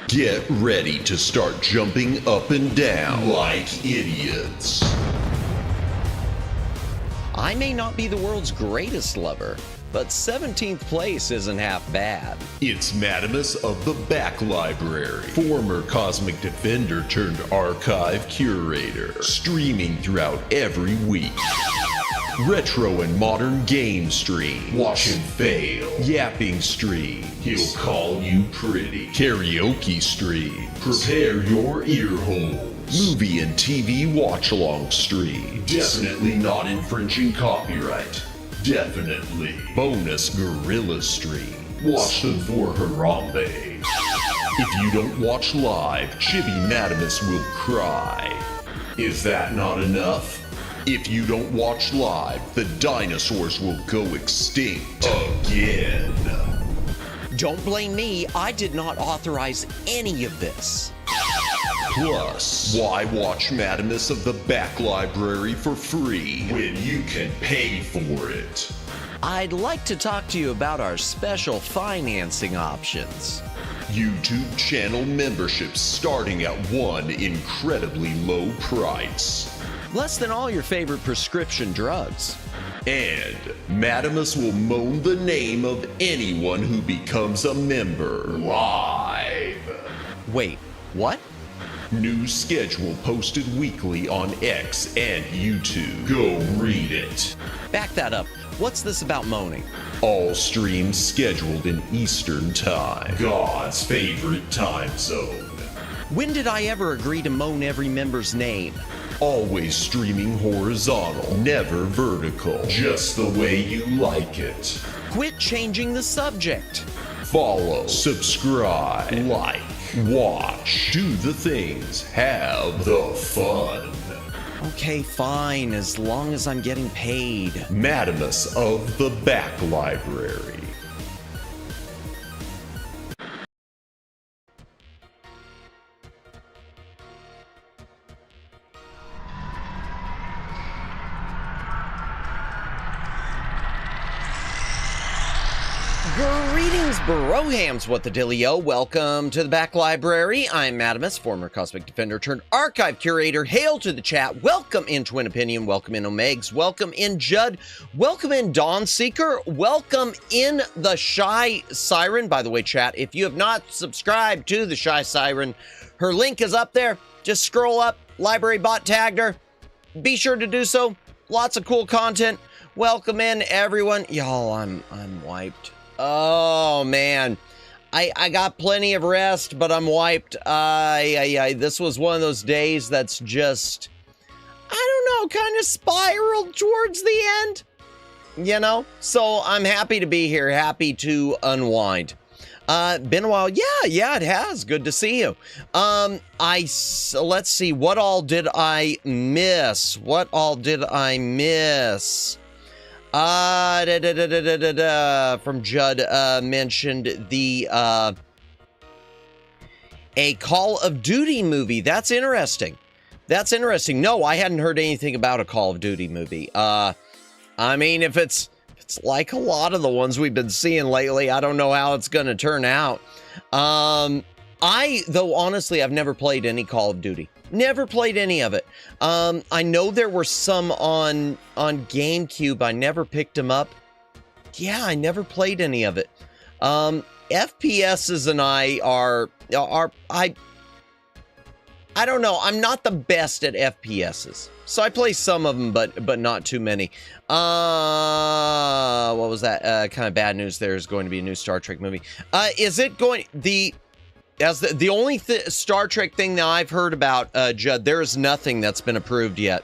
Get ready to start jumping up and down like idiots. I may not be the world's greatest lover, but 17th place isn't half bad. It's Madamus of the Back Library, former Cosmic Defender turned archive curator, streaming throughout every week. Retro and modern game stream, watch and fail, yapping stream, he'll call you pretty, karaoke stream, prepare your ear holes, movie and TV watch-along stream, definitely not infringing copyright, definitely, bonus gorilla stream, watch them for Harambe. If you don't watch live, Chibi Madamus will cry. Is that not enough? If you don't watch live, the dinosaurs will go extinct again. Don't blame me, I did not authorize any of this. Plus, why watch Madamus of the Back Library for free when you can pay for it? I'd like to talk to you about our special financing options. YouTube channel memberships starting at one incredibly low price. Less than all your favorite prescription drugs. And Madamus will moan the name of anyone who becomes a member live. Wait, what? New schedule posted weekly on X and YouTube. Go read it. Back that up. What's this about moaning? All streams scheduled in Eastern Time, God's favorite time zone. When did I ever agree to moan every member's name? Always streaming horizontal, never vertical, just the way you like it. Quit changing the subject. Follow, subscribe, like, watch, do the things, have the fun. Okay, fine, as long as I'm getting paid. Madamus of the Back Library. Greetings, brohams, what the dillio? Welcome to the Back Library. I'm Madamus, former Cosmic Defender turned archive curator. Hail to the chat. Welcome in Twin Opinion. Welcome in Omegs. Welcome in Judd. Welcome in Dawn Seeker. Welcome in the Shy Siren. By the way, chat, if you have not subscribed to the Shy Siren, her link is up there. Just scroll up. Library bot tagged her. Be sure to do so. Lots of cool content. Welcome in, everyone. Y'all, I'm wiped. Oh, man. I got plenty of rest, but I'm wiped. This was one of those days that's just, I don't know, kind of spiraled towards the end, you know? So I'm happy to be here, happy to unwind. Been a while. Yeah, it has. Good to see you. Let's see, what all did I miss? From Judd mentioned the a Call of Duty movie. That's interesting. That's interesting. No, I hadn't heard anything about a Call of Duty movie. I mean, if it's like a lot of the ones we've been seeing lately, I don't know how it's going to turn out. Though honestly, I've never played any Call of Duty. Never played any of it. I know there were some on GameCube. I never picked them up. Yeah, I never played any of it. FPSs and I don't know. I'm not the best at FPSs. So I play some of them, but not too many. What was that? Kind of bad news. There's going to be a new Star Trek movie. Is it going the only Star Trek thing that I've heard about, Judd, there is nothing that's been approved yet.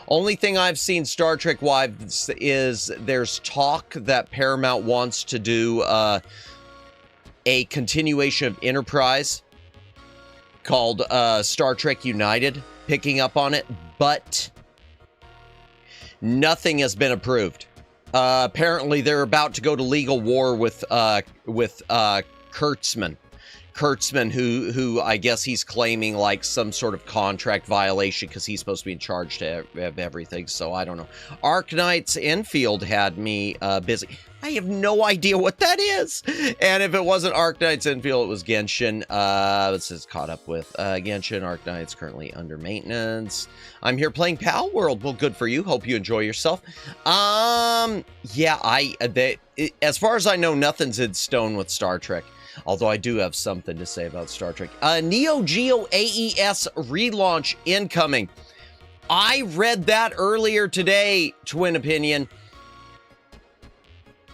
Only thing I've seen Star Trek wise is there's talk that Paramount wants to do a continuation of Enterprise called Star Trek United, picking up on it, but nothing has been approved. Apparently, they're about to go to legal war with Kurtzman. Kurtzman, who I guess he's claiming like some sort of contract violation because he's supposed to be in charge of everything. So I don't know. Arknight's Enfield had me busy. I have no idea what that is. And if it wasn't Arknight's Enfield, it was Genshin. This is caught up with Genshin. Arknight's currently under maintenance. I'm here playing Pal World. Well, good for you. Hope you enjoy yourself. Yeah, as far as I know, nothing's in stone with Star Trek. Although I do have something to say about Star Trek. Neo Geo AES relaunch incoming. I read that earlier today, Twin Opinion.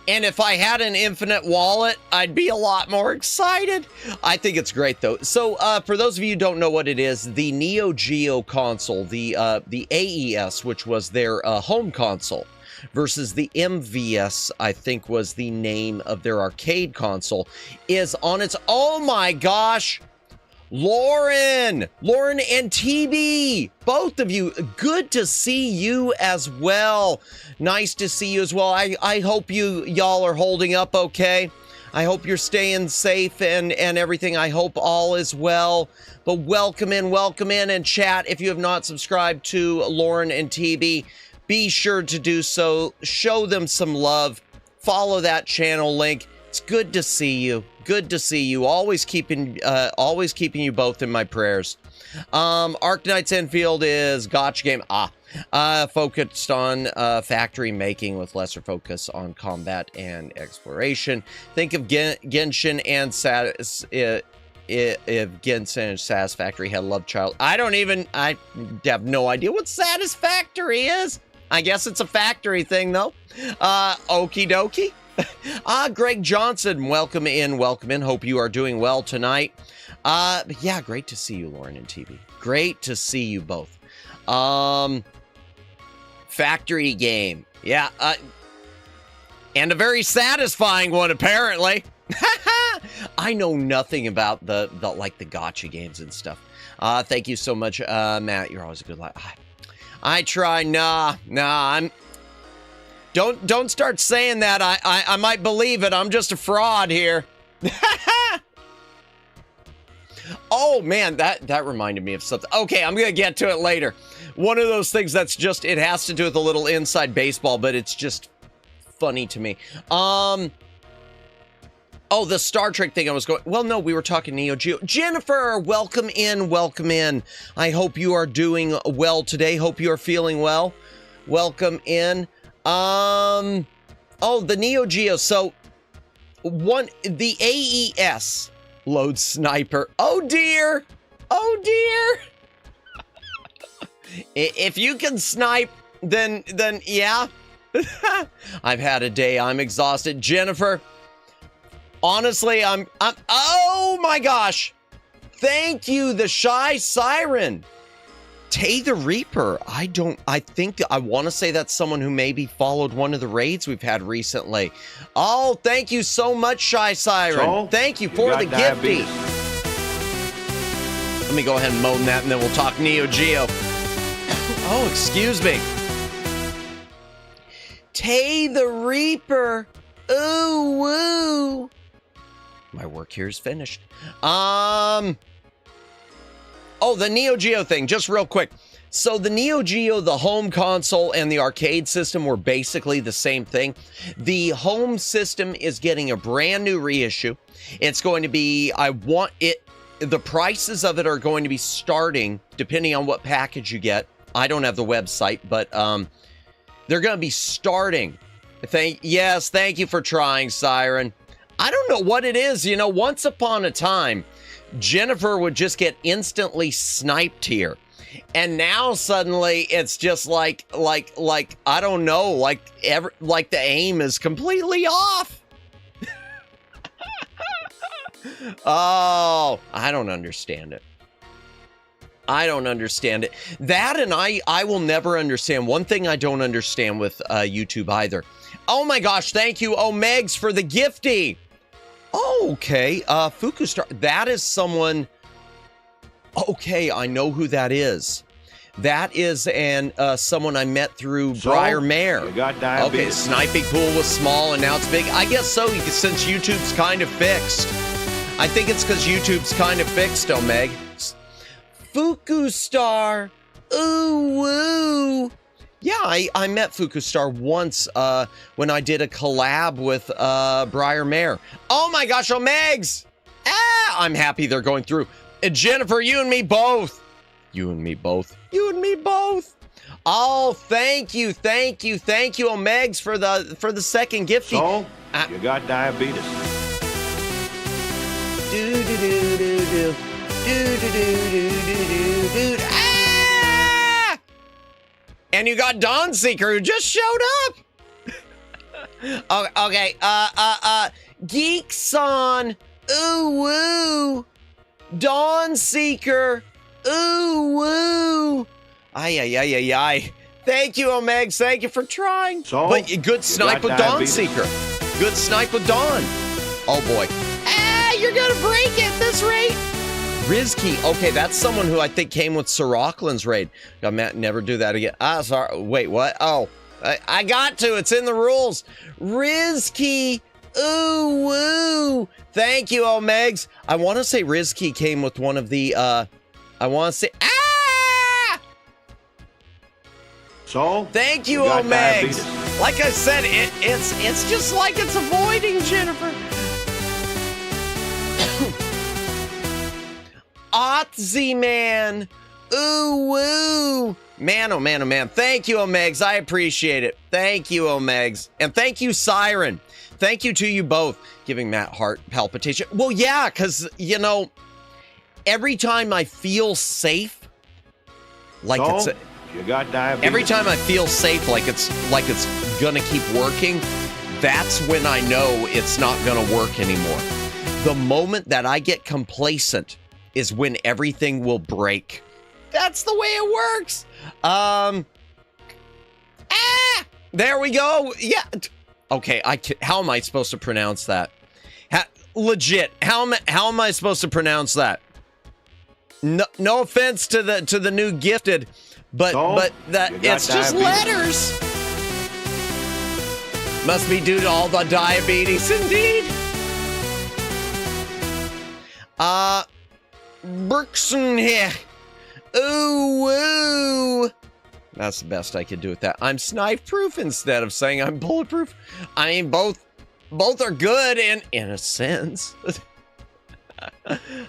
And if I had an infinite wallet, I'd be a lot more excited. I think it's great, though. So, for those of you who don't know what it is, the Neo Geo console, the AES, which was their home console, versus the MVS, I think was the name of their arcade console, is on its... Oh my gosh! Lauren and TB, both of you, good to see you as well. Nice to see you as well. I hope y'all are holding up okay. I hope you're staying safe and everything. I hope all is well. But welcome in, and chat. If you have not subscribed to Lauren and TB, be sure to do so. Show them some love. Follow that channel link. It's good to see you. Good to see you. Always keeping you both in my prayers. Arknight's Enfield is gotcha game. Focused on factory making with lesser focus on combat and exploration. Think of Genshin and if Genshin and Satisfactory had a love child. I have no idea what Satisfactory is. I guess it's a factory thing, though. Okie dokie. Greg Johnson, welcome in. Hope you are doing well tonight. Yeah, great to see you, Lauren and TB. Great to see you both. Factory game. Yeah, and a very satisfying one, apparently. I know nothing about the gotcha games and stuff. Thank you so much, Matt. You're always a good light. I try. Nah, I'm... Don't start saying that. I might believe it. I'm just a fraud here. Oh, man, that reminded me of something. Okay, I'm going to get to it later. One of those things that's just, it has to do with a little inside baseball, but it's just funny to me. Oh, the Star Trek thing I was going... Well, no, we were talking Neo Geo. Jennifer, welcome in. I hope you are doing well today. Hope you are feeling well. Welcome in. Oh, the Neo Geo. So, the AES load sniper. Oh, dear. If you can snipe, then yeah. I've had a day. I'm exhausted. Jennifer, honestly, I'm oh my gosh. Thank you, the Shy Siren. Tay the Reaper. I want to say that's someone who maybe followed one of the raids we've had recently. Oh, thank you so much, Shy Siren. So, thank you for the gifty. Let me go ahead and moan that, and then we'll talk Neo Geo. Oh, excuse me. Tay the Reaper. Ooh, woo. My work here is finished. Oh, the Neo Geo thing, just real quick. So the Neo Geo, the home console, and the arcade system were basically the same thing. The home system is getting a brand new reissue. It's going to be, the prices of it are going to be starting, depending on what package you get. I don't have the website, but they're going to be starting. Yes, thank you for trying, Siren. I don't know what it is. You know, once upon a time, Jennifer would just get instantly sniped here. And now suddenly it's just like I don't know, like the aim is completely off. Oh, I don't understand it. I don't understand it. That, and I will never understand. One thing I don't understand with YouTube either. Oh my gosh, thank you, Omegs, for the gifty. Oh, okay, Fukustar, that is someone. Okay, I know who that is. That is someone I met through Briar Mare. You got diabetes. Okay, sniping pool was small and now it's big. I guess so, since YouTube's kind of fixed. I think it's because YouTube's kind of fixed, Omeg. Fukustar. Ooh, woo. Yeah, I met Fukustar once when I did a collab with Briar Mare. Oh my gosh, Omegs! I'm happy they're going through. Jennifer, you and me both. You and me both. You and me both. Oh, thank you, Omegs, for the second gifty. So, you got diabetes. And you got Dawn Seeker who just showed up. Okay, Geekson. Ooh, woo. Dawn Seeker. Ooh, woo. Ay. Thank you, Omegs. Thank you for trying. So, but good snipe with Dawn diabetes. Seeker. Good snipe with Dawn. Oh, boy. You're going to break it at this rate. Rizky. Okay, that's someone who I think came with Sir Auckland's raid. God, Matt, never do that again. Sorry. Wait, what? Oh, I got to. It's in the rules. Rizky. Ooh, woo. Thank you, Omegs. I want to say Rizky came with one of the, I want to say, So, thank you, got Omegs. diabetes. Like I said, it's just like it's avoiding Jennifer. Otzi man. Ooh, woo. Man, oh man, oh man. Thank you, Omegs. I appreciate it. Thank you, Omegs. And thank you, Siren. Thank you to you both. Giving Matt heart palpitation. Well, yeah, because, you know, every time I feel safe, like so, you got diabetes. every time I feel safe, like it's gonna keep working, that's when I know it's not gonna work anymore. The moment that I get complacent is when everything will break. That's the way it works. There we go. Yeah. Okay, how am I supposed to pronounce that? Legit. How am I supposed to pronounce that? No offense to the new gifted, but that it's just letters. Must be due to all the diabetes, indeed. Berkson here. Ooh, woo. That's the best I could do with that. I'm snipe proof instead of saying I'm bulletproof. I mean, both are good in a sense.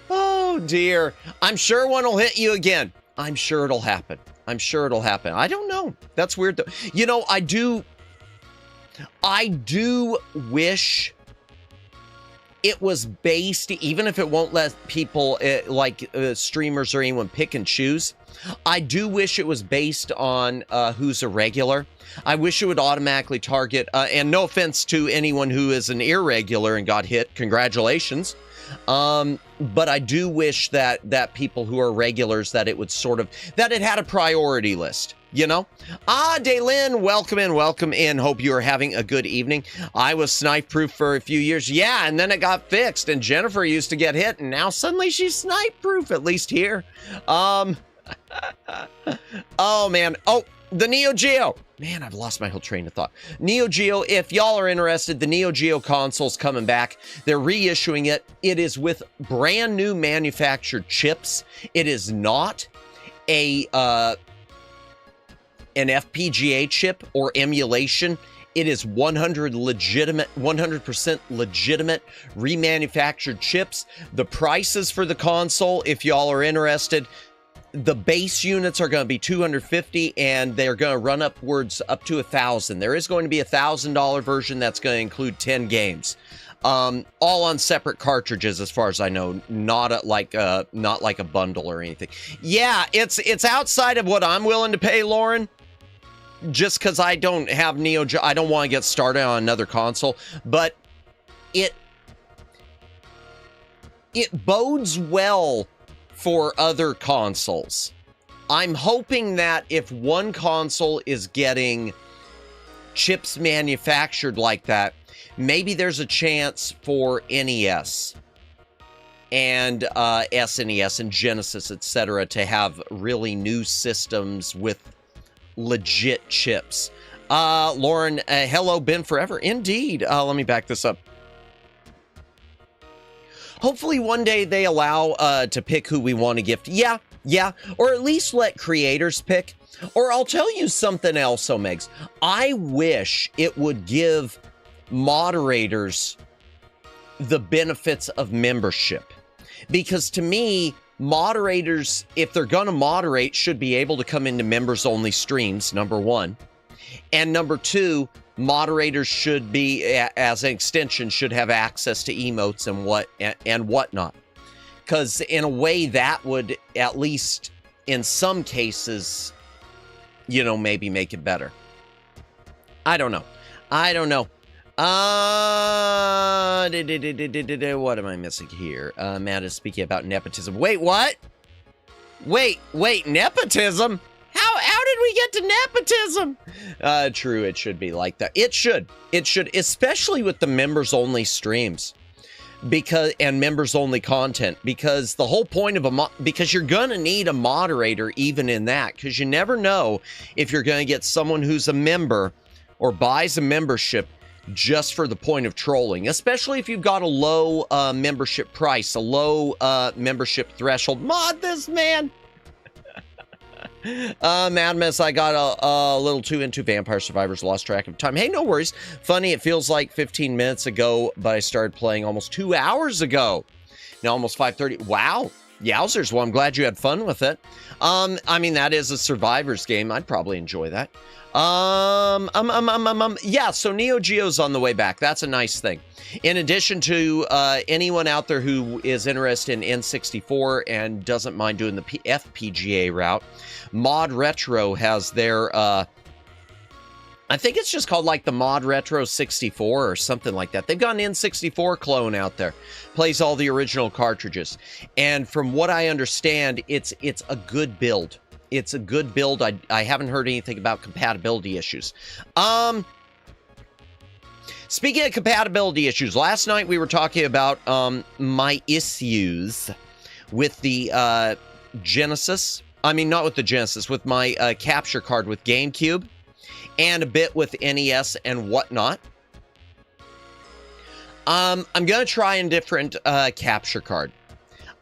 Oh dear. I'm sure one will hit you again. I'm sure it'll happen. I don't know. That's weird though. You know, I do wish it was based, even if it won't let people streamers or anyone pick and choose. I do wish it was based on who's a regular. I wish it would automatically target, and no offense to anyone who is an irregular and got hit, congratulations. But I do wish that people who are regulars, that it would that it had a priority list, you know? Daylin, welcome in. Hope you are having a good evening. I was snipe proof for a few years. Yeah, and then it got fixed, and Jennifer used to get hit, and now suddenly she's snipe proof, at least here. Oh man. Oh, The Neo Geo. Man, I've lost my whole train of thought. Neo Geo, if y'all are interested, the Neo Geo console's coming back. They're reissuing it. It is with brand new manufactured chips. It is not an FPGA chip or emulation. It is 100% legitimate remanufactured chips. The prices for the console, if y'all are interested, the base units are going to be $250 and they're going to run upwards up to $1,000. There is going to be a $1,000 version that's going to include 10 games, all on separate cartridges, as far as I know, not like a bundle or anything. Yeah, it's outside of what I'm willing to pay, Lauren. Just because I don't have Neo Geo, I don't want to get started on another console, but it bodes well for other consoles. I'm hoping that if one console is getting chips manufactured like that, maybe there's a chance for NES and SNES and Genesis, etc., to have really new systems with legit chips. Lauren, hello, been forever. Indeed. Let me back this up. Hopefully one day they allow to pick who we want to gift. Yeah. Or at least let creators pick. Or I'll tell you something else, Omegs. I wish it would give moderators the benefits of membership. Because to me, moderators, if they're going to moderate, should be able to come into members-only streams, number one. And number two, moderators should be, as an extension, should have access to emotes and whatnot. Because in a way, that would, at least in some cases, maybe make it better. I don't know. What am I missing here? Matt is speaking about nepotism. Wait, what? Wait, nepotism? How did we get to nepotism? True, it should be like that. It should, especially with the members-only streams. And members-only content, because the whole point of because you're gonna need a moderator even in that, because you never know if you're gonna get someone who's a member or buys a membership just for the point of trolling, especially if you've got a low membership price, a low membership threshold. Mod this, man. Madness, I got a little too into Vampire Survivors, lost track of time. Hey, no worries. Funny, it feels like 15 minutes ago, but I started playing almost 2 hours ago. Now almost 5:30. Wow. Yowzers. Well, I'm glad you had fun with it. I mean, that is a Survivors game. I'd probably enjoy that. Yeah, so Neo Geo's on the way back. That's a nice thing. In addition to anyone out there who is interested in N64 and doesn't mind doing the FPGA route, Mod Retro has their, I think it's just called like the Mod Retro 64 or something like that. They've got an N64 clone out there. Plays all the original cartridges. And from what I understand, it's a good build. It's a good build. I haven't heard anything about compatibility issues. Speaking of compatibility issues, last night we were talking about my issues with the Genesis. I mean, not with the Genesis, with my capture card with GameCube, and a bit with NES and whatnot. I'm going to try a different capture card.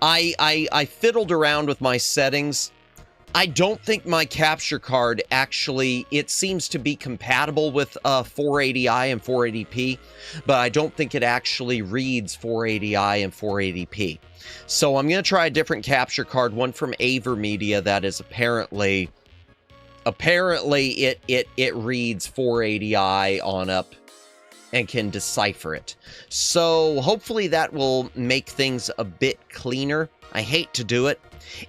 I fiddled around with my settings. I don't think my capture card actually, it seems to be compatible with 480i and 480p, but I don't think it actually reads 480i and 480p. So I'm going to try a different capture card, one from AverMedia that is apparently it reads 480i on up and can decipher it. So hopefully that will make things a bit cleaner. I hate to do it.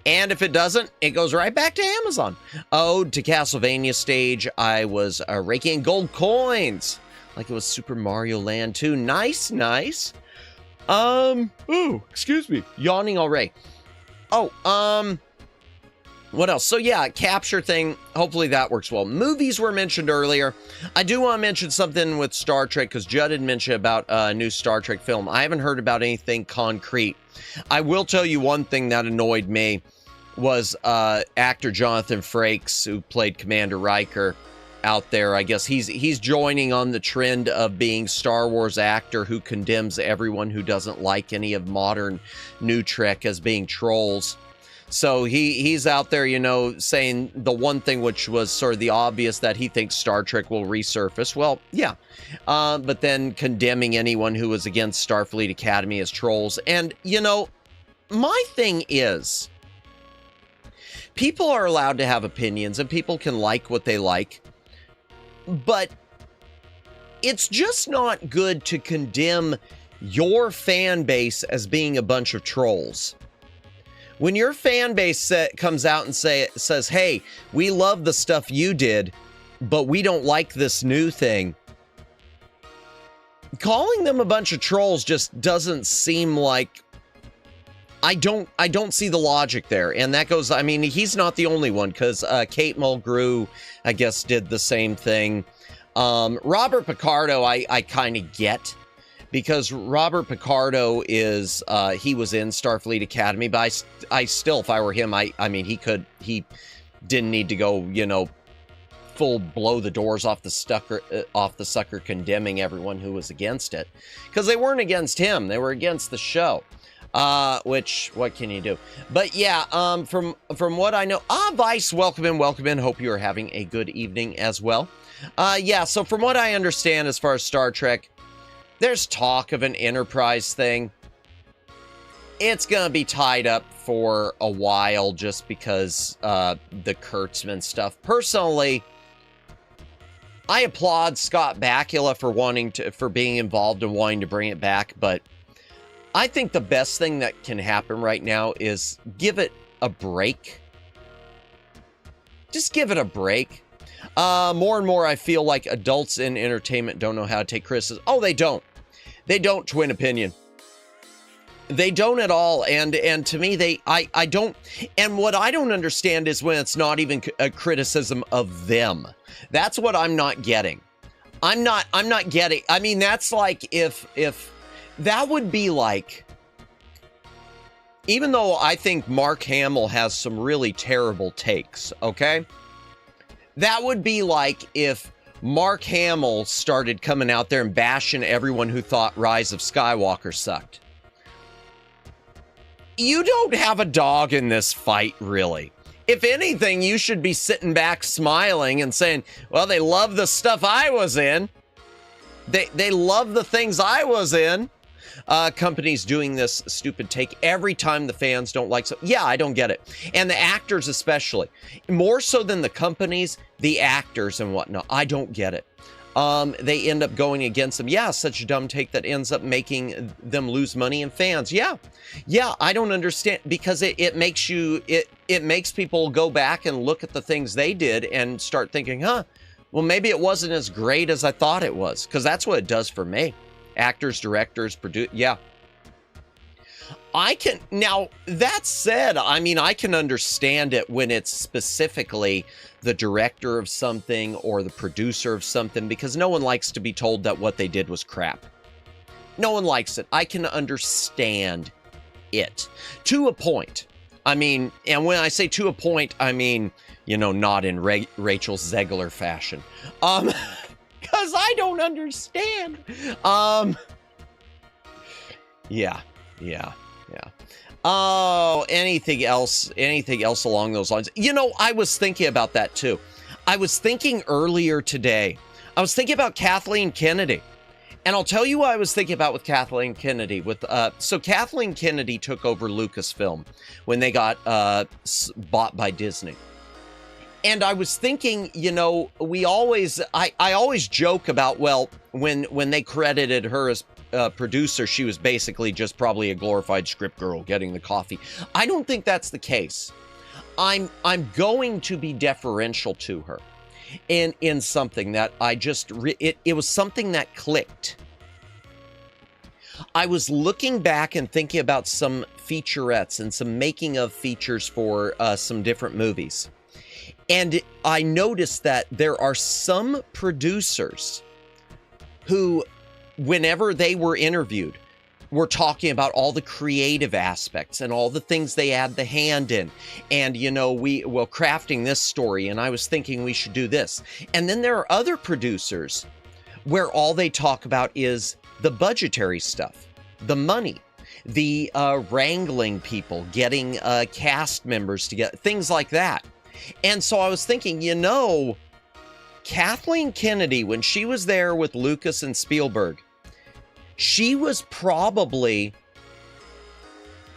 And if it doesn't, it goes right back to Amazon. Ode to Castlevania stage, I was raking gold coins like it was Super Mario Land 2. Nice. Ooh, excuse me. Yawning already. What else? So yeah, capture thing. Hopefully that works well. Movies were mentioned earlier. I do want to mention something with Star Trek because Judd had mentioned about a new Star Trek film. I haven't heard about anything concrete. I will tell you one thing that annoyed me actor Jonathan Frakes, who played Commander Riker out there. I guess he's joining on the trend of being Star Wars actor who condemns everyone who doesn't like any of modern new Trek as being trolls. So he's out there, you know, saying the one thing which was sort of the obvious, that he thinks Star Trek will resurface. Well, yeah. But then condemning anyone who was against Starfleet Academy as trolls. And, you know, my thing is, people are allowed to have opinions and people can like what they like. But it's just not good to condemn your fan base as being a bunch of trolls. When your fan base comes out and says, hey, we love the stuff you did, but we don't like this new thing, calling them a bunch of trolls just doesn't seem like... I don't see the logic there. And that goes, I mean, he's not the only one, because Kate Mulgrew, I guess, did the same thing. Robert Picardo, I kind of get, because Robert Picardo is, he was in Starfleet Academy, but I still, if I were him, I mean, he didn't need to go, you know, full blow the doors off the sucker, condemning everyone who was against it, because they weren't against him, they were against the show. Which, what can you do? But yeah, from what I know, Vice, welcome in. Hope you are having a good evening as well. Yeah, so from what I understand, as far as Star Trek, there's talk of an Enterprise thing. It's gonna be tied up for a while just because, the Kurtzman stuff. Personally, I applaud Scott Bakula for being involved and wanting to bring it back, but I think the best thing that can happen right now is give it a break. Just give it a break. More and more, I feel like adults in entertainment don't know how to take criticism. Oh, they don't. They don't, Twin Opinion. They don't at all. And to me, I don't. And what I don't understand is when it's not even a criticism of them. That's what I'm not getting. I'm not getting. I mean, that's like if that would be like, even though I think Mark Hamill has some really terrible takes, okay? That would be like if Mark Hamill started coming out there and bashing everyone who thought Rise of Skywalker sucked. You don't have a dog in this fight, really. If anything, you should be sitting back smiling and saying, well, they love the stuff I was in. They love the things I was in. Companies doing this stupid take every time the fans don't like so. Yeah, I don't get it. And the actors especially. More so than the companies, the actors and whatnot. I don't get it. They end up going against them. Yeah, such a dumb take that ends up making them lose money and fans. Yeah, I don't understand, because it makes you, it makes people go back and look at the things they did and start thinking, well, maybe it wasn't as great as I thought it was, because that's what it does for me. Actors, directors, yeah. Now, that said, I mean, I can understand it when it's specifically the director of something or the producer of something, because no one likes to be told that what they did was crap. No one likes it. I can understand it. To a point. I mean, and when I say to a point, I mean, you know, not in Rachel Zegler fashion. Because I don't understand. Yeah. Oh, anything else along those lines? You know, I was thinking about that too. I was thinking earlier today, I was thinking about Kathleen Kennedy. And I'll tell you what I was thinking about with Kathleen Kennedy. So Kathleen Kennedy took over Lucasfilm when they got bought by Disney. And I was thinking, you know, I always joke about, well, when they credited her as producer, she was basically just probably a glorified script girl getting the coffee. I don't think that's the case. I'm going to be deferential to her in something that I just, it was something that clicked. I was looking back and thinking about some featurettes and some making of features for some different movies. And I noticed that there are some producers who, whenever they were interviewed, we're talking about all the creative aspects and all the things they add the hand in. And, you know, crafting this story, and I was thinking we should do this. And then there are other producers where all they talk about is the budgetary stuff, the money, the wrangling people, getting cast members together, things like that. And so I was thinking, you know, Kathleen Kennedy, when she was there with Lucas and Spielberg, she was probably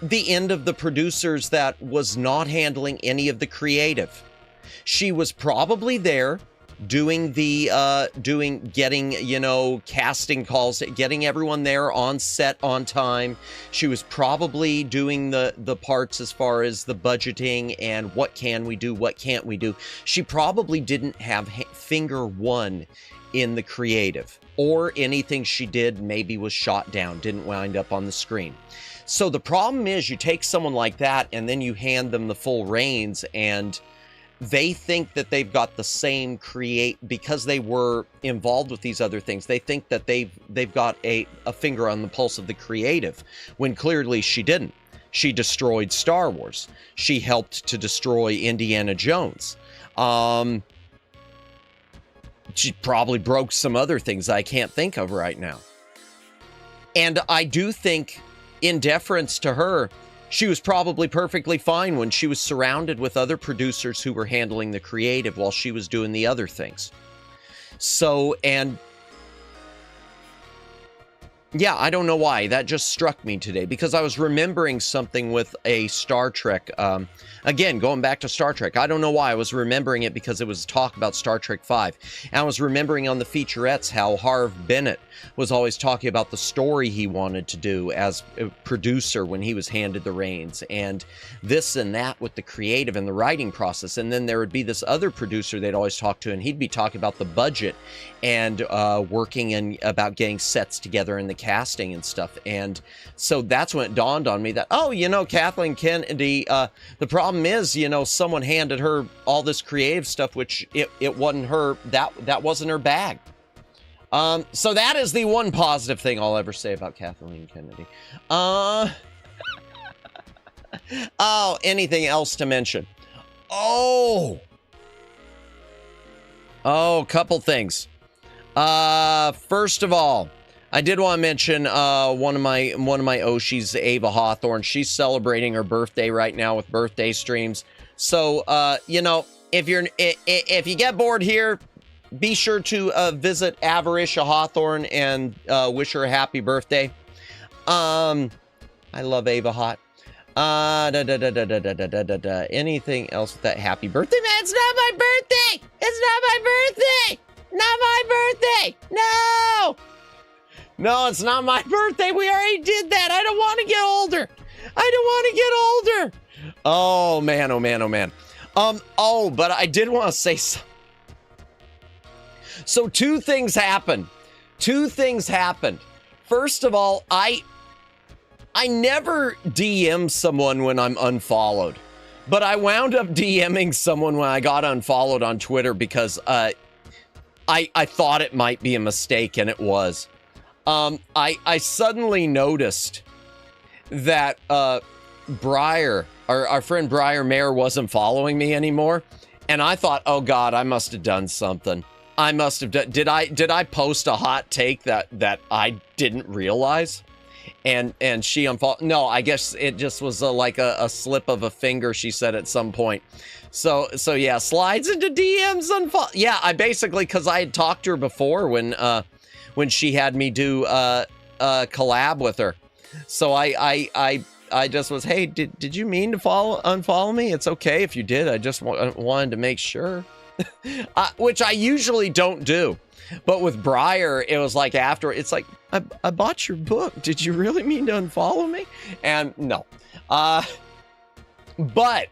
the end of the producers that was not handling any of the creative. She was probably there doing getting, you know, casting calls, getting everyone there on set on time. She was probably doing the parts as far as the budgeting and what can we do, what can't we do. She probably didn't have finger one in the creative, or anything she did maybe was shot down, didn't wind up on the screen. So the problem is you take someone like that and then you hand them the full reins, and they think that they've got the same because they were involved with these other things. They think that they've got a finger on the pulse of the creative, when clearly she didn't. She destroyed Star Wars. She helped to destroy Indiana Jones. She probably broke some other things I can't think of right now. And I do think, in deference to her, she was probably perfectly fine when she was surrounded with other producers who were handling the creative while she was doing the other things. So, and yeah, I don't know why. That just struck me today because I was remembering something with a Star Trek. Again, going back to Star Trek, I don't know why I was remembering it, because it was talk about Star Trek V. And I was remembering on the featurettes how Harv Bennett was always talking about the story he wanted to do as a producer when he was handed the reins, and this and that with the creative and the writing process. And then there would be this other producer they'd always talk to, and he'd be talking about the budget and working and about getting sets together and the casting and stuff. And so that's when it dawned on me that, oh, you know, Kathleen Kennedy, the problem is, you know, someone handed her all this creative stuff, which it wasn't her, that wasn't her bag. So that is the one positive thing I'll ever say about Kathleen Kennedy. Oh, anything else to mention? Oh, a couple things. First of all, I did want to mention one of my Oshis, Ava Hawthorne. She's celebrating her birthday right now with birthday streams. So you know, if you get bored here, be sure to visit Avaricia Hawthorne and wish her a happy birthday. I love Ava Hot. Anything else with that happy birthday? Man, it's not my birthday! It's not my birthday! Not my birthday! No! No, it's not my birthday. We already did that. I don't want to get older. I don't want to get older. Oh, man, oh, man, oh, man. But I did want to say something. So two things happened. First of all, I never DM someone when I'm unfollowed, but I wound up DMing someone when I got unfollowed on Twitter because I thought it might be a mistake, and it was. I suddenly noticed that Breyer, our friend Breyer Mayer, wasn't following me anymore, and I thought, oh God, I must have done something. I must have done. Did I post a hot take that I didn't realize? And she unfollowed. No, I guess it just was like a slip of a finger, she said at some point. So yeah, slides into DMs, unfollow. Yeah, I basically, because I had talked to her before when she had me do a collab with her. So I just was, hey, did you mean to unfollow me? It's okay if you did. I just wanted to make sure. Which I usually don't do. But with Breyer, it was like after, it's like, I bought your book. Did you really mean to unfollow me? And no. But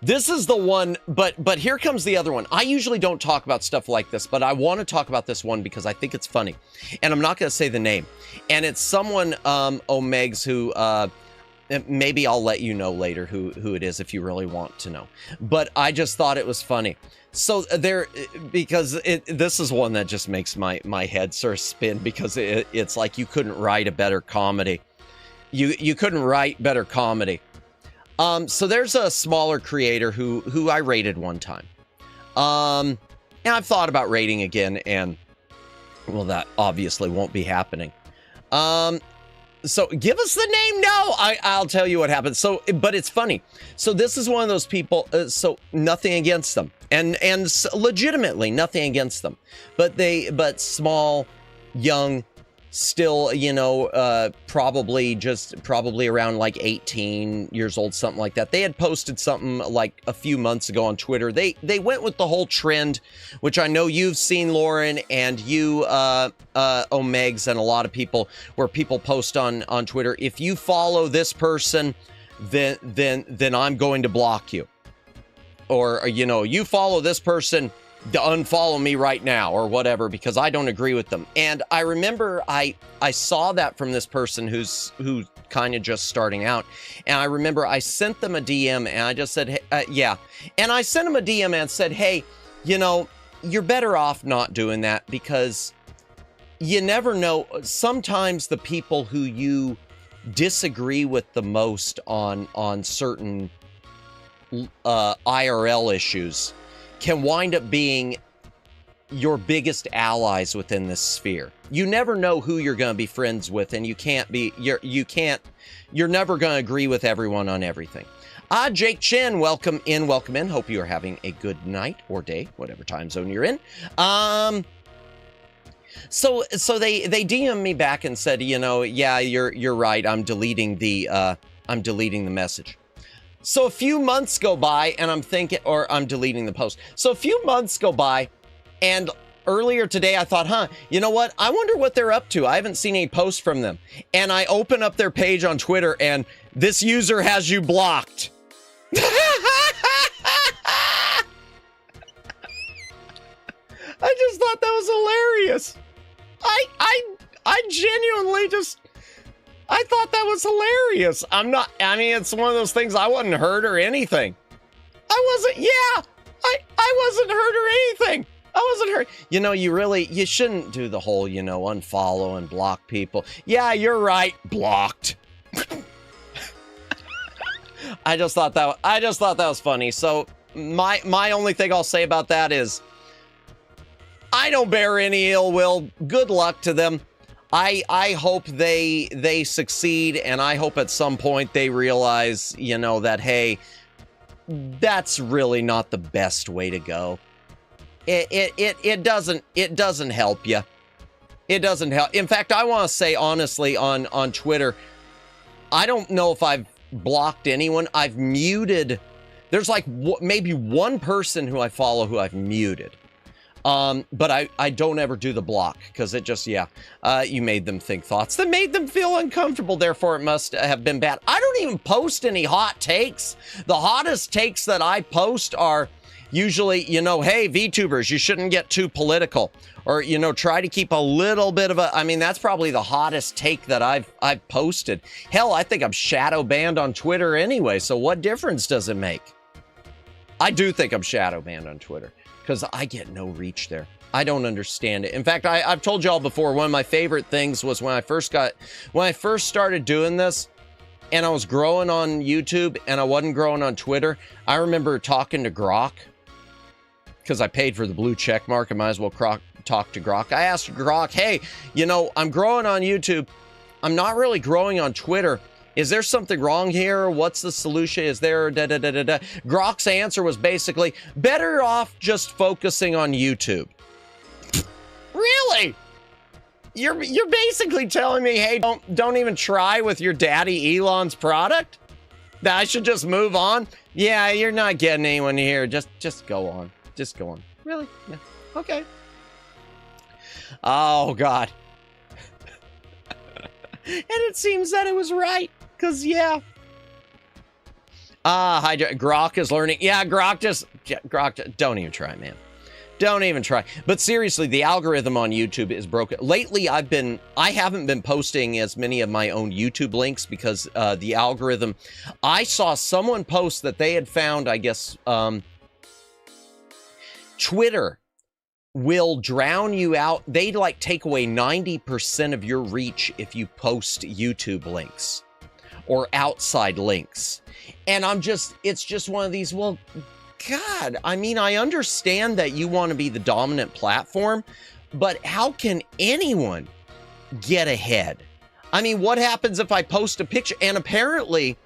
this is the one, but here comes the other one. I usually don't talk about stuff like this, but I want to talk about this one because I think it's funny. And I'm not going to say the name. And it's someone, Omegs, who maybe I'll let you know later who it is if you really want to know. But I just thought it was funny. So because this is one that just makes my head sort of spin, because it's like you couldn't write a better comedy. You couldn't write better comedy. So there's a smaller creator who I rated one time. And I've thought about rating again, and well, that obviously won't be happening. So give us the name. No, I'll tell you what happened. So, but it's funny. So this is one of those people. So nothing against them, and legitimately nothing against them, but small, young, still, probably around like 18 years old, something like that. They had posted something like a few months ago on Twitter. They went with the whole trend, which I know you've seen, Lauren, and you, Omegs, and a lot of people, where people post on Twitter, if you follow this person, then I'm going to block you. Or, you follow this person, to unfollow me right now, or whatever, because I don't agree with them. And I remember I saw that from this person who's kind of just starting out, and I remember I sent them a DM, and I just said, hey, yeah, and I sent them a DM and said, hey, you're better off not doing that, because you never know. Sometimes the people who you disagree with the most on certain IRL issues can wind up being your biggest allies within this sphere. You never know who you're going to be friends with, and you're never going to agree with everyone on everything. Jake Chin, welcome in. Hope you are having a good night or day, whatever time zone you're in. So they DM me back and said, yeah, you're right. I'm deleting the message. So a few months go by, and I'm thinking, or I'm deleting the post. So a few months go by, and earlier today I thought, you know what? I wonder what they're up to. I haven't seen any posts from them. And I open up their page on Twitter, and this user has you blocked. I just thought that was hilarious. I genuinely I thought that was hilarious. It's one of those things. I wasn't hurt or anything. I wasn't hurt or anything. I wasn't hurt. You shouldn't do the whole, unfollow and block people. Yeah, you're right. Blocked. I just thought that was funny. So my only thing I'll say about that is I don't bear any ill will. Good luck to them. I hope they succeed, and I hope at some point they realize, that, hey, that's really not the best way to go. It doesn't help you. It doesn't help. In fact, I want to say honestly on Twitter, I don't know if I've blocked anyone. I've muted. There's like maybe one person who I follow who I've muted. But I don't ever do the block, because it just, you made them think thoughts that made them feel uncomfortable. Therefore, it must have been bad. I don't even post any hot takes. The hottest takes that I post are usually, hey, VTubers, you shouldn't get too political, or, try to keep a little bit of that's probably the hottest take that I've posted. Hell, I think I'm shadow banned on Twitter anyway. So what difference does it make? I do think I'm shadow banned on Twitter, because I get no reach there. I don't understand it. In fact, I've told y'all before, one of my favorite things was when I first started doing this, and I was growing on YouTube, and I wasn't growing on Twitter. I remember talking to Grok, because I paid for the blue check mark. I might as well talk to Grok. I asked Grok, hey, I'm growing on YouTube. I'm not really growing on Twitter. Is there something wrong here? What's the solution? Is there da-da-da-da-da? Grok's answer was basically, better off just focusing on YouTube. Really? You're basically telling me, hey, don't even try with your daddy Elon's product? That I should just move on? Yeah, you're not getting anyone here. Just go on. Just go on. Really? Yeah. Okay. Oh, God. And it seems that it was right. Because, Grok is learning. Yeah, Grok, don't even try, man. Don't even try. But seriously, the algorithm on YouTube is broken. Lately, I haven't been posting as many of my own YouTube links because the algorithm, I saw someone post that they had found, I guess, Twitter will drown you out. They like take away 90% of your reach if you post YouTube links or outside links. And it's just one of these, well, God, I mean, I understand that you want to be the dominant platform, but how can anyone get ahead? I mean, what happens if I post a picture? And apparently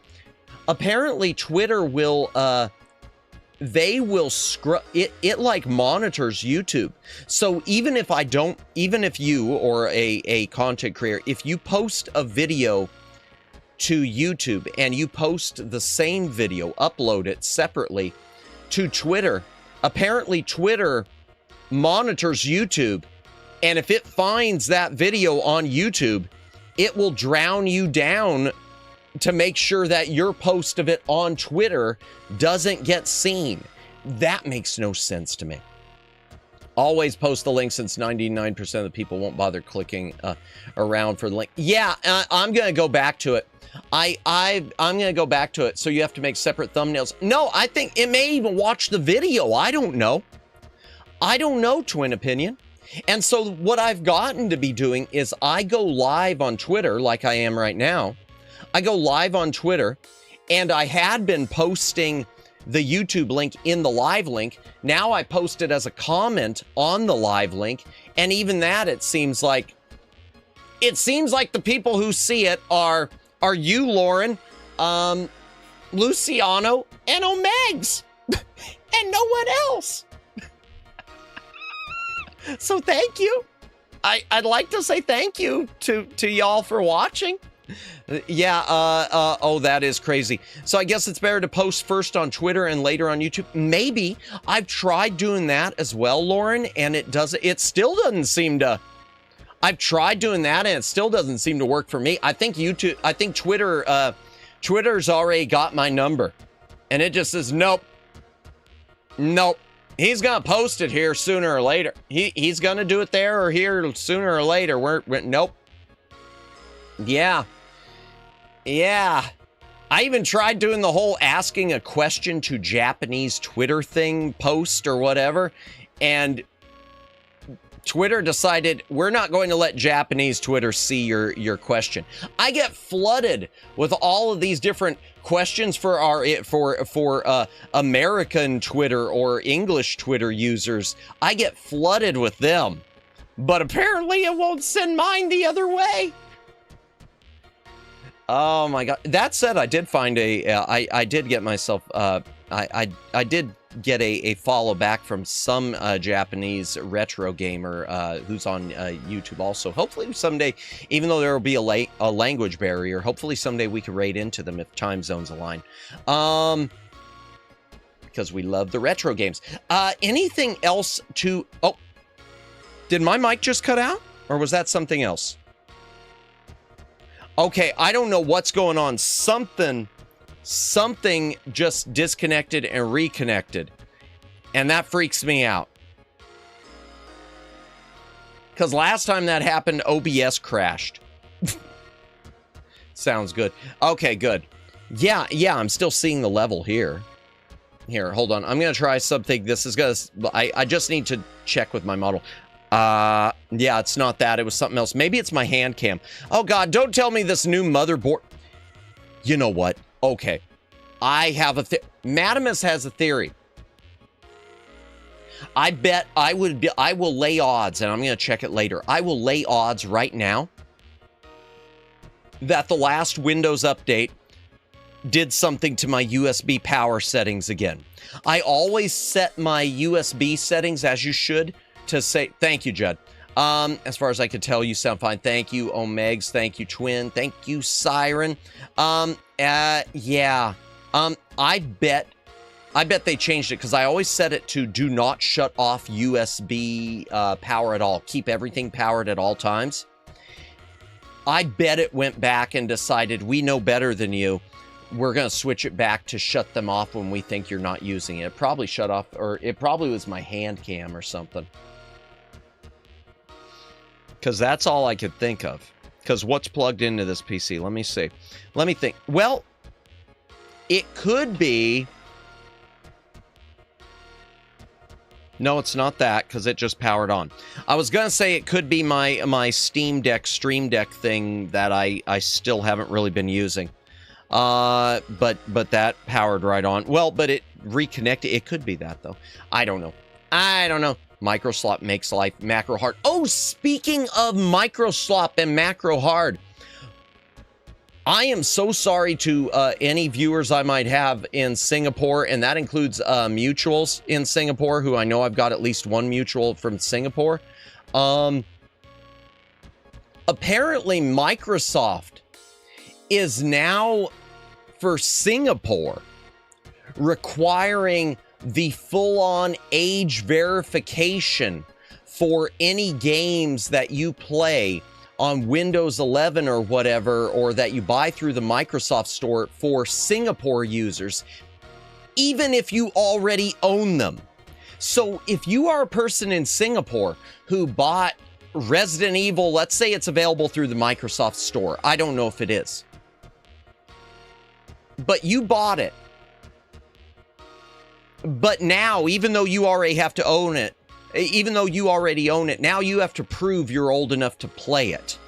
Twitter will, they will scrub it. It like monitors YouTube. So even if you or a content creator, if you post a video to YouTube and you post the same video, upload it separately to Twitter, apparently Twitter monitors YouTube, and if it finds that video on YouTube, it will drown you down to make sure that your post of it on Twitter doesn't get seen. That makes no sense to me. Always post the link since 99% of the people won't bother clicking around for the link. Yeah, I'm gonna go back to it. I'm gonna go back to it. So you have to make separate thumbnails. No, I think it may even watch the video. I don't know. Twin Opinion. And so what I've gotten to be doing is I go live on Twitter like I am right now. I go live on Twitter, and I had been posting the YouTube link in the live link. Now I post it as a comment on the live link, and even that, it seems like the people who see it are you, Lauren, Luciano, and Omegs, and no one else. So thank you. I'd like to say thank you to y'all for watching. Yeah, oh, that is crazy. So I guess it's better to post first on Twitter and later on YouTube. Maybe. I've tried doing that as well, Lauren, and it still doesn't seem to. I've tried doing that and it still doesn't seem to work for me. I think Twitter's already got my number, and it just says, nope. He's gonna post it here sooner or later. He's gonna do it there or here sooner or later. We're nope. Yeah. I even tried doing the whole asking a question to Japanese Twitter thing post or whatever, and Twitter decided we're not going to let Japanese Twitter see your question. I get flooded with all of these different questions for American Twitter or English Twitter users. I get flooded with them, but apparently it won't send mine the other way. Oh my God. That said, I did find I did get myself, I did get a follow back from some Japanese retro gamer who's on YouTube also. Hopefully someday, even though there will be a language barrier, hopefully someday we can raid into them if time zones align. Because we love the retro games. Anything else to... Oh, did my mic just cut out? Or was that something else? Okay, I don't know what's going on. Something just disconnected and reconnected, and that freaks me out. Because last time that happened, OBS crashed. Sounds good. Okay, good. Yeah, I'm still seeing the level here. Here, hold on. I'm going to try something. This is going to... I just need to check with my model. Yeah, it's not that. It was something else. Maybe it's my hand cam. Oh, God, don't tell me this new motherboard... You know what? Okay. I have a... Madamus has a theory. I bet I will lay odds, and I'm going to check it later. I will lay odds right now that the last Windows update did something to my USB power settings again. I always set my USB settings, as you should, to say... Thank you, Judd. As far as I could tell, you sound fine. Thank you, Omegs. Thank you, Twin. Thank you, Siren. Yeah. I bet they changed it because I always set it to do not shut off USB power at all. Keep everything powered at all times. I bet it went back and decided we know better than you. we're going to switch it back to shut them off when we think you're not using it. It probably shut off, or it probably was my hand cam or something. Because that's all I could think of. Because what's plugged into this PC? Let me see. Let me think. Well, it could be... No, it's not that, because it just powered on. I was going to say it could be my Steam Deck Stream Deck thing that I still haven't really been using. But that powered right on. Well, but it reconnected. It could be that, though. I don't know. Microslop makes life macro hard. Oh, speaking of Microslop and macro hard, I am so sorry to any viewers I might have in Singapore, and that includes mutuals in Singapore, who I know I've got at least one mutual from Singapore. Apparently, Microsoft is now, for Singapore, requiring the full-on age verification for any games that you play on Windows 11 or whatever, or that you buy through the Microsoft Store for Singapore users, even if you already own them. So if you are a person in Singapore who bought Resident Evil, let's say it's available through the Microsoft Store. I don't know if it is. But you bought it. But now, even though you already have to own it, now you have to prove you're old enough to play it.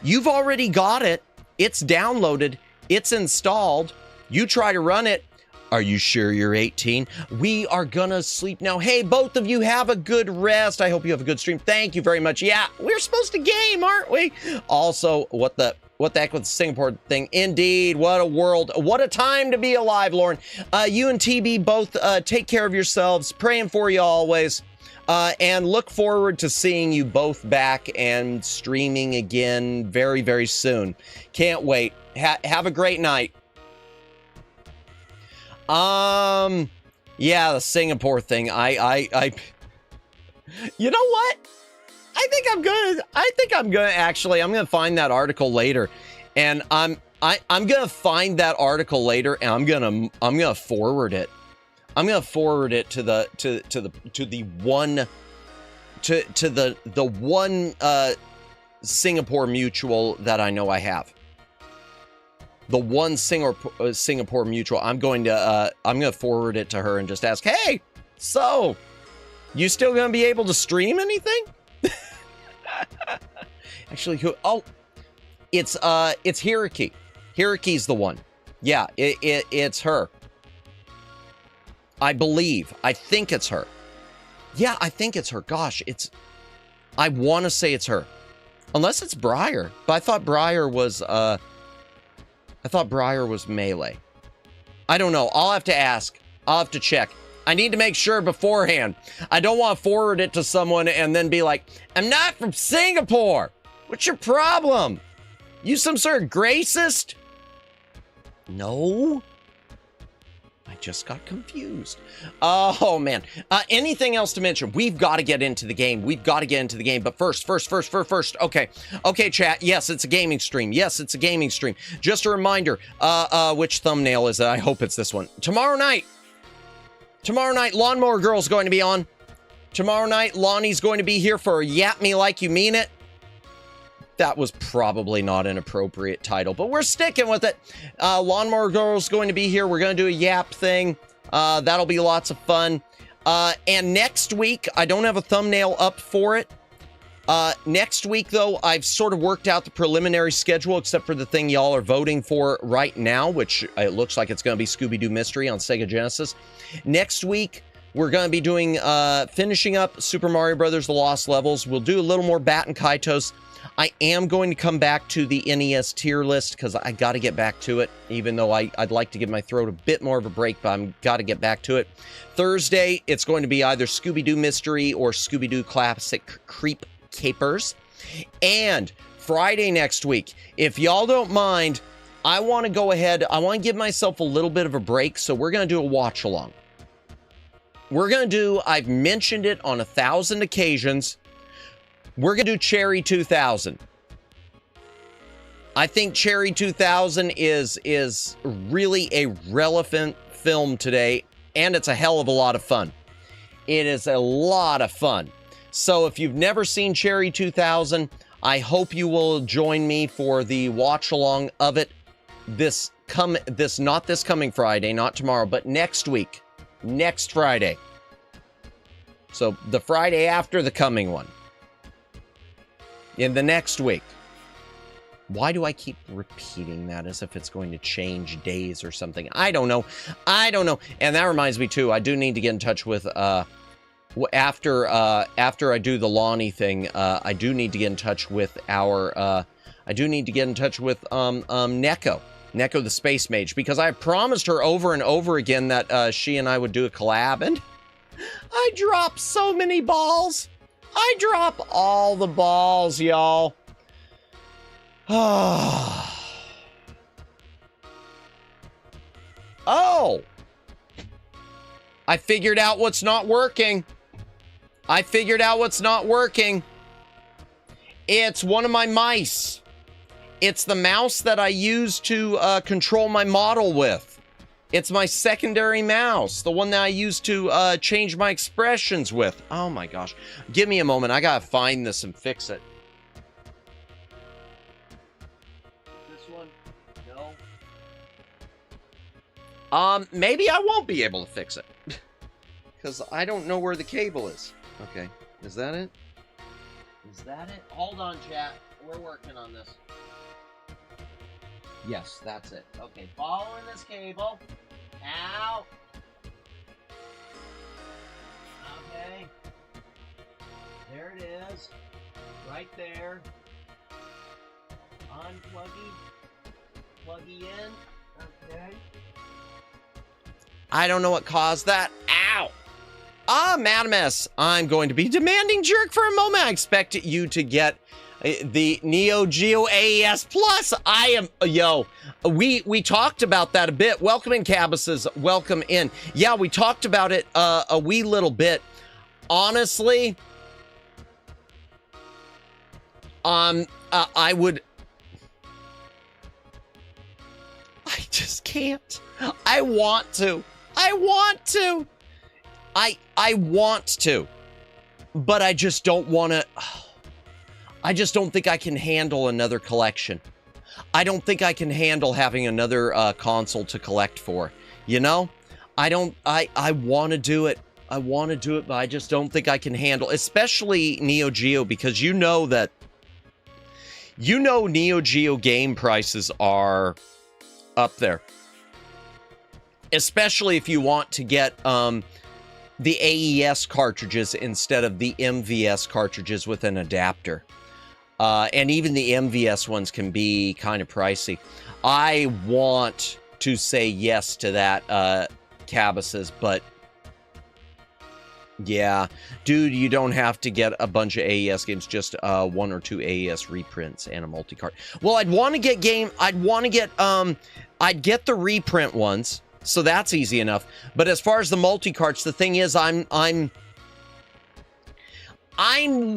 You've already got it. It's downloaded. It's installed. You try to run it. Are you sure you're 18? We are gonna sleep now. Hey, both of you have a good rest. I hope you have a good stream. Thank you very much. Yeah, we're supposed to game, aren't we? Also, what the heck with the Singapore thing? Indeed, what a world. What a time to be alive, Lauren. You and TB both take care of yourselves. Praying for you always. And look forward to seeing you both back and streaming again very, very soon. Can't wait. Have a great night. Yeah, the Singapore thing. You know what? I think I'm gonna find that article later, and I'm gonna find that article later, and I'm gonna forward it. I'm gonna forward it to the one Singapore mutual that I know I have. The one Singapore mutual. I'm gonna forward it to her and just ask, hey, so you still gonna be able to stream anything? Actually, it's Hiraki. Hiraki's the one. Yeah, it's her. I believe. I think it's her. Yeah, I think it's her. Gosh, I want to say it's her. Unless it's Briar. But I thought Briar was Melee. I don't know. I'll have to ask. I'll have to check. I need to make sure beforehand. I don't want to forward it to someone and then be like, I'm not from Singapore. What's your problem? You some sort of racist? No. I just got confused. Oh, man. Anything else to mention? We've got to get into the game. But first. Okay. Okay, chat. Yes, it's a gaming stream. Just a reminder, which thumbnail is it? I hope it's this one. Tomorrow night, Lawnmower Girl's going to be on. Tomorrow night, Lonnie's going to be here for Yap Me Like You Mean It. That was probably not an appropriate title, but we're sticking with it. Lawnmower Girl's going to be here. We're going to do a Yap thing. That'll be lots of fun. And next week, I don't have a thumbnail up for it. Next week, though, I've sort of worked out the preliminary schedule, except for the thing y'all are voting for right now, which it looks like it's going to be Scooby-Doo Mystery on Sega Genesis. Next week, we're going to be doing, finishing up Super Mario Brothers: The Lost Levels. We'll do a little more Bat and Kaitos. I am going to come back to the NES tier list because I got to get back to it, even though I'd like to give my throat a bit more of a break, but I've got to get back to it. Thursday, it's going to be either Scooby-Doo Mystery or Scooby-Doo Classic Creep Capers. And Friday next week, if y'all don't mind, I want to go ahead, I want to give myself a little bit of a break, so we're going to do a watch-along. We're going to do, I've mentioned it on 1,000 occasions, we're going to do Cherry 2000. I think Cherry 2000 is really a relevant film today, and it's a hell of a lot of fun. It is a lot of fun. So if you've never seen Cherry 2000, I hope you will join me for the watch along of it not this coming Friday, not tomorrow, but next week. Next Friday. So the Friday after the coming one. In the next week. Why do I keep repeating that as if it's going to change days or something? I don't know. And that reminds me too, I do need to get in touch with after I do the Lonnie thing, I do need to get in touch with Neko. Neko the Space Mage, because I promised her over and over again that she and I would do a collab, and I drop so many balls. I drop all the balls, y'all. Oh! I figured out what's not working. It's one of my mice. It's the mouse that I use to control my model with. It's my secondary mouse, the one that I use to change my expressions with. Oh my gosh. Give me a moment. I gotta find this and fix it. This one? No. Maybe I won't be able to fix it. Because I don't know where the cable is. Okay. Is that it? Is that it? Hold on, chat. We're working on this. Yes, that's it. Okay, following this cable. Ow! Okay. There it is. Right there. Unpluggy. Pluggy in. Okay. I don't know what caused that. Ow! Madamus, I'm going to be demanding jerk for a moment. I expect you to get the Neo Geo AES Plus. We talked about that a bit. Welcome in, Cabas's. Welcome in. Yeah, we talked about it a wee little bit. Honestly, I just can't. I want to, but I just don't want to. I just don't think I can handle another collection. I don't think I can handle having another console to collect for. You know? I want to do it. But I just don't think I can handle, especially Neo Geo, because you know Neo Geo game prices are up there. Especially if you want to get the AES cartridges instead of the MVS cartridges with an adapter. And even the MVS ones can be kind of pricey. I want to say yes to that, Cabas's, but yeah, dude, you don't have to get a bunch of AES games, just 1 or 2 AES reprints and a multi-cart. Well, I'd get the reprint ones, so that's easy enough. But as far as the multi-carts, the thing is, I'm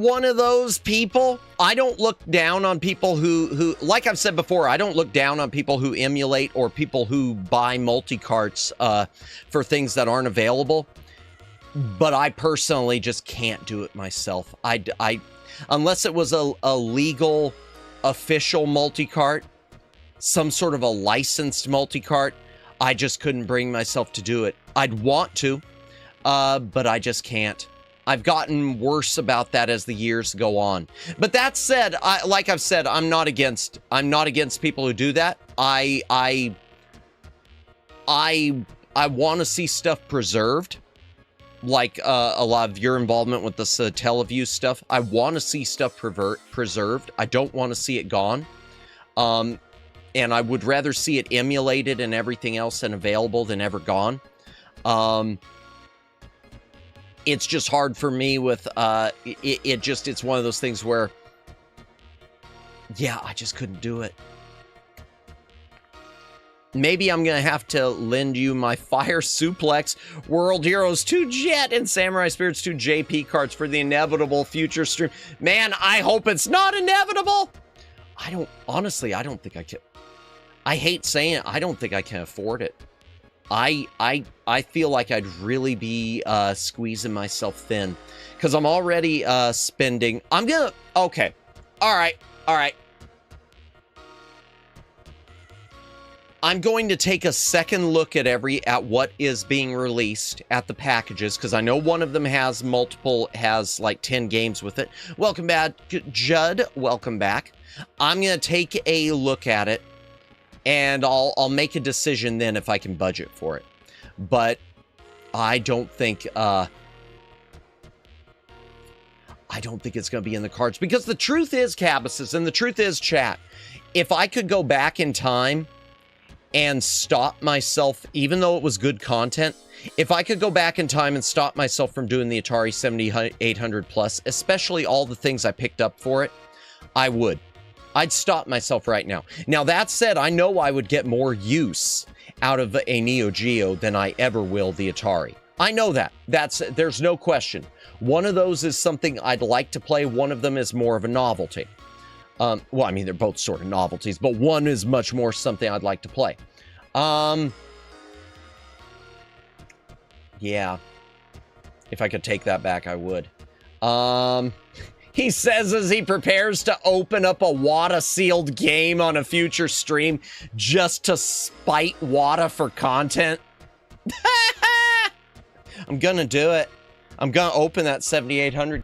one of those people. I don't look down on people who, like I've said before, I don't look down on people who emulate or people who buy multi-carts for things that aren't available. But I personally just can't do it myself. I unless it was a legal, official multi-cart, some sort of a licensed multi-cart, I just couldn't bring myself to do it. I'd want to, but I just can't. I've gotten worse about that as the years go on. But that said, like I've said, I'm not against people who do that. I want to see stuff preserved, like a lot of your involvement with the Teleview stuff. I want to see stuff preserved. I don't want to see it gone. And I would rather see it emulated and everything else and available than ever gone. It's just hard for me with, it's one of those things where, yeah, I just couldn't do it. Maybe I'm going to have to lend you my Fire Suplex, World Heroes 2 Jet, and Samurai Spirits 2 JP cards for the inevitable future stream. Man, I hope it's not inevitable. honestly, I don't think I can. I hate saying it. I don't think I can afford it. I feel like I'd really be squeezing myself thin because I'm already spending. Okay. All right. I'm going to take a second look at what is being released at the packages, because I know one of them has like 10 games with it. Welcome back, Judd. Welcome back. I'm going to take a look at it, and I'll make a decision then if I can budget for it. But I don't think it's going to be in the cards, because the truth is, Cabbases, and the truth is, chat, if I could go back in time and stop myself, even though it was good content, if I could go back in time and stop myself from doing the Atari 7800 Plus, especially all the things I picked up for it, I would. I'd stop myself right now. Now, that said, I know I would get more use out of a Neo Geo than I ever will the Atari. I know that. There's no question. One of those is something I'd like to play. One of them is more of a novelty. Well, I mean, they're both sort of novelties, but one is much more something I'd like to play. Yeah. If I could take that back, I would. He says as he prepares to open up a WAAAAP sealed game on a future stream just to spite WAAAAP for content. I'm gonna do it. I'm gonna open that 7800.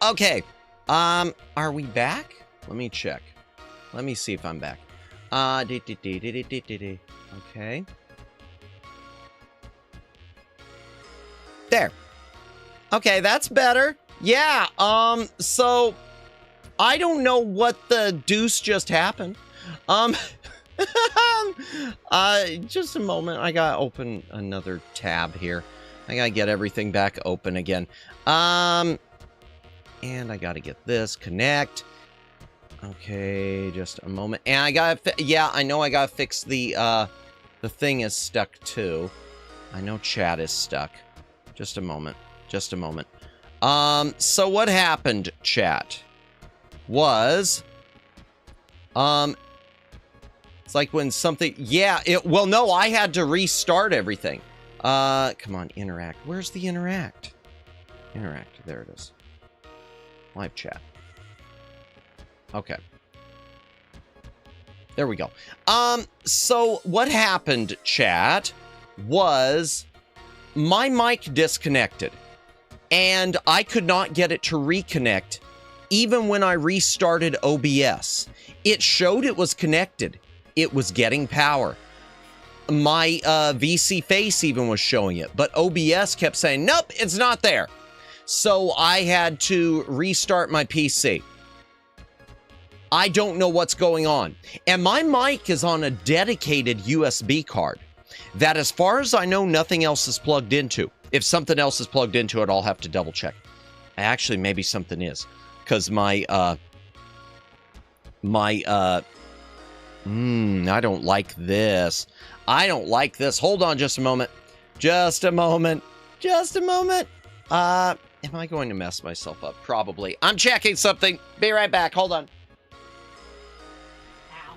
Okay, are we back? Let me check. Let me see if I'm back. Okay. There. Okay, that's better. Yeah, so I don't know what the deuce just happened. Just a moment. I gotta open another tab here. I gotta get everything back open again. And I gotta get this, connect. Okay, just a moment. And I gotta, yeah, I know I gotta fix the thing is stuck too. I know chat is stuck. Just a moment, just a moment. So what happened, chat, was, it's like when something, yeah, well, no, I had to restart everything. Come on, interact. Where's the interact? Interact, there it is. Live chat. Okay. There we go. So what happened, chat, was my mic disconnected and I could not get it to reconnect even when I restarted OBS. It showed it was connected. It was getting power. My VC face even was showing it, but OBS kept saying, nope, it's not there. So I had to restart my PC. I don't know what's going on. And my mic is on a dedicated USB card that, as far as I know, nothing else is plugged into. If something else is plugged into it, I'll have to double check. Actually, maybe something is, because I don't like this. I don't like this. Hold on just a moment. Just a moment. Just a moment. Am I going to mess myself up? Probably. I'm checking something. Be right back. Hold on. Ow.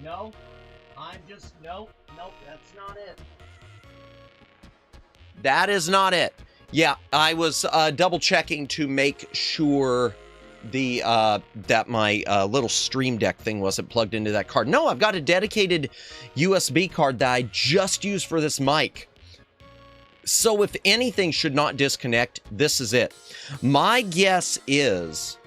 No. Nope, that's not it. That is not it. Yeah, I was double checking to make sure the that my little Stream Deck thing wasn't plugged into that card. No, I've got a dedicated USB card that I just use for this mic. So if anything should not disconnect, this is it. My guess is...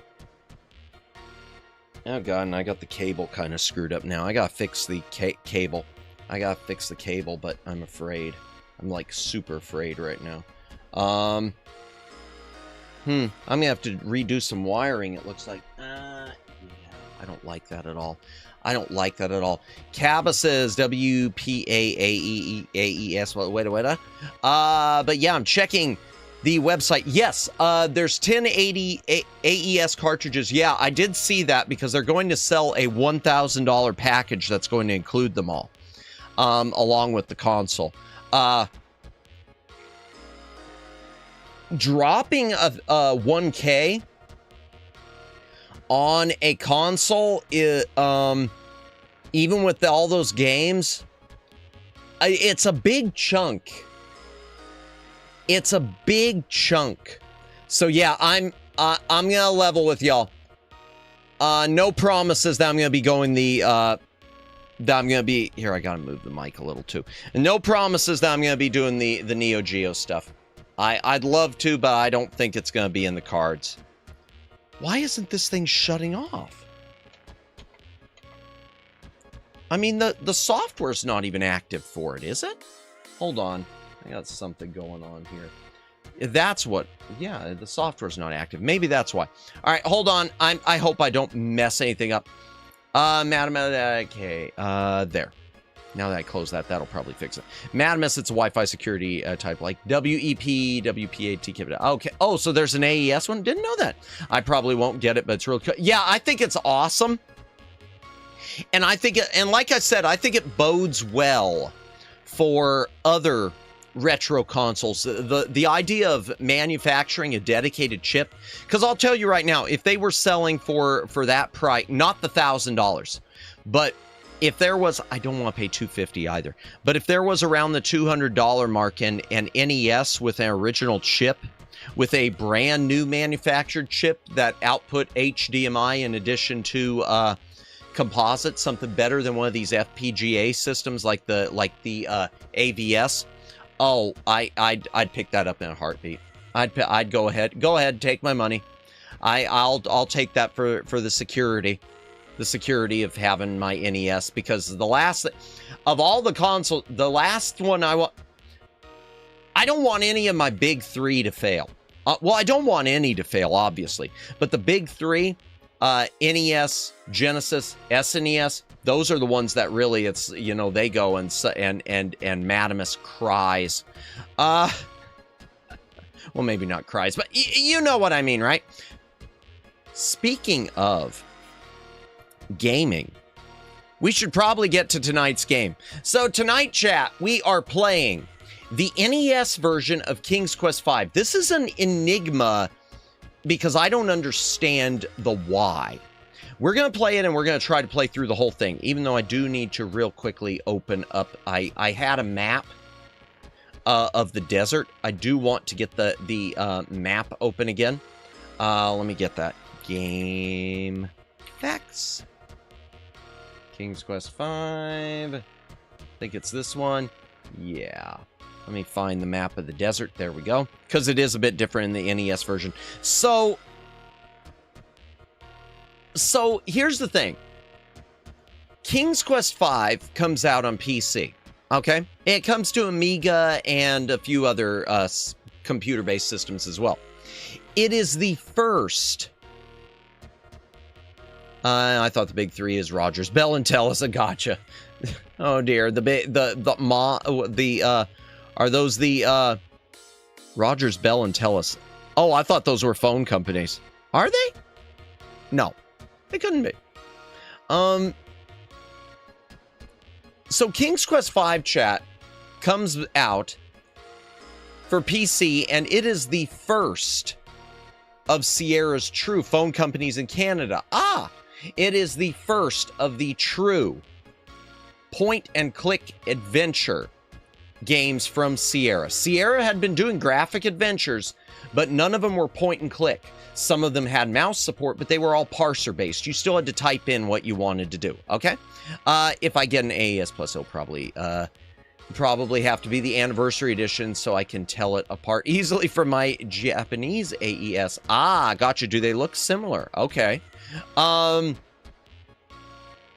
Oh god, and I got the cable kind of screwed up now. I gotta fix the cable. I gotta fix the cable, but I'm afraid. I'm like super afraid right now. I'm gonna have to redo some wiring, it looks like. Yeah, I don't like that at all. I don't like that at all. Cabba says WPAAEAES. Wait. But yeah, I'm checking the website. Yes, there's 1080 AES cartridges. Yeah, I did see that because they're going to sell a $1,000 package that's going to include them all, along with the console. Dropping a 1K on a console, even with all those games, it's a big chunk. It's a big chunk. So yeah, I'm gonna level with y'all. No promises that I'm gonna be going the that I'm gonna be here. I gotta move the mic a little too. And no promises that I'm gonna be doing the Neo Geo stuff. I'd love to, but I don't think it's gonna be in the cards. Why isn't this thing shutting off? I mean, the software's not even active for it, is it? Hold on. I got something going on here. That's what... Yeah, the software's not active. Maybe that's why. All right, hold on. I hope I don't mess anything up. Madam... Okay, there. Now that I close that, that'll probably fix it. Madamus, it's a Wi-Fi security type, like WEP, WPAT. Okay. Oh, so there's an AES one? Didn't know that. I probably won't get it, but it's real cool. Yeah, I think it's awesome. And I think, and like I said, I think it bodes well for other retro consoles. The idea of manufacturing a dedicated chip, because I'll tell you right now, if they were selling for that price, not the $1,000, but if there was, I don't want to pay $250 either, but if there was around the $200 mark and an NES with an original chip, with a brand new manufactured chip that output HDMI in addition to composite, something better than one of these FPGA systems like the AVS. Oh, I'd pick that up in a heartbeat. I'd go ahead, take my money. I'll take that for the security. The security of having my NES, because the last of all the consoles, the last one I don't want any of my big three to fail. Well, I don't want any to fail, obviously, but the big three, NES, Genesis, SNES, those are the ones that really, it's, you know, they go and Madamus cries. Well, maybe not cries, but you know what I mean, right? Speaking of gaming, we should probably get to tonight's game. So tonight, chat, we are playing the NES version of King's Quest V. This is an enigma because I don't understand the why. We're going to play it and we're going to try to play through the whole thing, even though I do need to real quickly open up. I had a map of the desert. I do want to get the map open again. Let me get that. Game facts. King's Quest V. I think it's this one. Yeah. Let me find the map of the desert. There we go. Because it is a bit different in the NES version. So here's the thing. King's Quest V comes out on PC. Okay? It comes to Amiga and a few other computer-based systems as well. It is the first... I thought the big three is Rogers, Bell, and Telus. Gotcha. Oh dear, are those the Rogers, Bell, and Telus? Oh, I thought those were phone companies. Are they? No, they couldn't be. So King's Quest V, chat, comes out for PC, and it is the first of Sierra's true phone companies in Canada. It is the first of the true point-and-click adventure games from Sierra. Sierra had been doing graphic adventures, but none of them were point-and-click. Some of them had mouse support, but they were all parser-based. You still had to type in what you wanted to do, okay? If I get an AES Plus, it'll probably have to be the anniversary edition so I can tell it apart easily from my Japanese AES. Gotcha. Do they look similar? Okay.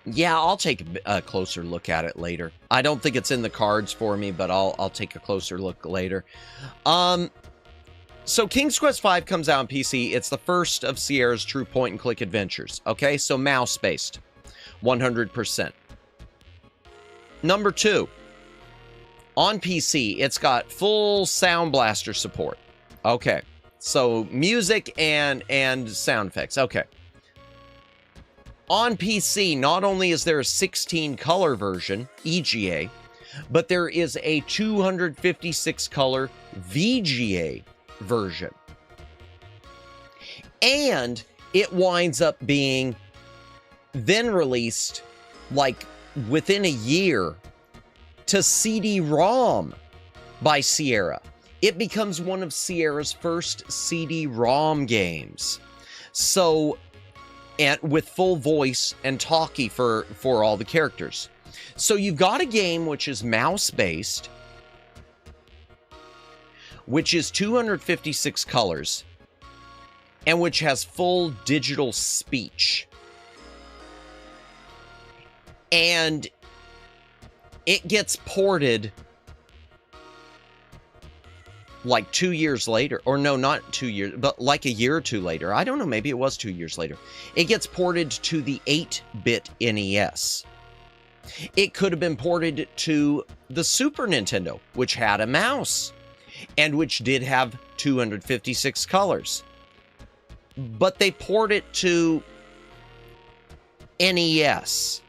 Yeah, I'll take a closer look at it later. I don't think it's in the cards for me, but I'll take a closer look later. So King's Quest V comes out on PC. It's the first of Sierra's true point-and-click adventures. Okay, so mouse-based. 100%. Number 2. On PC, it's got full Sound Blaster support. Okay, so music and sound effects. Okay. On PC, not only is there a 16-color version, EGA, but there is a 256-color VGA version. And it winds up being then released, like, within a year to CD-ROM by Sierra. It becomes one of Sierra's first CD-ROM games. So, and with full voice and talkie for all the characters. So you've got a game which is mouse-based, which is 256 colors, and which has full digital speech. And it gets ported like 2 years later, or no, not 2 years, but like a year or two later. I don't know, maybe it was 2 years later. It gets ported to the 8-bit NES. It could have been ported to the Super Nintendo, which had a mouse, and which did have 256 colors. But they port it to NES.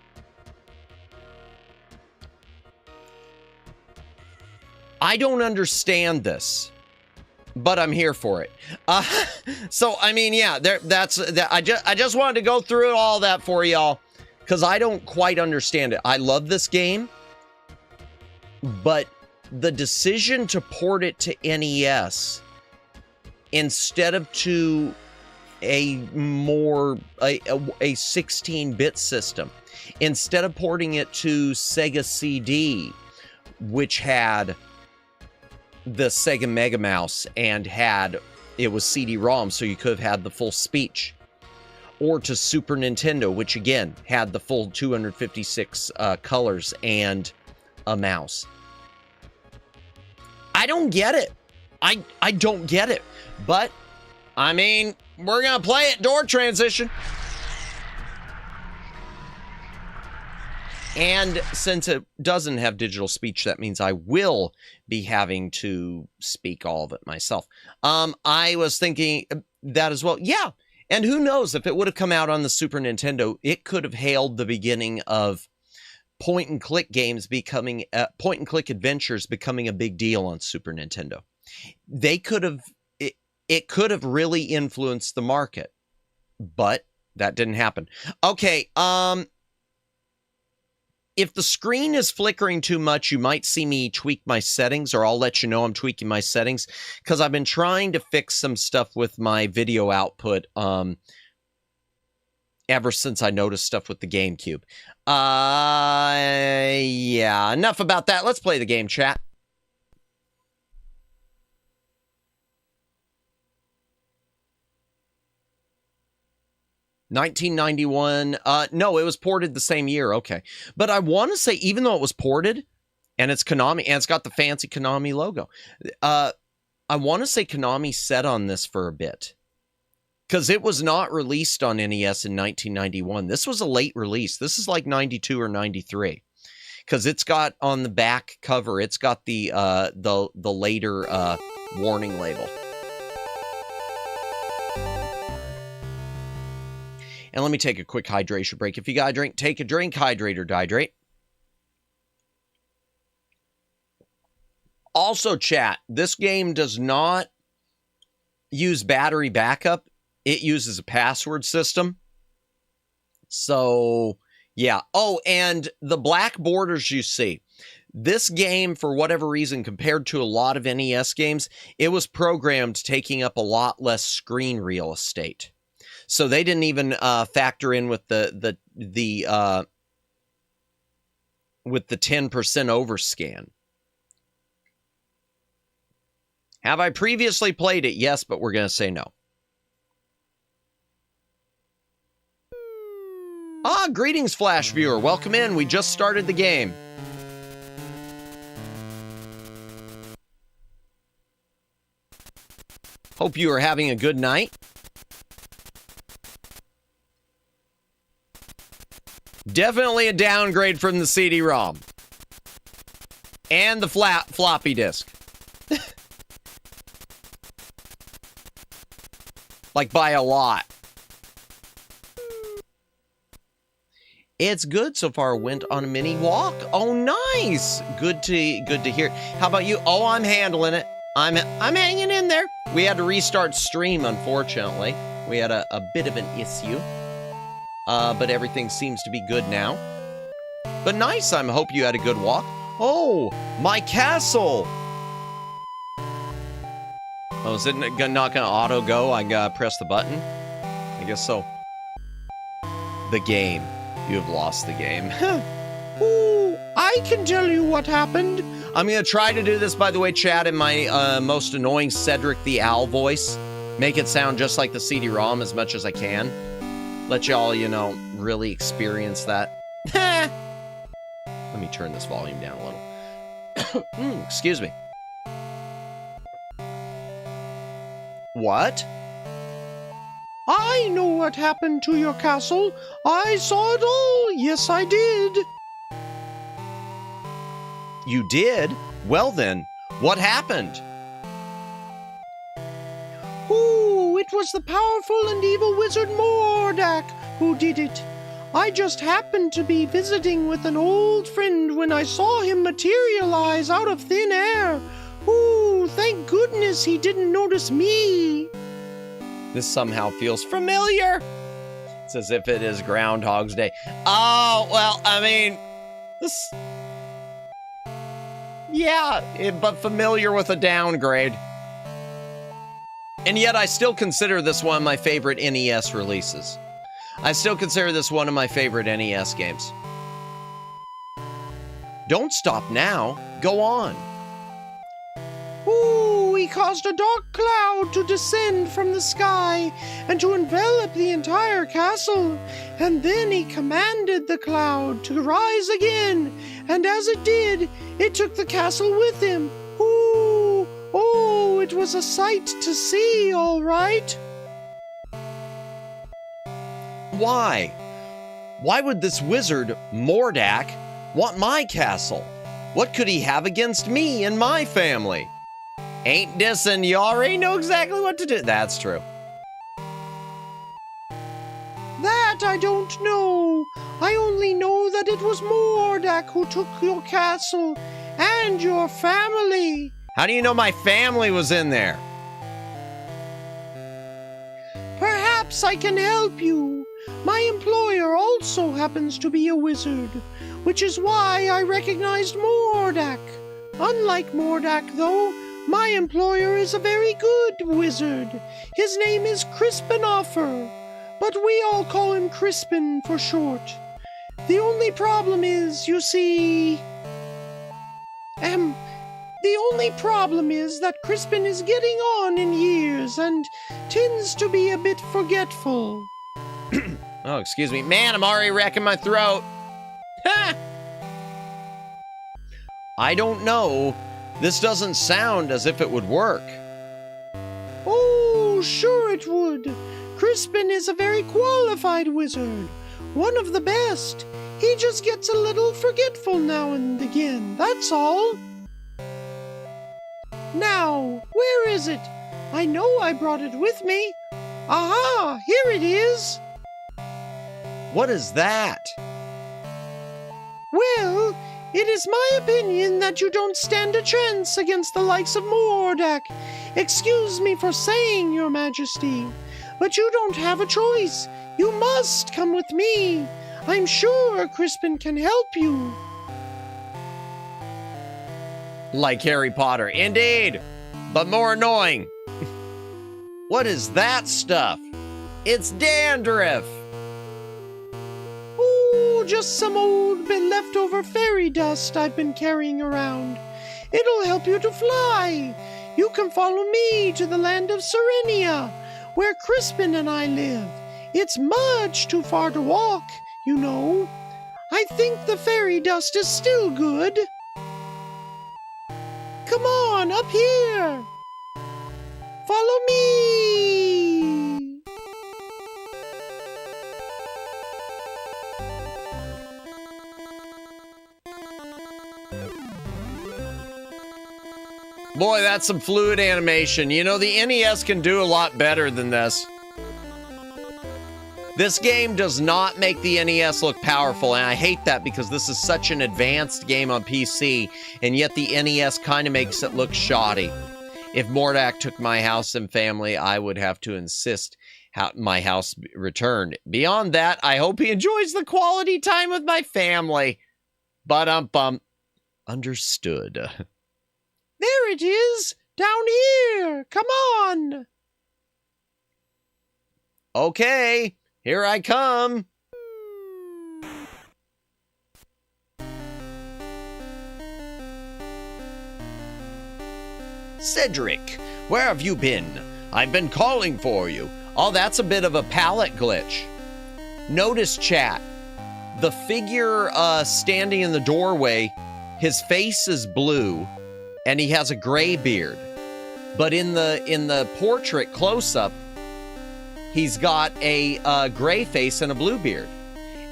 I don't understand this, but I'm here for it. So, I mean, yeah, I just wanted to go through all that for y'all, because I don't quite understand it. I love this game, but the decision to port it to NES instead of to a 16-bit system, instead of porting it to Sega CD, which had the Sega Mega Mouse and it was CD-ROM, so you could have had the full speech, or to Super Nintendo, which again had the full 256 colors and a mouse. I don't get it. I don't get it. But I mean, we're gonna play it. Door transition. And since it doesn't have digital speech, that means I will be having to speak all of it myself. I was thinking that as well. Yeah. And who knows, if it would have come out on the Super Nintendo, it could have hailed the beginning of point-and-click games becoming, point-and-click adventures becoming a big deal on Super Nintendo. They could have, it could have really influenced the market, but that didn't happen. Okay, if the screen is flickering too much, you might see me tweak my settings, or I'll let you know I'm tweaking my settings, because I've been trying to fix some stuff with my video output ever since I noticed stuff with the GameCube. Yeah, enough about that. Let's play the game, chat. $1991. No, it was ported the same year. Okay. But I want to say, even though it was ported, and it's Konami, and it's got the fancy Konami logo, I want to say Konami set on this for a bit, because it was not released on NES in 1991. This was a late release. This is like 92 or 93, because it's got on the back cover, it's got the later warning label. And let me take a quick hydration break. If you got a drink, take a drink. Hydrate or dihydrate. Also, chat, this game does not use battery backup. It uses a password system. So, yeah. Oh, and the black borders you see. This game, for whatever reason, compared to a lot of NES games, it was programmed taking up a lot less screen real estate. So they didn't even factor in with the 10% overscan. Have I previously played it? Yes, but we're going to say no. Ah, greetings, Flash viewer. Welcome in. We just started the game. Hope you are having a good night. Definitely a downgrade from the CD-ROM. And the floppy disk. Like by a lot. It's good so far. Went on a mini walk. Oh, nice. Good to hear. How about you? Oh, I'm handling it. I'm hanging in there. We had to restart stream, unfortunately. We had a bit of an issue. But everything seems to be good now. But nice. I hope you had a good walk. Oh, my castle. Oh, is it not going to auto go? I press the button? I guess so. The game. You have lost the game. Ooh, I can tell you what happened. I'm going to try to do this, by the way, chat, in my most annoying Cedric the Owl voice. Make it sound just like the CD-ROM as much as I can. Let y'all, you know, really experience that. Let me turn this volume down a little. Excuse me. What? I know what happened to your castle. I saw it all. Yes, I did. You did? Well then, what happened? Ooh, it was the powerful and evil wizard Mordak who did it. I just happened to be visiting with an old friend when I saw him materialize out of thin air. Ooh, thank goodness he didn't notice me. This somehow feels familiar. It's as if it is Groundhog's Day. Oh, well, I mean, this... Yeah, but familiar with a downgrade. And yet I still consider this one of my favorite NES releases. I still consider this one of my favorite NES games. Don't stop now. Go on. Ooh, he caused a dark cloud to descend from the sky and to envelop the entire castle. And then he commanded the cloud to rise again. And as it did, it took the castle with him. Ooh, oh, it was a sight to see, all right. Why? Why would this wizard, Mordak, want my castle? What could he have against me and my family? Ain't dissing, you already know exactly what to do. That's true. That I don't know. I only know that it was Mordak who took your castle and your family. How do you know my family was in there? Perhaps I can help you. My employer also happens to be a wizard, which is why I recognized Mordak. Unlike Mordak, though, my employer is a very good wizard. His name is Crispinoffer, but we all call him Crispin for short. The only problem is, you see... The only problem is that Crispin is getting on in years and tends to be a bit forgetful. Oh, excuse me. Man, I'm already wrecking my throat. Ha! I don't know. This doesn't sound as if it would work. Oh, sure it would. Crispin is a very qualified wizard. One of the best. He just gets a little forgetful now and again, that's all. Now, where is it? I know I brought it with me. Aha, here it is. What is that? Well, It is my opinion that you don't stand a chance against the likes of Mordak. Excuse me for saying, Your Majesty, but you don't have a choice. You must come with me. I'm sure Crispin can help you. Like Harry Potter. Indeed, but more annoying. What is that stuff? It's dandruff. Oh, just some old bit leftover fairy dust I've been carrying around. It'll help you to fly. You can follow me to the land of Serenia, where Crispin and I live. It's much too far to walk, you know. I think the fairy dust is still good. Come on, up here. Follow me. Boy, that's some fluid animation. You know, the NES can do a lot better than this. This game does not make the NES look powerful, and I hate that because this is such an advanced game on PC, and yet the NES kind of makes it look shoddy. If Mordak took my house and family, I would have to insist my house be returned. Beyond that, I hope he enjoys the quality time with my family. But understood. There it is, down here. Come on. Okay, here I come. Cedric, where have you been? I've been calling for you. Oh, that's a bit of a palette glitch. Notice, chat, the figure standing in the doorway, his face is blue, and he has a gray beard. But in the portrait close-up, he's got a gray face and a blue beard.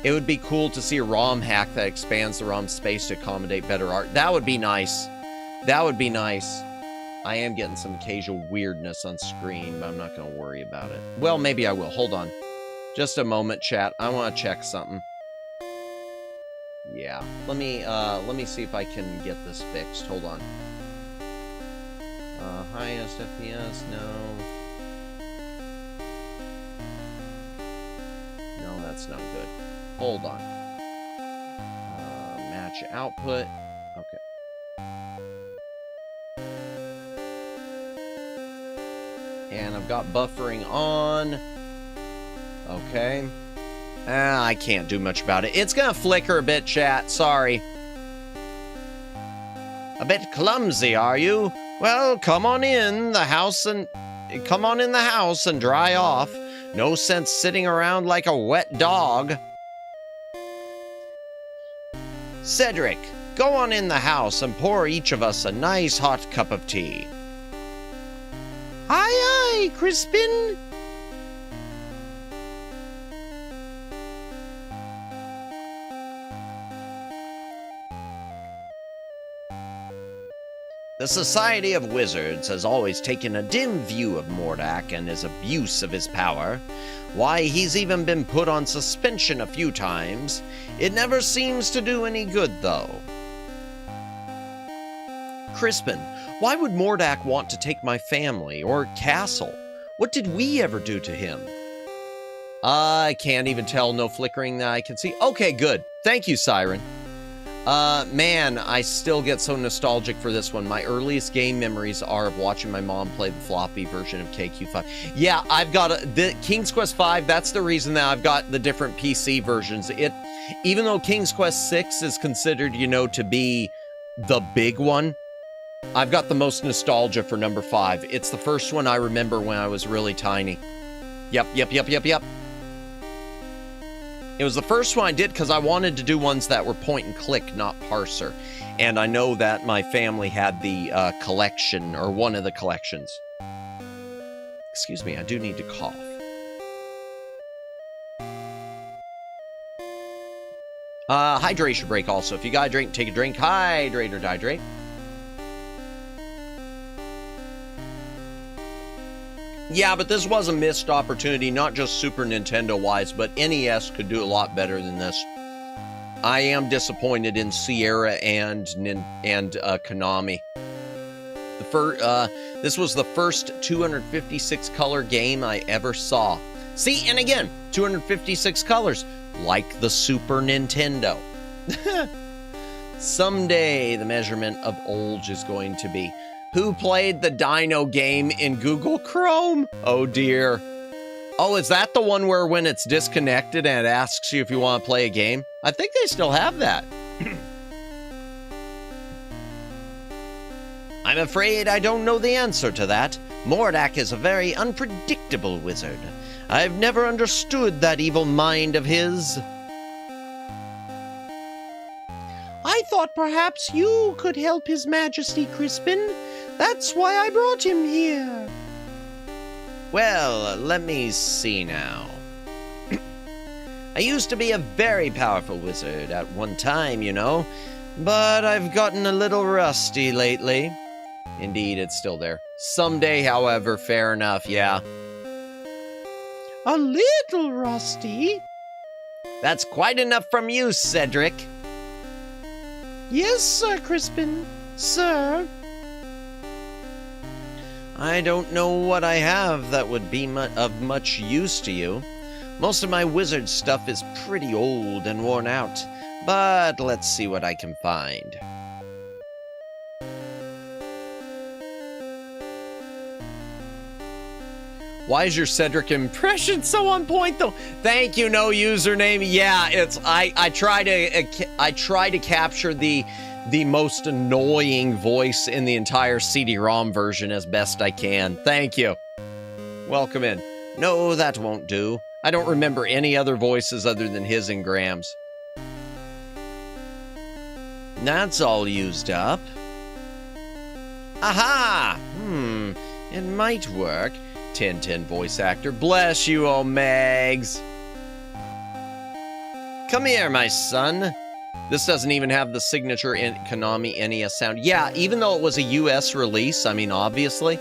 It would be cool to see a ROM hack that expands the ROM space to accommodate better art. That would be nice. That would be nice. I am getting some occasional weirdness on screen, but I'm not going to worry about it. Well, maybe I will. Hold on. Just a moment, chat. I want to check something. Yeah. Let me see if I can get this fixed. Hold on. Highest FPS? No. No, that's not good. Hold on. Match output. Okay. And I've got buffering on. Okay. I can't do much about it. It's gonna flicker a bit, chat. Sorry. A bit clumsy, are you? Well, come on in the house and dry off. No sense sitting around like a wet dog. Cedric, go on in the house and pour each of us a nice hot cup of tea. Aye, aye, Crispin. The Society of Wizards has always taken a dim view of Mordak and his abuse of his power. Why, he's even been put on suspension a few times. It never seems to do any good, though. Crispin, why would Mordak want to take my family or castle? What did we ever do to him? I can't even tell. No flickering that I can see. Okay, good. Thank you, Siren. Man, I still get so nostalgic for this one. My earliest game memories are of watching my mom play the floppy version of KQ5. Yeah, I've got the King's Quest V. That's the reason that I've got the different PC versions. Even though King's Quest VI is considered, you know, to be the big one, I've got the most nostalgia for number 5. It's the first one I remember when I was really tiny. Yep. It was the first one I did because I wanted to do ones that were point and click, not parser. And I know that my family had the collection, or one of the collections. Excuse me, I do need to cough. Hydration break also. If you gotta drink, take a drink. Hydrate or dihydrate. Yeah, but this was a missed opportunity, not just Super Nintendo-wise, but NES could do a lot better than this. I am disappointed in Sierra and Konami. This was the first 256 color game I ever saw. See, and again, 256 colors, like the Super Nintendo. Someday the measurement of old is going to be. Who played the Dino game in Google Chrome? Oh dear. Oh, is that the one where when it's disconnected and it asks you if you want to play a game? I think they still have that. I'm afraid I don't know the answer to that. Mordak is a very unpredictable wizard. I've never understood that evil mind of his. I thought perhaps you could help His Majesty Crispin. That's why I brought him here. Well, let me see now. I used to be a very powerful wizard at one time, you know, but I've gotten a little rusty lately. Indeed, it's still there. Someday, however, fair enough, yeah. A little rusty? That's quite enough from you, Cedric. Yes, Sir Crispin. Sir. I don't know what I have that would be of much use to you. Most of my wizard stuff is pretty old and worn out, but let's see what I can find. Why is your Cedric impression so on point, though? Thank you, no username. Yeah, it's I try to capture the most annoying voice in the entire CD-ROM version as best I can. Thank you. Welcome in. No, that won't do. I don't remember any other voices other than his and Graham's. That's all used up. Aha! It might work. 1010 voice actor. Bless you, oh Megs. Come here, my son. This doesn't even have the signature in Konami NES sound. Yeah, even though it was a US release, I mean, obviously.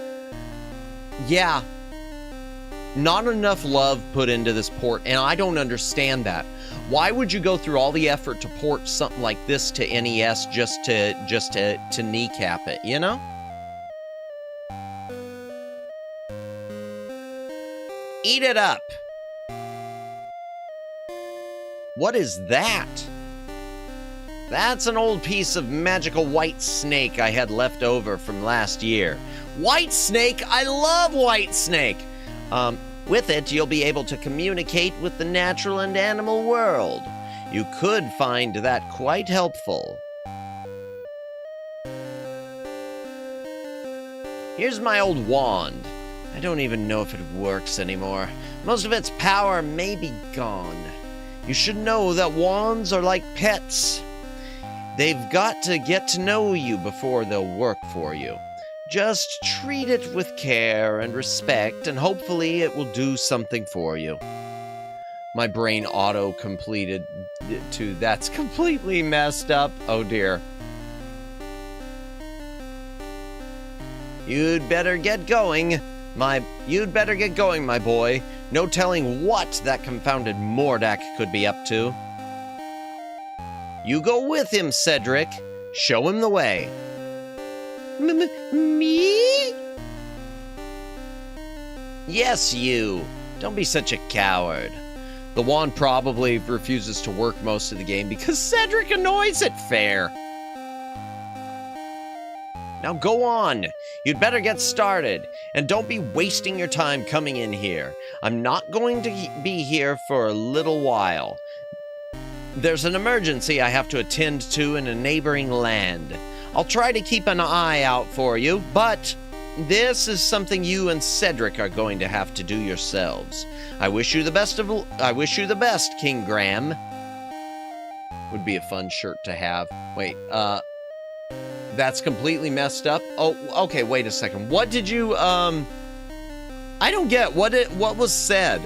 Yeah. Not enough love put into this port, and I don't understand that. Why would you go through all the effort to port something like this to NES just to kneecap it, you know? Eat it up. What is that? That's an old piece of magical white snake I had left over from last year. White snake? I love white snake. With it, you'll be able to communicate with the natural and animal world. You could find that quite helpful. Here's my old wand. I don't even know if it works anymore. Most of its power may be gone. You should know that wands are like pets. They've got to get to know you before they'll work for you. Just treat it with care and respect, and hopefully it will do something for you. My brain auto-completed to that's completely messed up. Oh dear. You'd better get going, my boy. No telling what that confounded Mordak could be up to. You go with him, Cedric. Show him the way. Me? Yes, you. Don't be such a coward. The wand probably refuses to work most of the game because Cedric annoys it. Fair. Now go on. You'd better get started. And don't be wasting your time coming in here. I'm not going to be here for a little while. There's an emergency I have to attend to in a neighboring land. I'll try to keep an eye out for you, but this is something you and Cedric are going to have to do yourselves. I wish you the best, King Graham. Would be a fun shirt to have. Wait, that's completely messed up. Oh, okay, wait a second. What did you, I don't get what was said.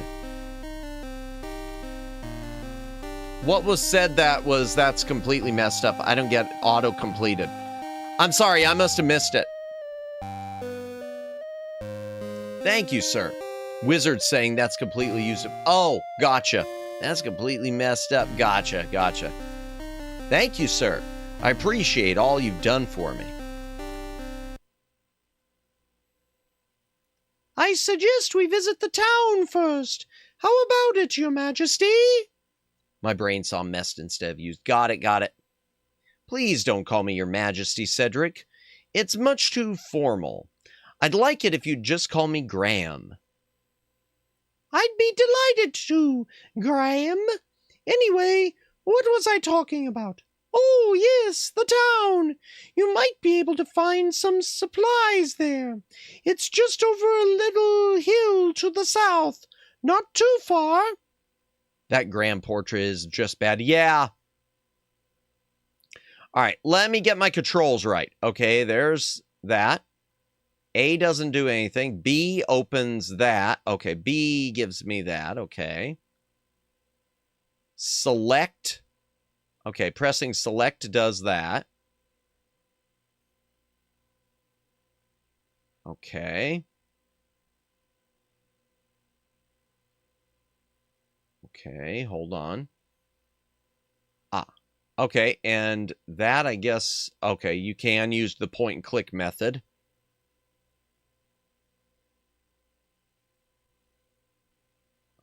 What was said that's completely messed up? I don't get auto-completed. I'm sorry, I must have missed it. Thank you, sir. Wizard saying that's completely used up. Oh, gotcha. That's completely messed up. Gotcha. Thank you, sir. I appreciate all you've done for me. I suggest we visit the town first. How about it, Your Majesty? My brain saw messed instead of used. Got it, got it. Please don't call me Your Majesty, Cedric. It's much too formal. I'd like it if you'd just call me Graham. I'd be delighted to, Graham. Anyway, what was I talking about? Oh, yes, the town. You might be able to find some supplies there. It's just over a little hill to the south. Not too far. That Graham portrait is just bad. Yeah. All right, let me get my controls right. Okay, there's that. A doesn't do anything. B opens that. Okay, B gives me that. Okay. Select. Okay, pressing select does that. Okay. Okay, hold on. Ah, okay, and that, I guess, okay, you can use the point and click method.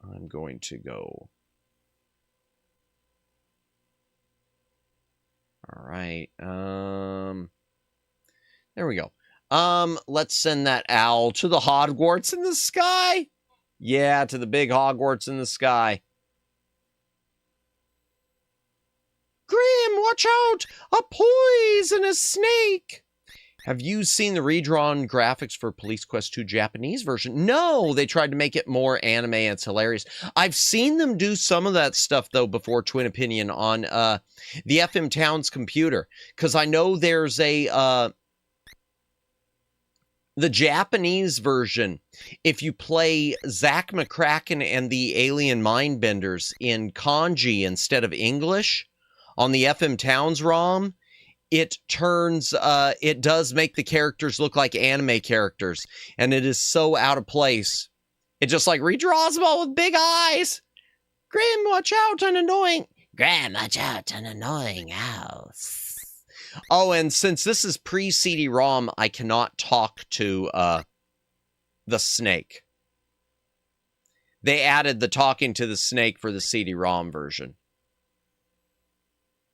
I'm going to go. All right. There we go. Let's send that owl to the Hogwarts in the sky. Yeah, to the big Hogwarts in the sky. Graham, watch out! A poisonous snake! Have you seen the redrawn graphics for Police Quest 2 Japanese version? No, they tried to make it more anime and it's hilarious. I've seen them do some of that stuff, though, before Twin Opinion on the FM Towns computer. Because I know there's a... the Japanese version, if you play Zack McCracken and the Alien Mindbenders in kanji instead of English on the FM Towns ROM, it turns, it does make the characters look like anime characters, and it is so out of place. It just like redraws them all with big eyes. Graham, watch out, an annoying... Graham, watch out, an annoying house. Oh, and since this is pre-CD-ROM, I cannot talk to, the snake. They added the talking to the snake for the CD-ROM version.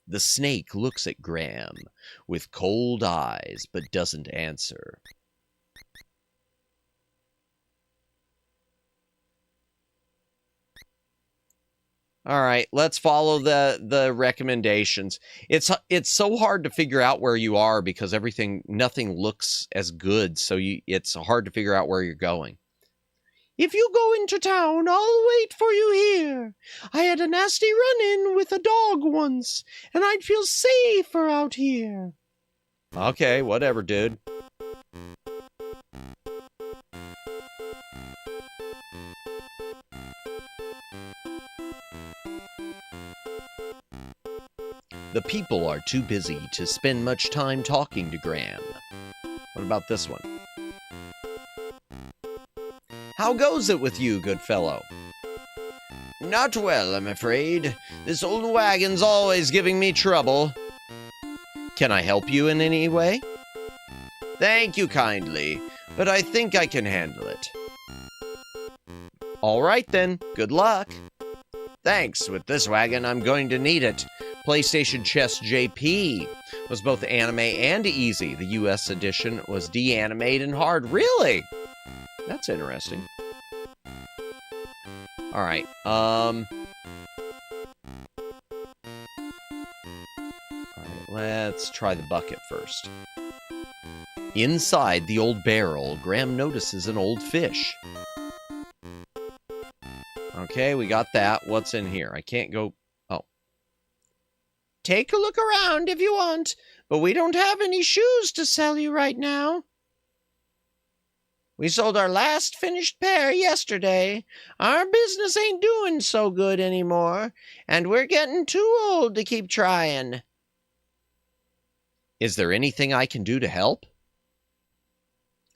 The snake looks at Graham with cold eyes, but doesn't answer. All right, let's follow the recommendations. It's so hard to figure out where you are because nothing looks as good, so it's hard to figure out where you're going. If you go into town, I'll wait for you here. I had a nasty run-in with a dog once, and I'd feel safer out here. Okay, whatever, dude. The people are too busy to spend much time talking to Graham. What about this one? How goes it with you, good fellow? Not well, I'm afraid. This old wagon's always giving me trouble. Can I help you in any way? Thank you kindly, but I think I can handle it. All right then, good luck. Thanks, with this wagon I'm going to need it. PlayStation Chess JP was both anime and easy. The US edition was de-animated and hard. Really? That's interesting. All right. All right, let's try the bucket first. Inside the old barrel, Graham notices an old fish. Okay, we got that. What's in here? I can't go... Oh. Take a look around if you want, but we don't have any shoes to sell you right now. We sold our last finished pair yesterday. Our business ain't doing so good anymore, and we're getting too old to keep trying. Is there anything I can do to help?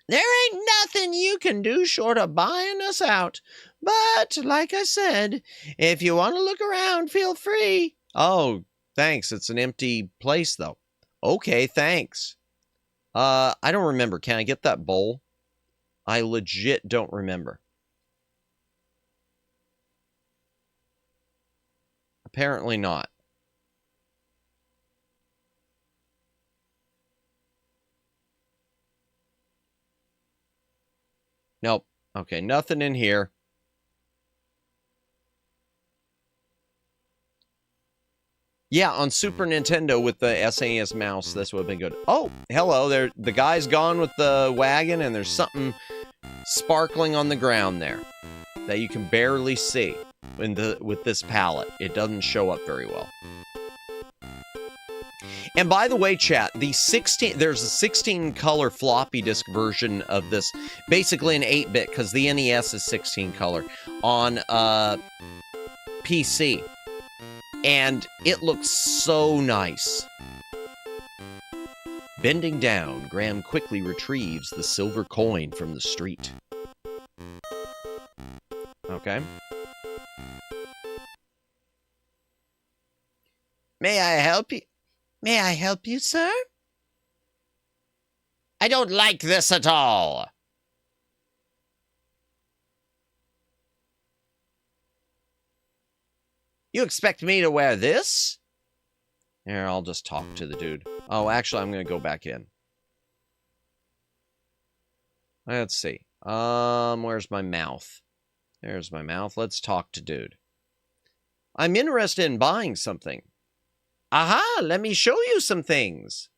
There ain't nothing you can do short of buying us out. But, like I said, if you want to look around, feel free. Oh, thanks. It's an empty place, though. Okay, thanks. I don't remember. Can I get that bowl? I legit don't remember. Apparently not. Nope. Okay, nothing in here. Yeah, on Super Nintendo with the SNES mouse, this would have been good. Oh, hello there. The guy's gone with the wagon, and there's something sparkling on the ground there that you can barely see with this palette. It doesn't show up very well. And by the way, chat, there's a 16 color floppy disk version of this, basically an 8-bit, because the NES is 16 color on PC. And it looks so nice. Bending down, Graham quickly retrieves the silver coin from the street. Okay. May I help you? May I help you, sir? I don't like this at all. You expect me to wear this? Here, I'll just talk to the dude. Oh, actually, I'm going to go back in. Let's see. Where's my mouth? There's my mouth. Let's talk to dude. I'm interested in buying something. Aha, let me show you some things.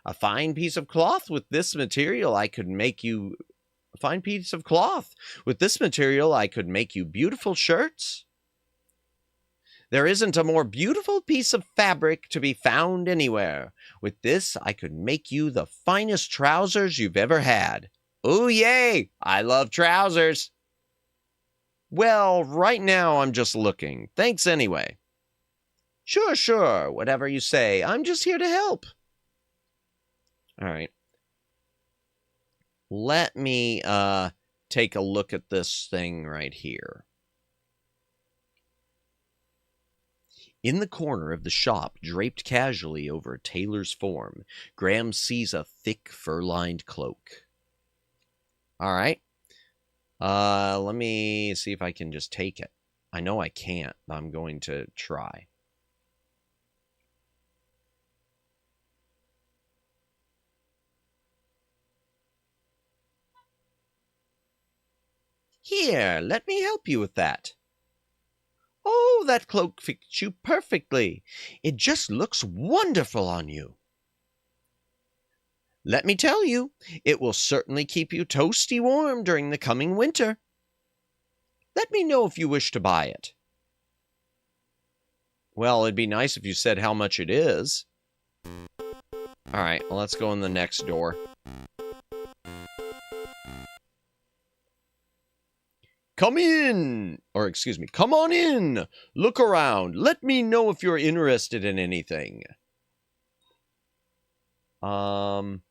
A fine piece of cloth with this material, I could make you... A fine piece of cloth. With this material, I could make you beautiful shirts. There isn't a more beautiful piece of fabric to be found anywhere. With this, I could make you the finest trousers you've ever had. Ooh, yay! I love trousers. Well, right now I'm just looking. Thanks anyway. Sure, sure. Whatever you say. I'm just here to help. All right. Let me take a look at this thing right here. In the corner of the shop, draped casually over a tailor's form, Graham sees a thick fur-lined cloak. All right. Let me see if I can just take it. I know I can't, but I'm going to try. Here, let me help you with that. Oh, that cloak fits you perfectly. It just looks wonderful on you. Let me tell you, it will certainly keep you toasty warm during the coming winter. Let me know if you wish to buy it. Well, it'd be nice if you said how much it is. All right, well, let's go in the next door. Come in, or excuse me, come on in. Look around. Let me know if you're interested in anything. Grandpapa?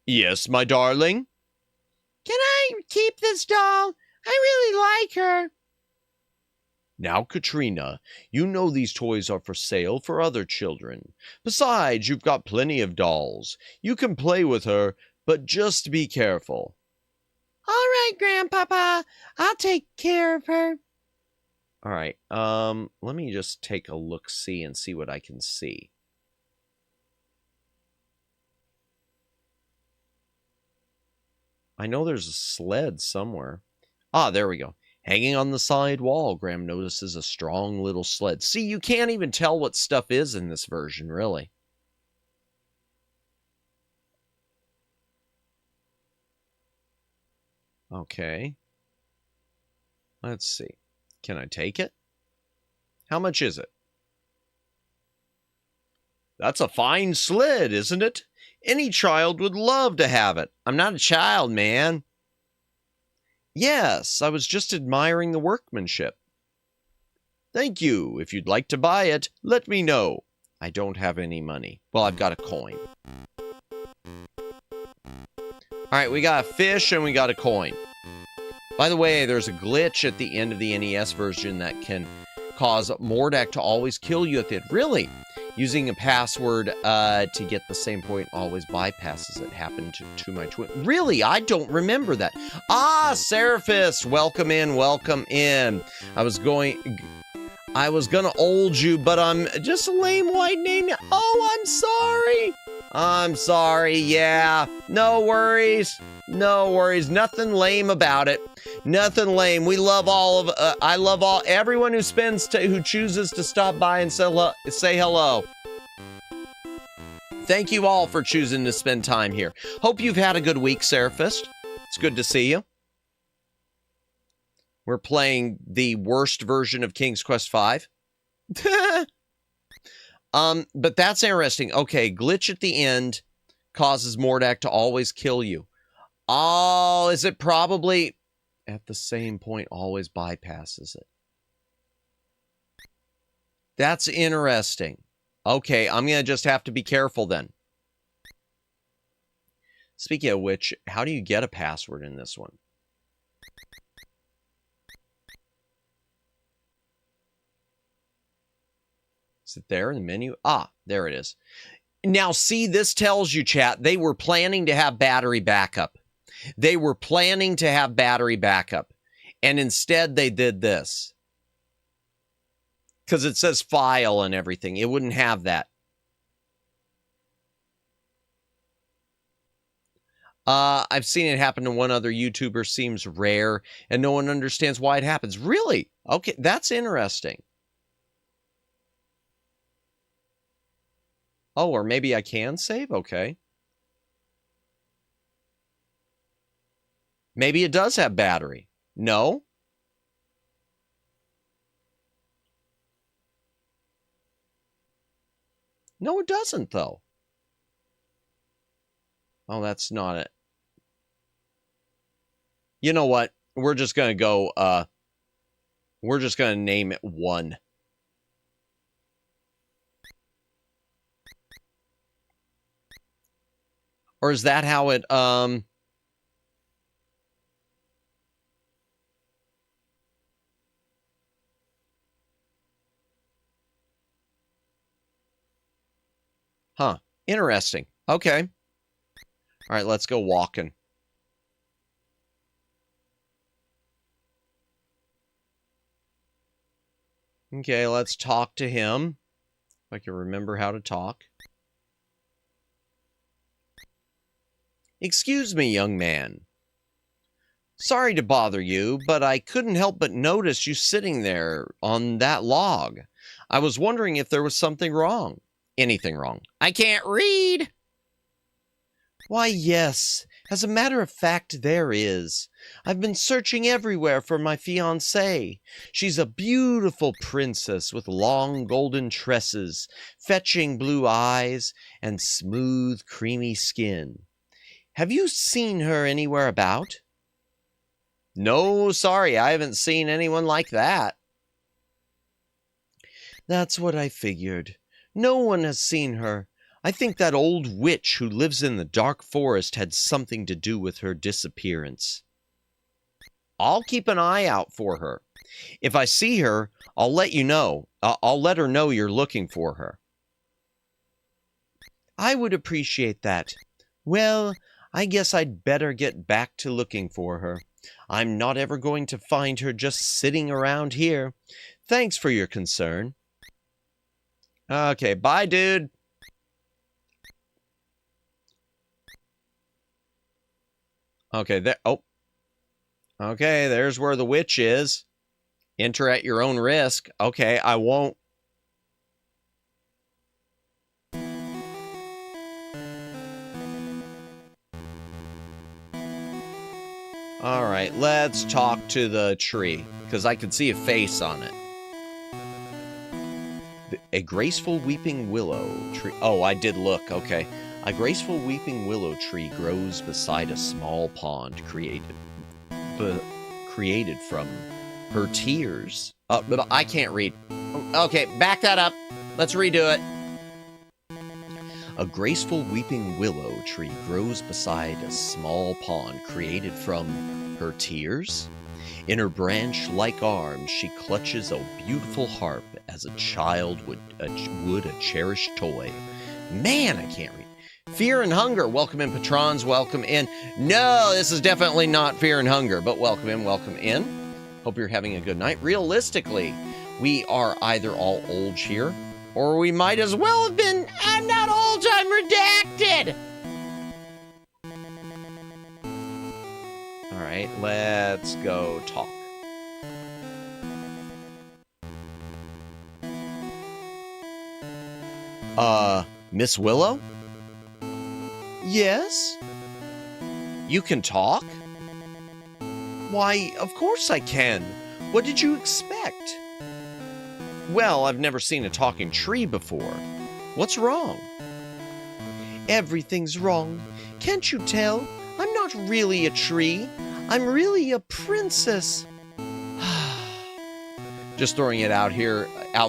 Yes, my darling? Can I keep this doll? I really like her. Now, Katrina, you know these toys are for sale for other children. Besides, you've got plenty of dolls. You can play with her, but just be careful. All right, Grandpapa. I'll take care of her. All right. Let me just take a look-see and see what I can see. I know there's a sled somewhere. Ah, there we go. Hanging on the side wall, Graham notices a strong little sled. See, you can't even tell what stuff is in this version, really. Okay. Let's see. Can I take it? How much is it? That's a fine sled, isn't it? Any child would love to have it. I'm not a child, man. Yes, I was just admiring the workmanship. Thank you. If you'd like to buy it, let me know. I don't have any money. Well, I've got a coin. All right, we got a fish and we got a coin. By the way, there's a glitch at the end of the NES version that can cause Mordek to always kill you at the end. Really? Using a password to get the same point always bypasses it. Happened to my twin. Really? I don't remember that. Ah, Seraphis, welcome in, welcome in. I was gonna old you, but I'm just a lame white name. Oh, I'm sorry. I'm sorry, yeah. No worries. No worries. Nothing lame about it. Nothing lame. We love I love everyone who who chooses to stop by and say hello. Thank you all for choosing to spend time here. Hope you've had a good week, Seraphist. It's good to see you. We're playing the worst version of King's Quest V. But that's interesting. Okay, glitch at the end causes Mordek to always kill you. Oh, is it probably at the same point always bypasses it? That's interesting. Okay, I'm going to just have to be careful then. Speaking of which, how do you get a password in this one? Is it there in the menu? Ah, there it is. Now, see, this tells you, chat, they were planning to have battery backup. They were planning to have battery backup. And instead, they did this. Because it says file and everything. It wouldn't have that. I've seen it happen to one other YouTuber. Seems rare. And no one understands why it happens. Really? Okay, that's interesting. Oh, or maybe I can save? Okay. Maybe it does have battery. No? No, it doesn't, though. Oh, that's not it. You know what? We're just going to go, we're just going to name it 1. Or is that how it, Huh. Interesting. Okay. All right, let's go walking. Okay, let's talk to him. If I can remember how to talk. Excuse me, young man. Sorry to bother you, but I couldn't help but notice you sitting there on that log. I was wondering if there was something wrong. Anything wrong. I can't read. Why, yes. As a matter of fact, there is. I've been searching everywhere for my fiancée. She's a beautiful princess with long golden tresses, fetching blue eyes, and smooth, creamy skin. Have you seen her anywhere about? No, sorry, I haven't seen anyone like that. That's what I figured. No one has seen her. I think that old witch who lives in the dark forest had something to do with her disappearance. I'll keep an eye out for her. If I see her, I'll let you know. I'll let her know you're looking for her. I would appreciate that. Well, I guess I'd better get back to looking for her. I'm not ever going to find her just sitting around here. Thanks for your concern. Okay, bye, dude. Okay, there. Oh. Okay, there's where the witch is. Enter at your own risk. Okay, I won't. All right, let's talk to the tree, because I can see a face on it. A graceful weeping willow tree. Oh, I did look. Okay. A graceful weeping willow tree grows beside a small pond created from her tears. But I can't read. Okay, back that up. Let's redo it. A graceful weeping willow tree grows beside a small pond created from her tears. In her branch-like arms, she clutches a beautiful harp as a child would a cherished toy. Man, I can't read. Fear and Hunger, welcome in, patrons, welcome in. No, this is definitely not Fear and Hunger, but welcome in, welcome in. Hope you're having a good night. Realistically, we are either all old here, or we might as well have been, I'm not old, I'm redacted. All right, let's go talk. Miss Willow? Yes? You can talk? Why, of course I can. What did you expect? Well, I've never seen a talking tree before. What's wrong? Everything's wrong. Can't you tell? I'm not really a tree. I'm really a princess. Just throwing it out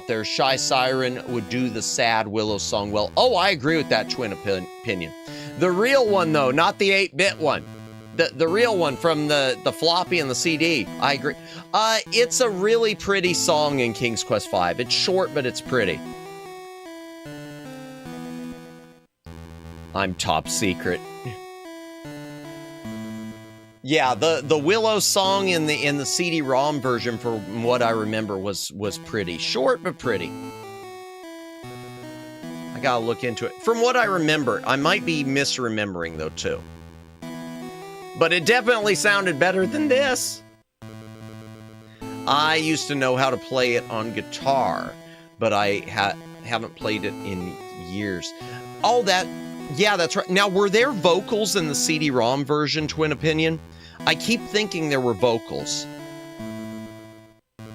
there. Shy Siren would do the sad Willow song well. Oh, I agree with that twin opinion. The real one, though, not the 8-bit one. The real one from the floppy and the CD. I agree. It's a really pretty song in King's Quest V. It's short, but it's pretty. I'm top secret. Yeah, the Willow song in the CD-ROM version, from what I remember, was pretty short but pretty. I gotta look into it. From what I remember, I might be misremembering though too. But it definitely sounded better than this. I used to know how to play it on guitar, but I haven't played it in years. Oh, yeah, that's right. Now, were there vocals in the CD-ROM version, Twin Opinion? I keep thinking there were vocals.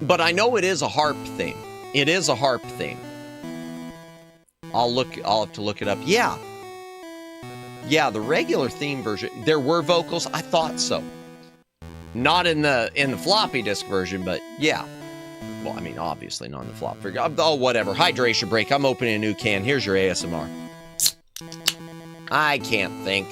But I know it is a harp theme. It is a harp theme. I'll have to look it up. Yeah. Yeah, the regular theme version, there were vocals. I thought so. Not in the floppy disk version, but yeah. Well, I mean, obviously not in the flop version. Oh, whatever. Hydration break. I'm opening a new can. Here's your ASMR. I can't think.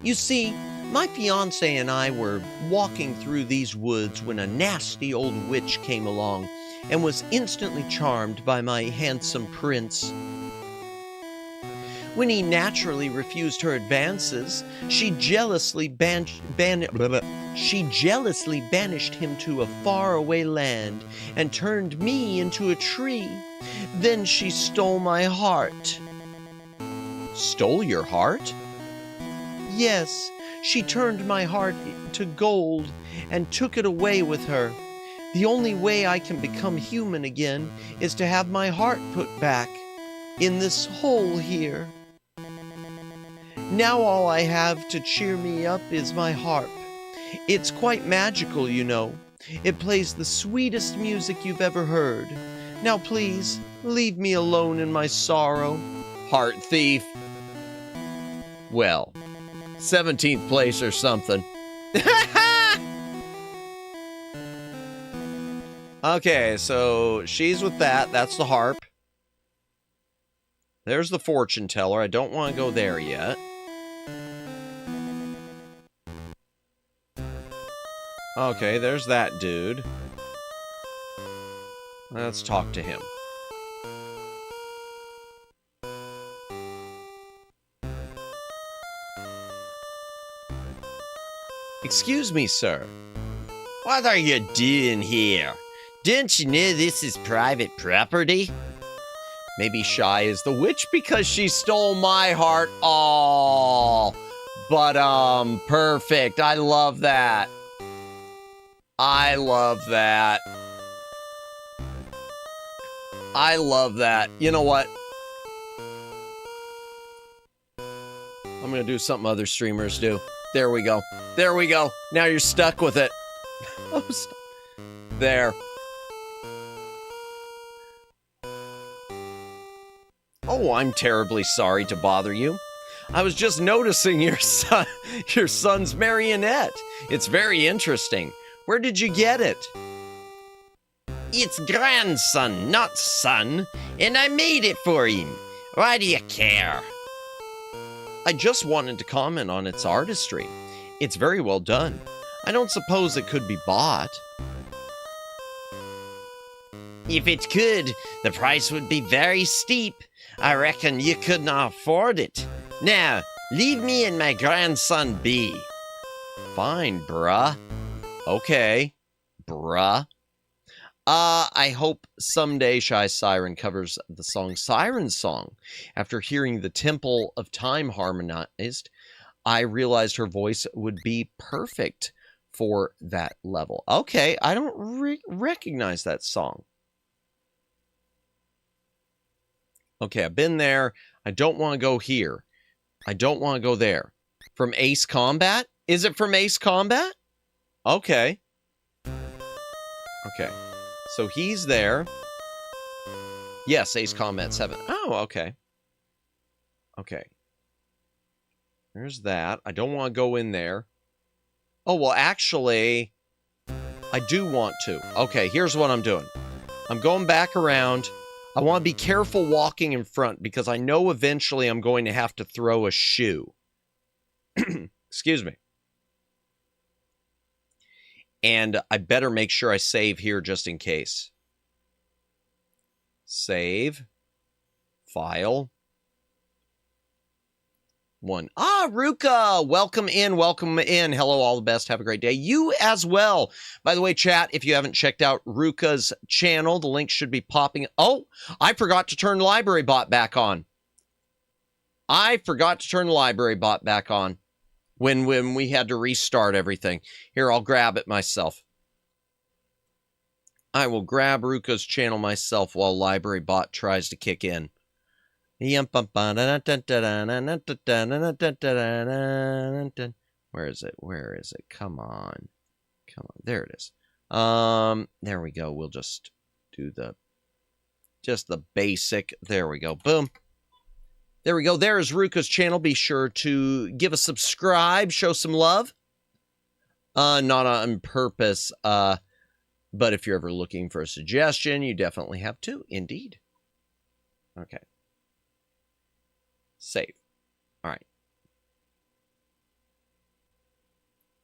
You see, my fiancé and I were walking through these woods when a nasty old witch came along and was instantly charmed by my handsome prince. When he naturally refused her advances, she jealously banished him to a faraway land and turned me into a tree. Then she stole my heart. Stole your heart? Yes, she turned my heart to gold and took it away with her. The only way I can become human again is to have my heart put back in this hole here. Now all I have to cheer me up is my harp. It's quite magical, you know. It plays the sweetest music you've ever heard. Now please, leave me alone in my sorrow. Heart thief. Well, 17th place or something. Okay, so she's with that. That's the harp. There's the fortune teller. I don't want to go there yet. Okay, there's that dude. Let's talk to him. Excuse me, sir. What are you doing here? Didn't you know this is private property? Maybe Shy is the witch because she stole my heart. Oh, but perfect. I love that. I love that. I love that. You know what? I'm gonna do something other streamers do. There we go. There we go. Now you're stuck with it. Oh, there. Oh, I'm terribly sorry to bother you. I was just noticing your son's marionette. It's very interesting. Where did you get it? It's grandson, not son, and I made it for him. Why do you care? I just wanted to comment on its artistry. It's very well done. I don't suppose it could be bought. If it could, the price would be very steep. I reckon you could not afford it. Now, leave me and my grandson be. Fine, bruh. Okay, bruh. I hope someday Shy Siren covers the song Siren Song. After hearing the Temple of Time harmonized, I realized her voice would be perfect for that level. Okay, I don't recognize that song. Okay, I've been there. I don't want to go here. I don't want to go there. From Ace Combat? Is it from Ace Combat? Okay. Okay. So he's there. Yes, Ace Combat 7. Oh, okay. Okay. There's that. I don't want to go in there. Oh, well, actually, I do want to. Okay, here's what I'm doing. I'm going back around. I want to be careful walking in front because I know eventually I'm going to have to throw a shoe. Excuse me. And I better make sure I save here just in case. Save. File. 1. Ah, Ruka! Welcome in, welcome in. Hello, all the best. Have a great day. You as well. By the way, chat, if you haven't checked out Ruka's channel, the link should be popping. Oh, I forgot to turn Library Bot back on. I forgot to turn the Library Bot back on when we had to restart everything. Here, I'll grab it myself. I will grab Ruka's channel myself while Library Bot tries to kick in. Where is it? Where is it? Come on. Come on. There it is. There we go. We'll just do the basic. There we go. Boom. There we go. There is Ruka's channel. Be sure to give a subscribe, show some love. Not on purpose, but if you're ever looking for a suggestion, you definitely have to. Indeed. Okay. Save. All right.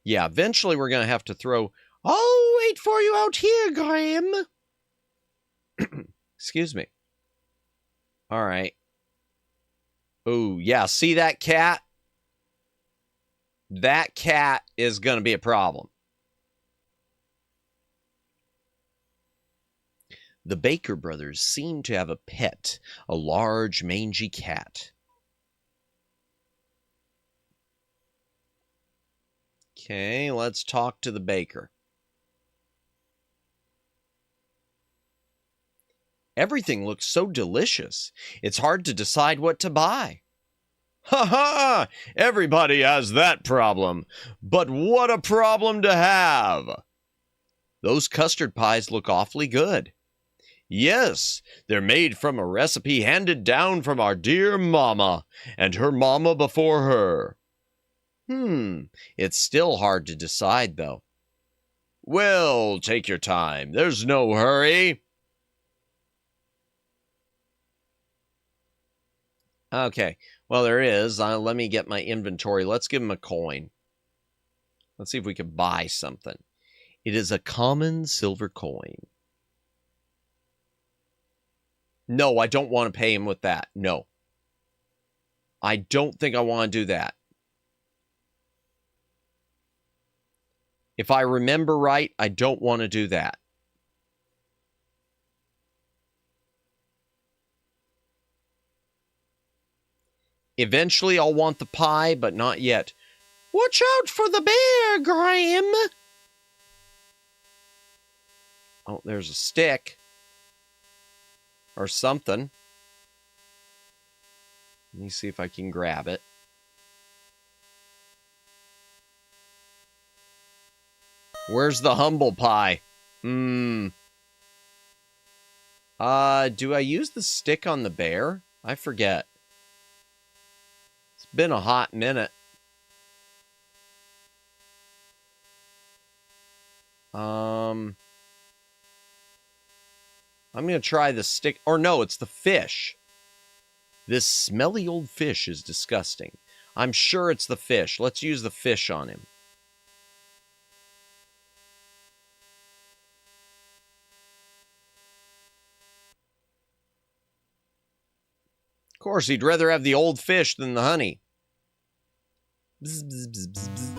Yeah, eventually we're going to have to throw... I'll wait for you out here, Graham. Excuse me. All right. Oh, yeah. See that cat? That cat is going to be a problem. The Baker brothers seem to have a pet, a large, mangy cat. Okay, let's talk to the baker. Everything looks so delicious. It's hard to decide what to buy. Ha ha! Everybody has that problem. But what a problem to have! Those custard pies look awfully good. Yes, they're made from a recipe handed down from our dear mama, and her mama before her. It's still hard to decide, though. Well, take your time. There's no hurry. Okay, well, there is. Let me get my inventory. Let's give him a coin. Let's see if we can buy something. It is a common silver coin. No, I don't want to pay him with that. No. I don't think I want to do that. If I remember right, I don't want to do that. Eventually, I'll want the pie, but not yet. Watch out for the bear, Graham. Oh, there's a stick. Or something. Let me see if I can grab it. Where's the humble pie? Do I use the stick on the bear? I forget. It's been a hot minute. I'm going to try the stick. Or no, it's the fish. This smelly old fish is disgusting. I'm sure it's the fish. Let's use the fish on him. Of course, he'd rather have the old fish than the honey. Bzz, bzz, bzz, bzz, bzz.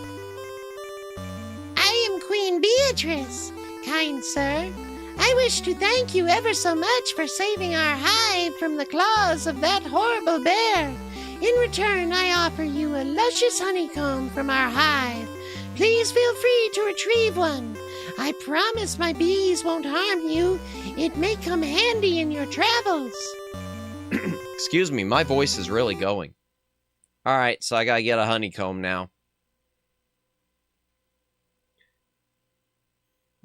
I am Queen Beatrice, kind sir. I wish to thank you ever so much for saving our hive from the claws of that horrible bear. In return, I offer you a luscious honeycomb from our hive. Please feel free to retrieve one. I promise my bees won't harm you. It may come handy in your travels. Excuse me, my voice is really going. All right, so I gotta get a honeycomb now.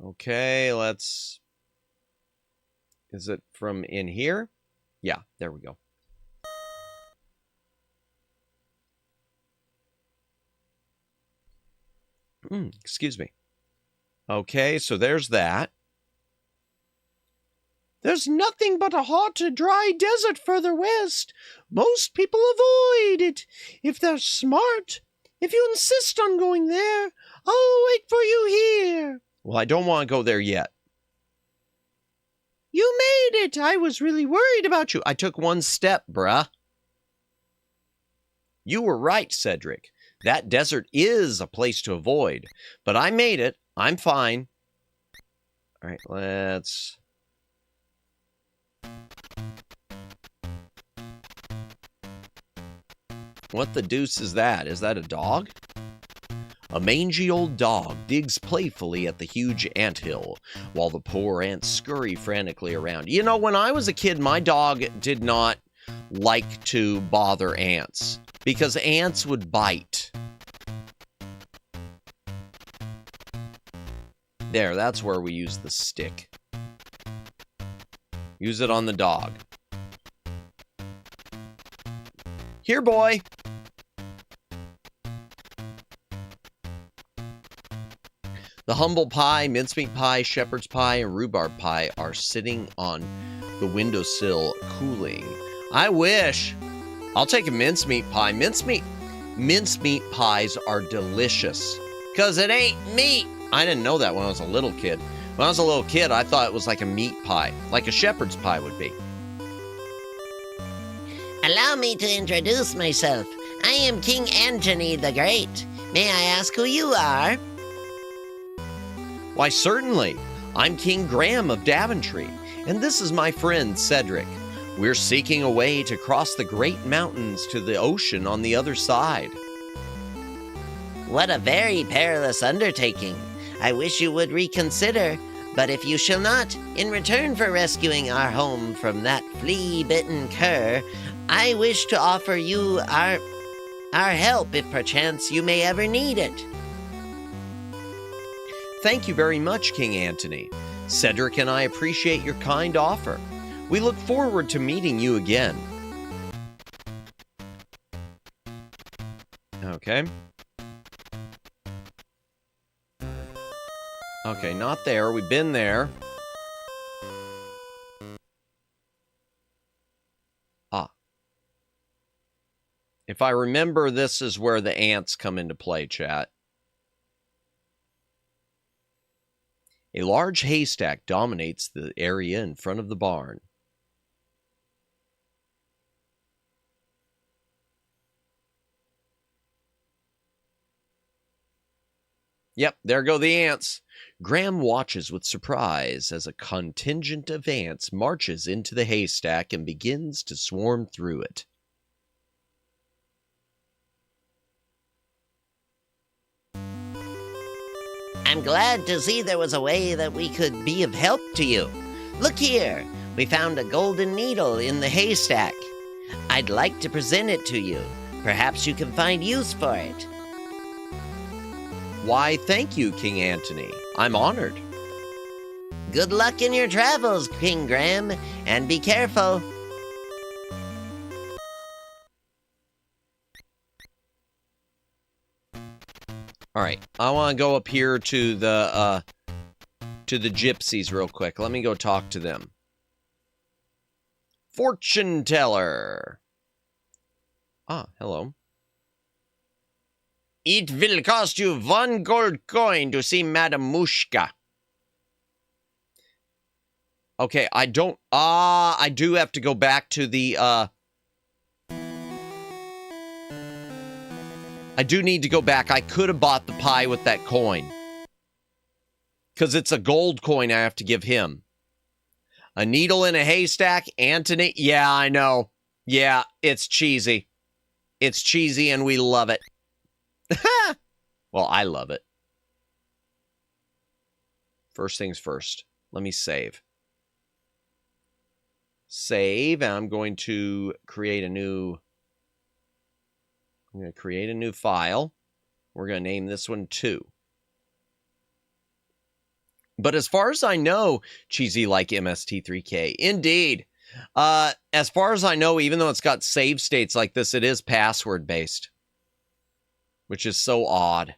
Okay, let's... Is it from in here? Yeah, there we go. Excuse me. Okay, so there's that. There's nothing but a hot, dry desert further west. Most people avoid it. If they're smart, if you insist on going there, I'll wait for you here. Well, I don't want to go there yet. You made it. I was really worried about you. I took one step, bruh. You were right, Cedric. That desert is a place to avoid. But I made it. I'm fine. All right, let's... What the deuce is that? Is that a dog? A mangy old dog digs playfully at the huge anthill, while the poor ants scurry frantically around. You know, when I was a kid, my dog did not like to bother ants, because ants would bite. There, that's where we use the stick. Use it on the dog. Here, boy! The humble pie, mincemeat pie, shepherd's pie, and rhubarb pie are sitting on the windowsill cooling. I wish. I'll take a mincemeat pie. Mincemeat pies are delicious. Because it ain't meat. I didn't know that when I was a little kid. When I was a little kid, I thought it was like a meat pie. Like a shepherd's pie would be. Allow me to introduce myself. I am King Antony the Great. May I ask who you are? Why, certainly. I'm King Graham of Daventry, and this is my friend Cedric. We're seeking a way to cross the great mountains to the ocean on the other side. What a very perilous undertaking. I wish you would reconsider, but if you shall not, in return for rescuing our home from that flea-bitten cur, I wish to offer you our help if perchance you may ever need it. Thank you very much, King Antony. Cedric and I appreciate your kind offer. We look forward to meeting you again. Okay. Okay, not there. We've been there. Ah. If I remember, this is where the ants come into play, chat. A large haystack dominates the area in front of the barn. Yep, there go the ants. Graham watches with surprise as a contingent of ants marches into the haystack and begins to swarm through it. I'm glad to see there was a way that we could be of help to you. Look here, we found a golden needle in the haystack. I'd like to present it to you. Perhaps you can find use for it. Why, thank you, King Antony. I'm honored. Good luck in your travels, King Graham, and be careful. All right, I want to go up here to the gypsies real quick. Let me go talk to them. Fortune teller. Ah, hello. It will cost you 1 gold coin to see Madame Mushka. Okay, I do have to go back to the, I do need to go back. I could have bought the pie with that coin. Because it's a gold coin I have to give him. A needle in a haystack, Anthony. Yeah, I know. Yeah, it's cheesy. It's cheesy and we love it. Well, I love it. First things first. Let me save. Save, and I'm going to create a new... I'm going to create a new file. We're going to name this one 2. But as far as I know, cheesy like MST3K. Indeed. As far as I know, even though it's got save states like this, it is password based. Which is so odd.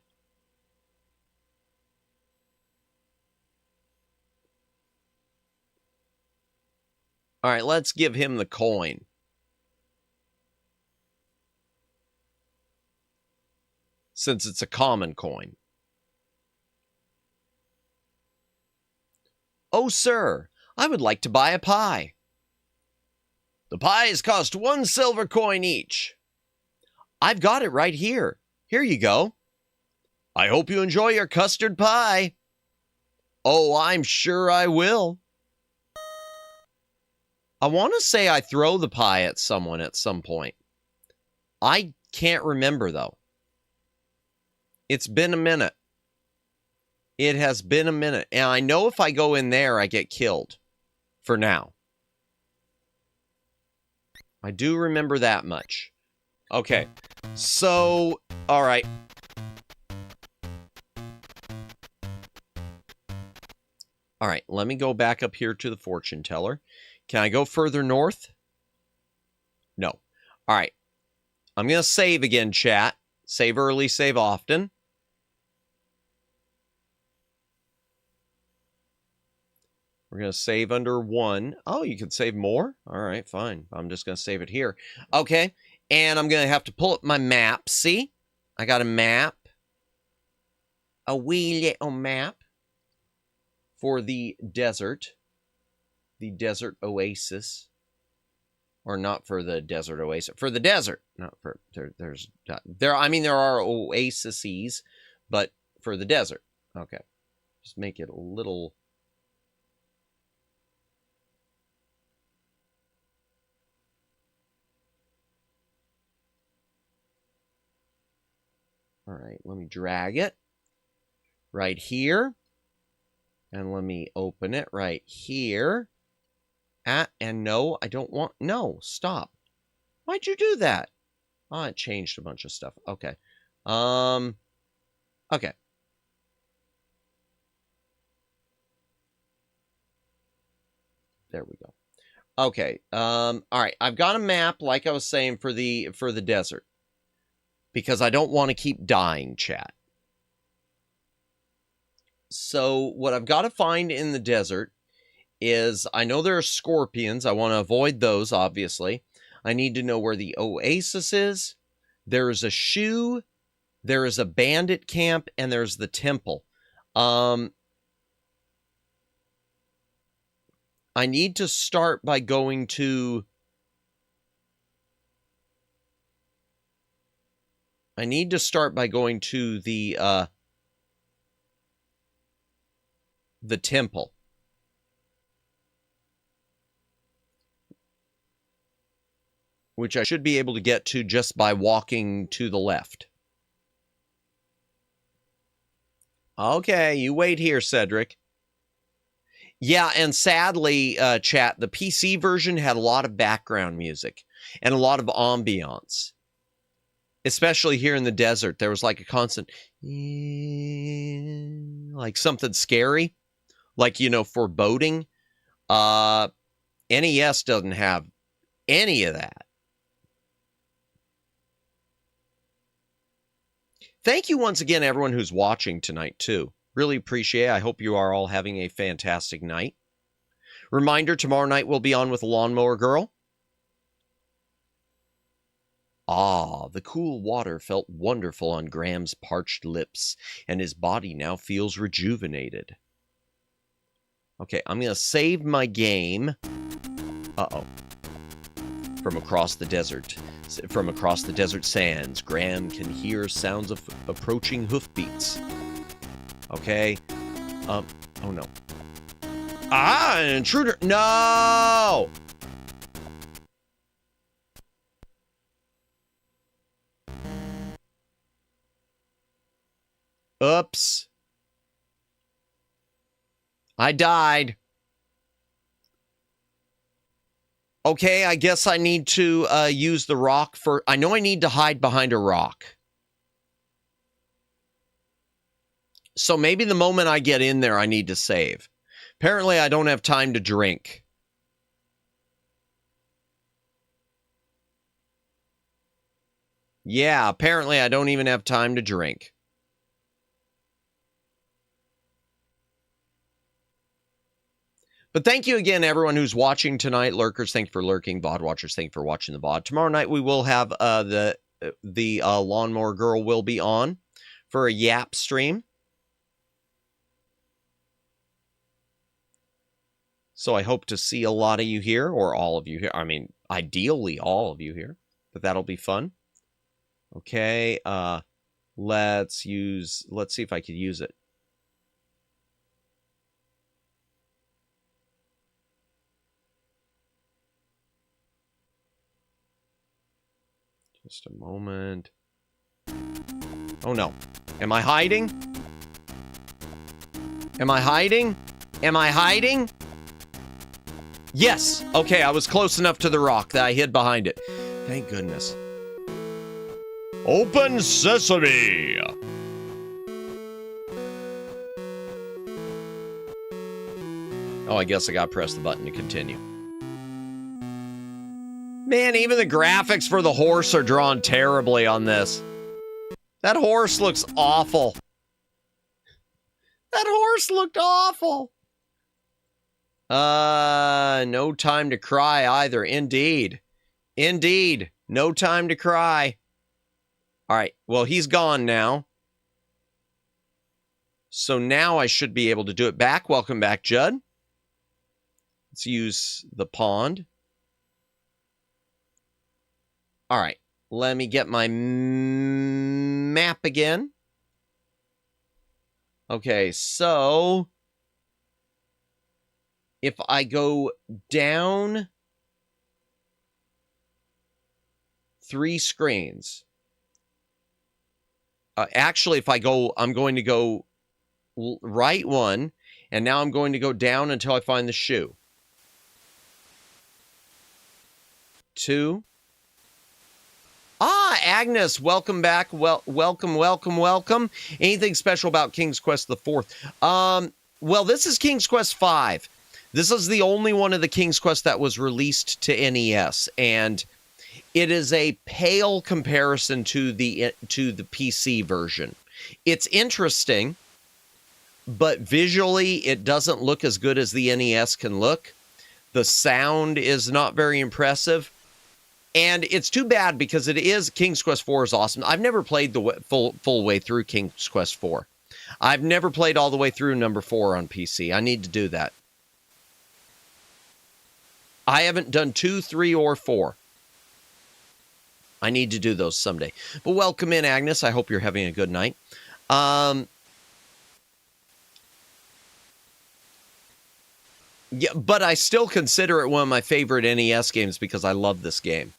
All right, let's give him the coin. Since it's a common coin. Oh, sir, I would like to buy a pie. The pies cost 1 silver coin each. I've got it right here. Here you go. I hope you enjoy your custard pie. Oh, I'm sure I will. I want to say I throw the pie at someone at some point. I can't remember, though. It's been a minute. It has been a minute. And I know if I go in there, I get killed. For now. I do remember that much. Okay. So, all right. All right, let me go back up here to the fortune teller. Can I go further north? No. All right. I'm going to save again, chat. Save early, save often. We're going to save under 1. Oh, you can save more? All right, fine. I'm just going to save it here. Okay, and I'm going to have to pull up my map. See? I got a map. A wee little map for the desert. The desert oasis. Or not for the desert oasis. For the desert. Not for... There are oases, but for the desert. Okay. Just make it a little... All right, let me drag it right here. And let me open it right here. And no, I don't want... No, stop. Why'd you do that? Oh, it changed a bunch of stuff. Okay. Okay. There we go. Okay. All right. I've got a map, like I was saying, for the desert. Because I don't want to keep dying, chat. So what I've got to find in the desert is, I know there are scorpions. I want to avoid those, obviously. I need to know where the oasis is. There is a shoe. There is a bandit camp. And there's the temple. I need to start by going to... I need to start by going to the temple. Which I should be able to get to just by walking to the left. Okay, you wait here, Cedric. Yeah, and sadly, chat, the PC version had a lot of background music and a lot of ambiance. Especially here in the desert, there was like a constant, like something scary, like, you know, foreboding. NES doesn't have any of that. Thank you once again, everyone who's watching tonight, too. Really appreciate it. I hope you are all having a fantastic night. Reminder, tomorrow night we'll be on with Lawnmower Girl. Ah, the cool water felt wonderful on Graham's parched lips, and his body now feels rejuvenated. Okay, I'm going to save my game. Uh-oh. From across the desert sands, Graham can hear sounds of approaching hoofbeats. Okay. Oh no. Ah, an intruder. No! Oops. I died. Okay, I guess I need to use the rock for... I know I need to hide behind a rock. So maybe the moment I get in there, I need to save. Apparently, I don't have time to drink. Yeah, apparently I don't even have time to drink. But thank you again, everyone who's watching tonight. Lurkers, thank you for lurking. VOD watchers, thank you for watching the VOD. Tomorrow night, we will have the Lawnmower Girl will be on for a YAAAAP stream. So I hope to see a lot of you here, or all of you here. I mean, ideally, all of you here. But that'll be fun. Okay, let's see if I could use it. Just a moment. Oh no. Am I hiding? Am I hiding? Am I hiding? Yes! Okay, I was close enough to the rock that I hid behind it. Thank goodness. Open sesame! Oh, I guess I gotta press the button to continue. Man, even the graphics for the horse are drawn terribly on this. That horse looks awful. That horse looked awful. No time to cry either. Indeed. Indeed. No time to cry. All right. Well, he's gone now. So now I should be able to do it back. Welcome back, Judd. Let's use the pond. All right. Let me get my map again. Okay, so if I go down 3 screens, actually, if I go, I'm going to go right 1, and now I'm going to go down until I find the shoe. 2. Ah, Agnes, welcome back. Welcome. Anything special about King's Quest IV? Well, this is King's Quest V. This is the only one of the King's Quest that was released to NES, and it is a pale comparison to the PC version. It's interesting, but visually it doesn't look as good as the NES can look. The sound is not very impressive. And it's too bad because it is King's Quest IV is awesome. I've never played the full way through King's Quest IV. I've never played all the way through number 4 on PC. I need to do that. I haven't done 2, 3, or 4. I need to do those someday. But welcome in, Agnes. I hope you're having a good night. Yeah, but I still consider it one of my favorite NES games because I love this game.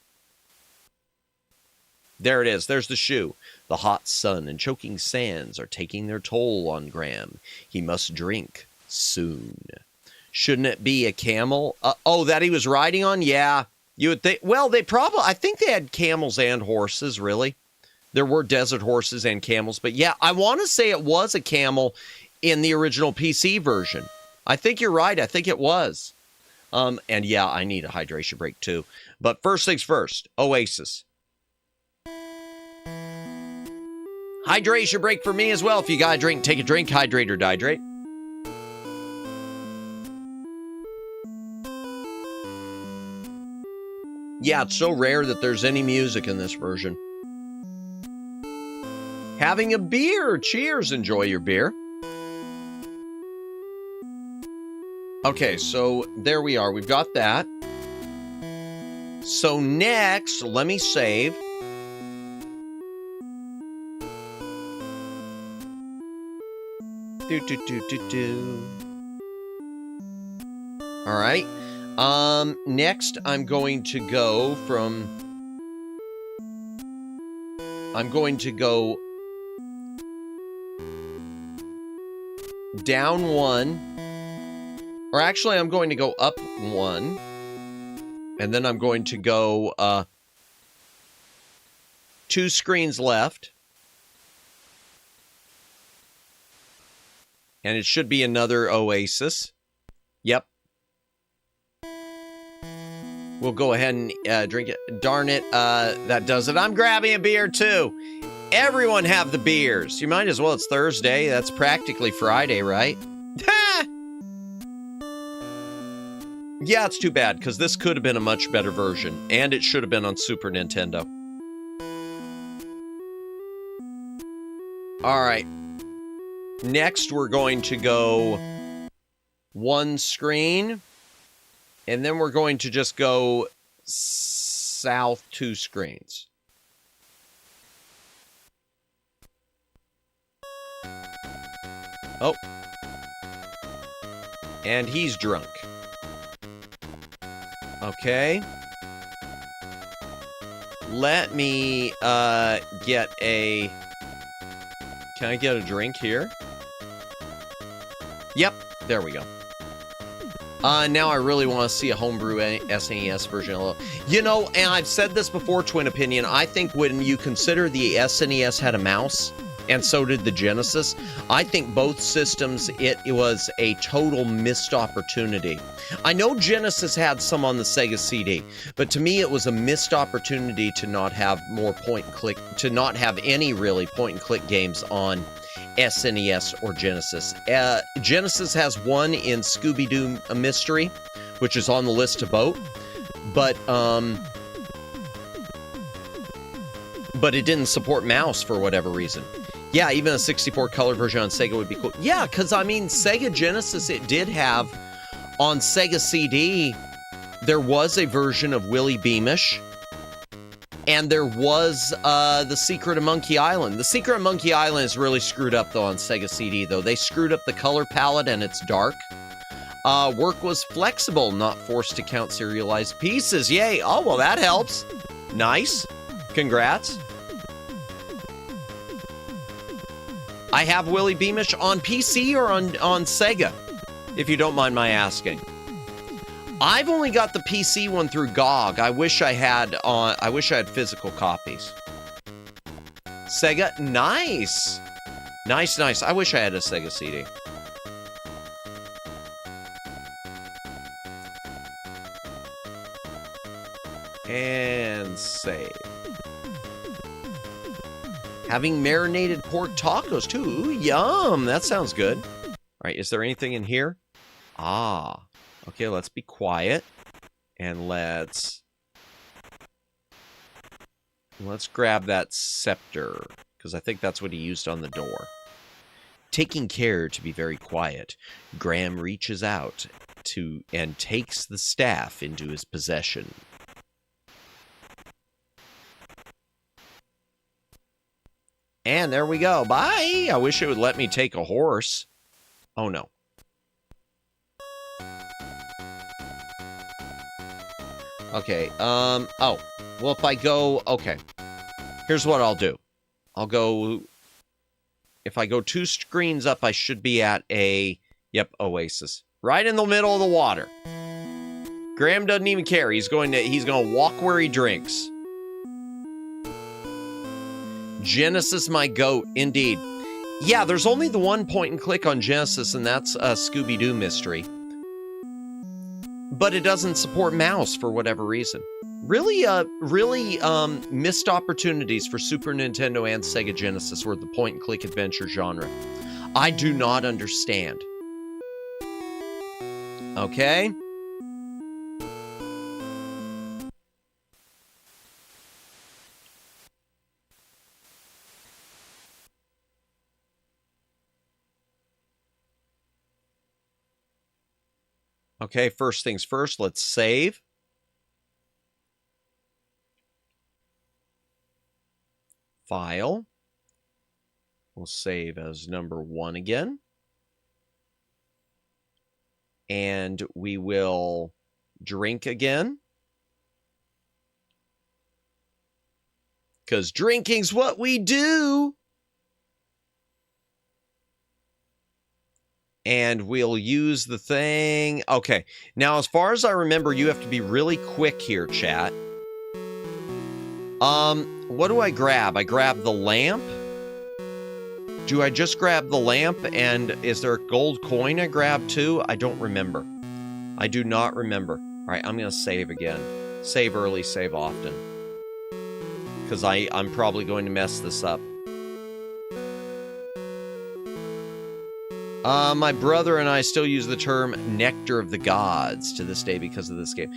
There it is. There's the shoe. The hot sun and choking sands are taking their toll on Graham. He must drink soon. Shouldn't it be a camel? Oh, that he was riding on? Yeah. You would think. Well, I think they had camels and horses, really. There were desert horses and camels. But yeah, I want to say it was a camel in the original PC version. I think you're right. I think it was. And yeah, I need a hydration break too. But first things first, Oasis. Hydration break for me as well. If you got a drink, take a drink, hydrate or dihydrate. Yeah, it's so rare that there's any music in this version. Having a beer. Cheers. Enjoy your beer. Okay, so there we are. We've got that. So next, let me save. All right. Next, I'm going to go down one. Or actually, I'm going to go up one. And then I'm going to go 2 screens left. And it should be another Oasis. Yep. We'll go ahead and drink it. Darn it, that does it. I'm grabbing a beer too. Everyone have the beers. You might as well. It's Thursday. That's practically Friday, right? Yeah, it's too bad, because this could have been a much better version, and it should have been on Super Nintendo. All right. Next, we're going to go 1 screen, and then we're going to just go south 2 screens. Oh. And he's drunk. Okay. Let me get a... Can I get a drink here? Yep, there we go. Now I really want to see a homebrew SNES version. You know, and I've said this before, Twin Opinion, I think when you consider the SNES had a mouse, and so did the Genesis, I think both systems, it was a total missed opportunity. I know Genesis had some on the Sega CD, but to me it was a missed opportunity to not have more point-and-click, to not have any really point-and-click games on SNES or Genesis. Genesis has one in Scooby-Doo A Mystery, which is on the list to vote, but it didn't support mouse for whatever reason. Yeah, even a 64-color version on Sega would be cool. Yeah, because, I mean, Sega Genesis, it did have, on Sega CD, there was a version of Willy Beamish, and there was The Secret of Monkey Island. The Secret of Monkey Island is really screwed up, though, on Sega CD, though. They screwed up the color palette, and it's dark. Work was flexible, not forced to count serialized pieces. Yay! Oh, well, that helps. Nice. Congrats. I have Willy Beamish on PC or on Sega, if you don't mind my asking. I've only got the PC one through GOG. I wish I had physical copies. Sega, nice. Nice, nice. I wish I had a Sega CD. And save. Having marinated pork tacos, too. Ooh, yum. That sounds good. All right, is there anything in here? Ah. Okay, let's be quiet. And let's grab that scepter, because I think that's what he used on the door. Taking care to be very quiet, Graham reaches out and takes the staff into his possession. And there we go. Bye! I wish it would let me take a horse. Oh, no. Okay, oh. Well, if I go... Okay. Here's what I'll do. I'll go... If I go 2 screens up, I should be at a... Yep, Oasis. Right in the middle of the water. Graham doesn't even care. He's going to walk where he drinks. Genesis, my goat, indeed. Yeah, there's only the one point and click on Genesis, and that's a Scooby-Doo mystery. But it doesn't support mouse for whatever reason. Really missed opportunities for Super Nintendo and Sega Genesis were the point and click adventure genre. I do not understand. Okay. Okay, first things first, let's save. File. We'll save as number 1 again. And we will drink again. Because drinking's what we do. And we'll use the thing. Okay, now as far as I remember, you have to be really quick here, chat. What do I grab? I grab the lamp. Do I just grab the lamp? And is there a gold coin I grab too? I don't remember. I do not remember. All right, I'm going to save again. Save early, save often. Because I'm probably going to mess this up. My brother and I still use the term nectar of the gods to this day because of this game.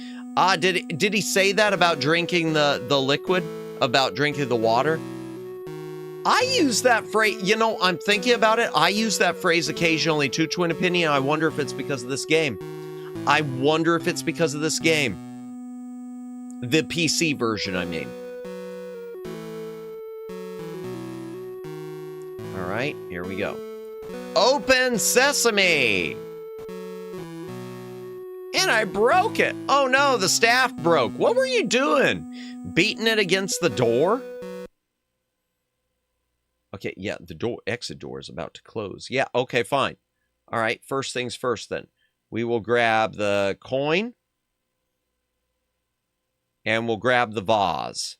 Did he say that about drinking the liquid? About drinking the water? I use that phrase, you know, I'm thinking about it. I use that phrase occasionally too, Twin Opinion. I wonder if it's because of this game. I wonder if it's because of this game. The PC version, I mean. All right, here we go. Open sesame! And I broke it. Oh no, the staff broke. What were you doing? Beating it against the door? Okay, yeah, the exit door is about to close. Yeah, okay, fine. All right, first things first then. We will grab the coin. And we'll grab the vase.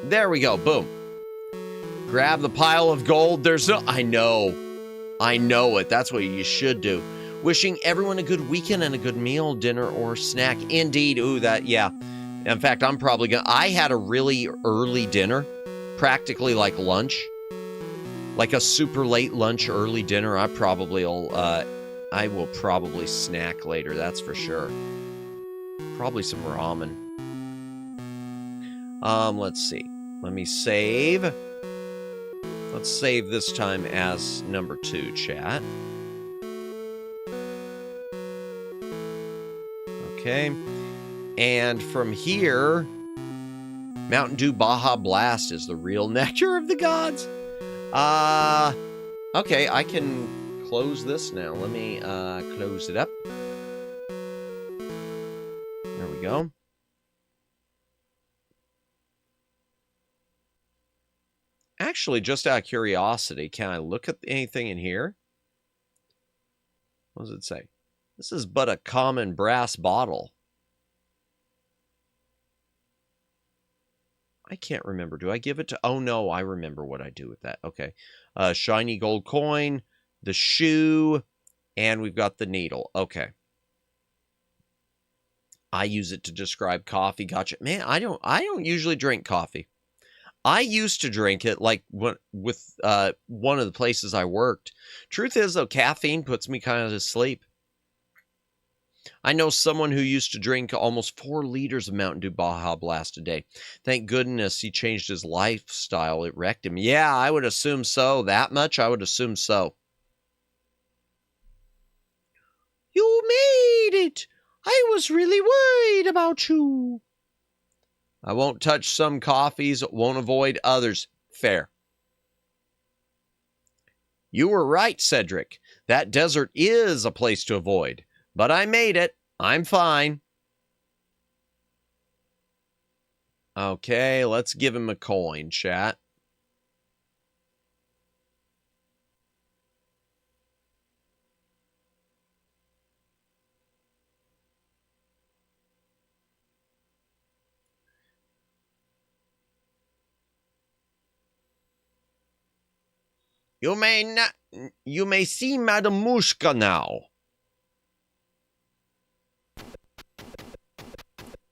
There we go, boom. Grab the pile of gold. There's no... I know it. That's what you should do. Wishing everyone a good weekend and a good meal, dinner, or snack. Indeed. Ooh, that, yeah. In fact, I'm probably gonna... I had a really early dinner. Practically like lunch. Like a super late lunch, early dinner. I will probably snack later, that's for sure. Probably some ramen. Let's see. Let me save. Let's save this time as number 2, chat. Okay. And from here, Mountain Dew Baja Blast is the real nectar of the gods. Okay, I can close this now. Let me, close it up. There we go. Actually, just out of curiosity, can I look at anything in here? What does it say? This is but a common brass bottle. I can't remember. Do I give it to... Oh, no, I remember what I do with that. Okay. Shiny gold coin, the shoe, and we've got the needle. Okay. I use it to describe coffee. Gotcha. Man, I don't usually drink coffee. I used to drink it like with one of the places I worked. Truth is, though, caffeine puts me kind of to sleep. I know someone who used to drink almost 4 liters of Mountain Dew Baja Blast a day. Thank goodness he changed his lifestyle. It wrecked him. Yeah, I would assume so. That much, I would assume so. You made it! I was really worried about you. I won't touch some coffees, won't avoid others. Fair. You were right, Cedric. That desert is a place to avoid. But I made it. I'm fine. Okay, let's give him a coin, chat. You may see Madame Mushka now.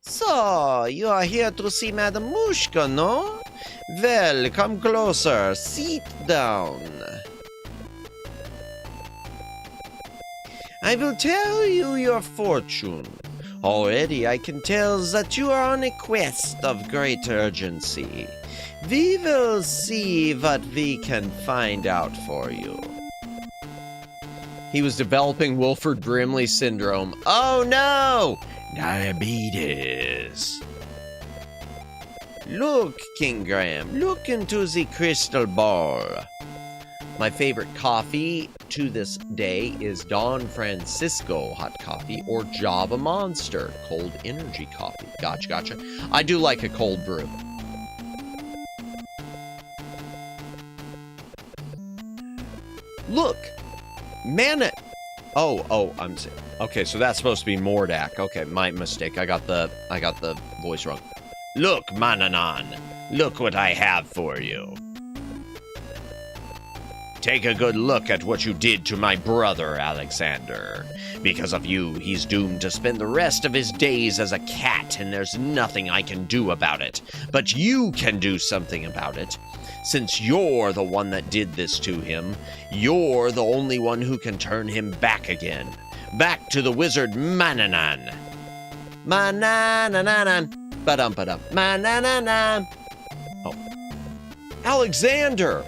So, you are here to see Madame Mushka, no? Well, come closer. Sit down. I will tell you your fortune. Already I can tell that you are on a quest of great urgency. We will see what we can find out for you. He was developing Wilford Brimley syndrome. Oh no! Diabetes. Look, King Graham, look into the crystal ball. My favorite coffee to this day is Don Francisco hot coffee or Java Monster cold energy coffee. Gotcha. I do like a cold brew. Look, mana. Oh, I'm saying. Okay, so that's supposed to be Mordak. Okay, my mistake. I got the voice wrong. Look, Mananan, look what I have for you. Take a good look at what you did to my brother, Alexander. Because of you, he's doomed to spend the rest of his days as a cat, and there's nothing I can do about it. But you can do something about it. Since you're the one that did this to him, you're the only one who can turn him back again. Back to the wizard Mananan. Manananan. Ba-dum-ba-dum. Manananan. Oh. Alexander!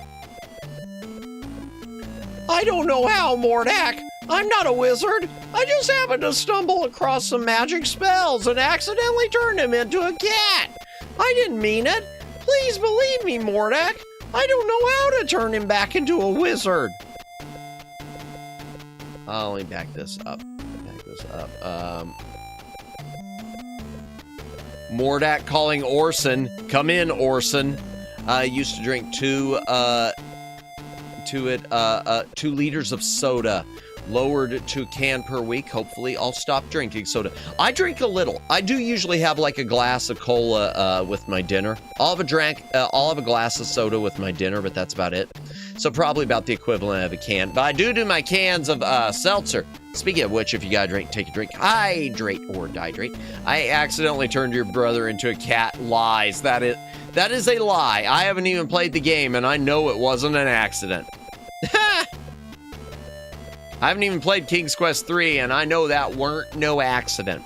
I don't know how, Mordak. I'm not a wizard. I just happened to stumble across some magic spells and accidentally turned him into a cat. I didn't mean it. Please believe me, Mordak. I don't know how to turn him back into a wizard. Let me back this up. Mordak calling Orson. Come in, Orson. I used to drink 2 liters of soda. Lowered to a can per week. Hopefully, I'll stop drinking soda. I drink a little. I do usually have like a glass of cola with my dinner. I'll have a glass of soda with my dinner, but that's about it. So probably about the equivalent of a can. But I do my cans of seltzer. Speaking of which, if you gotta drink, take a drink. Hydrate or dihydrate. I accidentally turned your brother into a cat. Lies. That is a lie. I haven't even played the game, and I know it wasn't an accident. I haven't even played King's Quest 3, and I know that weren't no accident.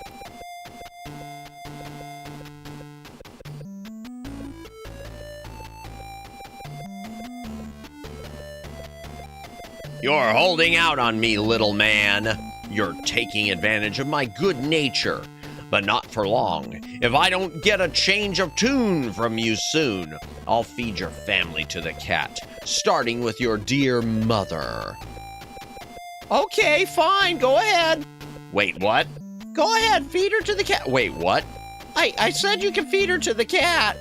You're holding out on me, little man. You're taking advantage of my good nature, but not for long. If I don't get a change of tune from you soon, I'll feed your family to the cat, starting with your dear mother. Okay, fine, go ahead. Wait, what? Go ahead, feed her to the cat. Wait, what? I said you can feed her to the cat.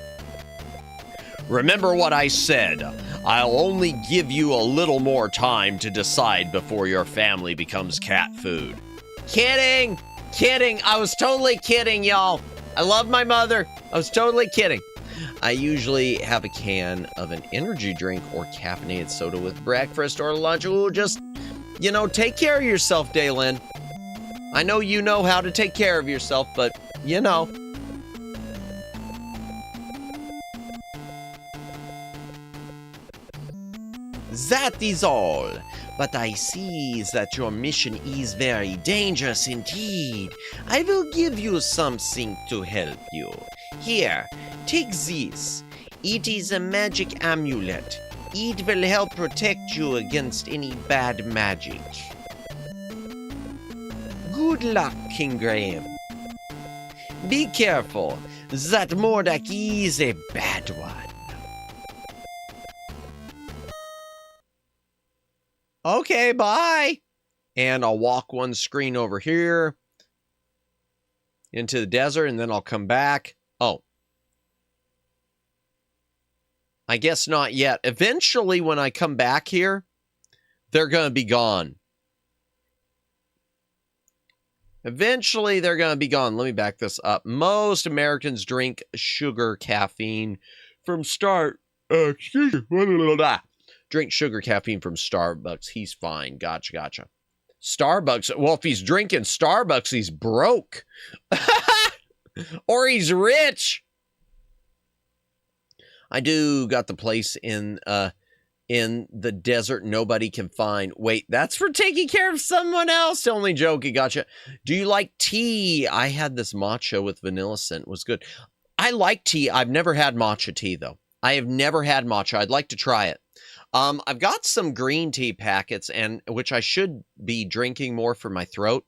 Remember what I said. I'll only give you a little more time to decide before your family becomes cat food. Kidding! I was totally kidding, y'all. I love my mother. I was totally kidding. I usually have a can of an energy drink or caffeinated soda with breakfast or lunch. Ooh, just... take care of yourself, Daylin. I know you know how to take care of yourself, but, That is all. But I see that your mission is very dangerous indeed. I will give you something to help you. Here, take this. It is a magic amulet. It will help protect you against any bad magic. Good luck, King Graham. Be careful. That Mordak is a bad one. Okay, bye. And I'll walk one screen over here into the desert, and then I'll come back. Oh. I guess not yet. Eventually, when I come back here, they're going to be gone. Eventually, they're going to be gone. Let me back this up. Most Americans drink sugar caffeine from Drink sugar caffeine from Starbucks. He's fine. Gotcha. Starbucks. Well, if he's drinking Starbucks, he's broke. Or he's rich. I do got the place in in the desert nobody can find. Wait, that's for taking care of someone else. Only joking. Gotcha. Do you like tea? I had this matcha with vanilla scent. It was good. I like tea. I've never had matcha tea, though. I have never had matcha. I'd like to try it. I've got some green tea packets, and which I should be drinking more for my throat.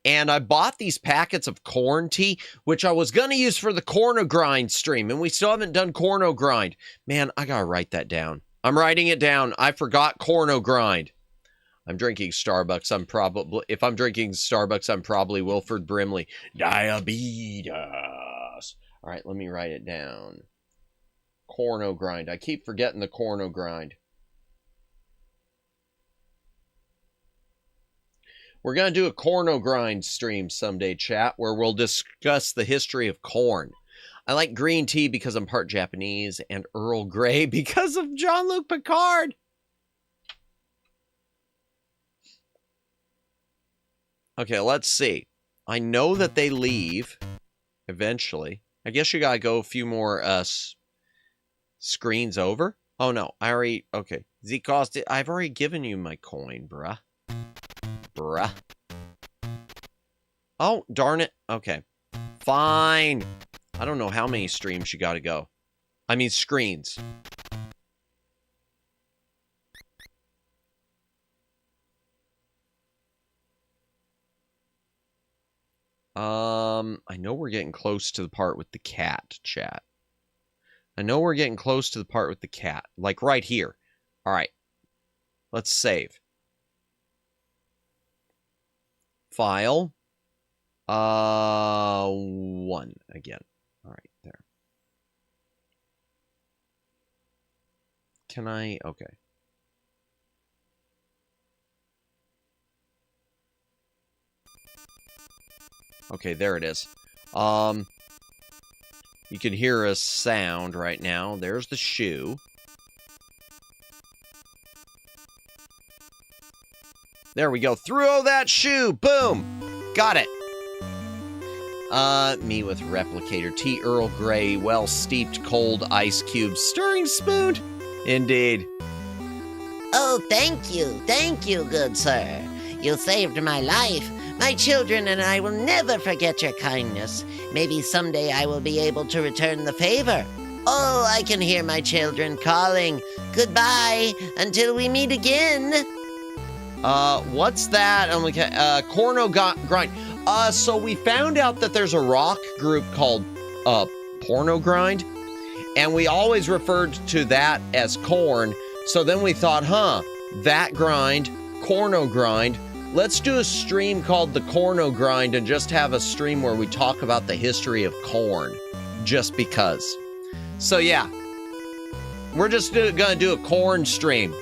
And I bought these packets of corn tea, which I was going to use for the corno grind stream, and we still haven't done corno grind. Man, I got to write that down. I'm writing it down. I forgot corno grind. I'm drinking Starbucks. If I'm drinking Starbucks, I'm probably Wilford Brimley. Diabetes. All right, let me write it down. Corno grind. I keep forgetting the corno grind. We're going to do a corno grind stream someday, chat, where we'll discuss the history of corn. I like green tea because I'm part Japanese, and Earl Grey because of Jean-Luc Picard. Okay, let's see. I know that they leave eventually. I guess you gotta go a few more screens over. Oh no, I already, okay. Z-Cost, I've already given you my coin, bruh. Bruh. Oh, darn it. Okay. Fine. I don't know how many streams you gotta go. I mean, screens. I know we're getting close to the part with the cat, chat. I know we're getting close to the part with the cat. Like right here. All right. Let's save. File. 1 again. All right, there. Can I? Okay. Okay, there it is. You can hear a sound right now. There's the shoe. There we go. Throw that shoe. Boom. Got it. Me with replicator. Tea Earl Grey. Well steeped cold ice cubes. Stirring spoon. Indeed. Oh, thank you. Thank you, good sir. You saved my life. My children and I will never forget your kindness. Maybe someday I will be able to return the favor. Oh, I can hear my children calling. Goodbye until we meet again. What's that? Corno grind. So we found out that there's a rock group called, Porno Grind. And we always referred to that as corn. So then we thought, that grind, corno grind. Let's do a stream called the Corno Grind and just have a stream where we talk about the history of corn. Just because. So yeah. We're just gonna do a corn stream.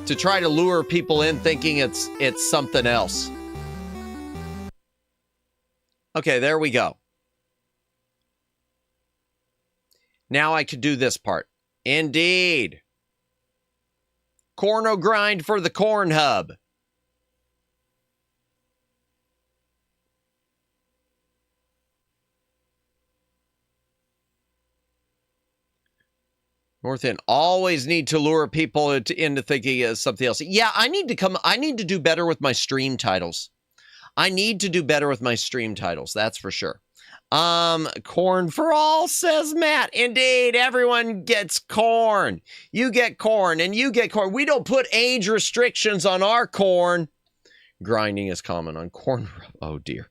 To try to lure people in thinking it's something else. Okay, there we go. Now I could do this part. Indeed. Corno Grind for the Corn Hub. North End, always need to lure people into thinking of something else. Yeah, I need to do better with my stream titles. I need to do better with my stream titles, that's for sure. Corn for all, says Matt. Indeed, everyone gets corn. You get corn, and you get corn. We don't put age restrictions on our corn. Grinding is common on corn. Oh, dear.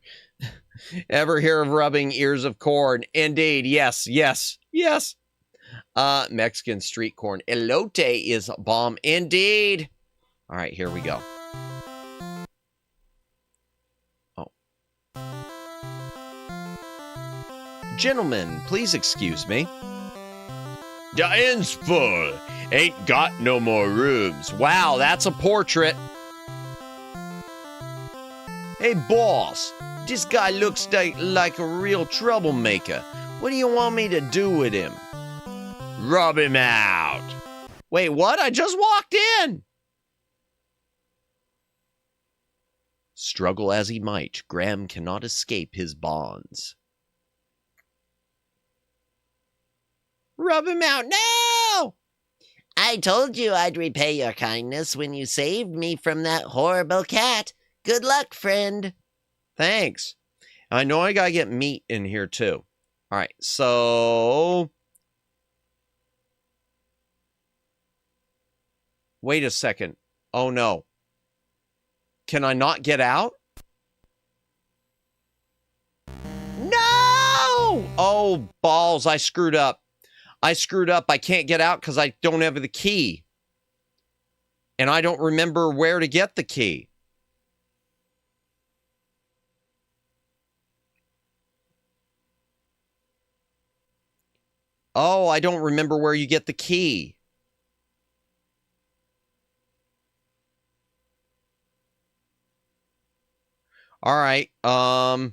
Ever hear of rubbing ears of corn? Indeed, yes, yes, yes. Mexican street corn. Elote is bomb. Indeed. All right, here we go. Oh. Gentlemen, please excuse me. The inn's full. Ain't got no more rooms. Wow, that's a portrait. Hey, boss. This guy looks like a real troublemaker. What do you want me to do with him? Rub him out. Wait, what? I just walked in. Struggle as he might, Graham cannot escape his bonds. Rub him out. No! I told you I'd repay your kindness when you saved me from that horrible cat. Good luck, friend. Thanks. I know I gotta get meat in here too. All right, so... Wait a second. Oh no. Can I not get out? No! Oh, balls, I screwed up. I screwed up. I can't get out because I don't have the key. And I don't remember where to get the key. Oh, I don't remember where you get the key. All right. All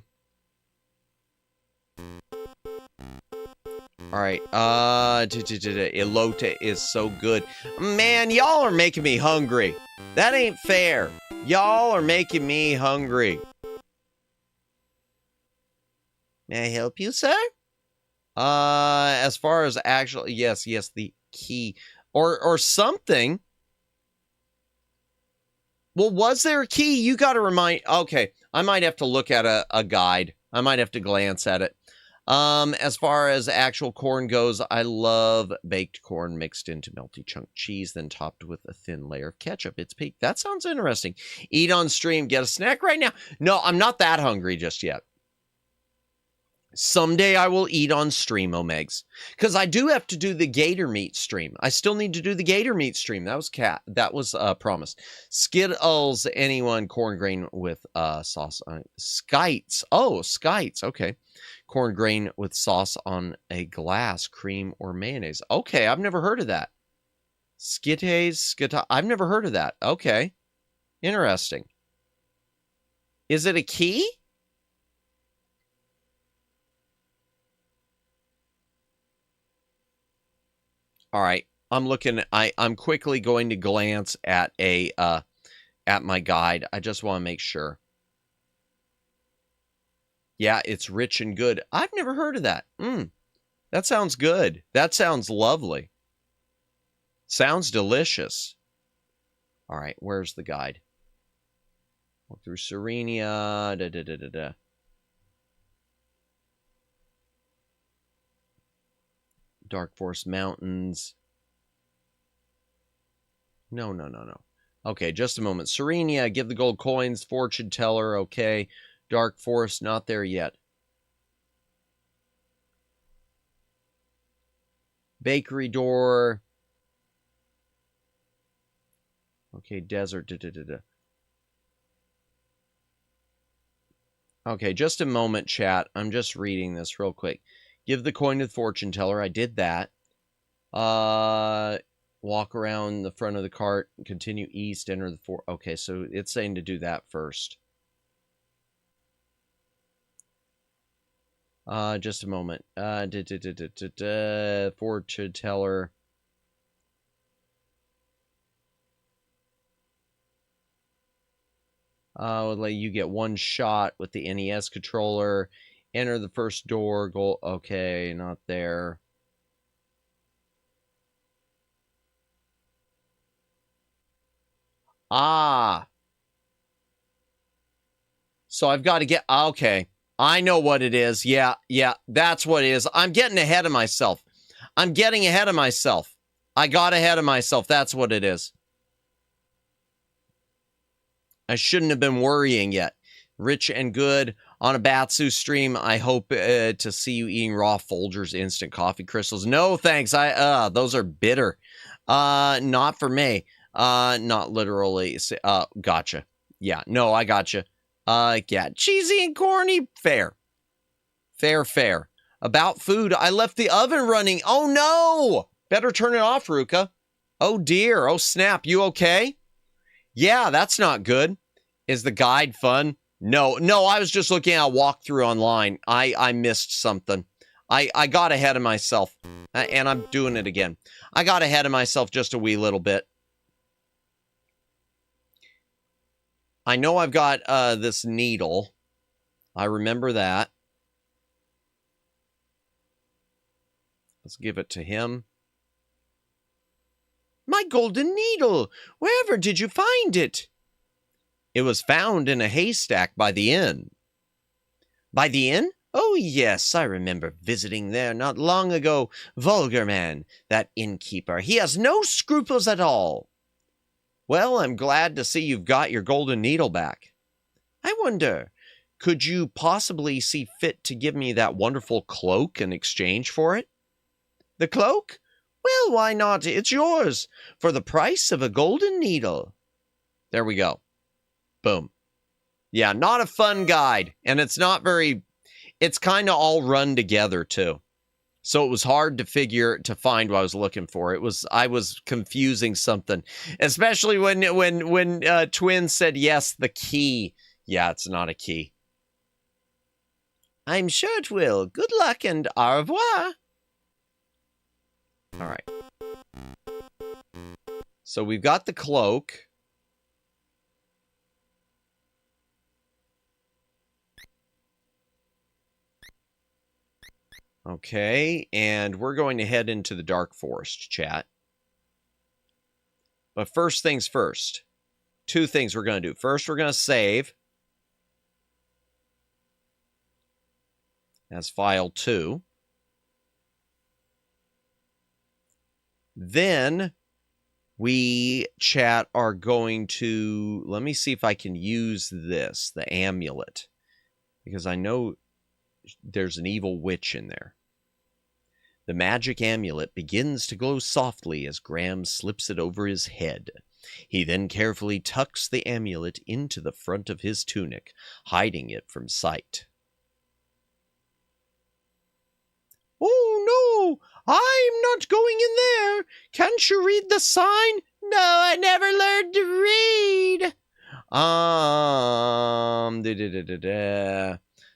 right. Elote is so good. Man, y'all are making me hungry. That ain't fair. Y'all are making me hungry. May I help you, sir? As far as actually, yes, the key or something. Well, was there a key? You got to remind. Okay, I might have to look at a guide. I might have to glance at it. As far as actual corn goes, I love baked corn mixed into melty chunk cheese, then topped with a thin layer of ketchup. It's peak. That sounds interesting. Eat on stream. Get a snack right now. No, I'm not that hungry just yet. Someday I will eat on stream, Omegs. Because I do have to do the gator meat stream. I still need to do the gator meat stream. That was promised. Skittles, anyone, corn grain with sauce on it. Skites. Oh, skites. Okay. Corn grain with sauce on a glass, cream, or mayonnaise. Okay, I've never heard of that. I've never heard of that. Okay. Interesting. Is it a key? All right, I'm looking. I'm quickly going to glance at at my guide. I just want to make sure. Yeah, it's rich and good. I've never heard of that. That sounds good. That sounds lovely. Sounds delicious. All right, where's the guide? Walk through Serenia. Dark Forest Mountains. No. Okay, just a moment. Serenia, give the gold coins. Fortune teller, okay. Dark Forest, not there yet. Bakery door. Okay, desert. Okay, just a moment, chat. I'm just reading this real quick. Give the coin to the fortune teller. I did that. Walk around the front of the cart. Continue east. Enter the fort. Okay, so it's saying to do that first. Just a moment. Fortune teller. You get one shot with the NES controller. Enter the first door. Go. Okay, not there. Ah. So I've got to get. Okay. I know what it is. Yeah, that's what it is. I'm getting ahead of myself. I got ahead of myself. That's what it is. I shouldn't have been worrying yet. Rich and good on a Batsu stream. I hope to see you eating raw Folgers instant coffee crystals. No, thanks. Those are bitter. Not for me. Not literally. Gotcha. Yeah, no, I gotcha. Yeah, cheesy and corny. Fair. About food, I left the oven running. Oh no! Better turn it off, Ruka. Oh dear. Oh snap. You okay? Yeah, that's not good. Is the guide fun? No, I was just looking at a walkthrough online. I missed something. I got ahead of myself. And I'm doing it again. I got ahead of myself just a wee little bit. I know I've got this needle. I remember that. Let's give it to him. My golden needle! Wherever did you find it? It was found in a haystack by the inn. By the inn? Oh, yes, I remember visiting there not long ago. Vulgar man, that innkeeper. He has no scruples at all. Well, I'm glad to see you've got your golden needle back. I wonder, could you possibly see fit to give me that wonderful cloak in exchange for it? The cloak? Well, why not? It's yours, for the price of a golden needle. There we go. Boom. Yeah, not a fun guide, and it's not very... It's kind of all run together, too. So it was hard to find what I was looking for. I was confusing something, especially when Twin said, yes, the key. Yeah, it's not a key. I'm sure it will. Good luck and au revoir. All right. So we've got the cloak. Okay, and we're going to head into the Dark Forest, chat. But first things first. Two things we're going to do. First, we're going to save as file 2. Then we, chat, are going to... Let me see if I can use this, the amulet. Because I know there's an evil witch in there. The magic amulet begins to glow softly as Graham slips it over his head. He then carefully tucks the amulet into the front of his tunic, hiding it from sight. Oh, no! I'm not going in there! Can't you read the sign? No, I never learned to read!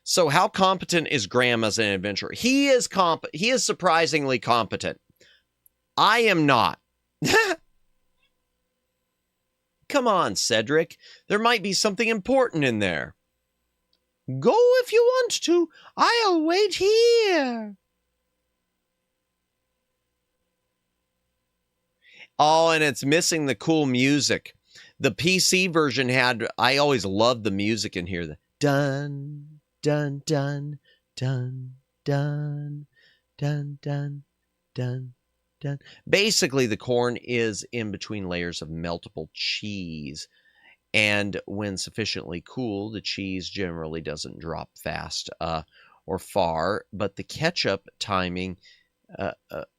So how competent is Graham as an adventurer? He is surprisingly competent. I am not. Come on, Cedric. There might be something important in there. Go if you want to. I'll wait here. Oh, and it's missing the cool music. The PC version I always loved the music in here. The dun, dun, dun, dun, dun, dun, dun, dun, dun. Basically, the corn is in between layers of meltable cheese. And when sufficiently cool, the cheese generally doesn't drop fast or far. But the ketchup timing...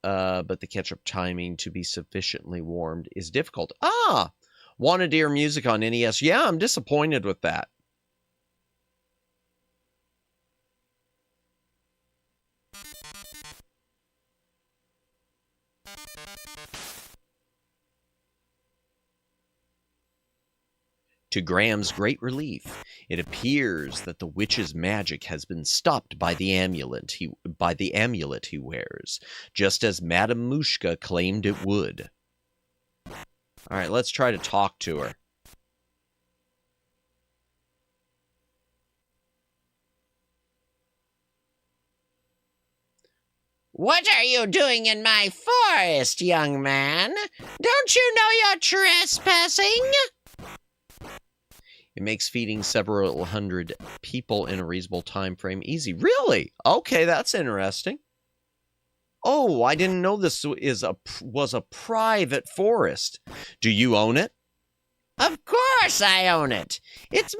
but the ketchup timing to be sufficiently warmed is difficult. Wanted to hear music on NES. Yeah, I'm disappointed with that. To Graham's great relief, it appears that the witch's magic has been stopped by the amulet he wears, just as Madame Mushka claimed it would. All right, let's try to talk to her. What are you doing in my forest, young man? Don't you know you're trespassing? It makes feeding several hundred people in a reasonable time frame easy. Really? Okay, that's interesting. Oh, I didn't know this was a private forest. Do you own it? Of course I own it. It's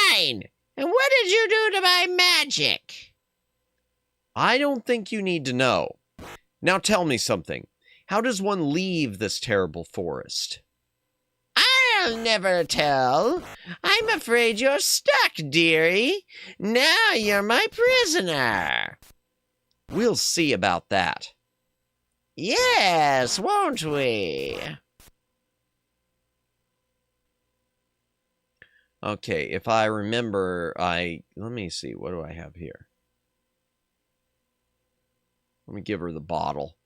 mine. And what did you do to my magic? I don't think you need to know. Now tell me something. How does one leave this terrible forest? I'll never tell. I'm afraid you're stuck, dearie. Now you're my prisoner. We'll see about that. Yes, won't we? Okay, if I remember, let me see, what do I have here? Let me give her the bottle.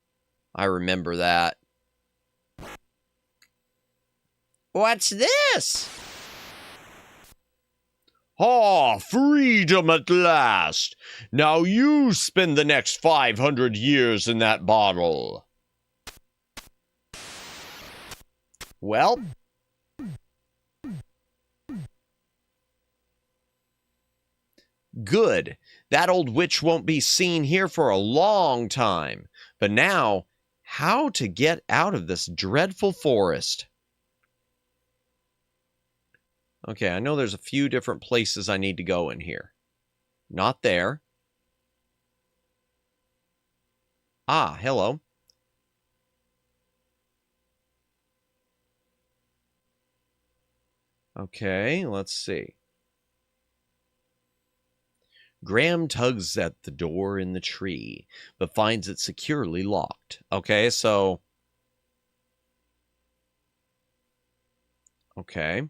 I remember that. What's this? Freedom at last! Now you spend the next 500 years in that bottle. Well. Good. That old witch won't be seen here for a long time. But now, how to get out of this dreadful forest? Okay, I know there's a few different places I need to go in here. Not there. Ah, hello. Okay, let's see. Graham tugs at the door in the tree, but finds it securely locked. Okay, so... Okay.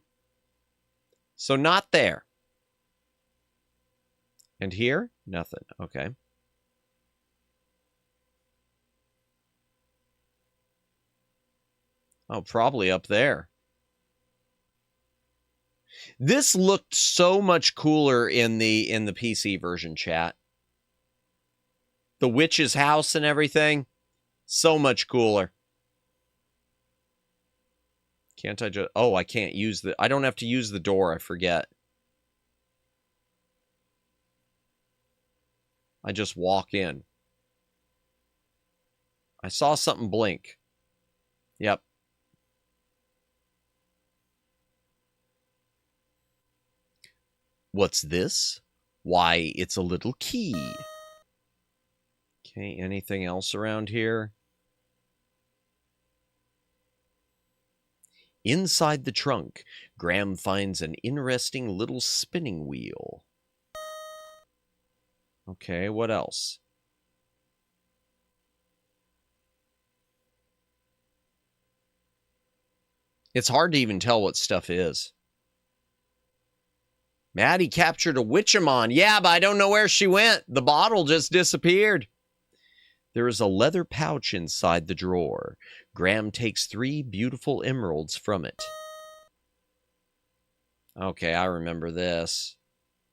So not there. And here? Nothing. Okay. Oh, probably up there. This looked so much cooler in the PC version, chat. The witch's house and everything, so much cooler. Can't I just... Oh, I can't use the... I don't have to use the door, I forget. I just walk in. I saw something blink. Yep. What's this? Why, it's a little key. Okay, anything else around here? Inside the trunk, Graham finds an interesting little spinning wheel. Okay, what else? It's hard to even tell what stuff is. Maddie captured a Witchamon. Yeah, but I don't know where she went. The bottle just disappeared. There is a leather pouch inside the drawer. Graham takes 3 beautiful emeralds from it. Okay, I remember this.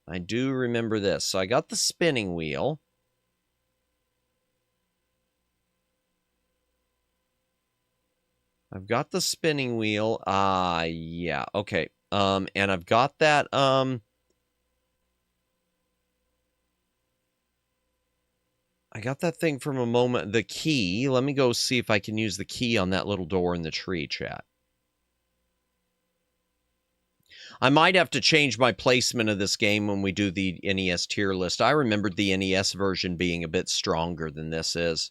I do remember this. So I got the spinning wheel. I've got the spinning wheel. Yeah, okay. And I've got that, I got that thing from a moment, the key. Let me go see if I can use the key on that little door in the tree, chat. I might have to change my placement of this game when we do the NES tier list. I remembered the NES version being a bit stronger than this is.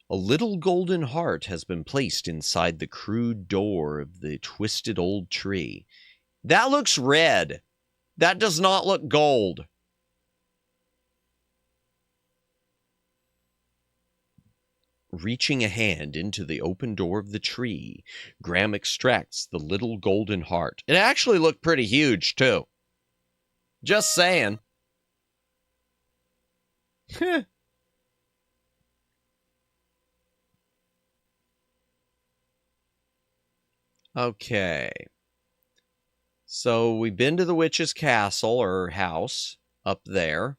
A little golden heart has been placed inside the crude door of the twisted old tree. That looks red. That does not look gold. Reaching a hand into the open door of the tree, Graham extracts the little golden heart. It actually looked pretty huge, too. Just saying. Okay. So we've been to the witch's castle or house up there.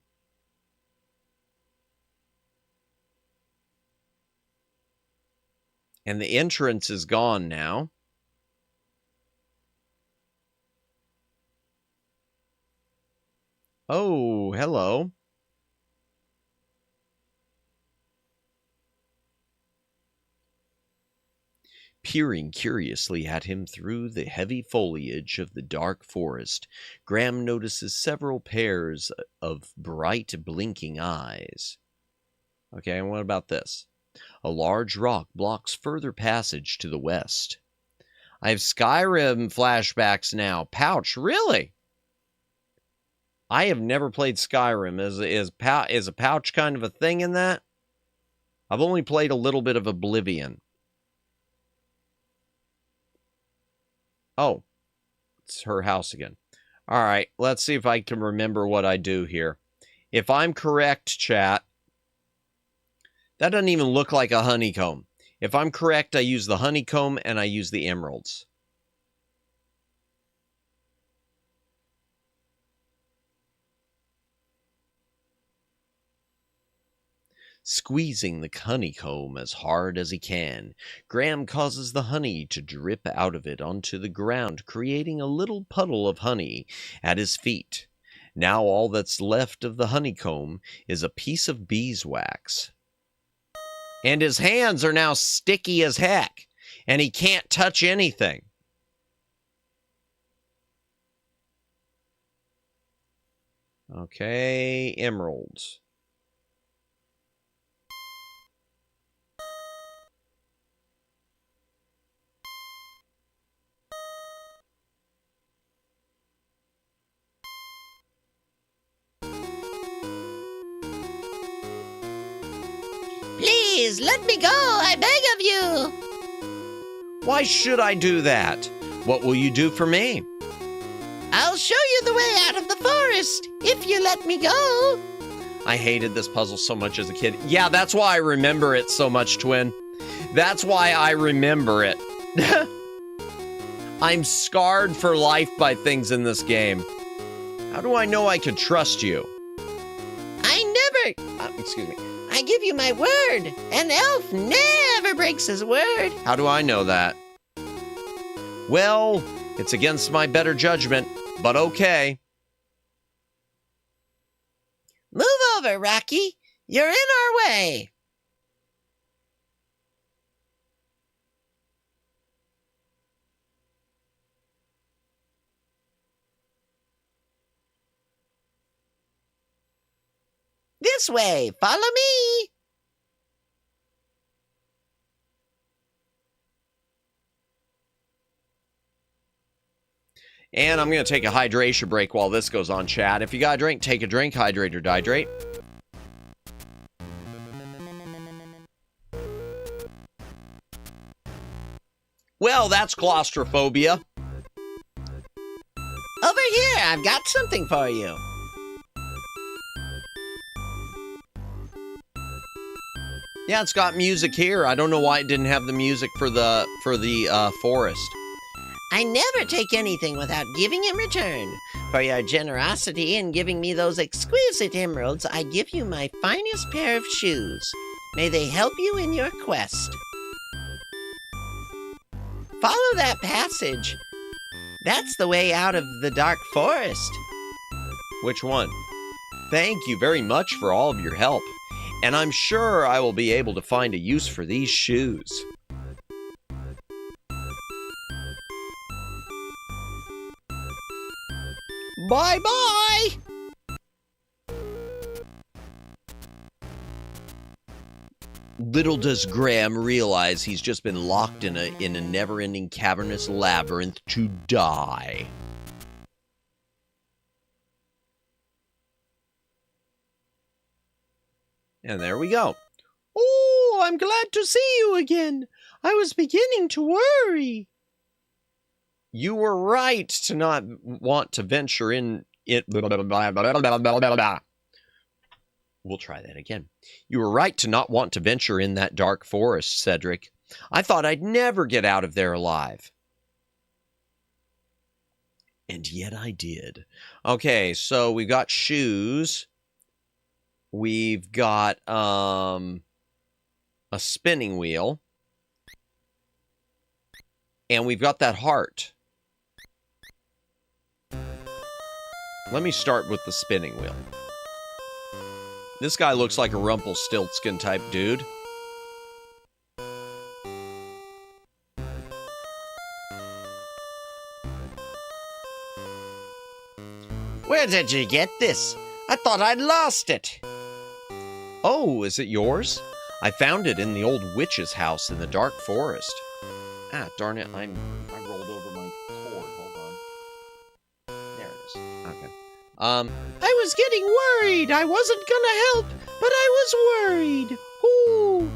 And the entrance is gone now. Oh, hello. Peering curiously at him through the heavy foliage of the dark forest, Graham notices several pairs of bright, blinking eyes. Okay, and what about this? A large rock blocks further passage to the west. I have Skyrim flashbacks now. Pouch, really? I have never played Skyrim. Is a pouch kind of a thing in that? I've only played a little bit of Oblivion. Oh, it's her house again. All right, let's see if I can remember what I do here. If I'm correct, chat, that doesn't even look like a honeycomb. If I'm correct, I use the honeycomb and I use the emeralds. Squeezing the honeycomb as hard as he can, Graham causes the honey to drip out of it onto the ground, creating a little puddle of honey at his feet. Now all that's left of the honeycomb is a piece of beeswax. And his hands are now sticky as heck, and he can't touch anything. Okay, emeralds. Please, let me go, I beg of you. Why should I do that? What will you do for me? I'll show you the way out of the forest, if you let me go. I hated this puzzle so much as a kid. Yeah, that's why I remember it so much, Twin. That's why I remember it. I'm scarred for life by things in this game. How do I know I can trust you? Excuse me. I give you my word. An elf never breaks his word. How do I know that? Well, it's against my better judgment, but okay. Move over, Rocky. You're in our way. This way. Follow me. And I'm going to take a hydration break while this goes on, chat. If you got a drink, take a drink, hydrate or dehydrate. Well, that's claustrophobia. Over here, I've got something for you. Yeah, it's got music here. I don't know why it didn't have the music for the forest. I never take anything without giving in return. For your generosity in giving me those exquisite emeralds, I give you my finest pair of shoes. May they help you in your quest. Follow that passage. That's the way out of the dark forest. Which one? Thank you very much for all of your help. And I'm sure I will be able to find a use for these shoes. Bye-bye! Little does Graham realize he's just been locked in a never-ending cavernous labyrinth to die. And there we go. Oh, I'm glad to see you again. I was beginning to worry. You were right to not want to venture in it. We'll try that again. You were right to not want to venture in that dark forest, Cedric. I thought I'd never get out of there alive. And yet I did. Okay, so we've got shoes. We've got a spinning wheel. And we've got that heart. Let me start with the spinning wheel. This guy looks like a Rumpelstiltskin type dude. Where did you get this? I thought I'd lost it. Oh, is it yours? I found it in the old witch's house in the dark forest. Ah, darn it, I rolled over my cord. Hold on. There it is. Okay. I was getting worried. I wasn't gonna help, but I was worried. Ooh.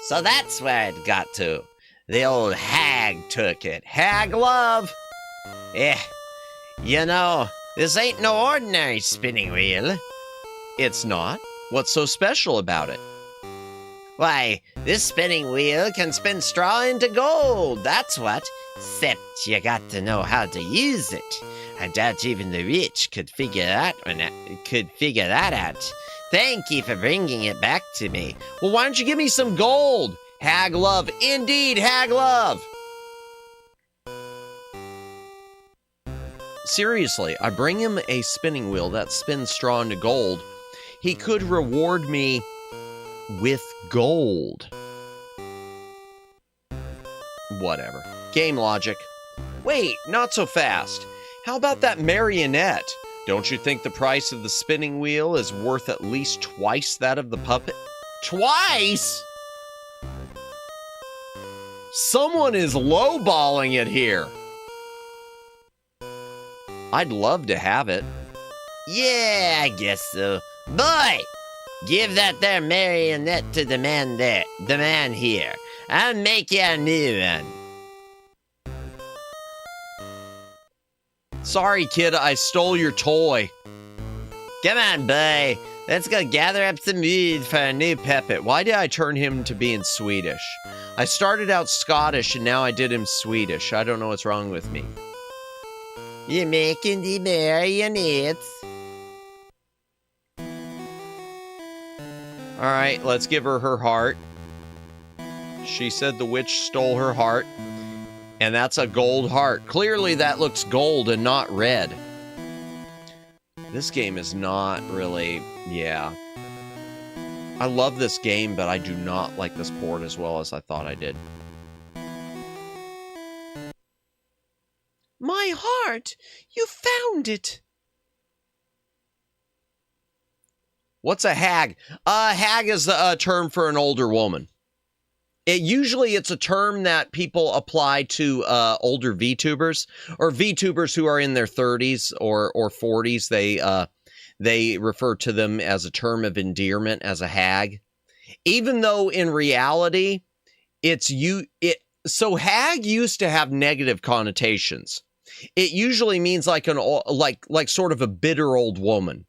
So that's where it got to. The old hag took it. Hag love. You know, this ain't no ordinary spinning wheel. It's not? What's so special about it? Why, this spinning wheel can spin straw into gold, that's what. Except you got to know how to use it. I doubt even the rich could figure that out. Thank you for bringing it back to me. Well, why don't you give me some gold? Hag love. Indeed, hag love. Seriously, I bring him a spinning wheel that spins straw into gold. He could reward me with gold. Whatever. Game logic. Wait, not so fast. How about that marionette? Don't you think the price of the spinning wheel is worth at least twice that of the puppet? Twice? Someone is lowballing it here. I'd love to have it. Yeah, I guess so. Boy, give that there marionette to the man there, the man here. I'll make you a new one. Sorry, kid, I stole your toy. Come on, boy. Let's go gather up some wood for a new puppet. Why did I turn him to being Swedish? I started out Scottish and now I did him Swedish. I don't know what's wrong with me. You're making the marionettes. All right, let's give her her heart. She said the witch stole her heart. And that's a gold heart. Clearly that looks gold and not red. This game is not really, yeah. I love this game, but I do not like this port as well as I thought I did. My heart! You found it! What's a hag? Hag is a term for an older woman. Usually it's a term that people apply to older VTubers or VTubers who are in their 30s or 40s. They refer to them as a term of endearment as a hag, even though in reality so hag used to have negative connotations. It usually means like like sort of a bitter old woman,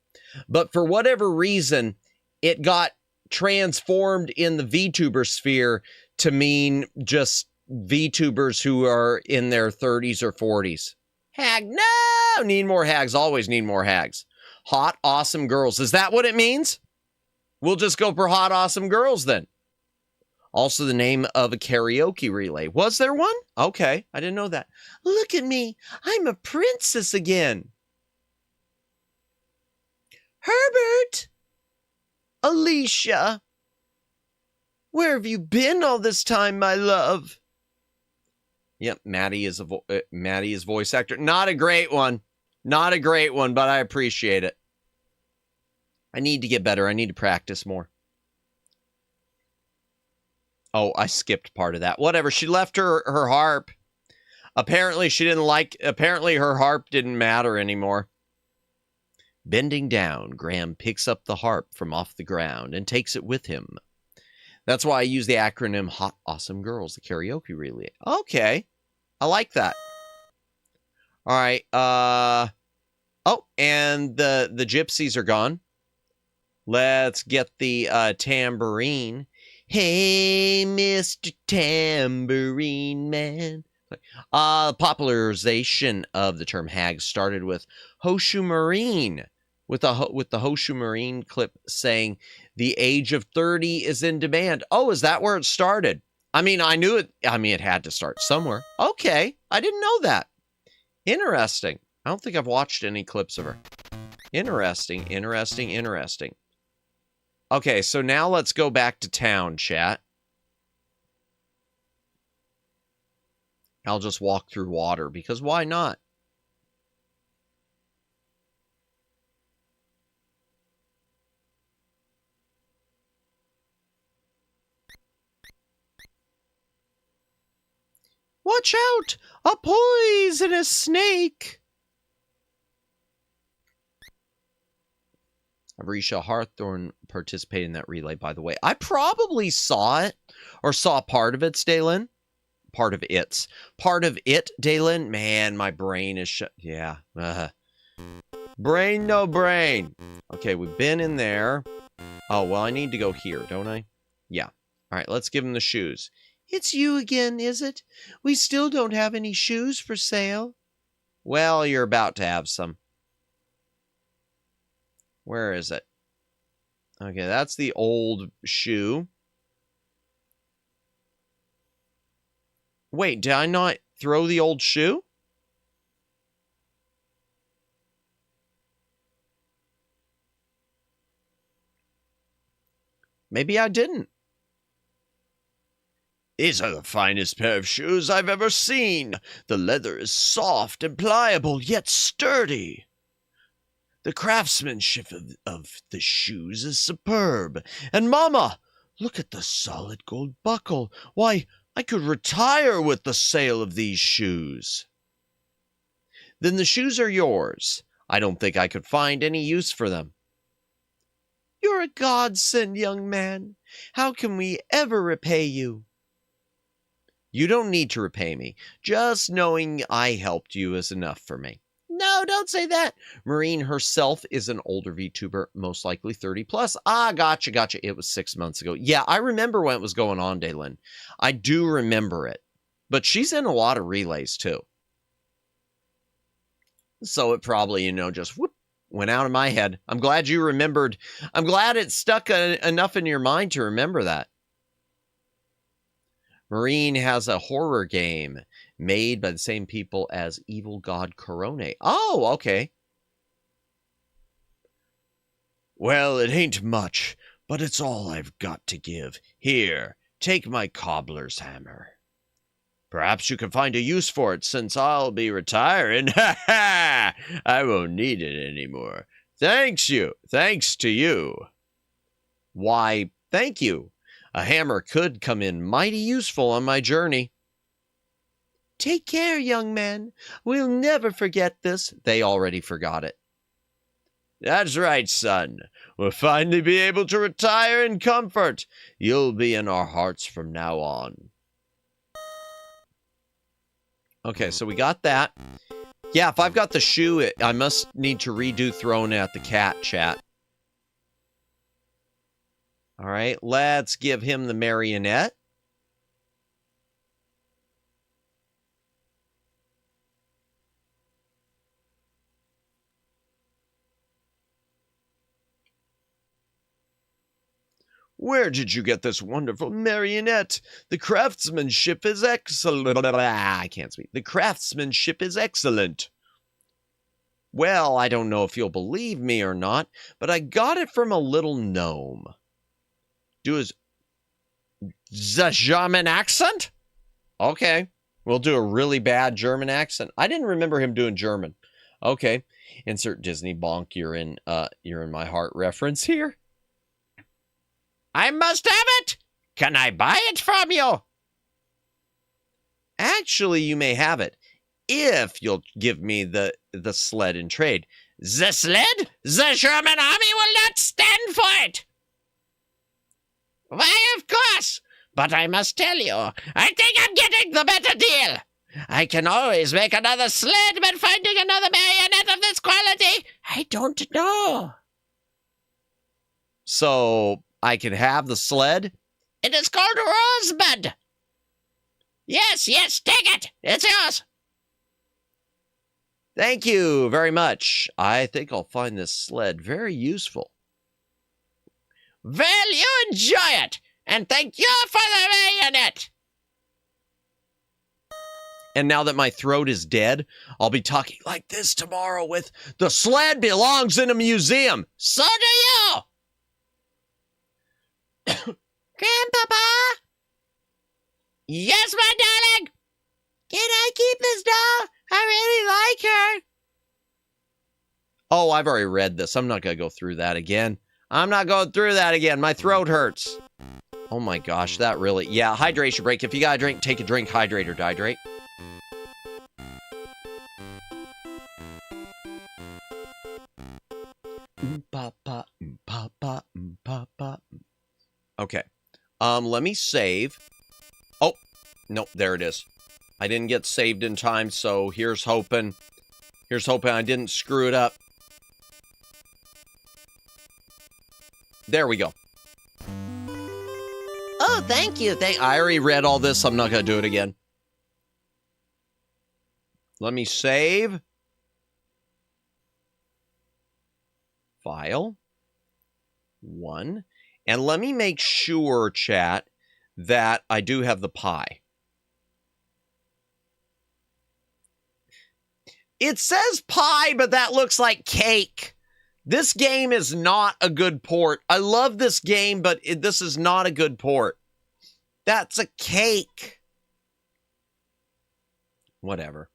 but for whatever reason, it got transformed in the VTuber sphere to mean just VTubers who are in their 30s or 40s. Hag, no! Need more hags, always need more hags. Hot, awesome girls. Is that what it means? We'll just go for hot, awesome girls then. Also the name of a karaoke relay. Was there one? Okay, I didn't know that. Look at me. I'm a princess again. Herbert! Alicia! Where have you been all this time, my love? Yep, Maddie is voice actor. Not a great one. Not a great one, but I appreciate it. I need to get better. I need to practice more. Oh, I skipped part of that. Whatever. She left her harp. Apparently her harp didn't matter anymore. Bending down, Graham picks up the harp from off the ground and takes it with him. That's why I use the acronym Hot Awesome Girls, the karaoke relay. Okay. I like that. All right. Oh, and the gypsies are gone. Let's get the tambourine. Hey, Mr. Tambourine Man. Popularization of the term hag started with Hoshu Marine, with the Hoshu Marine clip saying the age of 30 is in demand. Oh, is that where it started? I mean, I knew it. I mean, it had to start somewhere. Okay, I didn't know that. Interesting. I don't think I've watched any clips of her. Interesting, interesting, interesting. Okay, so now let's go back to town, chat. I'll just walk through water, because why not? Watch out! A poisonous snake! Arisha Hawthorne participated in that relay, by the way. I probably saw it, or saw part of it, Daylin. Part of it, Daylin. Man, my brain is shut. Yeah. Brain, no brain. Okay, we've been in there. Oh, well, I need to go here, don't I? Yeah. All right, let's give him the shoes. It's you again, is it? We still don't have any shoes for sale. Well, you're about to have some. Where is it? Okay, that's the old shoe. Wait, did I not throw the old shoe? Maybe I didn't. These are the finest pair of shoes I've ever seen. The leather is soft and pliable, yet sturdy. The craftsmanship of the shoes is superb. And Mama, look at the solid gold buckle. Why, I could retire with the sale of these shoes. Then the shoes are yours. I don't think I could find any use for them. You're a godsend, young man. How can we ever repay you? You don't need to repay me. Just knowing I helped you is enough for me. No, don't say that. Maureen herself is an older VTuber, most likely 30 plus. Ah, gotcha. It was 6 months ago. Yeah, I remember when it was going on, Daylin. I do remember it. But she's in a lot of relays, too. So it probably, just whoop, went out of my head. I'm glad you remembered. I'm glad it stuck enough in your mind to remember that. Maureen has a horror game made by the same people as Evil God Corone. Oh, okay. Well, it ain't much, but it's all I've got to give. Here, take my cobbler's hammer. Perhaps you can find a use for it since I'll be retiring. Ha ha! I won't need it anymore. Thanks to you. Why, thank you. A hammer could come in mighty useful on my journey. Take care, young man. We'll never forget this. They already forgot it. That's right, son. We'll finally be able to retire in comfort. You'll be in our hearts from now on. Okay, so we got that. Yeah, if I've got the shoe, I must need to redo throwing at the cat, chat. All right, let's give him the marionette. Where did you get this wonderful marionette? The craftsmanship is excellent. I can't speak. The craftsmanship is excellent. Well, I don't know if you'll believe me or not, but I got it from a little gnome. Do the German accent? Okay, we'll do a really bad German accent. I didn't remember him doing German. Okay, insert Disney bonk. You're in my heart reference here. I must have it. Can I buy it from you? Actually, you may have it if you'll give me the sled in trade. The sled? The German army will not stand for it. Why, of course. But I must tell you, I think I'm getting the better deal. I can always make another sled, but finding another marionette of this quality, I don't know. So I can have the sled? It is called Rosebud. Yes, take it. It's yours. Thank you very much. I think I'll find this sled very useful. Well, you enjoy it, and thank you for the marionette. And now that my throat is dead, I'll be talking like this tomorrow with, the sled belongs in a museum. So do you. Grandpapa? Yes, my darling? Can I keep this doll? I really like her. Oh, I've already read this. I'm not going to go through that again. My throat hurts. Oh my gosh, that really... Yeah, hydration break. If you got a drink, take a drink, hydrate or dihydrate. Okay. Let me save. Oh, nope, there it is. I didn't get saved in time, so here's hoping. Here's hoping I didn't screw it up. There we go. Oh, thank you. I already read all this. I'm not going to do it again. Let me save. File. 1. And let me make sure, chat, that I do have the pie. It says pie, but that looks like cake. This game is not a good port. I love this game, but this is not a good port. That's a cake. Whatever.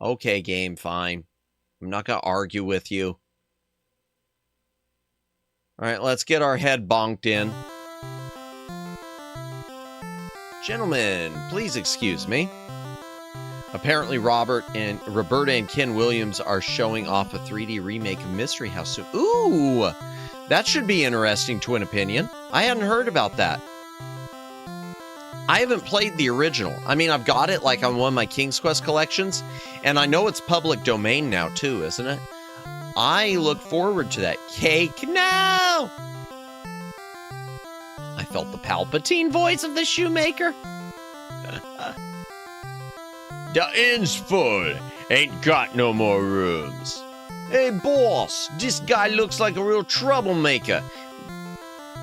Okay, game, fine. I'm not going to argue with you. All right, let's get our head bonked in. Gentlemen, please excuse me. Apparently, Roberta and Ken Williams are showing off a 3D remake of Mystery House soon. Ooh, that should be interesting, Twin Opinion. I hadn't heard about that. I haven't played the original. I mean, I've got it like on one of my King's Quest collections, and I know it's public domain now too, isn't it? I look forward to that. Cake now! I felt the Palpatine voice of the shoemaker. The inn's full. Ain't got no more rooms. Hey, boss, this guy looks like a real troublemaker.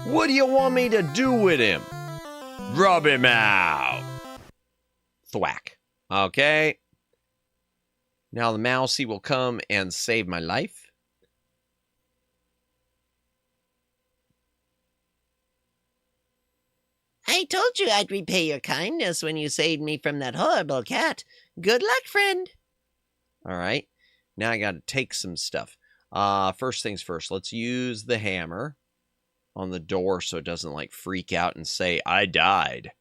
What do you want me to do with him? Rub him out. Thwack. Okay. Now the mousey will come and save my life. I told you I'd repay your kindness when you saved me from that horrible cat. Good luck, friend. All right. Now I got to take some stuff. First things first, let's use the hammer on the door so it doesn't like freak out and say, I died.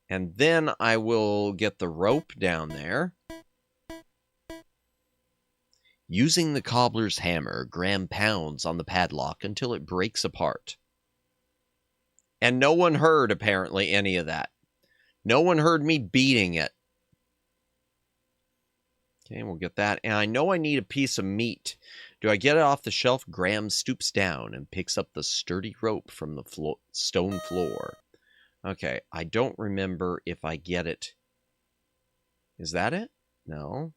And then I will get the rope down there. Using the cobbler's hammer, Graham pounds on the padlock until it breaks apart. And no one heard, apparently, any of that. No one heard me beating it. Okay, we'll get that. And I know I need a piece of meat. Do I get it off the shelf? Graham stoops down and picks up the sturdy rope from the stone floor. Okay, I don't remember if I get it. Is that it? No.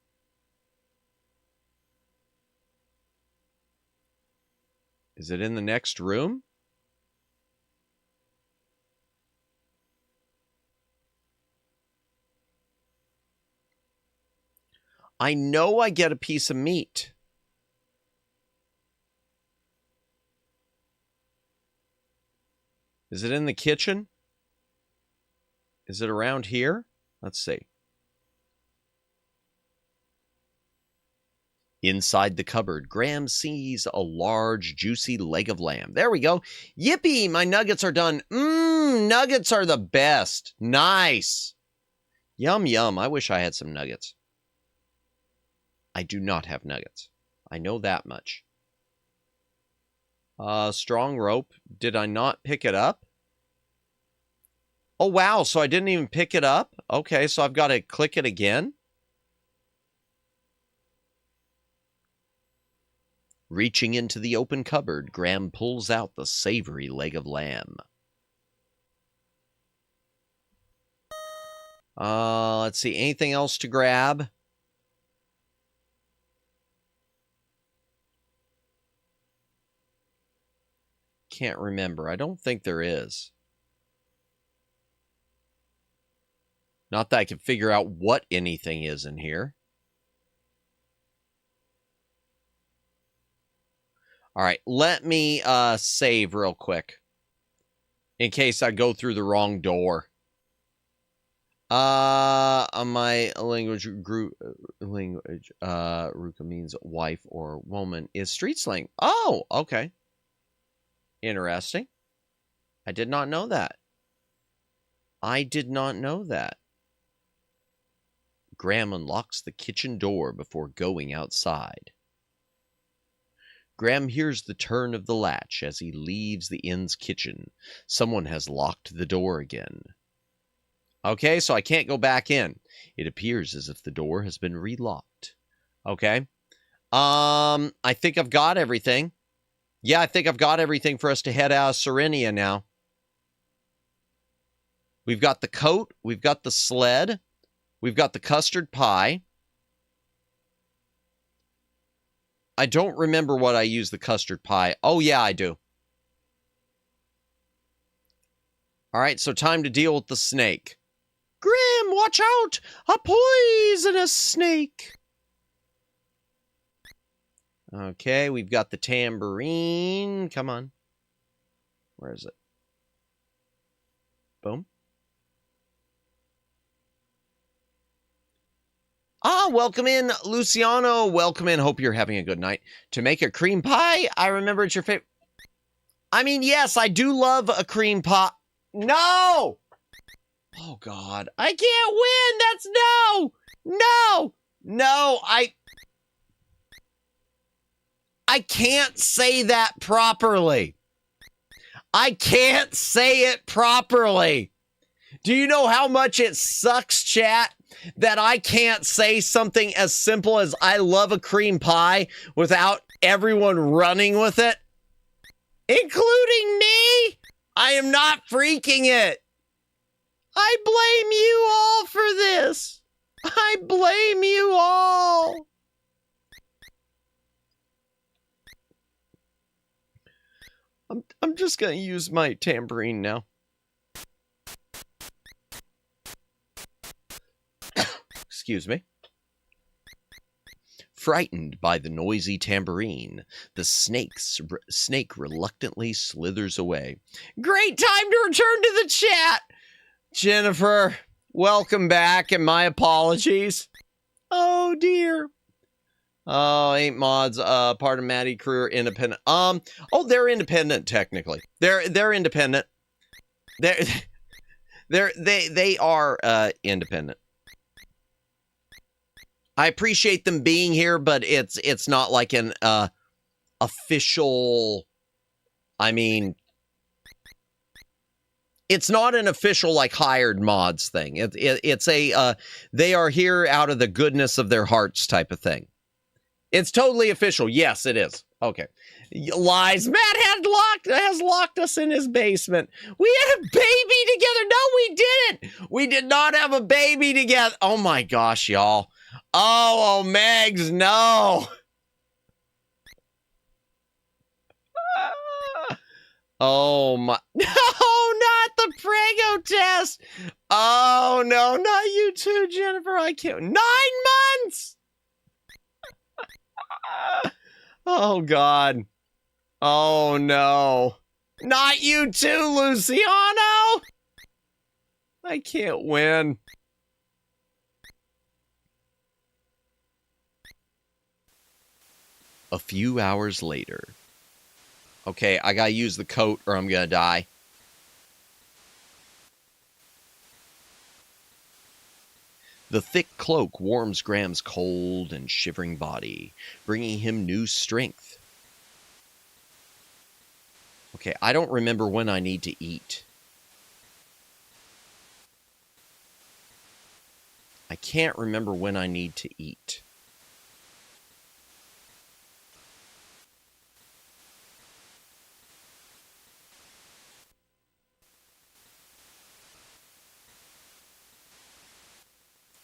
Is it in the next room? I know I get a piece of meat. Is it in the kitchen? Is it around here? Let's see. Inside the cupboard, Graham sees a large, juicy leg of lamb. There we go. Yippee, my nuggets are done. Nuggets are the best. Nice. Yum, yum. I wish I had some nuggets. I do not have nuggets. I know that much. Strong rope. Did I not pick it up? Oh, wow. So I didn't even pick it up? Okay, so I've got to click it again. Reaching into the open cupboard, Graham pulls out the savory leg of lamb. Let's see. Anything else to grab? Can't remember. I don't think there is. Not that I can figure out what anything is in here. All right, let me save real quick in case I go through the wrong door. On my language group, Ruka means wife or woman, is street slang. Oh, okay. Interesting. I did not know that. I did not know that. Graham unlocks the kitchen door before going outside. Graham hears the turn of the latch as he leaves the inn's kitchen. Someone has locked the door again. Okay, so I can't go back in. It appears as if the door has been relocked. Okay. I think I've got everything. Yeah, I think I've got everything for us to head out of Serenia now. We've got the coat. We've got the sled. We've got the custard pie. I don't remember what I use the custard pie. Oh, yeah, I do. All right, so time to deal with the snake. Grim, watch out! A poisonous snake! Okay, we've got the tambourine. Come on. Where is it? Boom. Ah, welcome in, Luciano. Welcome in. Hope you're having a good night. To make a cream pie, I remember it's your favorite. I mean, yes, I do love a cream pie. No! Oh, God. I can't win. That's no! No! No, I can't say that properly. I can't say it properly. Do you know how much it sucks, chat, that I can't say something as simple as I love a cream pie without everyone running with it? Including me? I am not freaking it. I blame you all for this. I blame you all. I'm just going to use my tambourine now. Excuse me. Frightened by the noisy tambourine, the snake reluctantly slithers away. Great time to return to the chat! Jennifer, welcome back, and my apologies. Oh, dear. Oh, ain't mods part of Maddie crew are independent. Oh, they're independent technically. They're independent. They are independent. I appreciate them being here, but it's not like an official. I mean, it's not an official like hired mods thing. It's a they are here out of the goodness of their hearts type of thing. It's totally official. Yes, it is. Okay. Lies. Matt has locked us in his basement. We had a baby together. No, we didn't. We did not have a baby together. Oh my gosh, y'all. Oh, Megs, no. Oh my. No, not the Prego test. Oh no, not you too, Jennifer. I can't. 9 months. Oh, God. Oh, no. Not you too, Luciano. I can't win. A few hours later. Okay, I gotta use the coat or I'm gonna die. The thick cloak warms Graham's cold and shivering body, bringing him new strength. Okay, I don't remember when I need to eat. I can't remember when I need to eat.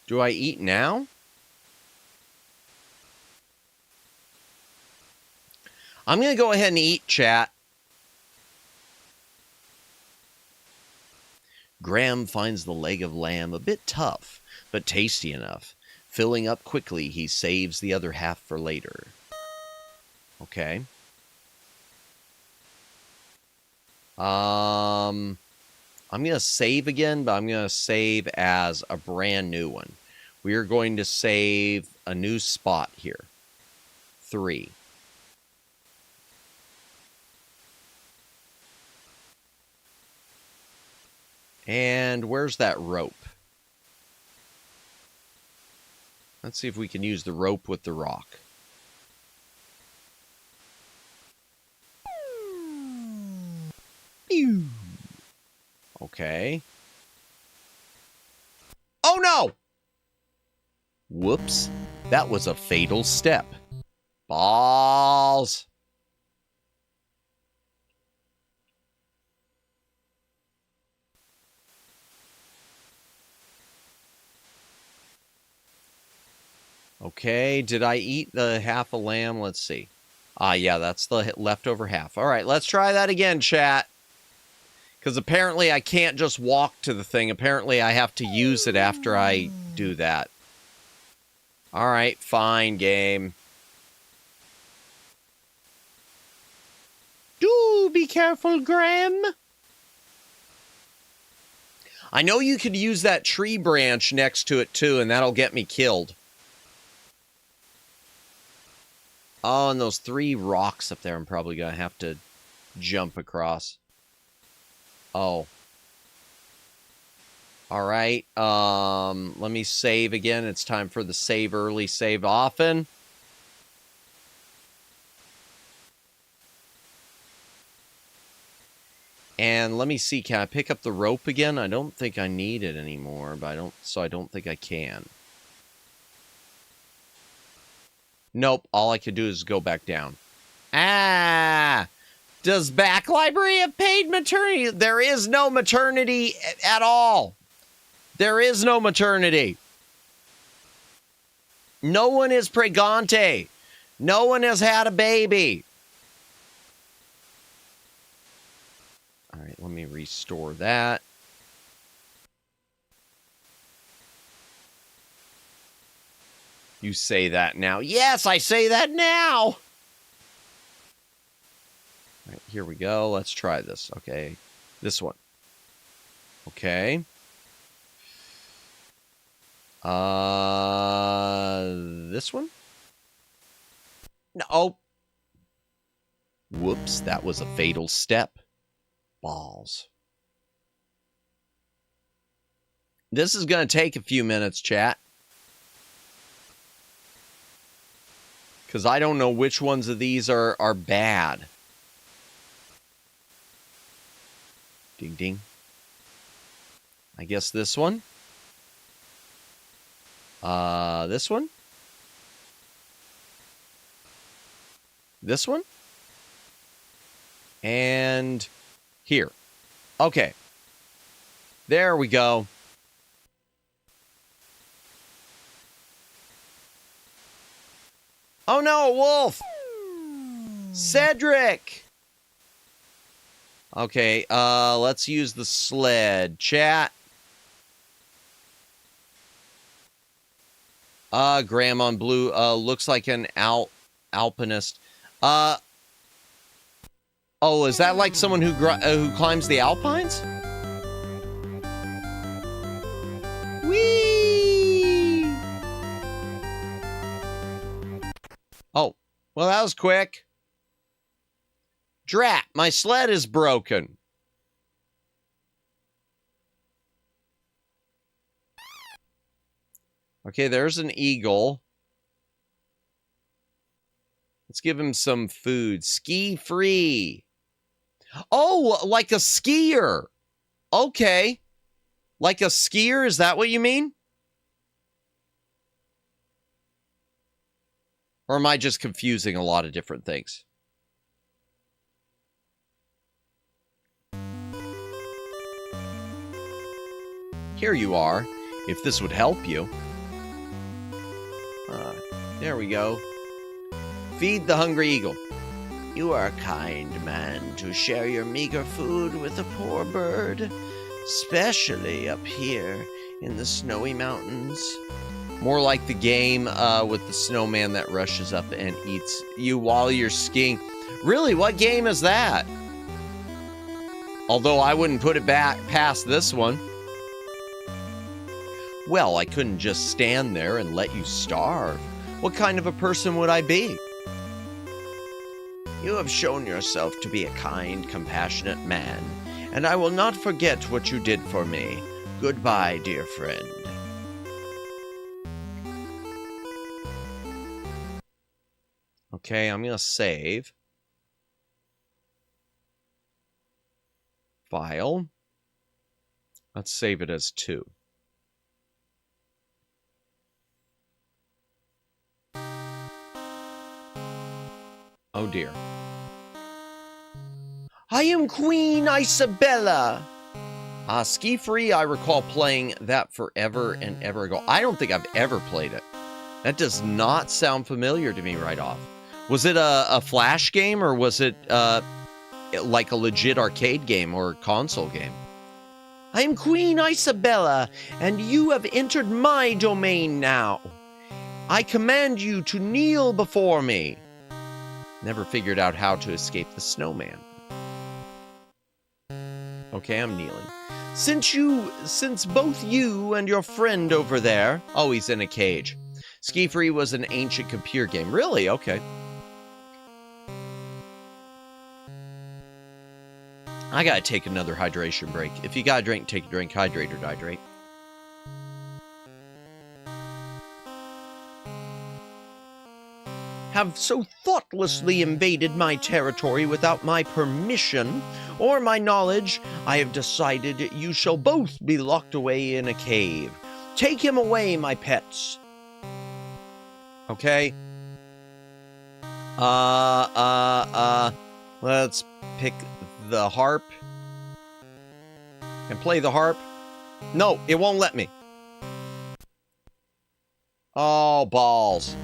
Do I eat now? I'm going to go ahead and eat, chat. Graham finds the leg of lamb a bit tough, but tasty enough. Filling up quickly, he saves the other half for later. Okay. I'm going to save again, but I'm going to save as a brand new one. We are going to save a new spot here. 3. And where's that rope? Let's see if we can use the rope with the rock. Pew. Okay. Oh no! Whoops. That was a fatal step. Balls. Okay, did I eat the half a lamb? Let's see. Ah, yeah, that's the leftover half. All right, let's try that again, chat. Because apparently I can't just walk to the thing. Apparently I have to use it after I do that. All right, fine, game. Do be careful, Graham. I know you could use that tree branch next to it, too, and that'll get me killed. Oh, and those 3 rocks up there I'm probably going to have to jump across. Oh. Alright, let me save again. It's time for the save early, save often. And let me see, can I pick up the rope again? I don't think I need it anymore, but I don't think I can. Nope, all I could do is go back down. Ah! Does Back Library have paid maternity? There is no maternity at all. There is no maternity. No one is pregante. No one has had a baby. All right, let me restore that. You say that now. Yes, I say that now. All right, here we go. Let's try this. Okay, this one. Okay. This one? No. Oh. Whoops, that was a fatal step. Balls. This is going to take a few minutes, chat. Because I don't know which ones of these are bad. Ding, ding. I guess this one. This one. This one. And here. Okay. There we go. Oh no, a wolf! Cedric! Okay, let's use the sled. Chat. Graham on blue, looks like an alpinist. Oh, is that like someone who climbs the Alpines? Whee! Oh, well, that was quick. Drat, my sled is broken. Okay, there's an eagle. Let's give him some food. Ski free. Oh, like a skier. Okay. Like a skier, is that what you mean? Or am I just confusing a lot of different things? Here you are, if this would help you. There we go. Feed the hungry eagle. You are a kind man to share your meager food with a poor bird, especially up here in the snowy mountains. More like the game with the snowman that rushes up and eats you while you're skiing. Really, what game is that? Although I wouldn't put it back past this one. Well, I couldn't just stand there and let you starve. What kind of a person would I be? You have shown yourself to be a kind, compassionate man, and I will not forget what you did for me. Goodbye, dear friend. Okay, I'm going to save. File. Let's save it as 2. Oh dear. I am Queen Isabella. Ski Free, I recall playing that forever and ever ago. I don't think I've ever played it. That does not sound familiar to me right off. Was it a Flash game, or was it like a legit arcade game or console game? I am Queen Isabella, and you have entered my domain now. I command you to kneel before me. Never figured out how to escape the snowman. Okay, I'm kneeling. Since both you and your friend over there... Oh, he's in a cage. Ski Free was an ancient computer game. Really? Okay. I gotta take another hydration break. If you gotta drink, take a drink. Hydrate or dihydrate. Have so thoughtlessly invaded my territory without my permission or my knowledge, I have decided you shall both be locked away in a cave. Take him away, my pets. Okay. Let's pick the harp and play the harp. No, it won't let me. Oh, balls.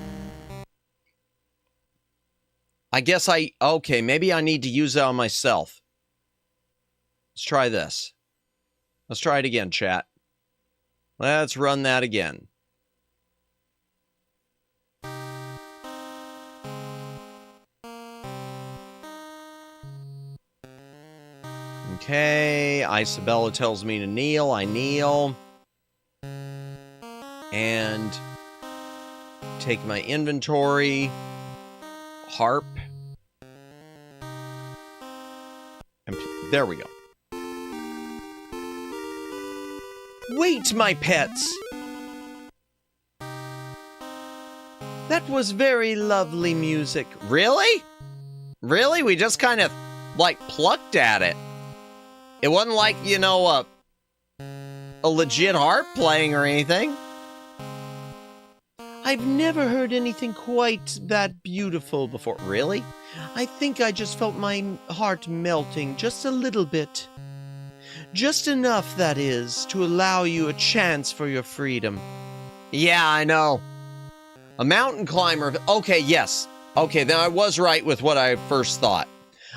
I guess okay, maybe I need to use it on myself. Let's try this. Let's try it again, chat. Let's run that again. Okay, Isabella tells me to kneel. I kneel. And take my inventory. Harp. And there we go. Wait, my pets! That was very lovely music. Really? Really? We just kind of, like, plucked at it. It wasn't like, you know, a legit harp playing or anything. I've never heard anything quite that beautiful before. Really? I think I just felt my heart melting just a little bit. Just enough, that is, to allow you a chance for your freedom. Yeah, I know. A mountain climber. Okay, yes. Okay, then I was right with what I first thought.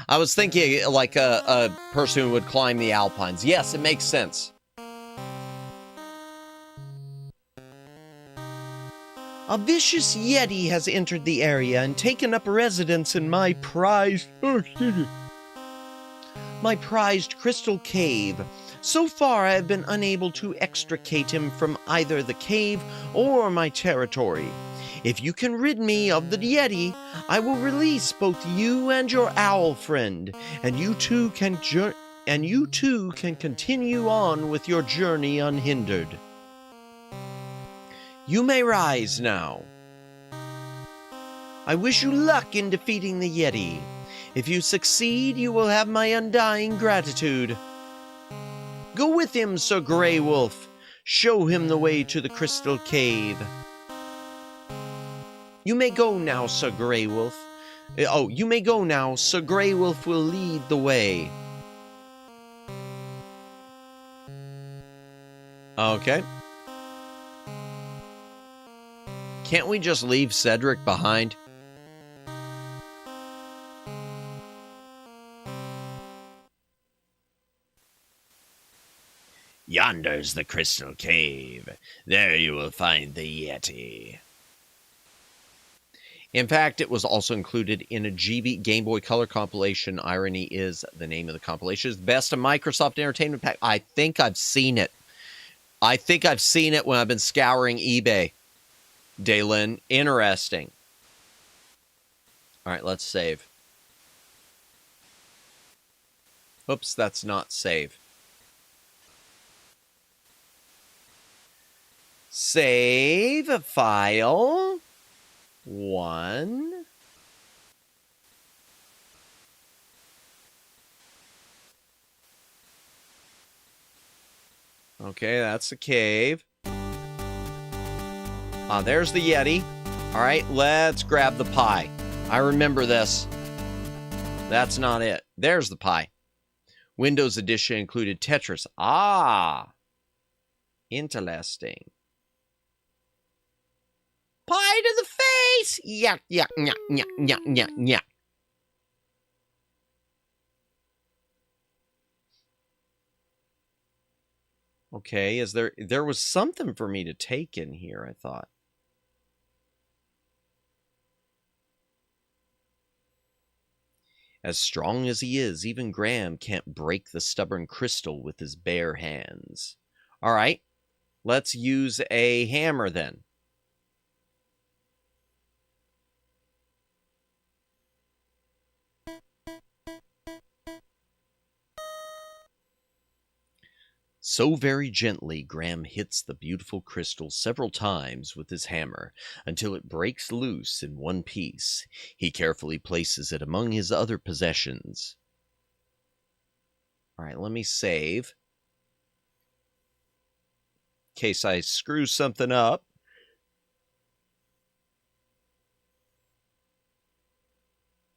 I was thinking like a person who would climb the Alpines. Yes, it makes sense. A vicious Yeti has entered the area and taken up residence in my prized crystal cave. So far, I have been unable to extricate him from either the cave or my territory. If you can rid me of the Yeti, I will release both you and your owl friend, and you two can continue on with your journey unhindered. You may rise now. I wish you luck in defeating the Yeti. If you succeed, you will have my undying gratitude. Go with him, Sir Grey Wolf. Show him the way to the Crystal Cave. You may go now, Sir Grey Wolf. Oh, you may go now. Sir Grey Wolf will lead the way. Okay. Can't we just leave Cedric behind? Yonder's the Crystal Cave. There you will find the Yeti. In fact, it was also included in a GB Game Boy Color compilation. Irony is the name of the compilation is Best of Microsoft Entertainment Pack. I think I've seen it. I think I've seen it when I've been scouring eBay. Daylin, interesting. All right, let's save. Oops, that's not save. Save file 1. Okay, that's the cave. There's the Yeti. All right, let's grab the pie. I remember this. That's not it. There's the pie. Windows Edition included Tetris. Ah, interesting. Pie to the face! Yuck, yuck, yuck, yuck, yuck, yuck, yuck. Okay, there was something for me to take in here, I thought. As strong as he is, even Graham can't break the stubborn crystal with his bare hands. All right, let's use a hammer then. So very gently, Graham hits the beautiful crystal several times with his hammer until it breaks loose in one piece. He carefully places it among his other possessions. All right, let me save. In case I screw something up.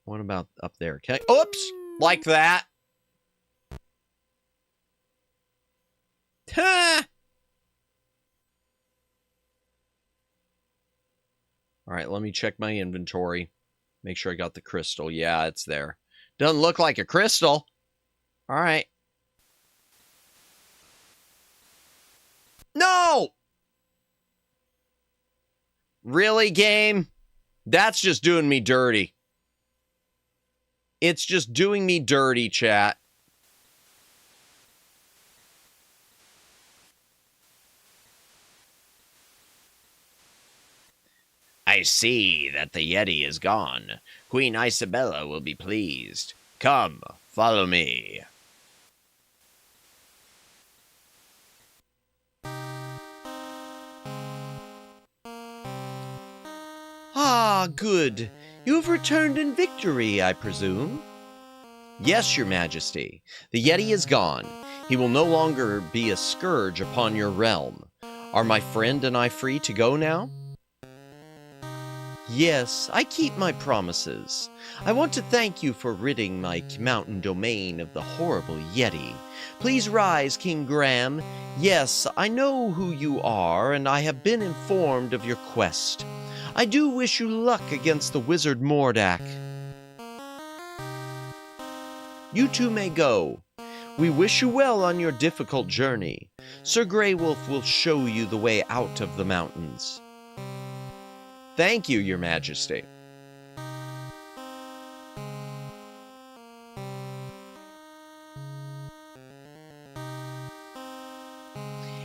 What about up there? Oops! Like that. Ha! All right, let me check my inventory. Make sure I got the crystal. Yeah, it's there. Doesn't look like a crystal. All right. No! Really, game? That's just doing me dirty. It's just doing me dirty, chat. I see that the Yeti is gone. Queen Isabella will be pleased. Come, follow me. Ah, good. You have returned in victory, I presume? Yes, your majesty. The Yeti is gone. He will no longer be a scourge upon your realm. Are my friend and I free to go now? Yes, I keep my promises. I want to thank you for ridding my mountain domain of the horrible Yeti. Please rise, King Graham. Yes, I know who you are, and I have been informed of your quest. I do wish you luck against the wizard Mordak. You two may go. We wish you well on your difficult journey. Sir Grey Wolf will show you the way out of the mountains. Thank you, your majesty.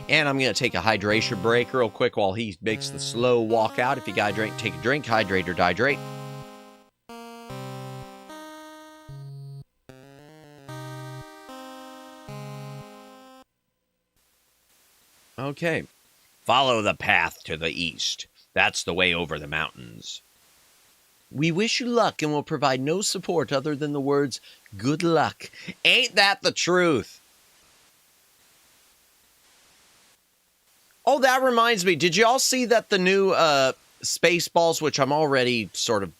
And I'm going to take a hydration break real quick while he makes the slow walk out. If you got to drink, take a drink, hydrate or dihydrate. Okay. Follow the path to the east. That's the way over the mountains. We wish you luck and will provide no support other than the words, good luck. Ain't that the truth? Oh, that reminds me. Did you all see that the new Spaceballs, which I'm already sort of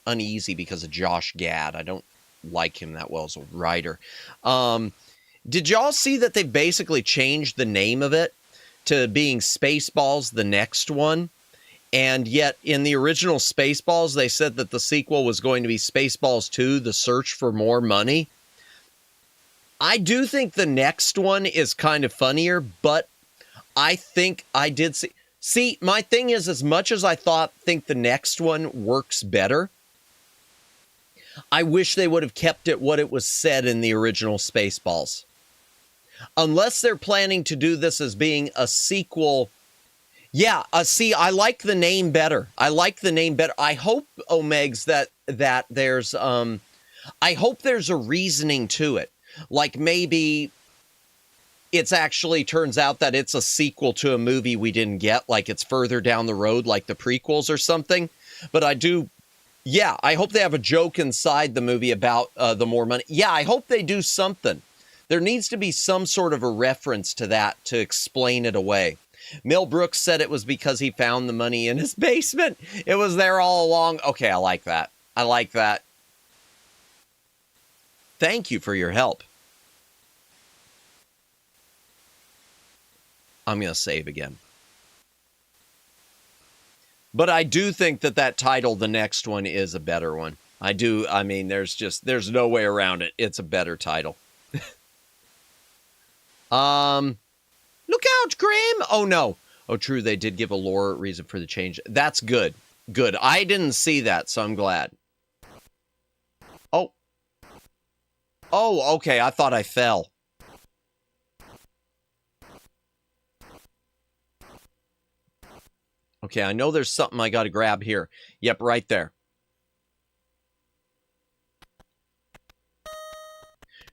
uneasy because of Josh Gad. I don't like him that well as a writer. Did y'all see that they basically changed the name of it to being Spaceballs, the next one? And yet, in the original Spaceballs, they said that the sequel was going to be Spaceballs 2, The Search for More Money. I do think the next one is kind of funnier, but I think I did see... See, my thing is, as much as I think the next one works better, I wish they would have kept it what it was said in the original Spaceballs. Unless they're planning to do this as being a sequel... Yeah, see, I like the name better. I like the name better. I hope, Omegs, that there's, I hope there's a reasoning to it. Like maybe it's actually turns out that it's a sequel to a movie we didn't get, like it's further down the road, like the prequels or something. But I hope they have a joke inside the movie about the more money. Yeah, I hope they do something. There needs to be some sort of a reference to that to explain it away. Mel Brooks said it was because he found the money in his basement. It was there all along. Okay, I like that. I like that. Thank you for your help. I'm going to save again. But I do think that that title, the next one, is a better one. I do. I mean, there's no way around it. It's a better title. Look out, Graham! Oh, no. Oh, true, they did give a lore reason for the change. That's good. Good. I didn't see that, so I'm glad. Oh. Oh, okay, I thought I fell. Okay, I know there's something I gotta grab here. Yep, right there.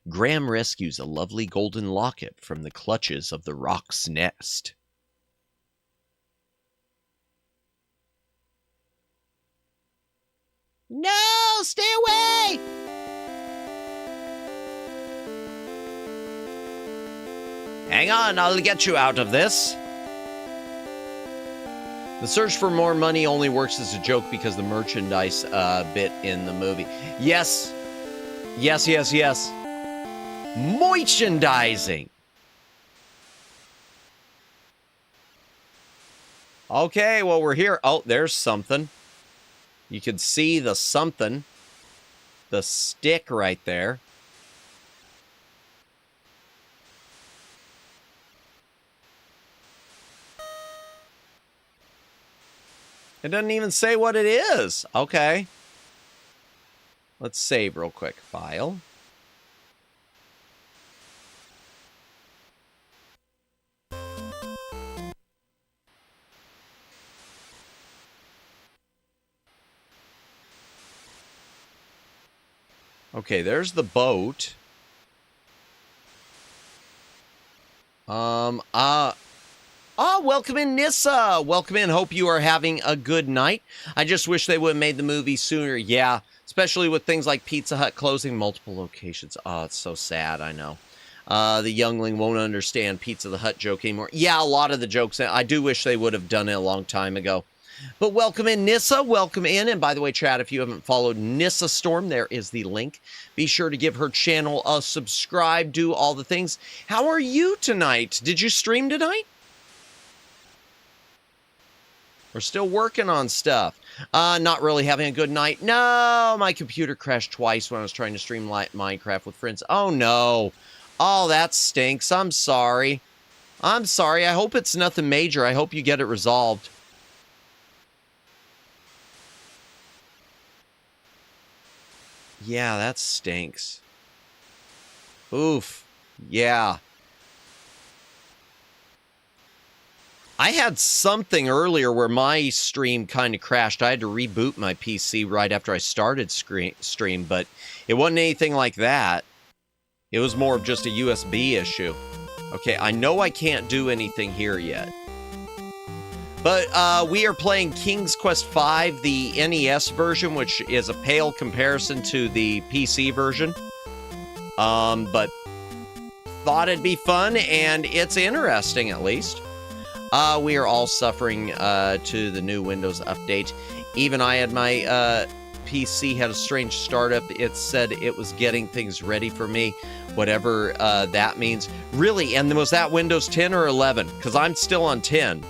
Graham rescues a lovely golden locket from the clutches of the rock's nest. No, stay away! Hang on, I'll get you out of this. The search for more money only works as a joke because the merchandise bit in the movie. Yes. Yes, yes, yes. Merchandising. Okay, well, we're here. Oh, there's something. You can see the something. The stick right there. It doesn't even say what it is. Okay. Let's save real quick. File. Okay, there's the boat. Welcome in, Nissa. Welcome in. Hope you are having a good night. I just wish they would have made the movie sooner. Yeah, especially with things like Pizza Hut closing multiple locations. Oh, it's so sad, I know. The youngling won't understand Pizza the Hut joke anymore. Yeah, a lot of the jokes. I do wish they would have done it a long time ago. But welcome in, Nissa. Welcome in. And by the way, chat, if you haven't followed Nissa Storm, there is the link. Be sure to give her channel a subscribe. Do all the things. How are you tonight? Did you stream tonight? We're still working on stuff. Not really having a good night. No, my computer crashed twice when I was trying to stream Minecraft with friends. Oh, no. Oh, that stinks. I'm sorry. I'm sorry. I hope it's nothing major. I hope you get it resolved. Yeah, that stinks. Oof. Yeah. I had something earlier where my stream kind of crashed. I had to reboot my PC right after I started stream, but it wasn't anything like that. It was more of just a USB issue. Okay, I know I can't do anything here yet. But we are playing King's Quest V, the NES version, which is a pale comparison to the PC version. But thought it'd be fun, and it's interesting at least. We are all suffering to the new Windows update. Even I had my PC had a strange startup. It said it was getting things ready for me, whatever that means. Really, and was that Windows 10 or 11? Because I'm still on 10.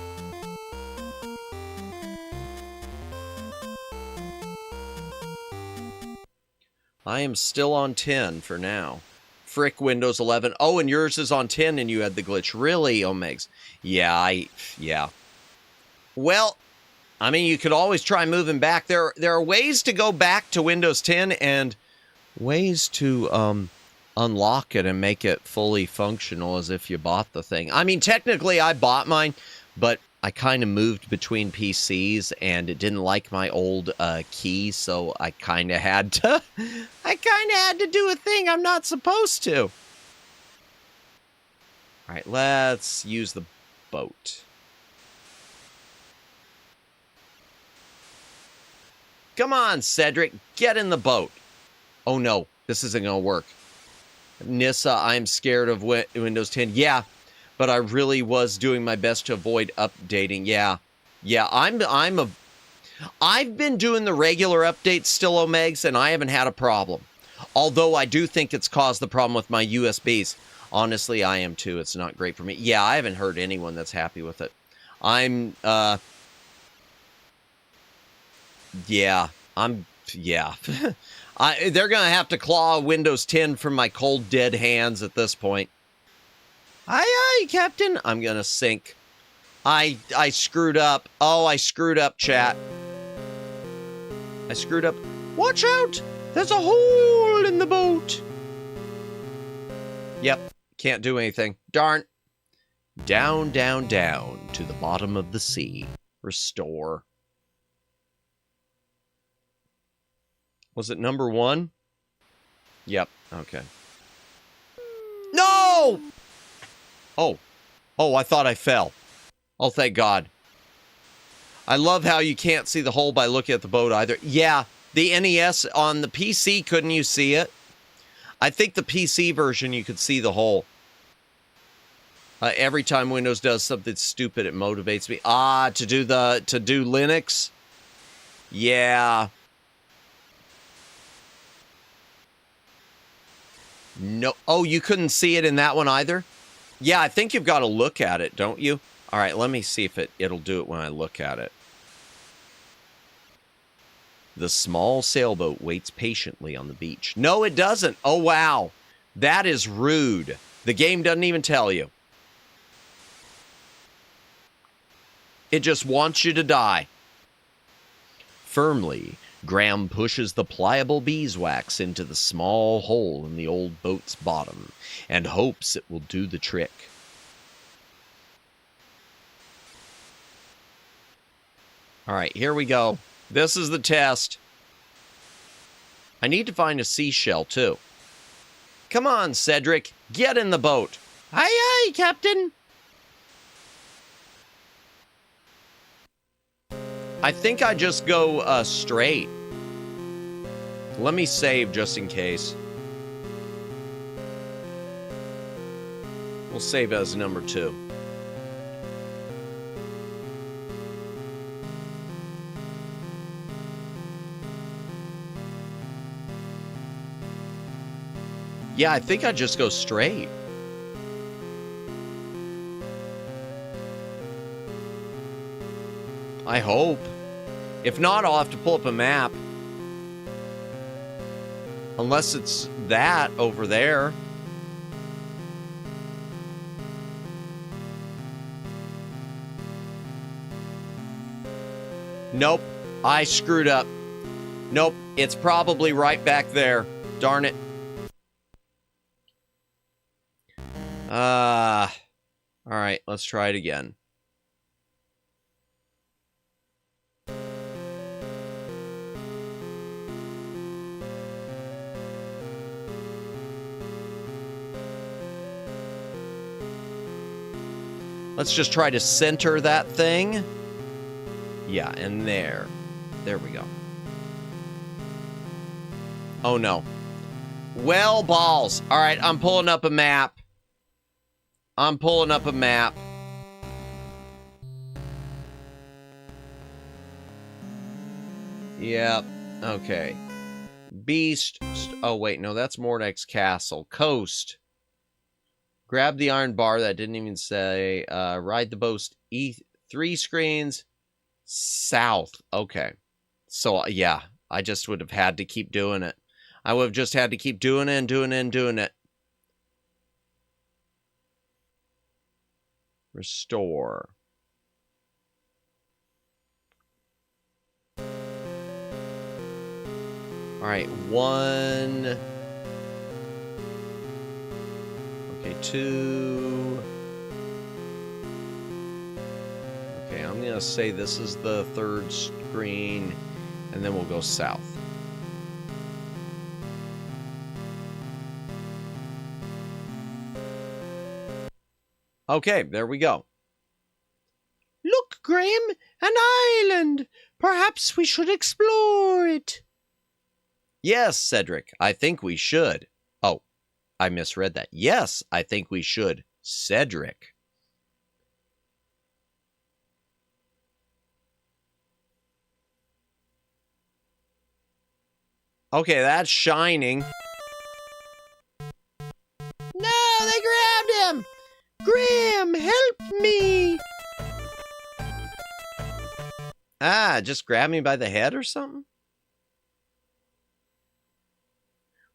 I am still on 10 for now. Frick Windows 11. Oh, and yours is on 10 and you had the glitch. Really, Omegs? Yeah, yeah. Well, I mean, you could always try moving back. There are ways to go back to Windows 10 and ways to unlock it and make it fully functional as if you bought the thing. I mean, technically, I bought mine, but I kind of moved between PCs and it didn't like my old key, so I kind of had to do a thing I'm not supposed to. All right, let's use the boat. Come on, Cedric, get in the boat. Oh no, this isn't gonna work. Nissa, I'm scared of Windows 10. Yeah. But I really was doing my best to avoid updating. Yeah. I've been doing the regular updates still, Omegs, and I haven't had a problem. Although I do think it's caused the problem with my USBs. Honestly, I am too. It's not great for me. Yeah, I haven't heard anyone that's happy with it. Yeah, yeah. They're gonna have to claw Windows 10 from my cold, dead hands at this point. Aye, aye, Captain. I'm gonna sink. I screwed up. Oh, I screwed up, chat. I screwed up. Watch out! There's a hole in the boat. Yep, can't do anything. Darn. Down, down, down to the bottom of the sea. Restore. Was it number 1? Yep, okay. No! Oh. Oh, I thought I fell. Oh, thank God. I love how you can't see the hole by looking at the boat either. Yeah, the NES on the PC, couldn't you see it? I think the PC version, you could see the hole. Every time Windows does something stupid, it motivates me. Ah, to do Linux? Yeah. No. Oh, you couldn't see it in that one either? Yeah, I think you've got to look at it, don't you? All right, let me see if it'll do it when I look at it. The small sailboat waits patiently on the beach. No, it doesn't. Oh, wow. That is rude. The game doesn't even tell you. It just wants you to die. Firmly, Graham pushes the pliable beeswax into the small hole in the old boat's bottom and hopes it will do the trick. All right, here we go. This is the test. I need to find a seashell, too. Come on, Cedric. Get in the boat. Aye, aye, Captain. I think I just go straight. Let me save just in case. We'll save as number 2. Yeah, I think I just go straight. I hope. If not, I'll have to pull up a map. Unless it's that over there. Nope. I screwed up. Nope. It's probably right back there. Darn it. All right, let's try it again. Let's just try to center that thing. Yeah, and there. There we go. Oh, no. Well, balls. All right, I'm pulling up a map. I'm pulling up a map. Yep. Okay. Beast. Oh, wait. No, that's Mordek's Castle. Coast. Grab the iron bar. That didn't even say. Ride the boat. E3 screens. South. Okay. So, yeah. I just would have had to keep doing it. I would have just had to keep doing it and doing it and doing it. Restore. All right, 1. Okay, 2. Okay, I'm gonna say this is the 3rd screen, and then we'll go south. Okay, there we go. Look, Graham, an island. Perhaps we should explore it. Yes, Cedric, I think we should. Oh, I misread that. Yes, I think we should. Cedric. Okay, that's shining. No, they grabbed him. Graham, help me! Ah, just grab me by the head or something?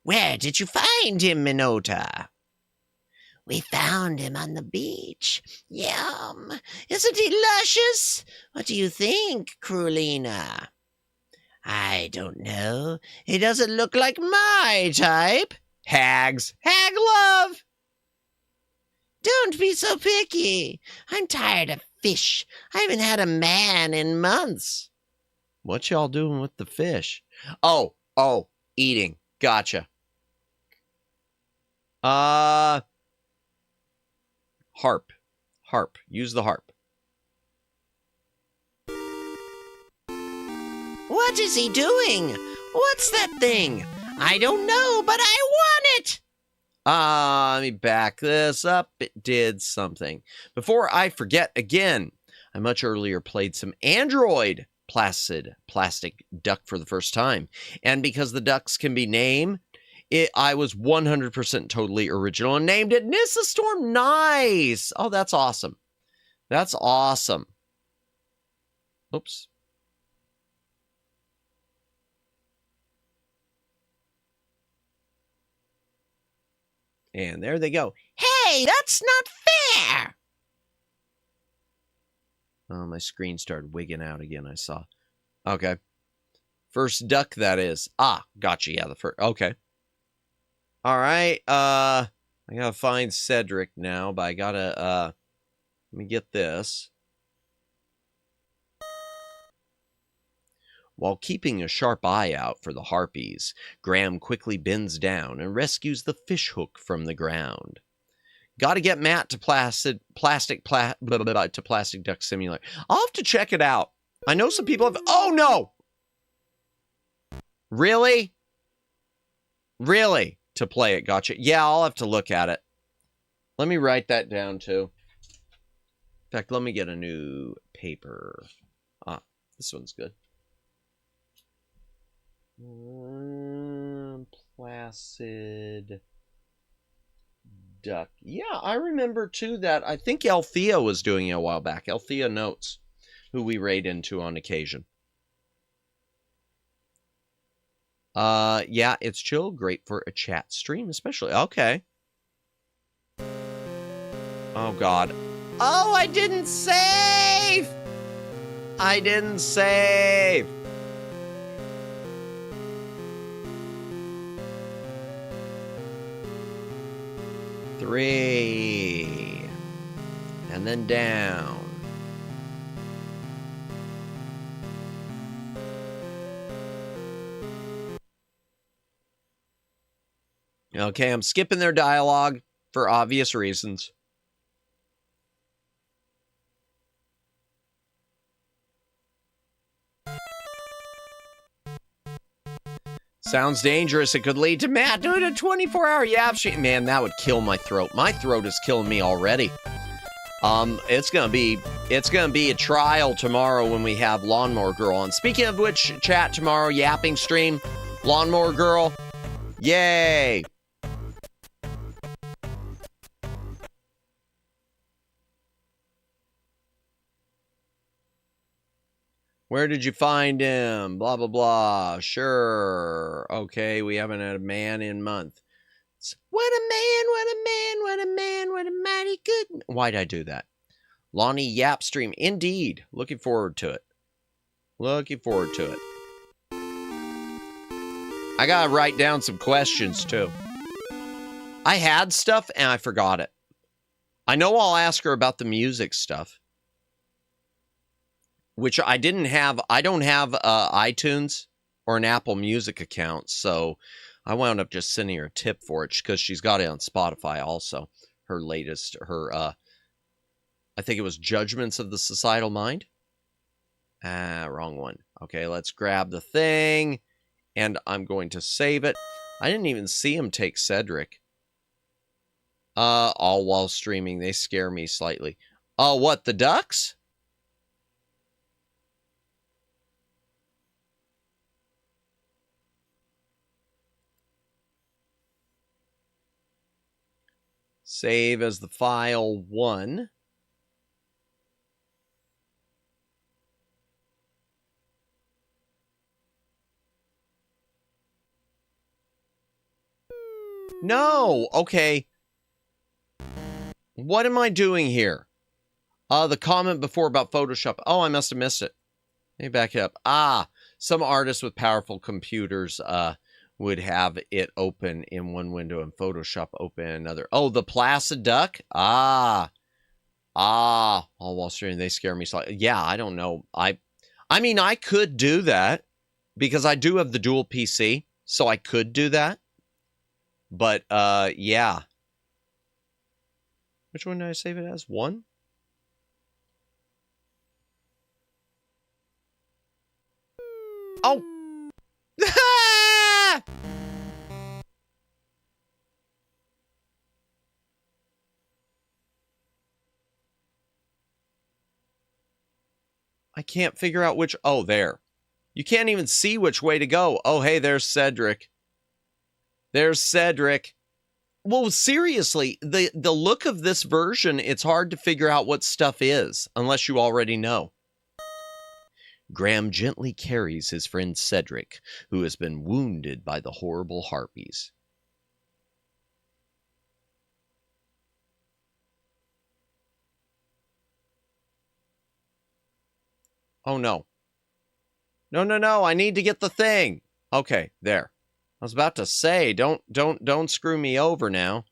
Where did you find him, Minota? We found him on the beach. Yum! Isn't he luscious? What do you think, Krulina? I don't know. He doesn't look like my type. Hags. Hag love! Don't be so picky. I'm tired of fish. I haven't had a man in months. What y'all doing with the fish? Oh, eating. Gotcha. Harp. Use the harp. What is he doing? What's that thing? I don't know, but I want it. Let me back this up. It did something. Before I forget again, I much earlier played some Android plastic duck for the first time. And because the ducks can be named, I was 100% totally original and named it Nissa Storm. Nice. Oh, that's awesome. That's awesome. Oops. And there they go. Hey, that's not fair. Oh, my screen started wigging out again, I saw. Okay. First duck, that is. Ah, gotcha. Yeah, the first. Okay. All right. I gotta find Cedric now, but I gotta, let me get this. While keeping a sharp eye out for the harpies, Graham quickly bends down and rescues the fishhook from the ground. Gotta get Matt to Plastic Duck Simulator. I'll have to check it out. I know some people have... Oh, no! Really? Really? To play it, gotcha. Yeah, I'll have to look at it. Let me write that down, too. In fact, let me get a new paper. Ah, this one's good. Placid Duck. Yeah, I remember too that I think Althea was doing it a while back. Althea Notes, who we raid into on occasion. Yeah, it's chill, great for a chat stream, especially. Okay. Oh God. Oh, I didn't save. I didn't save. Three. And then down. Okay, I'm skipping their dialogue for obvious reasons. Sounds dangerous. It could lead to Matt doing a 24-hour YAAAAP stream. Man, that would kill my throat. My throat is killing me already. It's gonna be a trial tomorrow when we have Lawnmower Girl on. Speaking of which, chat tomorrow, yapping stream, Lawnmower Girl, yay! Where did you find him? Blah, blah, blah. Sure. Okay, we haven't had a man in months. What a man, what a man, what a man, what a mighty good... Why'd I do that? Lonnie Yap stream. Indeed. Looking forward to it. Looking forward to it. I gotta write down some questions, too. I had stuff, and I forgot it. I know I'll ask her about the music stuff. Which I didn't have. I don't have iTunes or an Apple Music account, so I wound up just sending her a tip for it because she's got it on Spotify also. Her latest, I think it was Judgments of the Societal Mind. Wrong one. Okay, let's grab the thing, and I'm going to save it. I didn't even see him take Cedric. All while streaming. They scare me slightly. Oh, what, the ducks? Save as the file 1. No, okay. What am I doing here? The comment before about Photoshop. Oh, I must have missed it. Let me back it up. Ah, some artists with powerful computers would have it open in one window and Photoshop open in another. Oh, the Placid Duck? Ah, all while streaming, they scare me slightly. Yeah, I don't know. I mean, I could do that because I do have the dual PC, so I could do that. But, yeah. Which one did I save it as? 1? Oh! I can't figure out which... Oh, there. You can't even see which way to go. Oh, hey, there's Cedric. There's Cedric. Well, seriously, the look of this version, it's hard to figure out what stuff is, unless you already know. Graham gently carries his friend Cedric, who has been wounded by the horrible harpies. Oh, no. No, I need to get the thing. Okay, there. I was about to say, don't screw me over now.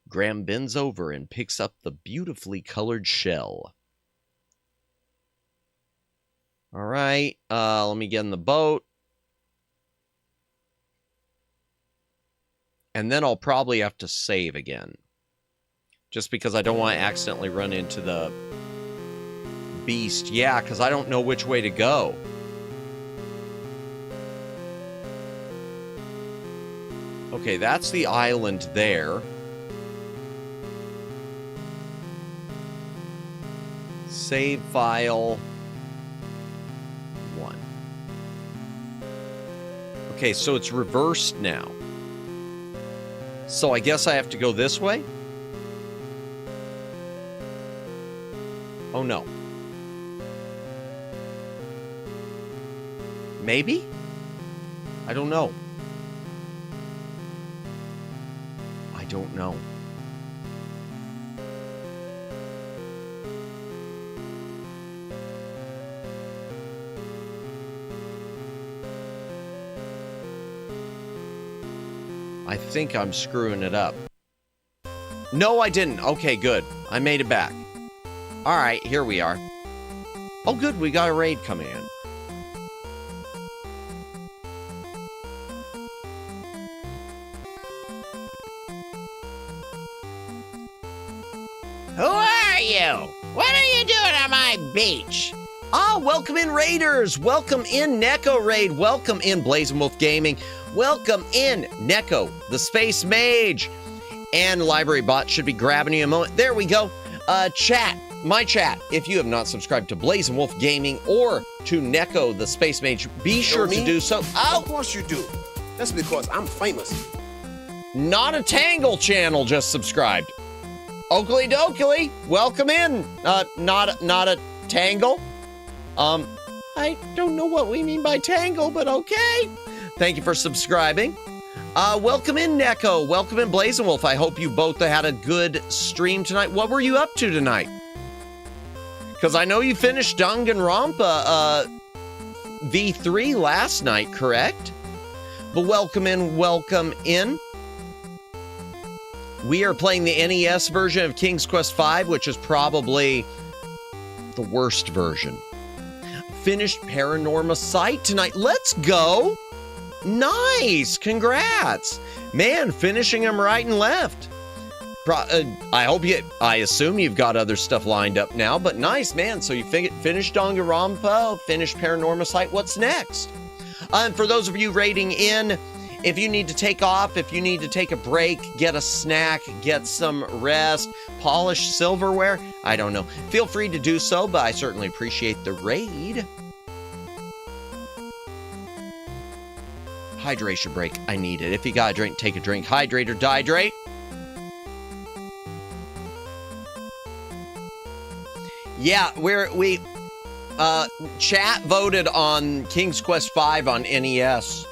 Graham bends over and picks up the beautifully colored shell. All right, let me get in the boat. And then I'll probably have to save again. Just because I don't want to accidentally run into the beast. Yeah, because I don't know which way to go. Okay, that's the island there. Save file. 1. Okay, so it's reversed now. So I guess I have to go this way? Oh no. Maybe? I don't know. I don't know. I think I'm screwing it up. No, I didn't. Okay, good. I made it back. All right, here we are. Oh, good. We got a raid coming in. Who are you? What are you doing on my beach? Ah, welcome in Raiders. Welcome in Neko Raid. Welcome in Blazing Wolf Gaming. Welcome in Neko, the Space Mage. And Library Bot should be grabbing you a moment. There we go. Chat. My chat, if you have not subscribed to Blazing Wolf Gaming or to Neko, the Space Mage, be sure to do so. Oh! Of course you do. That's because I'm famous. Not a Tangle channel just subscribed. Oakley Dokley, welcome in. Not a Tangle. I don't know what we mean by Tangle, but okay. Thank you for subscribing. Welcome in, Neko. Welcome in, Blazing Wolf. I hope you both had a good stream tonight. What were you up to tonight? Because I know you finished Danganronpa V3 last night, correct? But welcome in, welcome in. We are playing the NES version of King's Quest V, which is probably the worst version. Finished Paranorma Sight tonight. Let's go. Nice. Congrats. Man, finishing them right and left. I assume you've got other stuff lined up now, but nice, man. So you finished Danganronpa, finished Paranorma Sight. What's next? And for those of you raiding in, if you need to take off, if you need to take a break, get a snack, get some rest, polish silverware, I don't know. Feel free to do so, but I certainly appreciate the raid. Hydration break. I need it. If you got a drink, take a drink. Hydrate or dihydrate. Yeah, chat voted on King's Quest V on NES.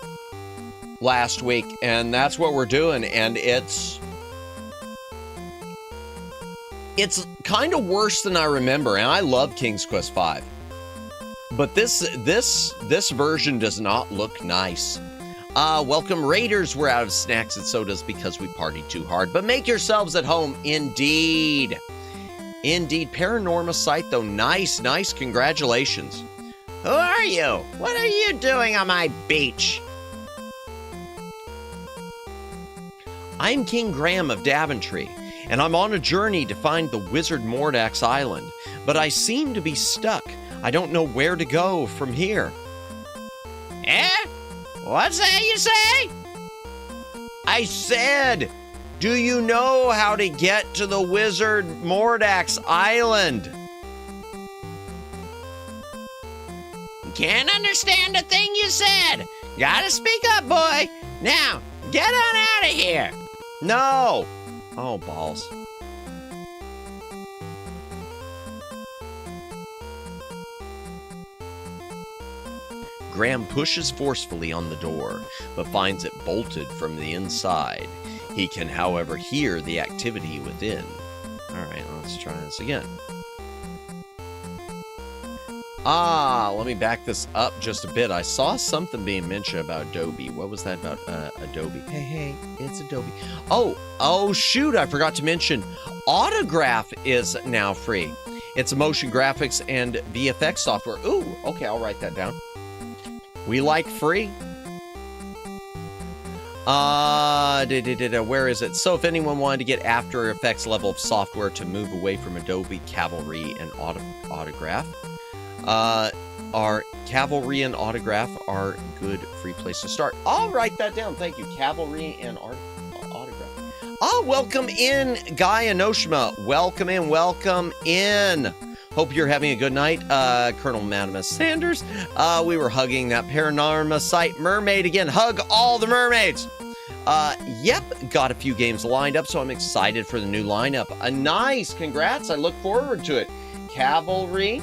last week, and that's what we're doing, and it's kind of worse than I remember, and I love King's Quest V. But this version does not look nice. Welcome Raiders. We're out of snacks and sodas because we partied too hard. But make yourselves at home. Indeed. Indeed. Paranormal site, though. Nice, nice. Congratulations. Who are you? What are you doing on my beach? I'm King Graham of Daventry, and I'm on a journey to find the Wizard Mordax Island. But I seem to be stuck. I don't know where to go from here. Eh? What's that you say? I said, do you know how to get to the Wizard Mordax Island? Can't understand a thing you said. Gotta speak up, boy. Now, get on out of here. No. Oh, balls. Graham pushes forcefully on the door, but finds it bolted from the inside. He can, however, hear the activity within. Alright, let's try this again. Let me back this up just a bit. I saw something being mentioned about Adobe. What was that about Adobe? Hey, it's Adobe. Oh, shoot, I forgot to mention Autograph is now free. It's a motion graphics and VFX software. Ooh, okay, I'll write that down. We like free. Where is it? So if anyone wanted to get After Effects level of software to move away from Adobe Cavalry and Autograph, our Cavalry and Autograph are good free place to start. I'll write that down. Thank you. Cavalry and Autograph. Welcome in, Guy Enoshima. Welcome in, welcome in. Hope you're having a good night, Colonel Madamus Sanders. We were hugging that Paranormal site mermaid again. Hug all the mermaids. Yep, got a few games lined up, so I'm excited for the new lineup. Nice, congrats. I look forward to it. Cavalry.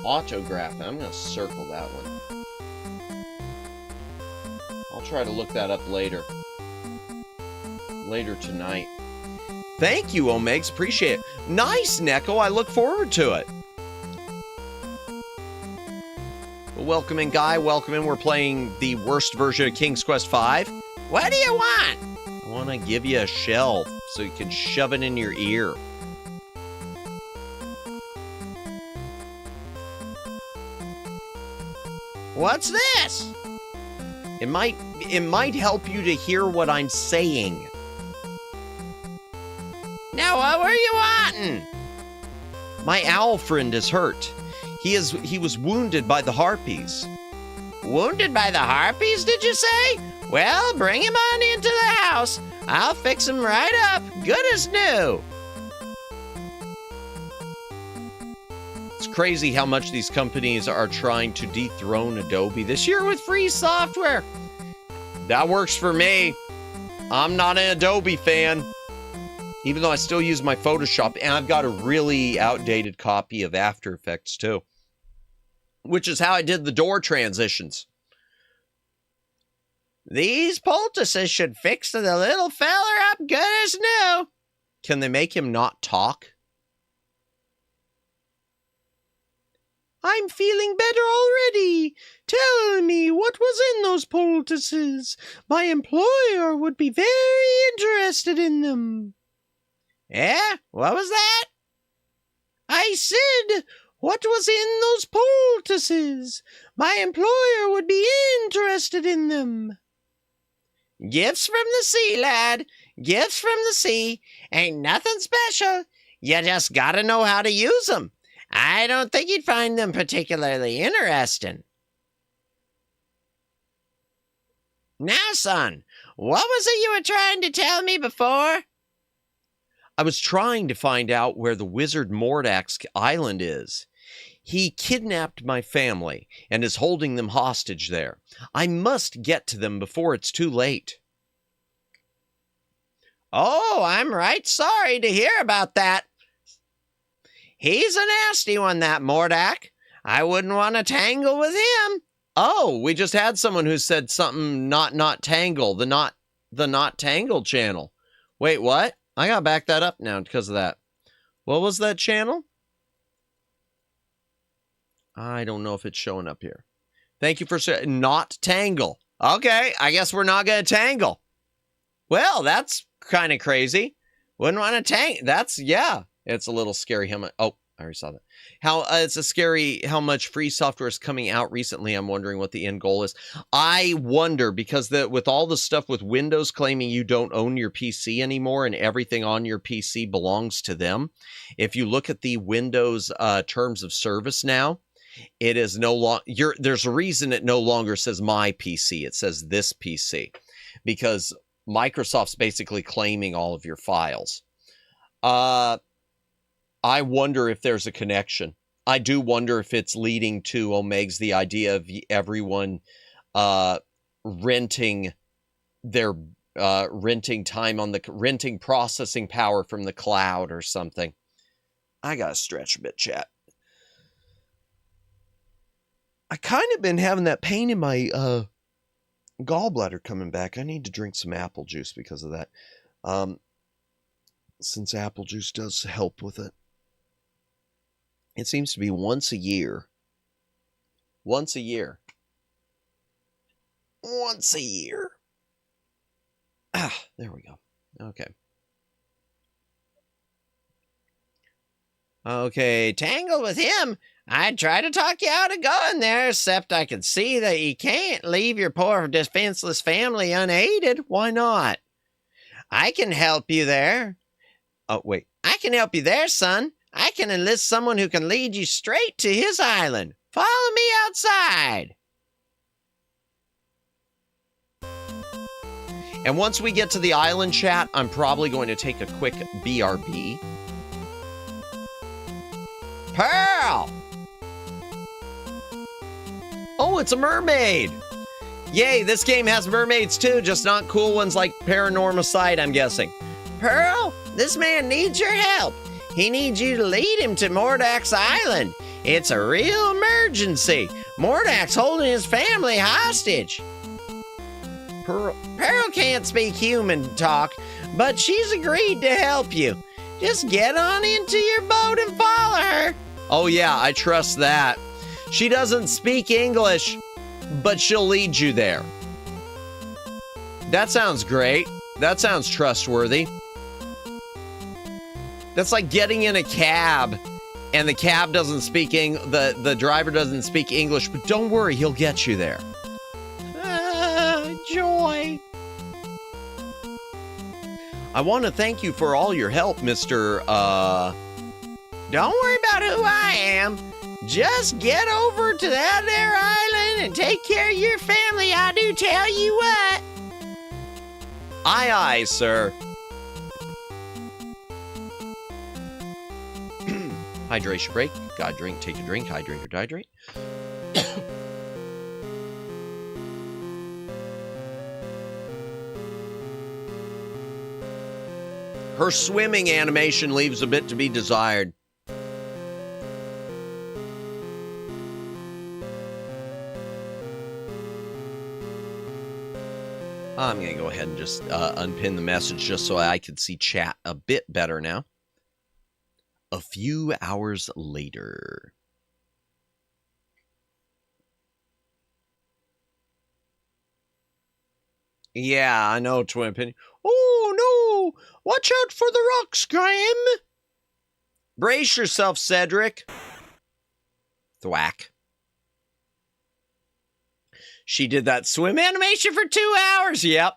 Autograph. I'm going to circle that one. I'll try to look that up later. Later tonight. Thank you, Omegs. Appreciate it. Nice, Neko. I look forward to it. Well, welcome in, Guy. Welcome in. We're playing the worst version of King's Quest V. What do you want? I want to give you a shell so you can shove it in your ear. What's this? It might help you to hear what I'm saying. Now, what were you wanting? My owl friend is hurt. He was wounded by the harpies. Wounded by the harpies, did you say? Well, bring him on into the house. I'll fix him right up, good as new. It's crazy how much these companies are trying to dethrone Adobe this year with free software. That works for me. I'm not an Adobe fan. Even though I still use my Photoshop, and I've got a really outdated copy of After Effects too. Which is how I did the door transitions. These poultices should fix the little feller up good as new. Can they make him not talk? I'm feeling better already. Tell me what was in those poultices. My employer would be very interested in them. Eh? What was that? I said, what was in those poultices? My employer would be interested in them. Gifts from the sea, lad. Gifts from the sea. Ain't nothing special. You just gotta know how to use them. I don't think you'd find them particularly interesting. Now, son, what was it you were trying to tell me before? I was trying to find out where the Wizard Mordax Island is. He kidnapped my family and is holding them hostage there. I must get to them before it's too late. Oh, I'm right sorry to hear about that. He's a nasty one, that Mordak. I wouldn't want to tangle with him. Oh, we just had someone who said something not tangle, the not tangle channel. Wait, what? I gotta back that up now because of that. What was that channel? I don't know if it's showing up here. Thank you for saying not tangle. Okay, I guess we're not gonna tangle. Well, that's kind of crazy. Wouldn't want to tangle. That's, yeah. It's a little scary how much. Oh, I already saw that. It's a scary how much free software is coming out recently. I'm wondering what the end goal is. I wonder because with all the stuff with Windows claiming you don't own your PC anymore and everything on your PC belongs to them. If you look at the Windows terms of service now, it is no longer, there's a reason it no longer says my PC. It says this PC because Microsoft's basically claiming all of your files. I wonder if there's a connection. I do wonder if it's leading to Omegs the idea of everyone renting their renting time on the renting processing power from the cloud or something. I gotta stretch a bit, chat. I kind of been having that pain in my gallbladder coming back. I need to drink some apple juice because of that. Since apple juice does help with it. It seems to be once a year. Once a year. Once a year. Ah, there we go. Okay. Okay, tangle with him. I'd try to talk you out of going there, except I can see that you can't leave your poor defenseless family unaided. Why not? I can help you there. Oh, wait. I can help you there, son. I can enlist someone who can lead you straight to his island. Follow me outside. And once we get to the island, chat, I'm probably going to take a quick BRB. Pearl! Oh, it's a mermaid! Yay, this game has mermaids too, just not cool ones like Paranormal Sight, I'm guessing. Pearl, this man needs your help. He needs you to lead him to Mordak's island. It's a real emergency. Mordak's holding his family hostage. Pearl can't speak human talk, but she's agreed to help you. Just get on into your boat and follow her. Oh yeah, I trust that. She doesn't speak English, but she'll lead you there. That sounds great. That sounds trustworthy. That's like getting in a cab and the cab doesn't speak the driver doesn't speak English, but don't worry, he'll get you there. Joy. I want to thank you for all your help, Mr. Don't worry about who I am. Just get over to that there island and take care of your family, I do tell you what. Aye, aye, sir. Hydration break. Gotta drink, take a drink, hydrate or dihydrate. Her swimming animation leaves a bit to be desired. I'm going to go ahead and just unpin the message just so I can see chat a bit better now. A few hours later. Yeah, I know, Twin Opinion. Oh, no! Watch out for the rocks, Graham! Brace yourself, Cedric. Thwack. She did that swim animation for 2 hours. Yep.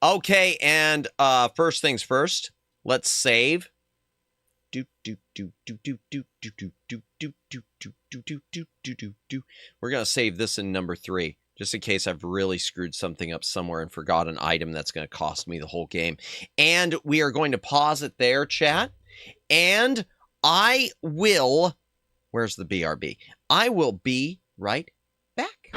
Okay, and first things first. Let's save. We're gonna save this in number 3, just in case I've really screwed something up somewhere and forgot an item that's gonna cost me the whole game. And we are going to pause it there, chat. And I will. Where's the BRB? I will be right back.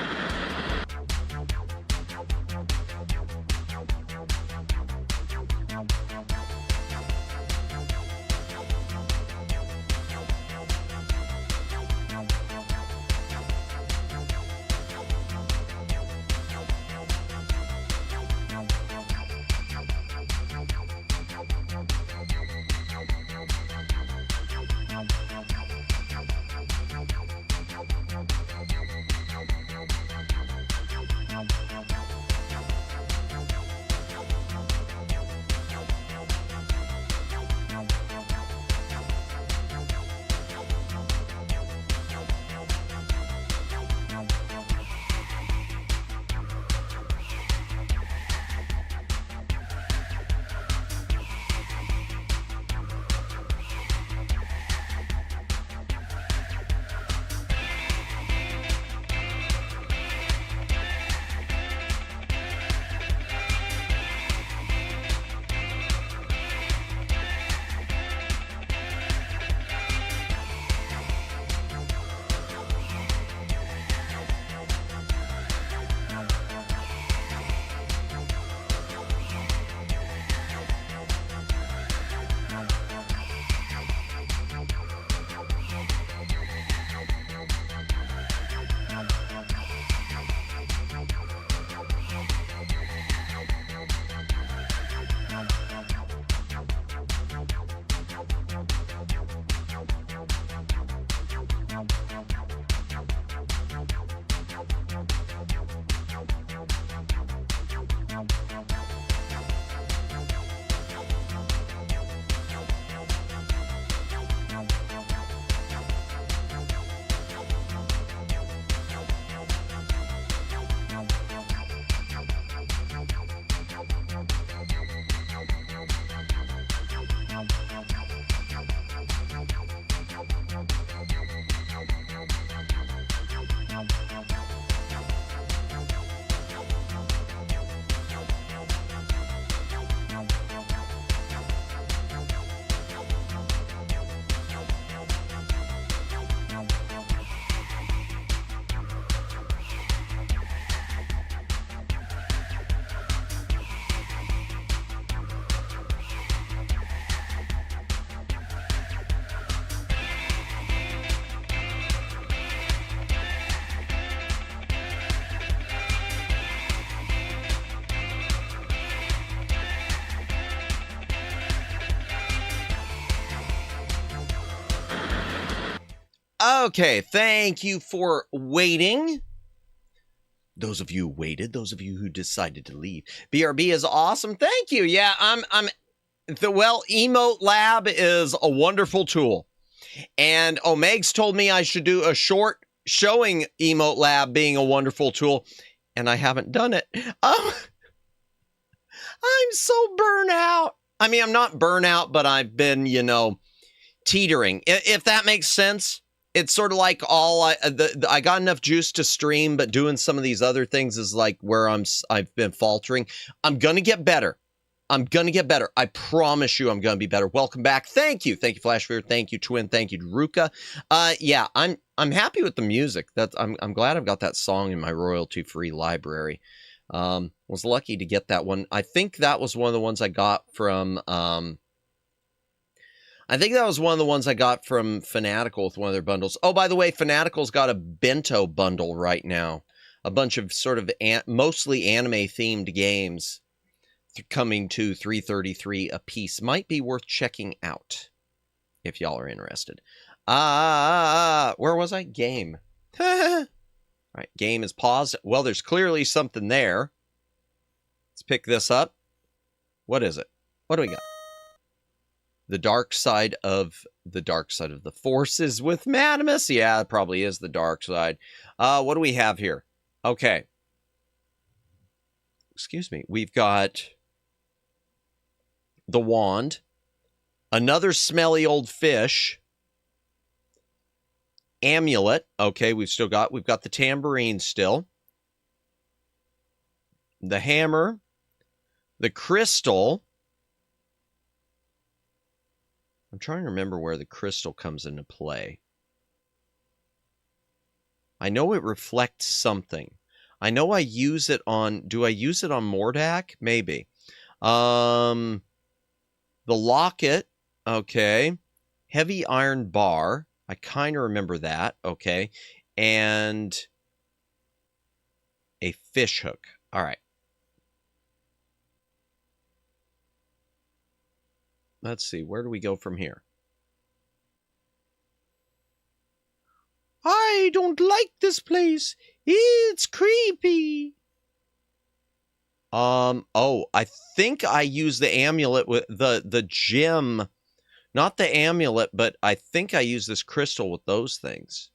Okay, thank you for waiting. Those of you who waited, those of you who decided to leave. BRB is awesome. Thank you. Yeah, Emote Lab is a wonderful tool. And Omegs told me I should do a short showing Emote Lab being a wonderful tool, and I haven't done it. I'm so burnt out. I mean, I'm not burnt out, but I've been, teetering. If that makes sense. It's sort of like I got enough juice to stream, but doing some of these other things is like where I've been faltering. I'm going to get better. I promise you I'm going to be better. Welcome back. Thank you. Thank you, Flashfear. Thank you, Twin. Thank you, Ruka. Yeah, I'm happy with the music. I'm glad I've got that song in my royalty-free library. Was lucky to get that one. I think that was one of the ones I got from Fanatical with one of their bundles. Oh, by the way, Fanatical's got a bento bundle right now. A bunch of sort of mostly anime-themed games coming to $3.33 a piece. Might be worth checking out if y'all are interested. Where was I? Game. All right, game is paused. Well, there's clearly something there. Let's pick this up. What is it? What do we got? The dark side of the forces with Madamus. Yeah, it probably is the dark side. What do we have here? Okay. Excuse me. We've got the wand, another smelly old fish, amulet. Okay, we've got the tambourine still, the hammer, the crystal. I'm trying to remember where the crystal comes into play. I know it reflects something. I know I use it on... Do I use it on Mordak? Maybe. The locket. Okay. Heavy iron bar. I kind of remember that. Okay. And a fish hook. All right. Let's see, where do we go from here? I don't like this place. It's creepy. I think I use the amulet with the gem. Not the amulet, but I think I use this crystal with those things.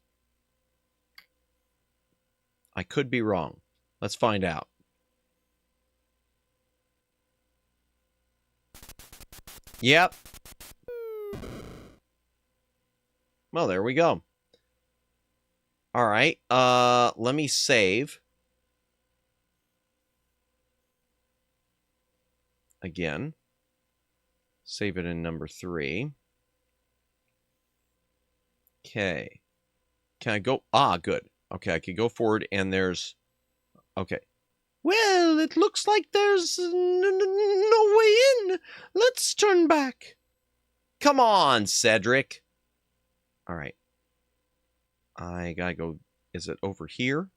I could be wrong. Let's find out. Yep. Well, there we go. All right. Let me save. Again. Save it in number 3. Okay. Can I go? Ah, good. Okay, I can go forward and there's... Okay. Well, it looks like there's no way in. Let's turn back. Come on, Cedric. All right. I gotta go. Is it over here?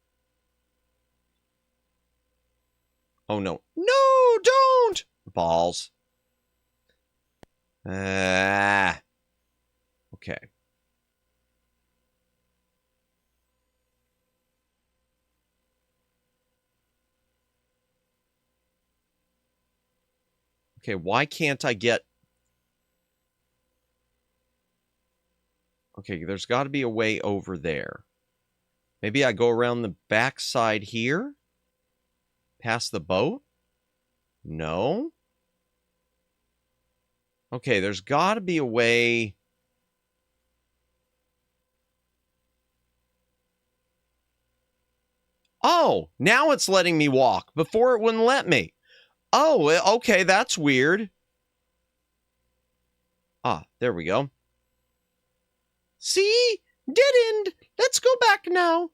Oh, no. No, don't! Balls. Okay. Okay, why can't I get... Okay, there's got to be a way over there. Maybe I go around the backside here? Past the boat? No? Okay, there's got to be a way... Oh, now it's letting me walk. Before it wouldn't let me. Oh, okay, that's weird. Ah, there we go. See? Dead end. Let's go back now.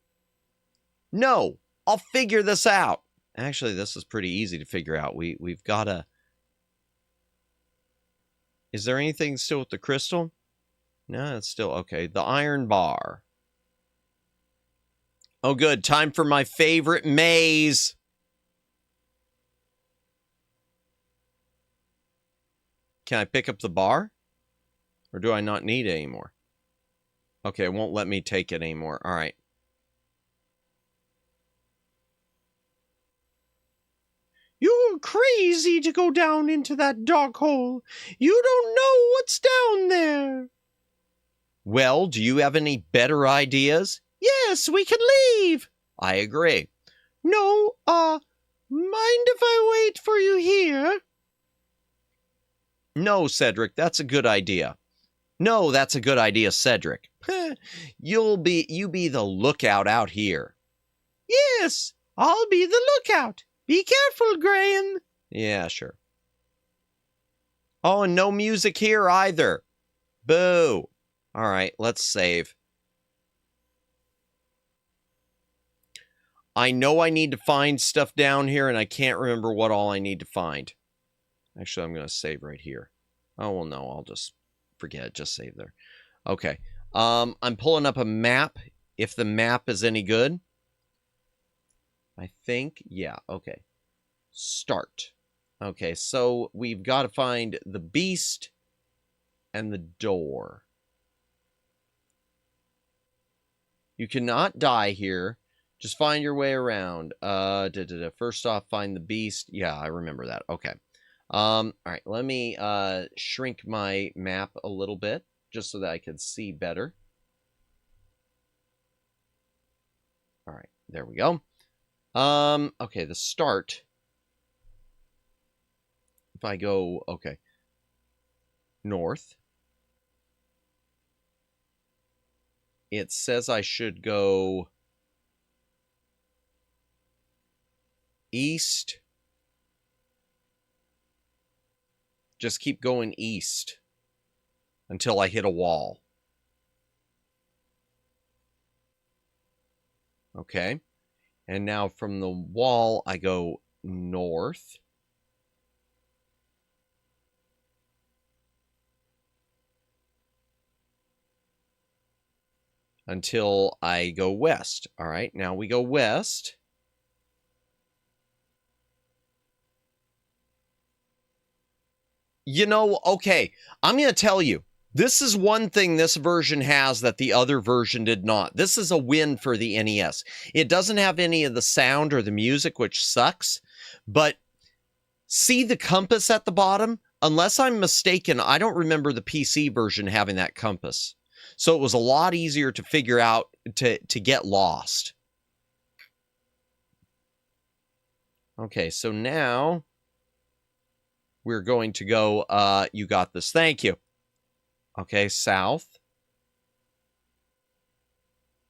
No, I'll figure this out. Actually, this is pretty easy to figure out. We've got to... Is there anything still with the crystal? No, it's still... Okay, the iron bar. Oh, good. Time for my favorite maze. Can I pick up the bar? Or do I not need it anymore? Okay, it won't let me take it anymore. All right. You're crazy to go down into that dark hole. You don't know what's down there. Well, do you have any better ideas? Yes, we can leave. I agree. No, mind if I wait for you here? No, Cedric, that's a good idea. No, that's a good idea, Cedric. You be the lookout out here. Yes, I'll be the lookout. Be careful, Graham. Yeah, sure. Oh, and no music here either. Boo. All right, let's save. I know I need to find stuff down here, and I can't remember what all I need to find. Actually, I'm going to save right here. Oh, well, no, I'll just forget it. Just save there. Okay. I'm pulling up a map, if the map is any good. I think, yeah, okay. Start. Okay, so we've got to find the beast and the door. You cannot die here. Just find your way around. First off, find the beast. Yeah, I remember that. Okay. All right, let me shrink my map a little bit just so that I can see better. All right, there we go. Okay, the start. If I go, okay, north. It says I should go east. Just keep going east until I hit a wall. Okay. And now from the wall, I go north. Until I go west. All right, now we go west. You know, okay, I'm going to tell you, this is one thing this version has that the other version did not. This is a win for the NES. It doesn't have any of the sound or the music, which sucks, but see the compass at the bottom? Unless I'm mistaken, I don't remember the PC version having that compass. So it was a lot easier to figure out, to get lost. Okay, so now we're going to go, you got this, thank you. Okay, south.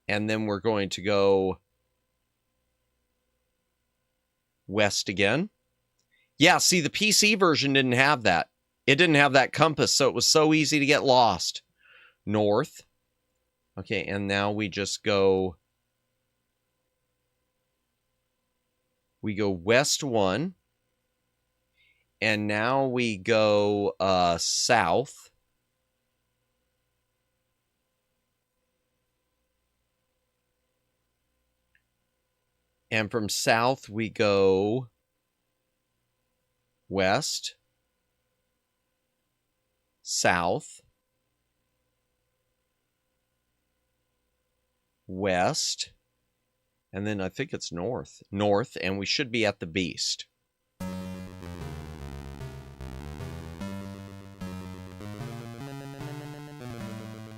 And then we're going to go west again. Yeah, see, the PC version didn't have that. It didn't have that compass, so it was so easy to get lost. North. Okay, and now we just go... We go west 1. And now we go south. And from south we go west, south, west, and then I think it's north, and we should be at the beast.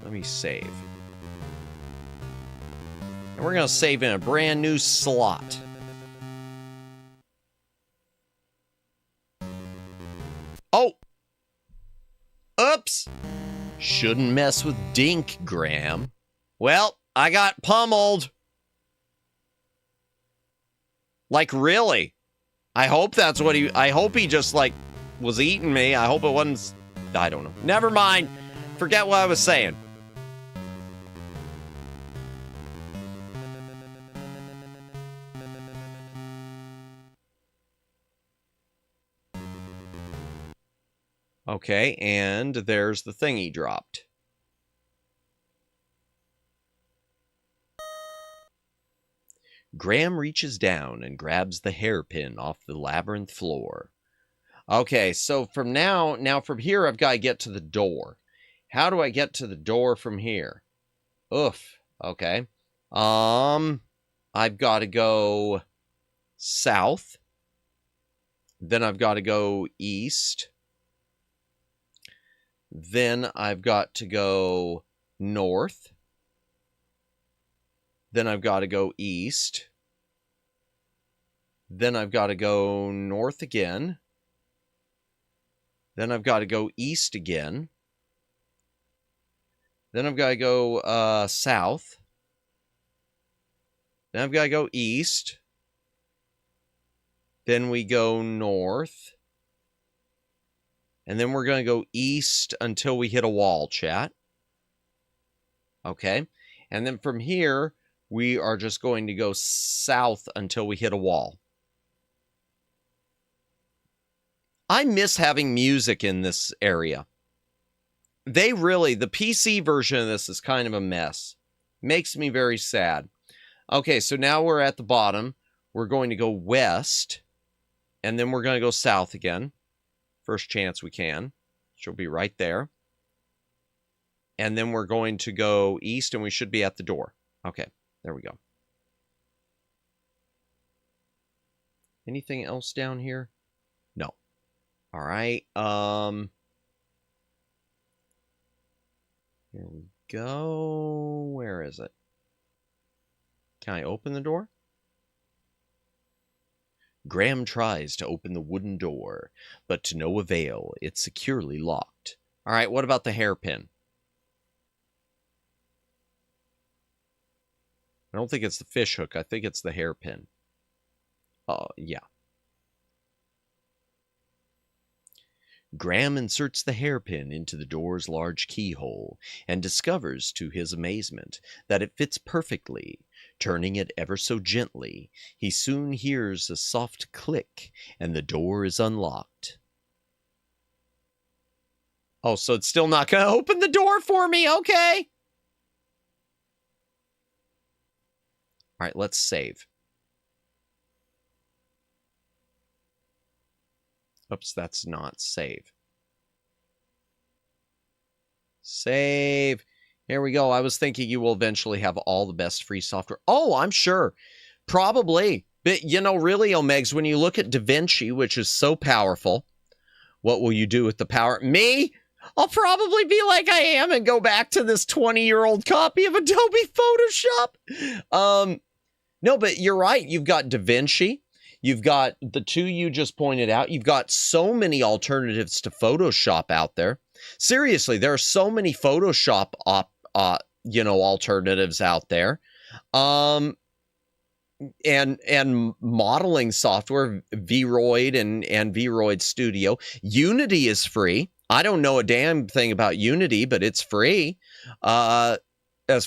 Let me save. And we're going to save in a brand new slot. Oh! Oops! Shouldn't mess with Dink, Graham. Well, I got pummeled. Like, really? I hope that's what I hope he just, like, was eating me. I hope it wasn't... I don't know. Never mind. Forget what I was saying. Okay, and there's the thing he dropped. Graham reaches down and grabs the hairpin off the labyrinth floor. Okay, so from now from here, I've got to get to the door. How do I get to the door from here? Oof. Okay. I've got to go south. Then I've got to go east. Then I've got to go north. Then I've got to go east. Then I've got to go north again. Then I've got to go east again. Then I've got to go south. Then I've got to go east. Then we go north. And then we're going to go east until we hit a wall, chat. Okay. And then from here, we are just going to go south until we hit a wall. I miss having music in this area. The PC version of this is kind of a mess. Makes me very sad. Okay, so now we're at the bottom. We're going to go west. And then we're going to go south again. First chance we can. She'll be right there. And then we're going to go east, and we should be at the door. Okay, there we go. Anything else down here? No. All right. Here we go. Where is it? Can I open the door? Graham tries to open the wooden door, but to no avail. It's securely locked. All right, what about the hairpin? I don't think it's the fish hook. I think it's the hairpin. Yeah. Graham inserts the hairpin into the door's large keyhole and discovers, to his amazement, that it fits perfectly. Turning it ever so gently, he soon hears a soft click, and the door is unlocked. Oh, so it's still not going to open the door for me? Okay. All right, let's save. Oops, that's not save. Save. Here we go. I was thinking you will eventually have all the best free software. Oh, I'm sure. Probably. But, you know, really, Omegs, when you look at DaVinci, which is so powerful, what will you do with the power? Me? I'll probably be like I am and go back to this 20-year-old copy of Adobe Photoshop. No, but you're right. You've got DaVinci. You've got the two you just pointed out. You've got so many alternatives to Photoshop out there. Seriously, there are so many Photoshop alternatives out there. And modeling software, Vroid and Vroid Studio. Unity is free. I don't know a damn thing about Unity, but it's free, as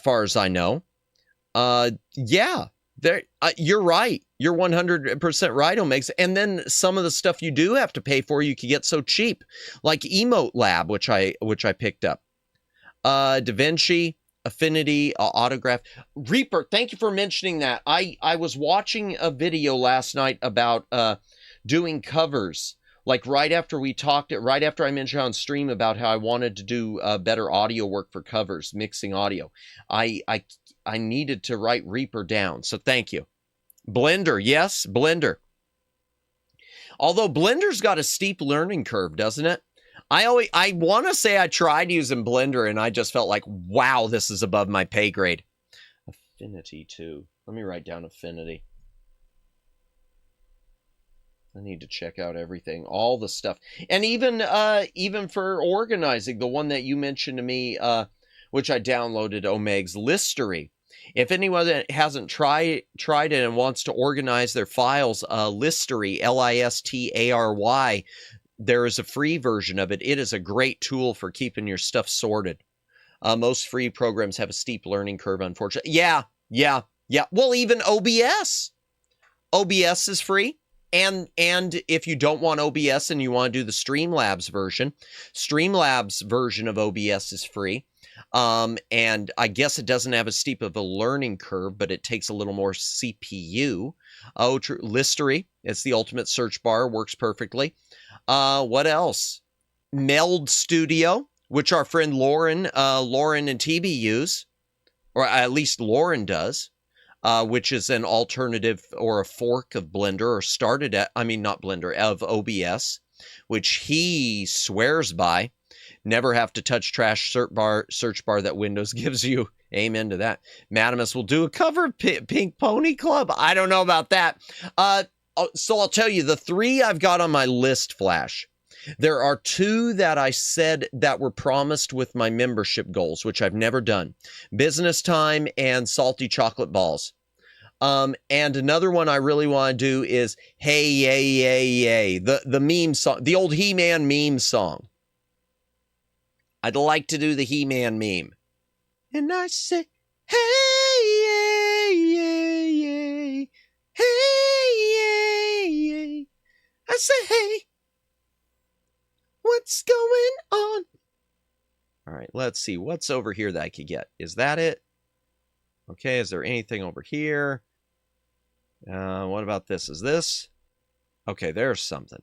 far as I know. Yeah, you're right. You're 100% right, Omegs. And then some of the stuff you do have to pay for, you can get so cheap, like Emote Lab, which I picked up. DaVinci, Affinity, Autograph, Reaper. Thank you for mentioning that. I was watching a video last night about doing covers. Like right after I mentioned on stream about how I wanted to do better audio work for covers, mixing audio. I needed to write Reaper down, so thank you. Blender, yes, Blender. Although Blender's got a steep learning curve, doesn't it? I want to say I tried using Blender and I just felt like, wow, this is above my pay grade. Affinity too. Let me write down Affinity. I need to check out everything, all the stuff. And even for organizing, the one that you mentioned to me, which I downloaded, Omegs, Listery. If anyone that hasn't tried it and wants to organize their files, Listery, Listary, there is a free version of it. It is a great tool for keeping your stuff sorted. Most free programs have a steep learning curve, unfortunately. Yeah. Well, even OBS. OBS is free. And if you don't want OBS and you want to do the Streamlabs version of OBS is free. And I guess it doesn't have as steep of a learning curve, but it takes a little more CPU. Listery, it's the ultimate search bar, works perfectly. What else? Meld Studio, which our friend Lauren and TB use. or at least Lauren does, which is an alternative or a fork of Blender, or started at, I mean, not Blender, of OBS, which he swears by. Never have to touch trash search bar that Windows gives you. Amen to that. Madamus will do a cover of Pink Pony Club. I don't know about that. So I'll tell you, the 3 I've got on my list, Flash. There are 2 that I said that were promised with my membership goals, which I've never done. Business Time and Salty Chocolate Balls. And another one I really want to do is Hey, Yay, Yay, Yay. The meme song, the old He-Man meme song. I'd like to do the He-Man meme. And I say, hey, yay, yay, yay. Hey, yay, yay. I say, hey, what's going on? All right, let's see. What's over here that I could get? Is that it? Okay, is there anything over here? What about this? Is this? Okay, there's something.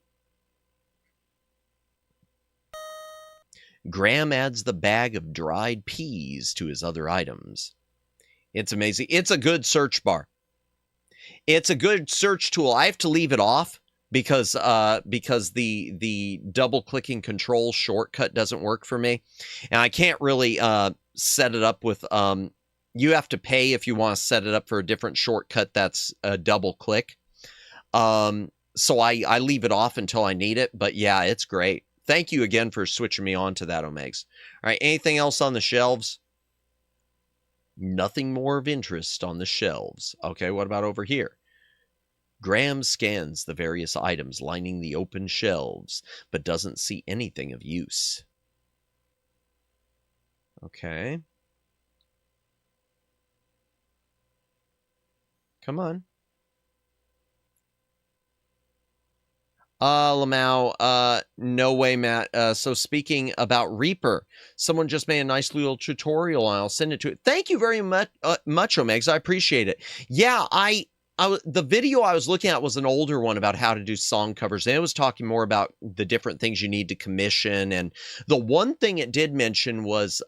Graham adds the bag of dried peas to his other items. It's amazing. It's a good search bar. It's a good search tool. I have to leave it off because the double-clicking control shortcut doesn't work for me. And I can't really set it up with... you have to pay if you want to set it up for a different shortcut that's a double-click. So I leave it off until I need it. But yeah, it's great. Thank you again for switching me on to that, Omegs. All right, anything else on the shelves? Nothing more of interest on the shelves. Okay, what about over here? Graham scans the various items lining the open shelves, but doesn't see anything of use. Okay. Come on. Lamau, no way, Matt. So speaking about Reaper, someone just made a nice little tutorial, and I'll send it to it. Thank you very much, Omegs. I appreciate it. Yeah, the video I was looking at was an older one about how to do song covers, and it was talking more about the different things you need to commission, and the one thing it did mention was,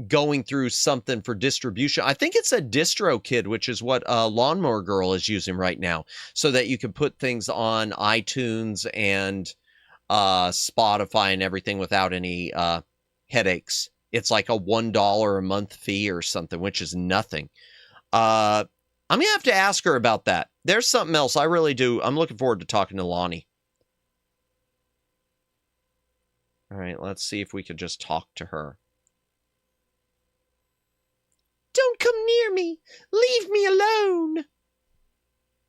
going through something for distribution. I think it's a DistroKid, which is what Lawnmower Girl is using right now, so that you can put things on iTunes and Spotify and everything without any headaches. It's like a $1 a month fee or something, which is nothing. I'm going to have to ask her about that. There's something else I really do. I'm looking forward to talking to Lonnie. All right, let's see if we could just talk to her. Don't come near me. Leave me alone.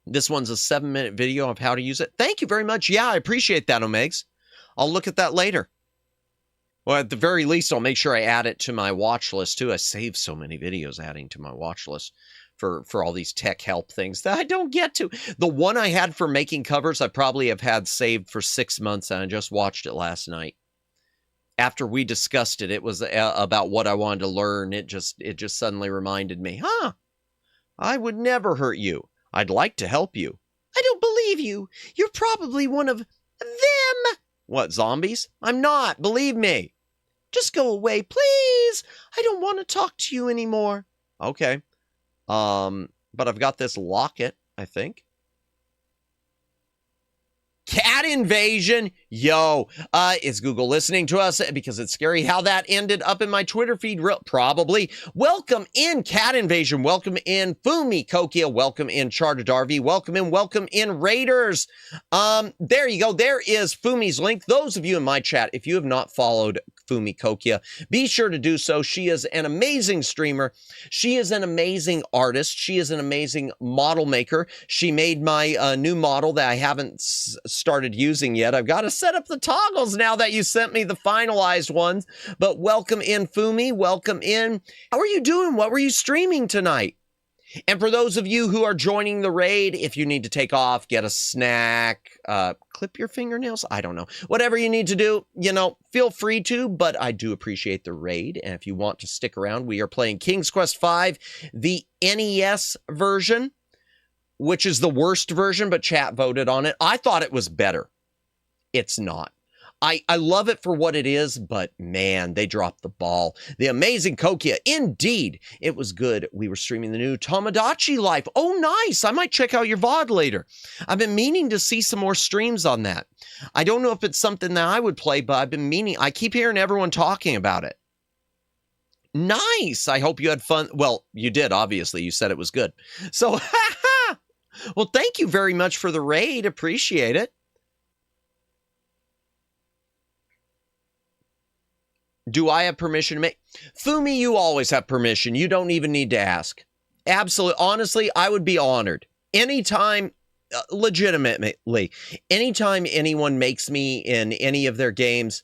This one's a 7-minute video of how to use it. Thank you very much. Yeah, I appreciate that, Omegs. I'll look at that later. Well, at the very least, I'll make sure I add it to my watch list, too. I save so many videos adding to my watch list for all these tech help things that I don't get to. The one I had for making covers, I probably have had saved for 6 months, and I just watched it last night. After we discussed it, it was about what I wanted to learn. It just suddenly reminded me, I would never hurt you. I'd like to help you. I don't believe you. You're probably one of them. What, zombies? I'm not, believe me. Just go away, please. I don't want to talk to you anymore. Okay. But I've got this locket, I think. Cat invasion. Yo, is Google listening to us? Because it's scary how that ended up in my Twitter feed. Probably. Welcome in Cat invasion. Welcome in Fumi Kokia. Welcome in Charted RV. Welcome in Raiders. There you go. There is Fumi's link. Those of you in my chat, if you have not followed Fumi Kokia, be sure to do so. She is an amazing streamer. She is an amazing artist. She is an amazing model maker. She made my new model that I haven't started using yet. I've got to set up the toggles now that you sent me the finalized ones. But welcome in, Fumi. Welcome in. How are you doing? What were you streaming tonight? And for those of you who are joining the raid, if you need to take off, get a snack, clip your fingernails, I don't know. Whatever you need to do, feel free to, but I do appreciate the raid. And if you want to stick around, we are playing King's Quest V, the NES version, which is the worst version, but chat voted on it. I thought it was better. It's not. I love it for what it is, but man, they dropped the ball. The amazing Kokia, indeed, it was good. We were streaming the new Tomodachi Life. Oh, nice. I might check out your VOD later. I've been meaning to see some more streams on that. I don't know if it's something that I would play, but I've been meaning, I keep hearing everyone talking about it. Nice. I hope you had fun. Well, you did, obviously. You said it was good. So, well, thank you very much for the raid. Appreciate it. Do I have permission to make? Fumi, you always have permission. You don't even need to ask. Absolutely. Honestly, I would be honored. Anytime, legitimately, anytime anyone makes me in any of their games,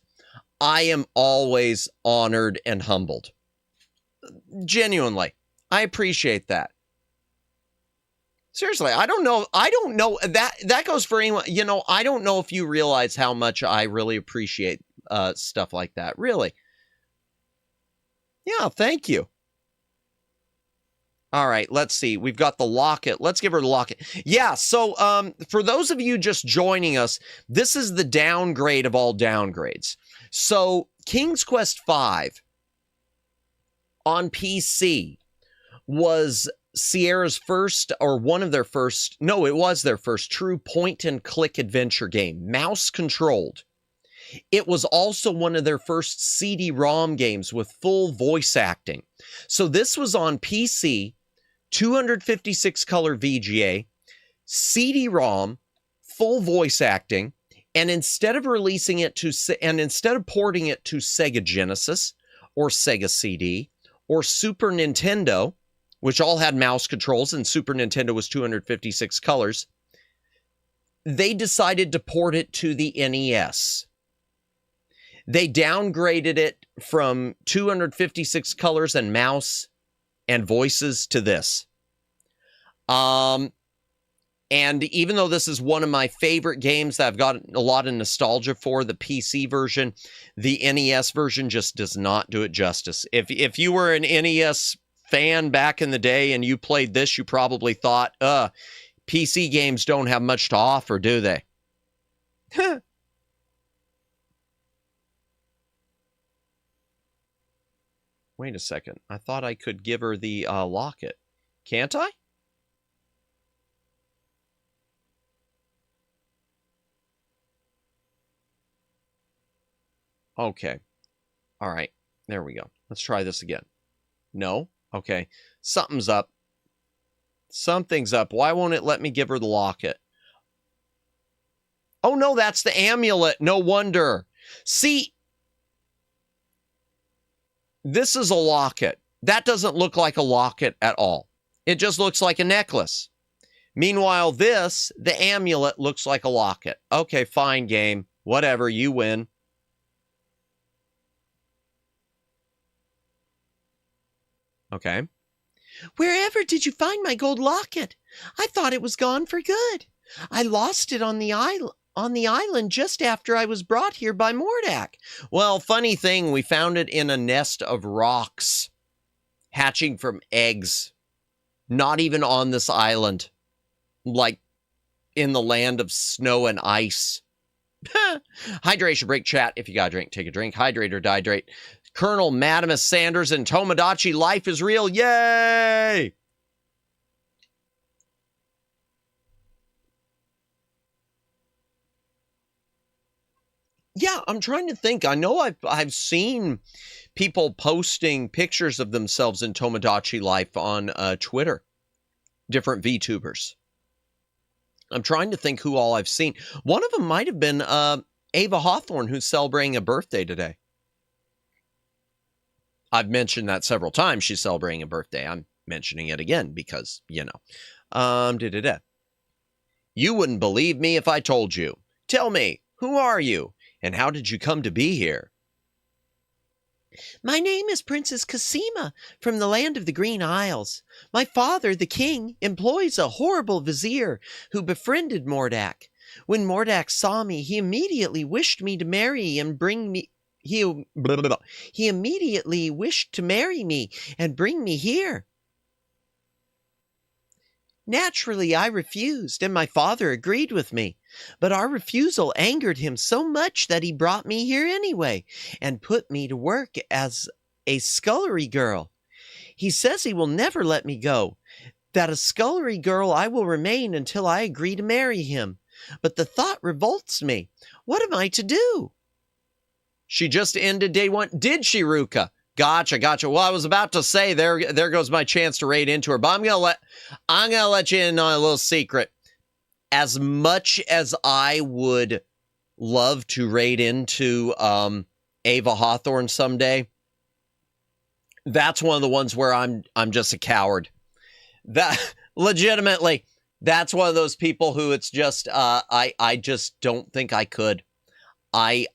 I am always honored and humbled. Genuinely. I appreciate that. Seriously, I don't know. That goes for anyone. You know, I don't know if you realize how much I really appreciate stuff like that. Really. Yeah, thank you. All right, let's see. We've got the locket. Let's give her the locket. Yeah, so for those of you just joining us, this is the downgrade of all downgrades. So King's Quest V on PC was Sierra's first, or one of their first, no, it was their first true point-and-click adventure game, mouse-controlled. It was also one of their first CD-ROM games with full voice acting. So this was on PC, 256 color VGA, CD-ROM, full voice acting, and instead of releasing it to, and instead of porting it to Sega Genesis or Sega CD or Super Nintendo, which all had mouse controls and Super Nintendo was 256 colors, they decided to port it to the NES. They downgraded it from 256 colors and mouse and voices to this. And even though this is one of my favorite games that I've got a lot of nostalgia for, the PC version, the NES version just does not do it justice. If you were an NES fan back in the day and you played this, you probably thought, PC games don't have much to offer, do they? Wait a second. I thought I could give her the locket. Can't I? Okay. All right. There we go. Let's try this again. No? Okay. Something's up. Something's up. Why won't it let me give her the locket? Oh, no, that's the amulet. No wonder. See, this is a locket. That doesn't look like a locket at all. It just looks like a necklace. Meanwhile, this, the amulet, looks like a locket. Okay, fine, game. Whatever, you win. Okay. Wherever did you find my gold locket? I thought it was gone for good. I lost it on the island just after I was brought here by Mordak. Well, funny thing, we found it in a nest of rocks, hatching from eggs. Not even on this island, like in the land of snow and ice. Hydration break, chat. If you got a drink, take a drink. Hydrate or dihydrate. Colonel Madamus Sanders and Tomodachi Life is real. Yay! Yeah, I'm trying to think. I know I've seen people posting pictures of themselves in Tomodachi Life on Twitter. Different VTubers. I'm trying to think who all I've seen. One of them might have been Ava Hawthorne, who's celebrating a birthday today. I've mentioned that several times. She's celebrating a birthday. I'm mentioning it again because, you know. You wouldn't believe me if I told you. Tell me, who are you? And how did you come to be here? My name is Princess Cassima from the land of the Green Isles. My father, the king, employs a horrible vizier who befriended Mordak. When Mordak saw me, he immediately wished me to marry and bring me... He immediately wished to marry me and bring me here. Naturally, I refused, and my father agreed with me. But our refusal angered him so much that he brought me here anyway, and put me to work as a scullery girl. He says he will never let me go, that a scullery girl I will remain until I agree to marry him. But the thought revolts me. What am I to do? She just ended day 1. Did she, Ruka? Gotcha. Well, I was about to say there goes my chance to raid into her, but I'm gonna let you in on a little secret. As much as I would love to raid into Ava Hawthorne someday, that's one of the ones where I'm just a coward. That legitimately, that's one of those people who it's just I just don't think I could. I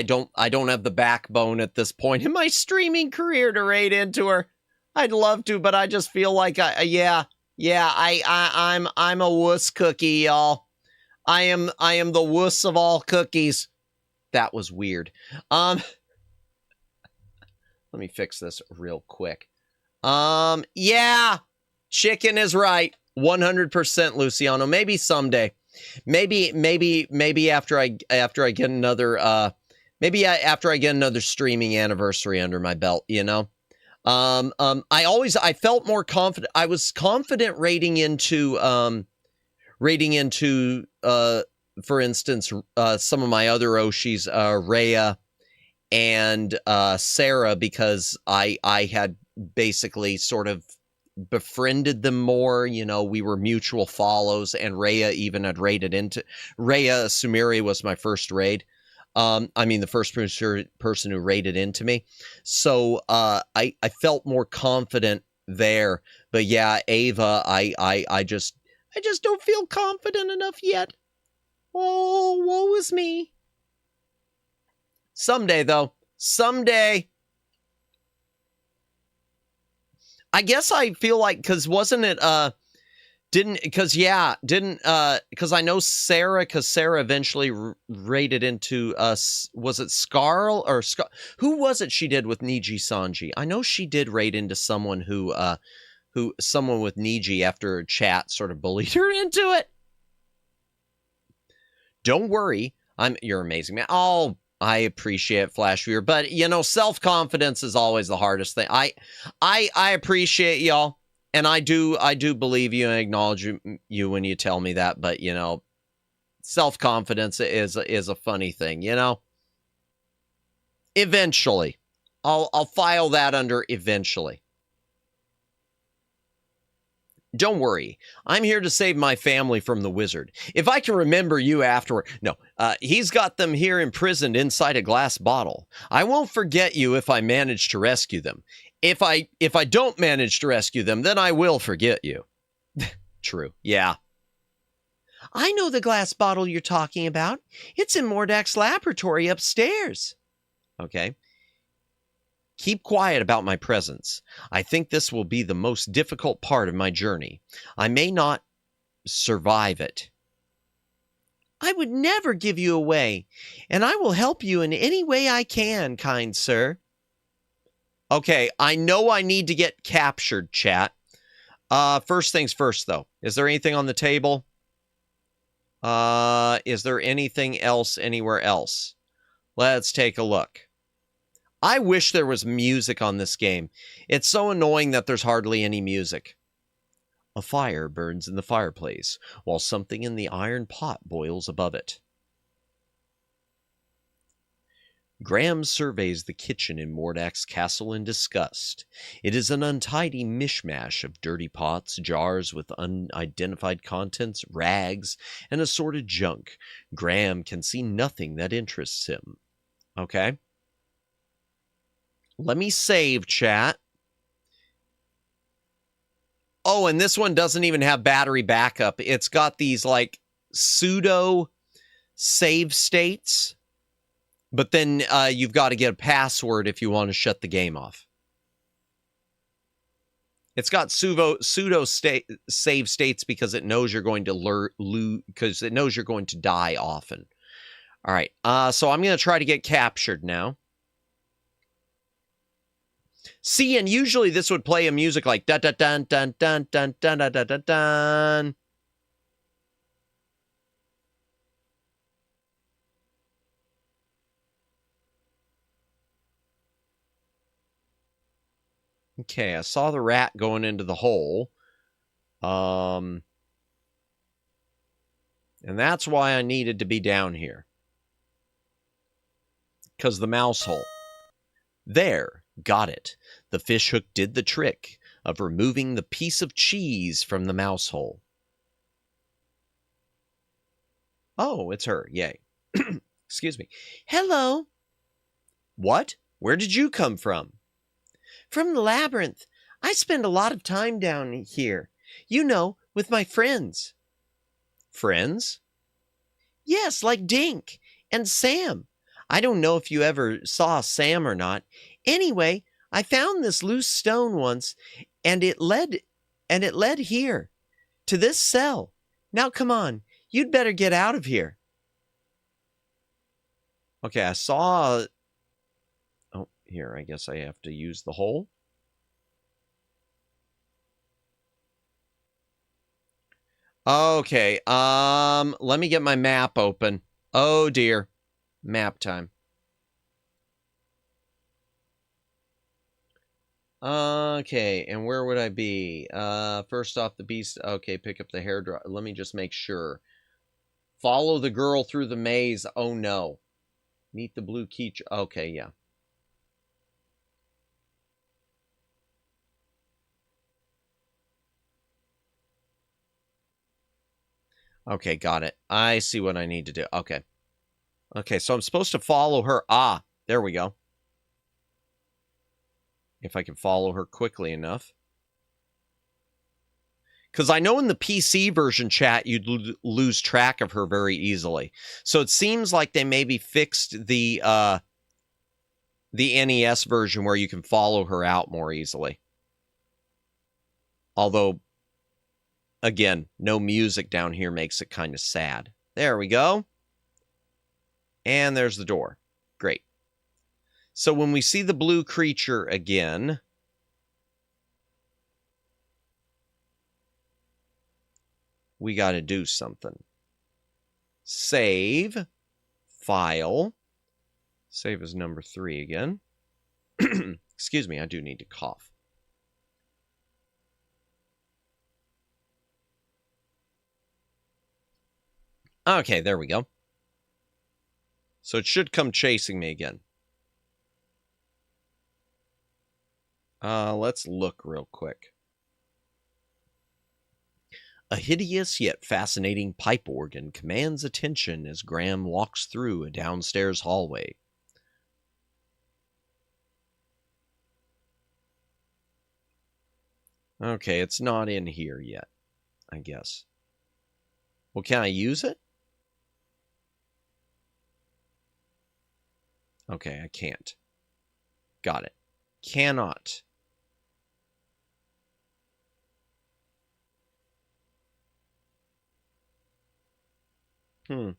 don't have the backbone at this point in my streaming career to raid into her. I'd love to, but I just feel like I'm a wuss cookie, y'all. I am the wuss of all cookies. That was weird. Let me fix this real quick. Yeah, chicken is right. 100%, Luciano. Maybe someday. Maybe after I get another after I get another streaming anniversary under my belt, you know. I felt more confident. I was confident raiding into for instance, some of my other Oshis, Rhea and Sarah, because I had basically sort of befriended them more. You know, we were mutual follows, and Rhea even had raided into Rhea Sumeri was my first raid. The first person who raided into me. So I felt more confident there. But yeah, Ava, I just don't feel confident enough yet. Oh, woe is me. Someday, though. Someday. I guess I feel like, because wasn't it, because I know Sarah, because Sarah eventually raided into us. Was it Scarl or who was it she did with Niji Sanji? I know she did raid into someone someone with Niji after chat sort of bullied her into it. Don't worry. You're amazing, man. Oh, I appreciate Flash Viewer, but you know, self-confidence is always the hardest thing. I appreciate y'all, and I do believe you and acknowledge you when you tell me that, but you know, self-confidence is a funny thing, you know. Eventually. I'll file that under eventually. Don't worry, I'm here to save my family from the wizard. If I can remember you afterward. No, he's got them here imprisoned inside a glass bottle. I won't forget you if I manage to rescue them. If I don't manage to rescue them, then I will forget you. True, yeah. I know the glass bottle you're talking about. It's in Mordak's laboratory upstairs. Okay. Keep quiet about my presence. I think this will be the most difficult part of my journey. I may not survive it. I would never give you away, and I will help you in any way I can, kind sir. Okay, I know I need to get captured, chat. First things first, though. Is there anything on the table? Is there anything else anywhere else? Let's take a look. I wish there was music on this game. It's so annoying that there's hardly any music. A fire burns in the fireplace, while something in the iron pot boils above it. Graham surveys the kitchen in Mordak's castle in disgust. It is an untidy mishmash of dirty pots, jars with unidentified contents, rags, and assorted junk. Graham can see nothing that interests him. Okay. Let me save, chat. Oh, and this one doesn't even have battery backup. It's got these, like, pseudo save states. But then you've got to get a password if you want to shut the game off. It's got pseudo save states because it knows you're going to because it knows you're going to die often. All right. So I'm going to try to get captured now. See, and usually this would play a music like dun dun dun dun dun dun dun dun dun dun dun. Okay, I saw the rat going into the hole. And that's why I needed to be down here. Because the mouse hole. There, got it. The fish hook did the trick of removing the piece of cheese from the mouse hole. Oh, it's her. Yay. Excuse me. Hello. What? Where did you come from? From the labyrinth. I spend a lot of time down here. You know, with my friends. Friends? Yes, like Dink and Sam. I don't know if you ever saw Sam or not. Anyway, I found this loose stone once, and it led here, to this cell. Now come on, you'd better get out of here. Okay, I saw... Oh, here, I guess I have to use the hole. Okay, let me get my map open. Oh dear. Map time. Okay, and where would I be? First off, the beast. Okay, pick up the hairdryer. Let me just make sure. Follow the girl through the maze. Oh no. Meet the blue key. Okay, yeah. Okay, got it. I see what I need to do. Okay. Okay, so I'm supposed to follow her. Ah, there we go. If I can follow her quickly enough. Because I know in the PC version chat, you'd lose track of her very easily. So it seems like they maybe fixed the NES version where you can follow her out more easily. Although, again, no music down here makes it kind of sad. There we go. And there's the door. Great. So when we see the blue creature again, we got to do something. Save. File. Save as number 3 again. Excuse me, I do need to cough. Okay, there we go. So it should come chasing me again. Let's look real quick. A hideous yet fascinating pipe organ commands attention as Graham walks through a downstairs hallway. Okay, it's not in here yet, I guess. Well, can I use it? Okay, I can't. Got it. Cannot. I'm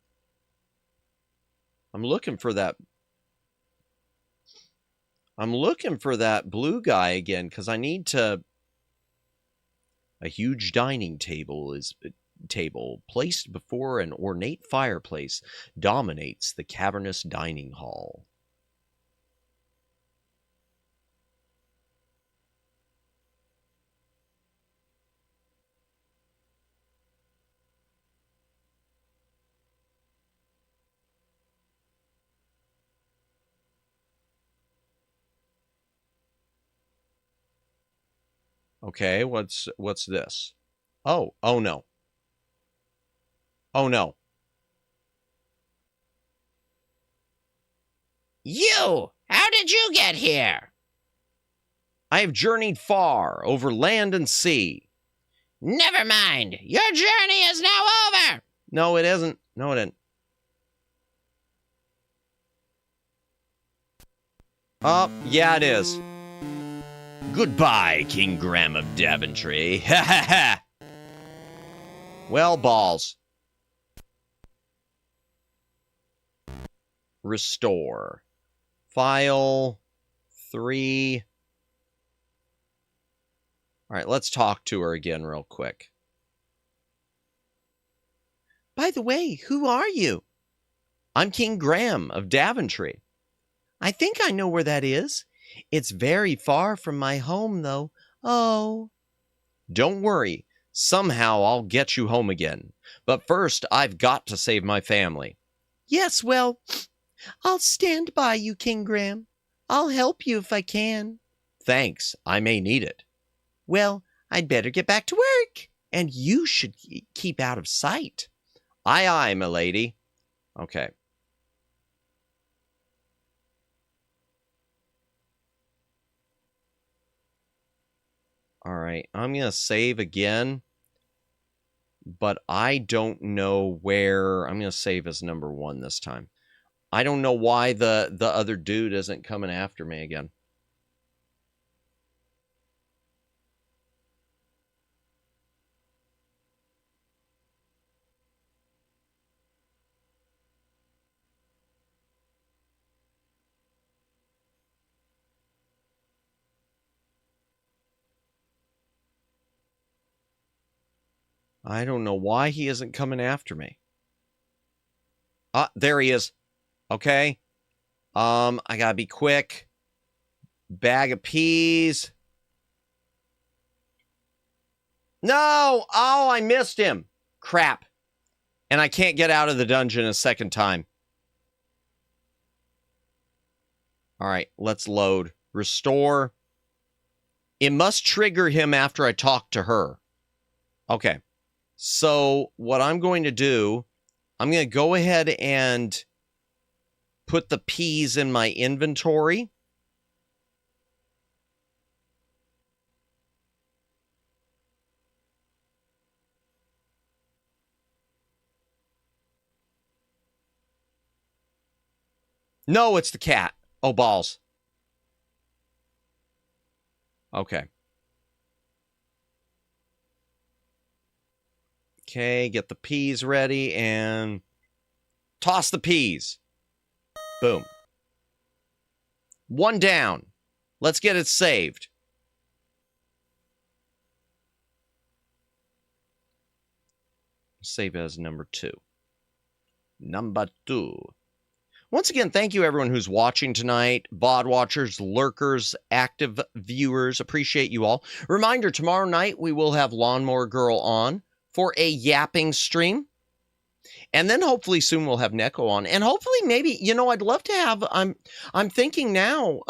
looking for that. I'm looking for that blue guy again, because I need to... A huge dining table placed before an ornate fireplace dominates the cavernous dining hall. Okay, what's this? Oh no. Oh no. You! How did you get here? I have journeyed far, over land and sea. Never mind. Your journey is now over. No, it isn't. No, it isn't. Oh, yeah, it is. Goodbye, King Graham of Daventry. Ha ha ha! Well, balls. Restore. File 3. All right, let's talk to her again real quick. By the way, who are you? I'm King Graham of Daventry. I think I know where that is. It's very far from my home, though. Oh. Don't worry. Somehow I'll get you home again. But first, I've got to save my family. Yes, well, I'll stand by you, King Graham. I'll help you if I can. Thanks. I may need it. Well, I'd better get back to work. And you should keep out of sight. Aye, aye, milady. Okay. All right, I'm going to save again, but I don't know where. I'm going to save as number 1 this time. I don't know why the other dude isn't coming after me again. I don't know why he isn't coming after me. Ah, there he is. Okay. I gotta be quick. Bag of peas. No! Oh, I missed him. Crap. And I can't get out of the dungeon a second time. All right, let's load. Restore. It must trigger him after I talk to her. Okay. So what I'm going to do, I'm going to go ahead and put the peas in my inventory. No, it's the cat. Oh, balls. Okay. Okay, get the peas ready and toss the peas. Boom. 1 down. Let's get it saved. Save as number 2. Number 2. Once again, thank you everyone who's watching tonight. VOD watchers, lurkers, active viewers. Appreciate you all. Reminder, tomorrow night we will have Lawnmower Girl on for a yapping stream. And then hopefully soon we'll have Neko on. And hopefully maybe, you know, I'd love to have, I'm thinking now,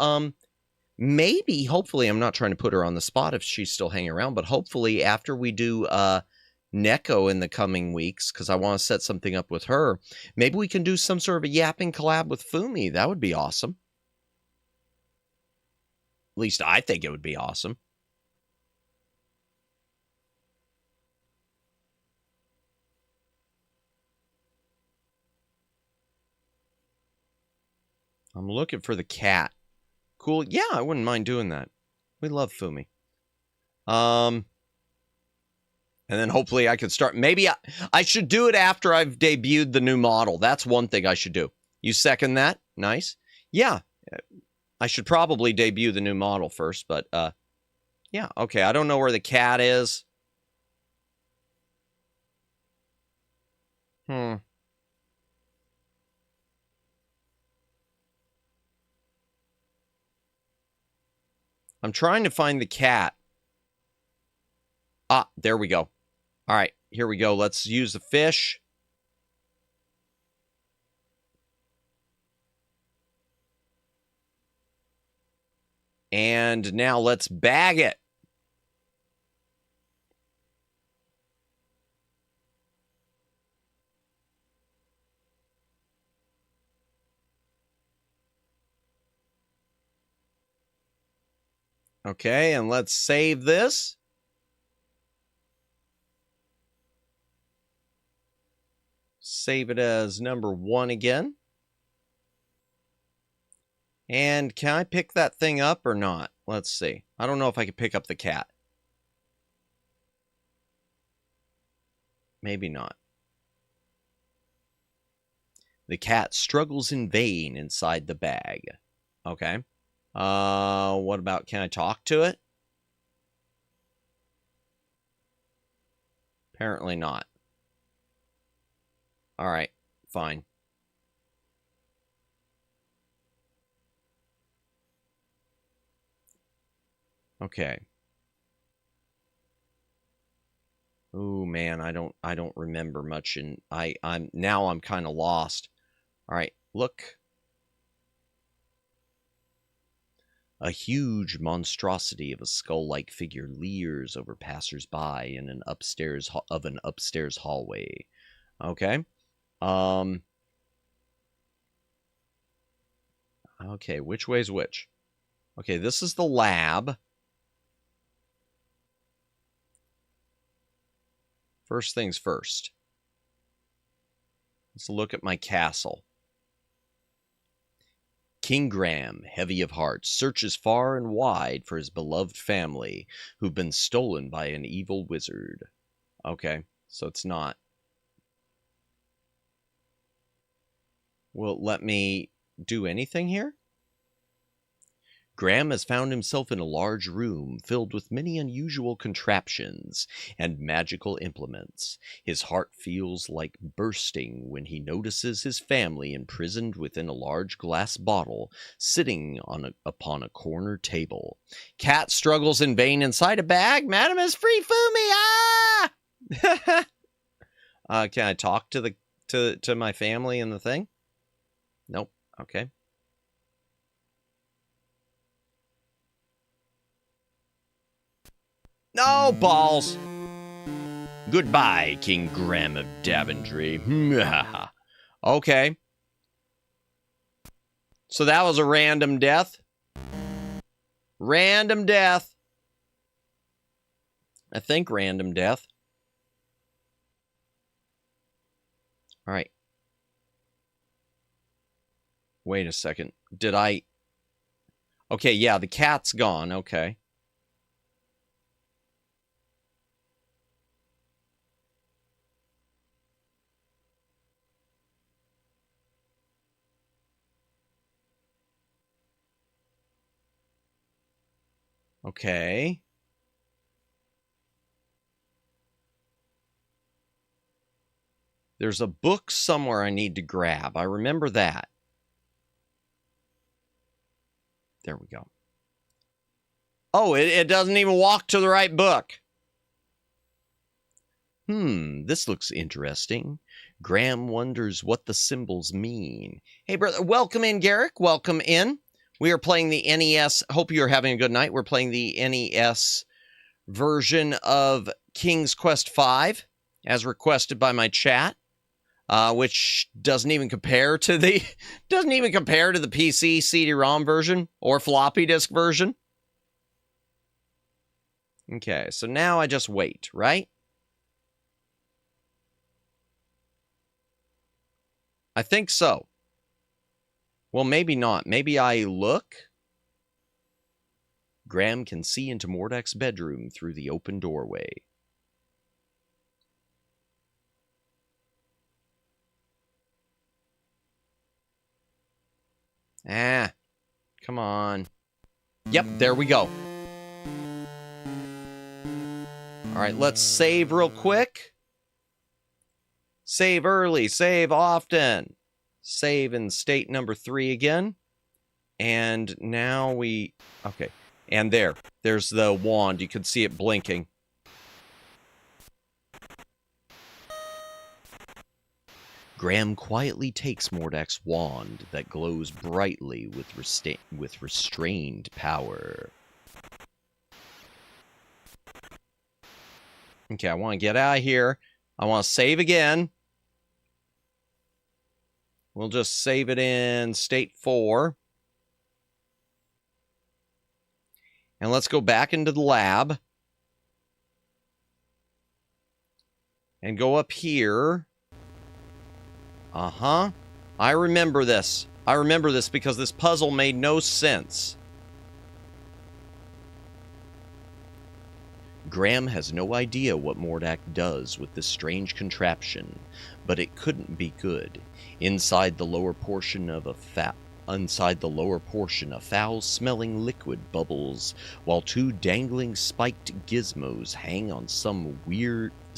maybe, hopefully, I'm not trying to put her on the spot if she's still hanging around, but hopefully after we do Neko in the coming weeks, because I want to set something up with her, maybe we can do some sort of a yapping collab with Fumi. That would be awesome. At least I think it would be awesome. I'm looking for the cat. Cool. Yeah, I wouldn't mind doing that. We love Fumi. And then hopefully I could start. Maybe I should do it after I've debuted the new model. That's one thing I should do. You second that? Nice. Yeah. I should probably debut the new model first, but yeah. Okay, I don't know where the cat is. I'm trying to find the cat. Ah, there we go. All right, here we go. Let's use the fish. And now let's bag it. Okay, and let's save this. Save it as number 1 again. And can I pick that thing up or not? Let's see. I don't know if I can pick up the cat. Maybe not. The cat struggles in vain inside the bag. Okay. What about, can I talk to it? Apparently not. All right, fine. Okay. Oh man, I don't remember much, and I'm kind of lost. All right, look. A huge monstrosity of a skull-like figure leers over passers-by in an upstairs hallway. Okay. Okay, which way's which? Okay, this is the lab. First things first. Let's look at my castle. King Graham, heavy of heart, searches far and wide for his beloved family, who've been stolen by an evil wizard. Okay, so it's not. Will it let me do anything here? Graham has found himself in a large room filled with many unusual contraptions and magical implements. His heart feels like bursting when he notices his family imprisoned within a large glass bottle sitting upon a corner table. Cat struggles in vain inside a bag. Madam is free, Fumi! Ah! Can I talk to my family in the thing? Nope. Okay. No balls. Goodbye, King Graham of Daventry. Okay. So that was a random death. Random death. I think random death. All right. Wait a second. Did I... Okay, yeah, the cat's gone. Okay. Okay. There's a book somewhere I need to grab. I remember that. There we go. Oh, it doesn't even walk to the right book. This looks interesting. Graham wonders what the symbols mean. Hey, brother, welcome in, Garrick. Welcome in. We are playing the NES. Hope you're having a good night. We're playing the NES version of King's Quest V, as requested by my chat, which doesn't even compare to the PC CD-ROM version or floppy disk version. Okay, so now I just wait, right? I think so. Well, maybe not. Maybe I look. Graham can see into Mordek's bedroom through the open doorway. Ah, come on. Yep, there we go. All right, let's save real quick. Save early, save often. Save in state number 3 again. And now we... Okay. And there's the wand. You can see it blinking. Graham quietly takes Mordek's wand that glows brightly with restrained power. Okay, I want to get out of here. I want to save again. We'll just save it in state 4. And let's go back into the lab. And go up here. Uh-huh. I remember this. I remember this because this puzzle made no sense. Graham has no idea what Mordek does with this strange contraption, but it couldn't be good. Inside the lower portion, a foul-smelling liquid bubbles, while 2 dangling spiked gizmos hang on some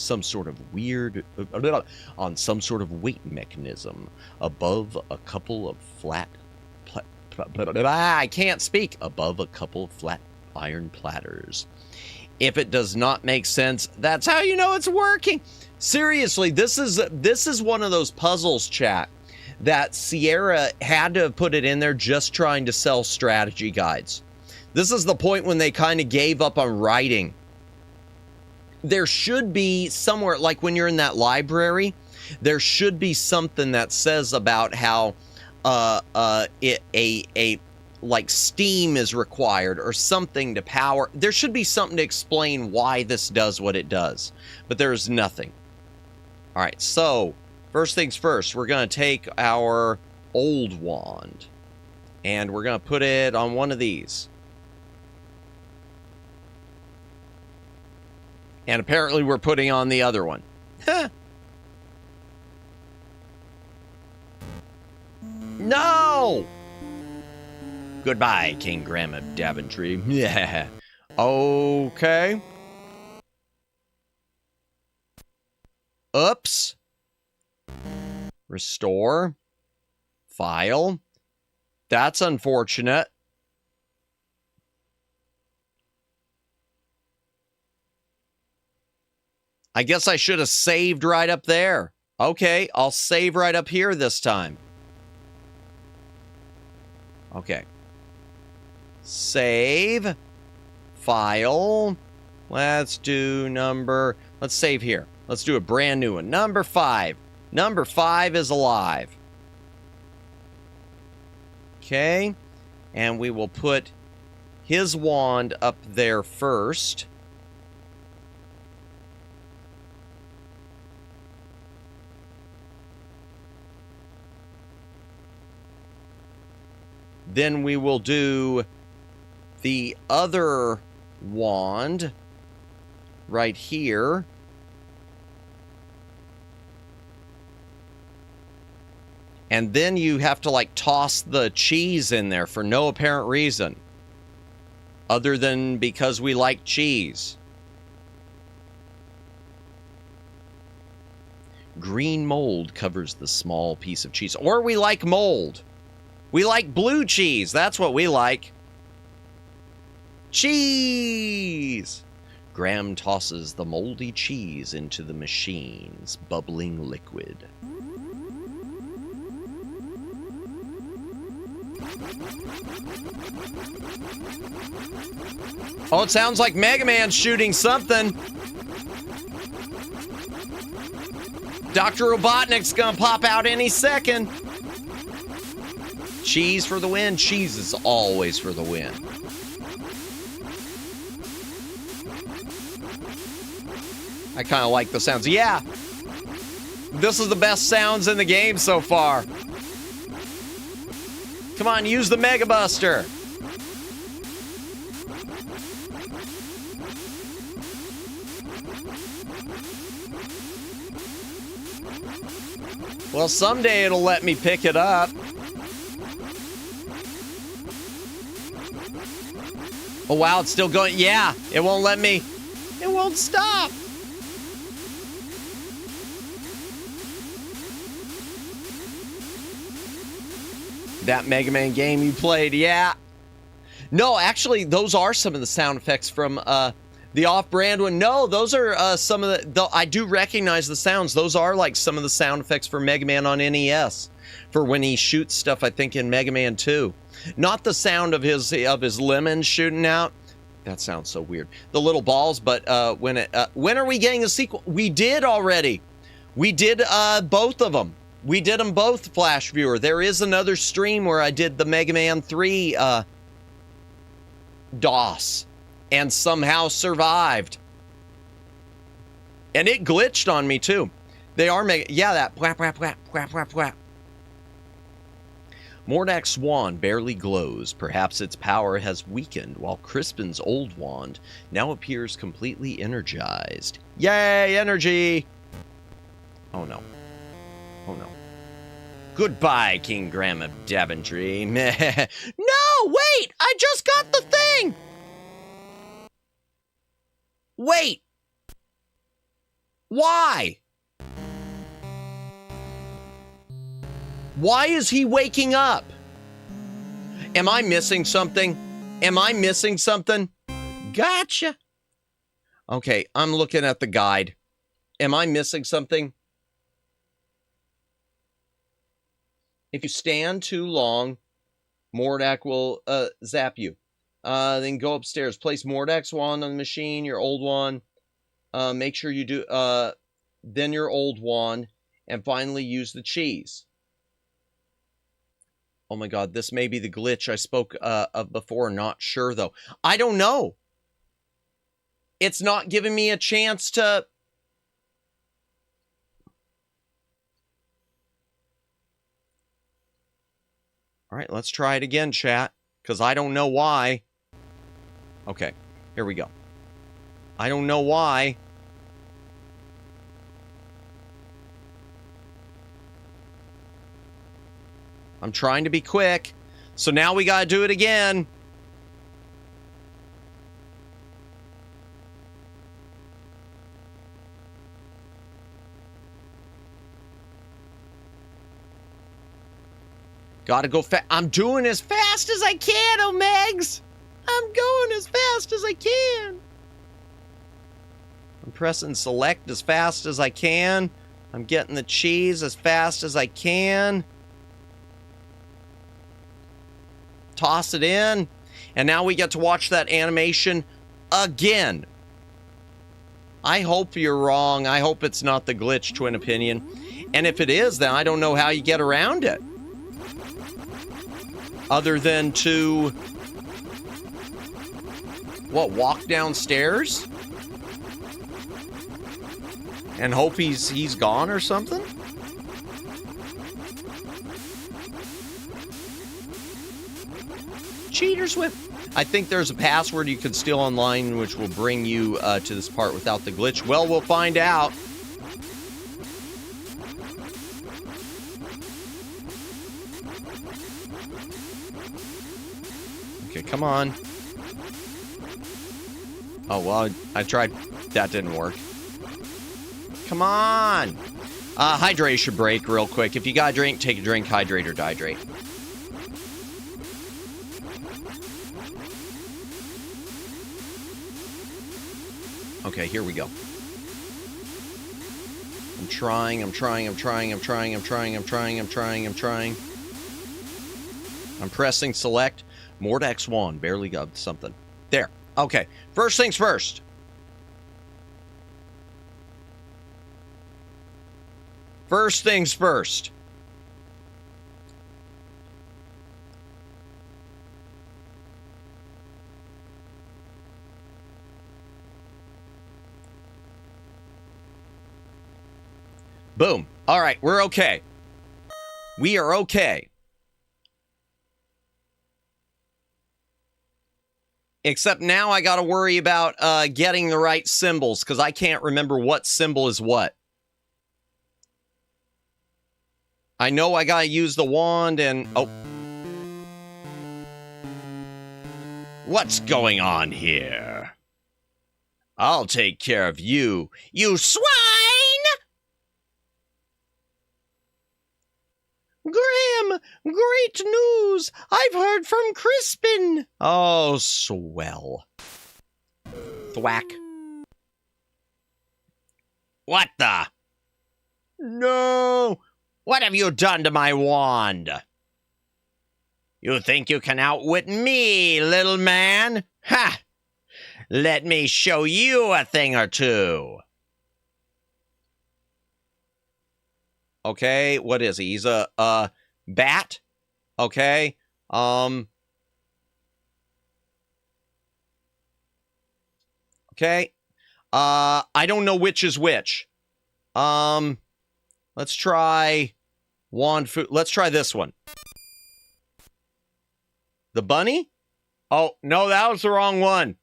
some sort of weird, on some sort of weight mechanism above a couple of flat, I can't speak, above a couple of flat iron platters. If it does not make sense, that's how you know it's working. Seriously, this is one of those puzzles, chat, that Sierra had to have put it in there just trying to sell strategy guides. This is the point when they kind of gave up on writing. There should be somewhere, like when you're in that library, there should be something that says about how like steam is required or something to power. There should be something to explain why this does what it does, but there's nothing. All right, so first things first, we're going to take our old wand and we're going to put it on one of these. And apparently we're putting on the other one. No! Goodbye, King Graham of Daventry. Yeah. Okay. Oops. Restore. File. That's unfortunate. I guess I should have saved right up there. Okay, I'll save right up here this time. Okay. Save. File. Let's do let's save here. Let's do a brand new one. Number 5. Number 5 is alive. Okay. And we will put his wand up there first. Then we will do the other wand right here. And then you have to like toss the cheese in there for no apparent reason. Other than because we like cheese. Green mold covers the small piece of cheese. Or we like mold. We like blue cheese. That's what we like. Cheese! Graham tosses the moldy cheese into the machine's bubbling liquid. Oh, it sounds like Mega Man's shooting something. Dr. Robotnik's gonna pop out any second. Cheese for the win. Cheese is always for the win. I kind of like the sounds. Yeah. This is the best sounds in the game so far. Come on, use the Mega Buster. Well, someday it'll let me pick it up. Oh, wow, it's still going. Yeah, it won't let me. It won't stop. That Mega Man game you played, yeah. No, actually, those are some of the sound effects from the off-brand one. No, those are some of the... I do recognize the sounds. Those are like some of the sound effects for Mega Man on NES. For when he shoots stuff, I think, in Mega Man 2. Not the sound of his lemons shooting out. That sounds so weird. The little balls, but when are we getting a sequel? We did already. We did both of them. We did them both, Flash Viewer. There is another stream where I did the Mega Man 3 DOS and somehow survived. And it glitched on me too. They are yeah, that whap, whap, whap, whap, whap, whap. Mordak's wand barely glows. Perhaps its power has weakened, while Crispin's old wand now appears completely energized. Yay, energy! Oh no. Oh no. Goodbye, King Graham of Daventry. No, wait! I just got the thing! Wait! Why? Why is he waking up? Am I missing something? Am I missing something? Gotcha. Okay, I'm looking at the guide. Am I missing something? If you stand too long, Mordak will zap you. Then go upstairs. Place Mordak's wand on the machine, your old one. Make sure you do, then your old wand. And finally use the cheese. Oh my god, this may be the glitch I spoke of before. Not sure, though. I don't know. It's not giving me a chance to... All right, let's try it again, chat. Because I don't know why. Okay, here we go. I don't know why. I'm trying to be quick. So now we gotta do it again. Gotta go fast. I'm doing as fast as I can, Omegs. I'm going as fast as I can. I'm pressing select as fast as I can. I'm getting the cheese as fast as I can. Toss it in. And now we get to watch that animation again. I hope you're wrong. I hope it's not the glitch, Twin Opinion. And if it is, then I don't know how you get around it. Other than to... what, walk downstairs? And hope he's gone or something? Cheaters whip. I think there's a password you can steal online which will bring you to this part without the glitch. Well, we'll find out. Okay, come on. Oh, well, I tried. That didn't work. Come on. Hydration break real quick. If you got a drink, take a drink, hydrate or dehydrate. Okay, here we go. I'm trying. I'm pressing select. Mordak's wand. Barely got something. There. Okay. First things first. First things first. Boom. All right, we're okay. We are okay. Except now I got to worry about getting the right symbols because I can't remember what symbol is what. I know I got to use the wand and... oh. What's going on here? I'll take care of you, you swine! Graham, great news! I've heard from Crispin! Oh, swell. Thwack. What the? No! What have you done to my wand? You think you can outwit me, little man? Ha! Let me show you a thing or two. Okay, what is he? He's a bat? Okay. Okay. I don't know which is which. Let's try wand food. Let's try this one. The bunny? Oh, no, that was the wrong one.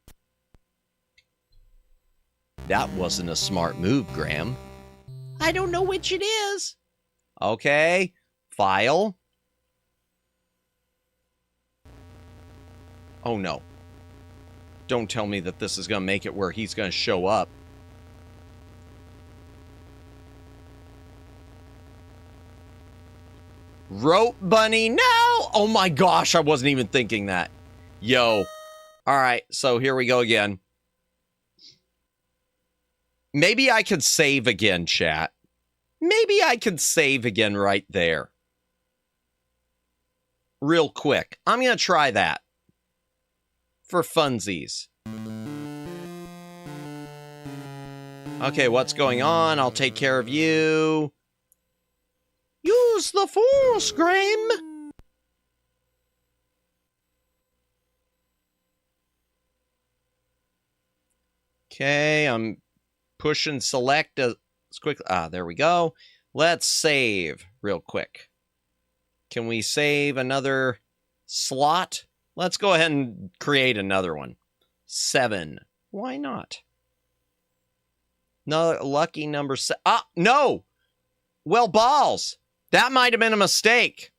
That wasn't a smart move, Graham. I don't know which it is. Okay. File. Oh, no. Don't tell me that this is going to make it where he's going to show up. Rope bunny, no! Oh my gosh, I wasn't even thinking that. Yo. All right, so here we go again. Maybe I could save again, chat. Maybe I could save again right there. Real quick. I'm going to try that. For funsies. Okay, what's going on? I'll take care of you. Use the force, Graham. Okay, I'm pushing select as quickly. There we go. Let's save real quick. Can we save another slot? Let's go ahead and create another one. 7. Why not? No, lucky number 7. No! Well, balls. That might have been a mistake.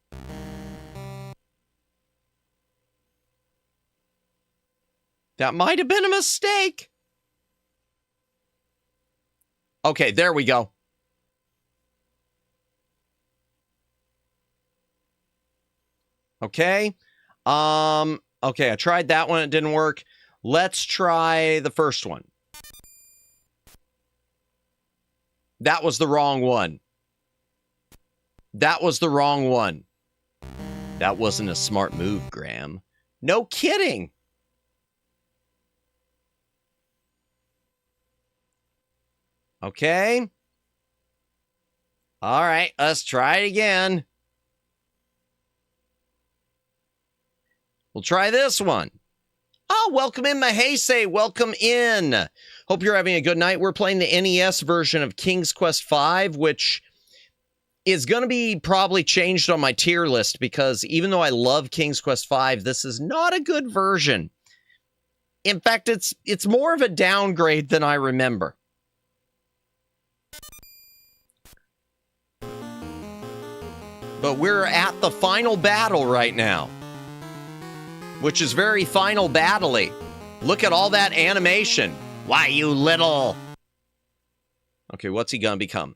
That might have been a mistake. Okay, there we go. Okay. Okay, I tried that one. It didn't work. Let's try the first one. That was the wrong one. That was the wrong one. That wasn't a smart move, Graham. No kidding. Okay. All right, let's try it again. We'll try this one. Oh, welcome in, Mahese. Welcome in. Hope you're having a good night. We're playing the NES version of King's Quest V, which is going to be probably changed on my tier list because even though I love King's Quest V, this is not a good version. In fact, it's more of a downgrade than I remember. But we're at the final battle right now, which is very final battle-y. Look at all that animation. Why, you little... Okay, what's he gonna become?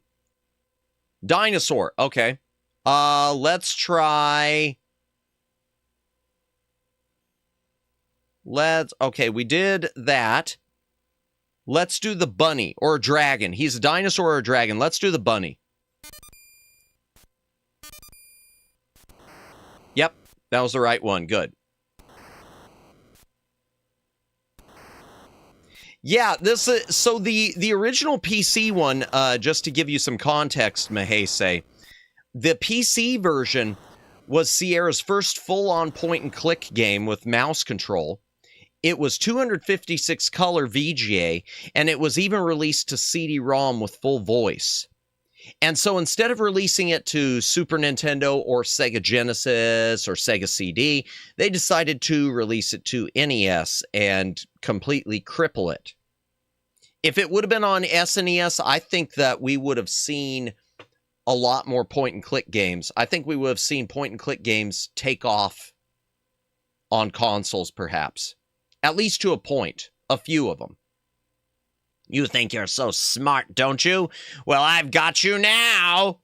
Dinosaur. Okay. Let's try... Okay, we did that. Let's do the bunny, or a dragon. He's a dinosaur or a dragon. Let's do the bunny. Yep, that was the right one. Good. Yeah, this is, so the original PC one, just to give you some context, Mahese, the PC version was Sierra's first full-on point-and-click game with mouse control. It was 256 color VGA, and it was even released to CD-ROM with full voice. And so instead of releasing it to Super Nintendo or Sega Genesis or Sega CD, they decided to release it to NES and completely cripple it. If it would have been on SNES, I think that we would have seen a lot more point-and-click games. I think we would have seen point-and-click games take off on consoles, perhaps. At least to a point. A few of them. You think you're so smart, don't you? Well, I've got you now!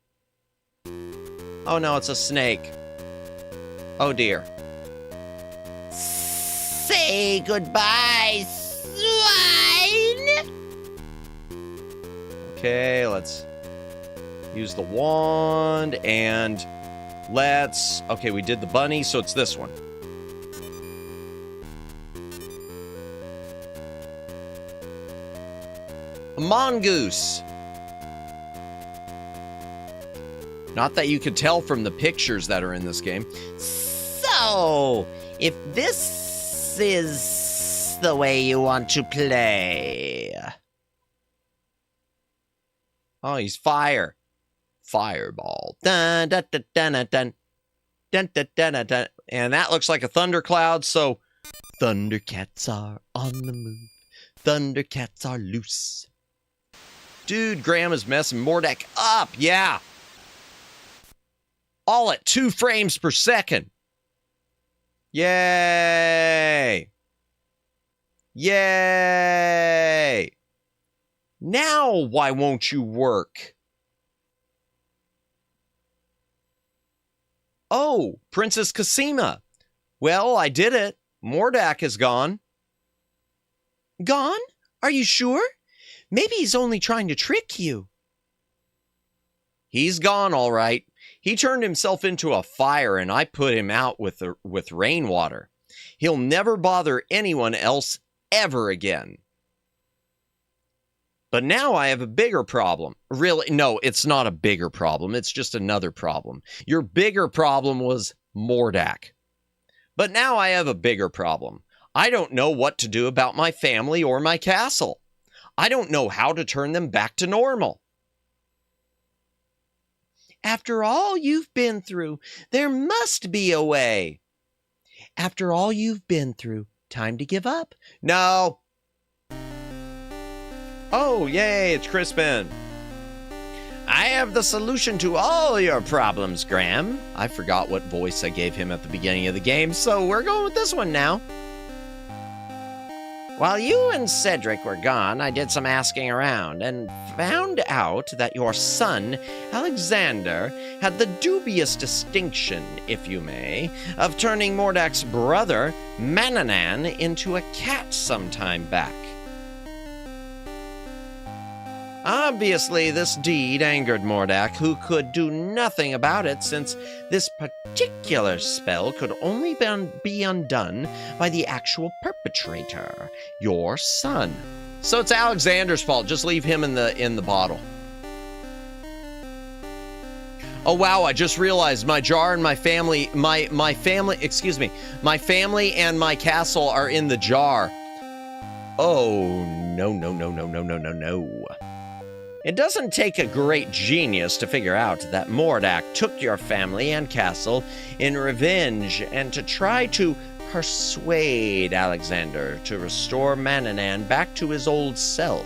Oh no, it's a snake. Oh dear. Say goodbye, swine! Okay, let's use the wand, and let's... Okay, we did the bunny, so it's this one. A mongoose. Not that you could tell from the pictures that are in this game. So, if this is the way you want to play... Oh, he's fire. Fireball. Dun, dun, dun, dun, dun, dun. Dun, dun, dun, dun, dun. And that looks like a thundercloud, so... Thundercats are on the move. Thundercats are loose. Dude, Graham is messing Mordek up. Yeah. All at 2 frames per second. Yay. Yay. Now, why won't you work? Oh, Princess Cosima. Well, I did it. Mordak is gone. Gone? Are you sure? Maybe he's only trying to trick you. He's gone, all right. He turned himself into a fire, and I put him out with rainwater. He'll never bother anyone else ever again. But now I have a bigger problem. Really, no, it's not a bigger problem. It's just another problem. Your bigger problem was Mordak. But now I have a bigger problem. I don't know what to do about my family or my castle. I don't know how to turn them back to normal. After all you've been through, there must be a way. After all you've been through, time to give up. No. Oh, yay, it's Crispin. I have the solution to all your problems, Graham. I forgot what voice I gave him at the beginning of the game, so we're going with this one now. While you and Cedric were gone, I did some asking around and found out that your son, Alexander, had the dubious distinction, if you may, of turning Mordak's brother, Mananan, into a cat sometime back. Obviously, this deed angered Mordak, who could do nothing about it since this particular spell could only be undone by the actual perpetrator, your son. So it's Alexander's fault. Just leave him in the bottle. Oh wow, I just realized my jar and my family and my castle are in the jar. Oh, no. It doesn't take a great genius to figure out that Mordak took your family and castle in revenge and to try to persuade Alexander to restore Mananan back to his old self.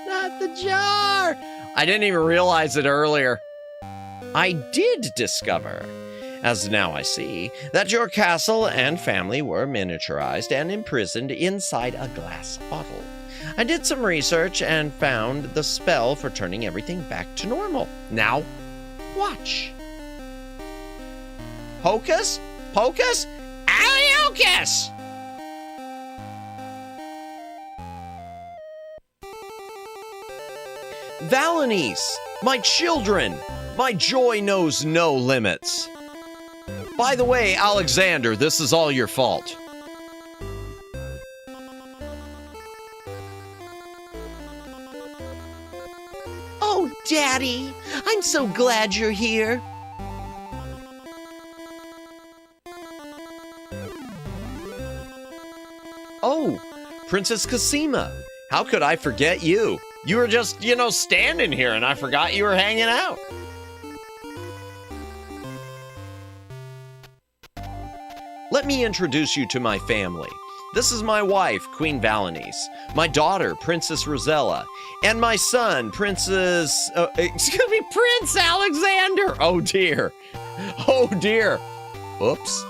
Not the jar! I didn't even realize it earlier. I did discover, as now I see, that your castle and family were miniaturized and imprisoned inside a glass bottle. I did some research and found the spell for turning everything back to normal. Now, watch. Hocus Pocus Alley-Ocus! Valenice, my children, my joy knows no limits. By the way, Alexander, this is all your fault. Oh, Daddy, I'm so glad you're here. Oh, Princess Cosima, how could I forget you? You were just, standing here and I forgot you were hanging out. Let me introduce you to my family. This is my wife, Queen Valenice, my daughter, Princess Rosella, and my son, Prince Alexander. Oh dear. Oops.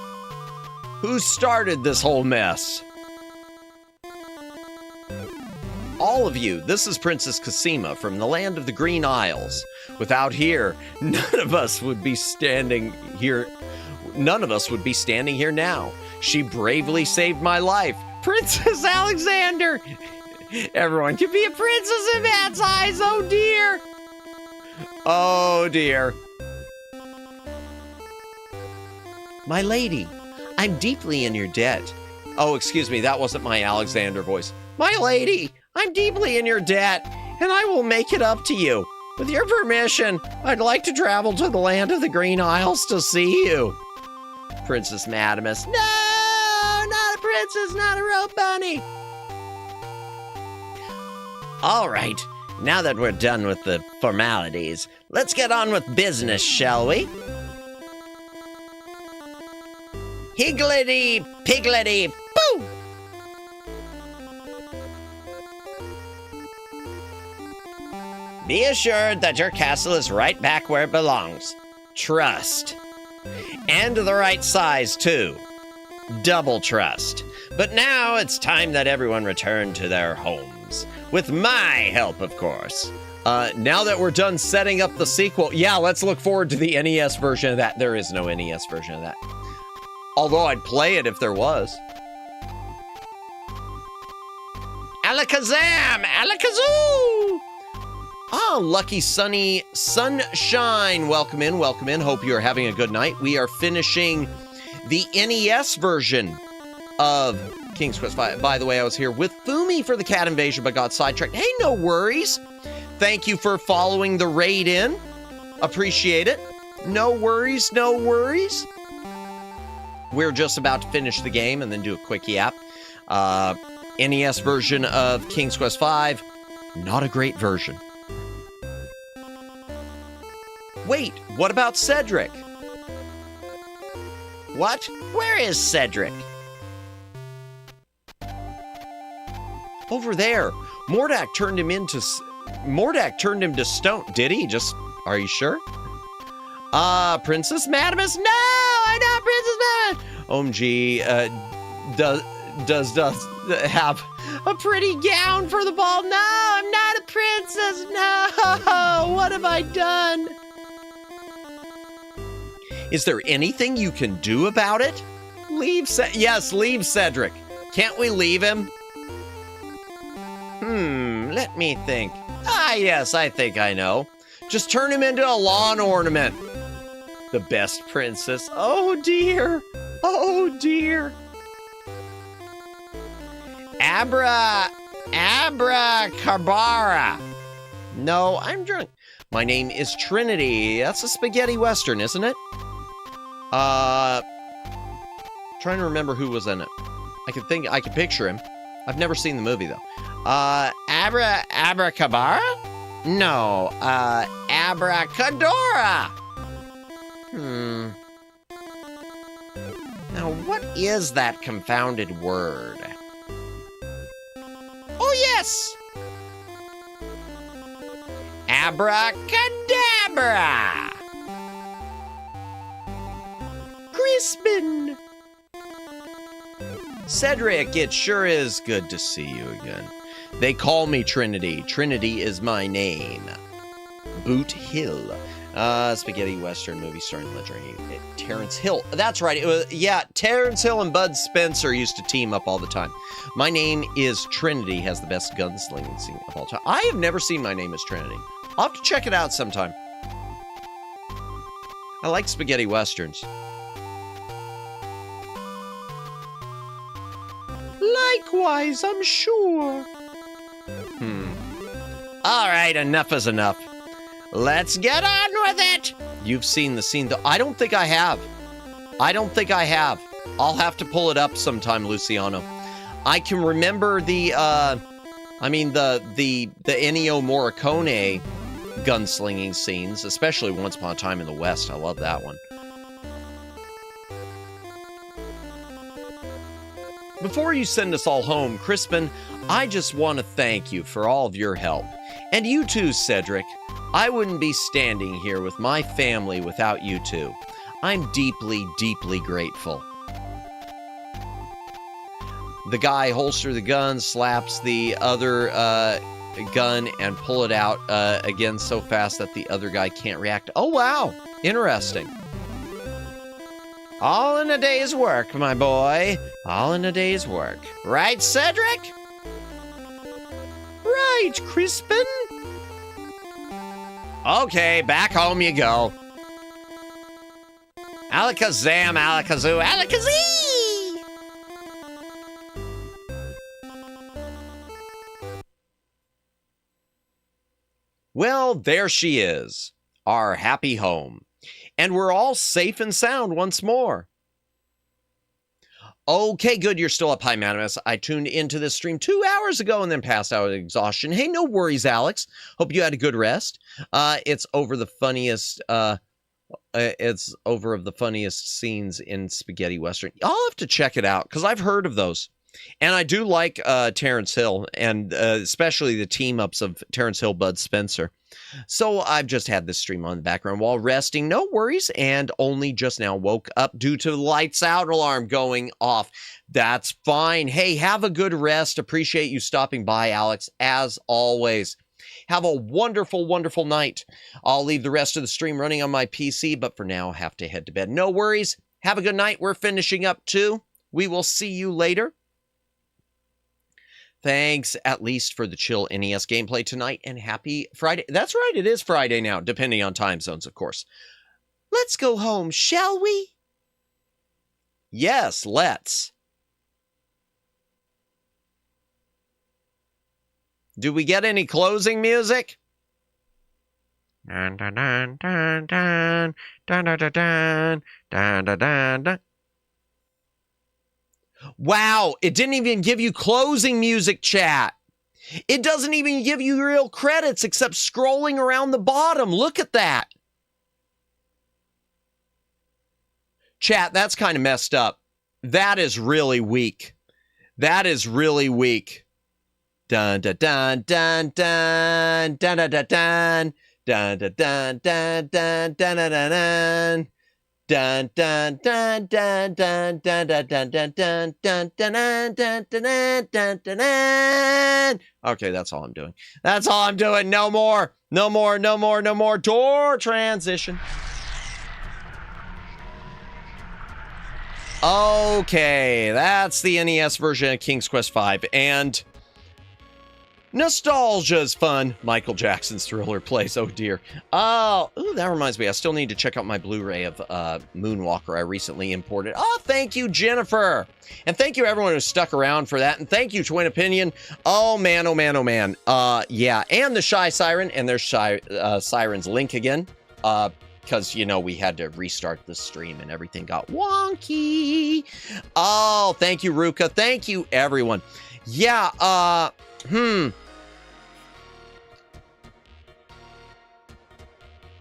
Who started this whole mess? All of you, this is Princess Cosima from the land of the Green Isles. Without her, none of us would be standing here now. She bravely saved my life. Princess Alexander! Everyone can be a princess in Matt's eyes, oh dear! Oh dear. My lady, I'm deeply in your debt. Oh, excuse me, that wasn't my Alexander voice. My lady, I'm deeply in your debt, and I will make it up to you. With your permission, I'd like to travel to the land of the Green Isles to see you. Princess Madamus. No, not a princess, not a rope bunny. All right, now that we're done with the formalities, let's get on with business, shall we? Higgledy, piggledy, boo! Be assured that your castle is right back where it belongs. Trust. And the right size, too. Double trust. But now it's time that everyone return to their homes. With my help, of course. Now that we're done setting up the sequel, yeah, let's look forward to the NES version of that. There is no NES version of that. Although I'd play it if there was. Alakazam! Alakazoo! Oh, Lucky Sunny Sunshine. Welcome in, welcome in. Hope you're having a good night. We are finishing the NES version of King's Quest V. By the way, I was here with Fumi for the cat invasion, but got sidetracked. Hey, no worries. Thank you for following the raid in. Appreciate it. No worries, no worries. We're just about to finish the game and then do a quick YAAAAP. NES version of King's Quest V, not a great version. Wait, what about Cedric? What? Where is Cedric? Over there. Mordak turned him to stone. Did he? Just, are you sure? Princess Madamus? No, I'm not Princess Madamus. OMG, does have a pretty gown for the ball. No, I'm not a princess. No, what have I done? Is there anything you can do about it? Yes, leave Cedric. Can't we leave him? Let me think. Yes, I think I know. Just turn him into a lawn ornament. The best princess. Oh, dear. Oh, dear. Abracabara. No, I'm drunk. My name is Trinity. That's a spaghetti western, isn't it? Trying to remember who was in it. I can picture him. I've never seen the movie, though. Abracabara? No, Abracadora. Now, what is that confounded word? Oh, yes! Abracadabra! Crispin! Cedric, it sure is good to see you again. They call me Trinity. Trinity is my name. Boot Hill. Spaghetti Western movie starring legendary Terrence Hill. That's right. Terrence Hill and Bud Spencer used to team up all the time. My Name is Trinity has the best gunslinging scene of all time. I have never seen My Name is Trinity. I'll have to check it out sometime. I like spaghetti westerns. Likewise, I'm sure. All right, enough is enough. Let's get on with it. You've seen the scene, though. I don't think I have. I'll have to pull it up sometime, Luciano. I can remember the Ennio Morricone gunslinging scenes, especially Once Upon a Time in the West. I love that one. Before you send us all home, Crispin, I just want to thank you for all of your help. And you too, Cedric. I wouldn't be standing here with my family without you two. I'm deeply, deeply grateful. The guy holsters the gun, slaps the other gun, and pull it out again so fast that the other guy can't react. Oh, wow. Interesting. All in a day's work, my boy. All in a day's work. Right, Cedric? Right, Crispin. Okay, back home you go. Alakazam, alakazoo, alakazee! Well, there she is, our happy home. And we're all safe and sound once more. Okay, good, you're still up. Hi, Madamus. I tuned into this stream 2 hours ago and then passed out of exhaustion. Hey, no worries, Alex. Hope you had a good rest. It's over the funniest scenes in Spaghetti Western. I'll have to check it out because I've heard of those. And I do like Terrence Hill, and especially the team-ups of Terrence Hill, Bud Spencer. So I've just had this stream on in the background while resting. No worries, and only just now woke up due to the lights out alarm going off. That's fine. Hey, have a good rest. Appreciate you stopping by, Alex, as always. Have a wonderful, wonderful night. I'll leave the rest of the stream running on my PC, but for now, I have to head to bed. No worries. Have a good night. We're finishing up too. We will see you later. Thanks, at least, for the chill NES gameplay tonight, and happy Friday. That's right, it is Friday now, depending on time zones, of course. Let's go home, shall we? Yes, let's. Do we get any closing music? Dun, dun, dun, dun, dun, dun, dun, dun, dun, dun, dun, dun, dun. Wow, it didn't even give you closing music, chat. It doesn't even give you real credits except scrolling around the bottom. Look at that. Chat, that's kind of messed up. That is really weak. That is really weak. Dun dun dun dun dun dun dun dun dun dun dun dun dun dun dun dun. Dun dun dun dun dun dun dun dun dun dun dun dun dun dun dun dun. Okay, that's all I'm doing. That's all I'm doing. No more. No more. No more. No more. Door transition. Okay, that's the NES version of King's Quest V, and nostalgia's fun. Michael Jackson's Thriller plays. Oh dear. Oh, that reminds me. I still need to check out my Blu-ray of Moonwalker I recently imported. Oh, thank you, Jennifer. And thank you everyone who stuck around for that. And thank you, Twin Opinion. Oh man, oh man, oh man. Yeah, and the Shy Siren, and there's Shy Siren's link again. Because, you know, we had to restart the stream and everything got wonky. Oh, thank you, Ruka. Thank you, everyone. Yeah,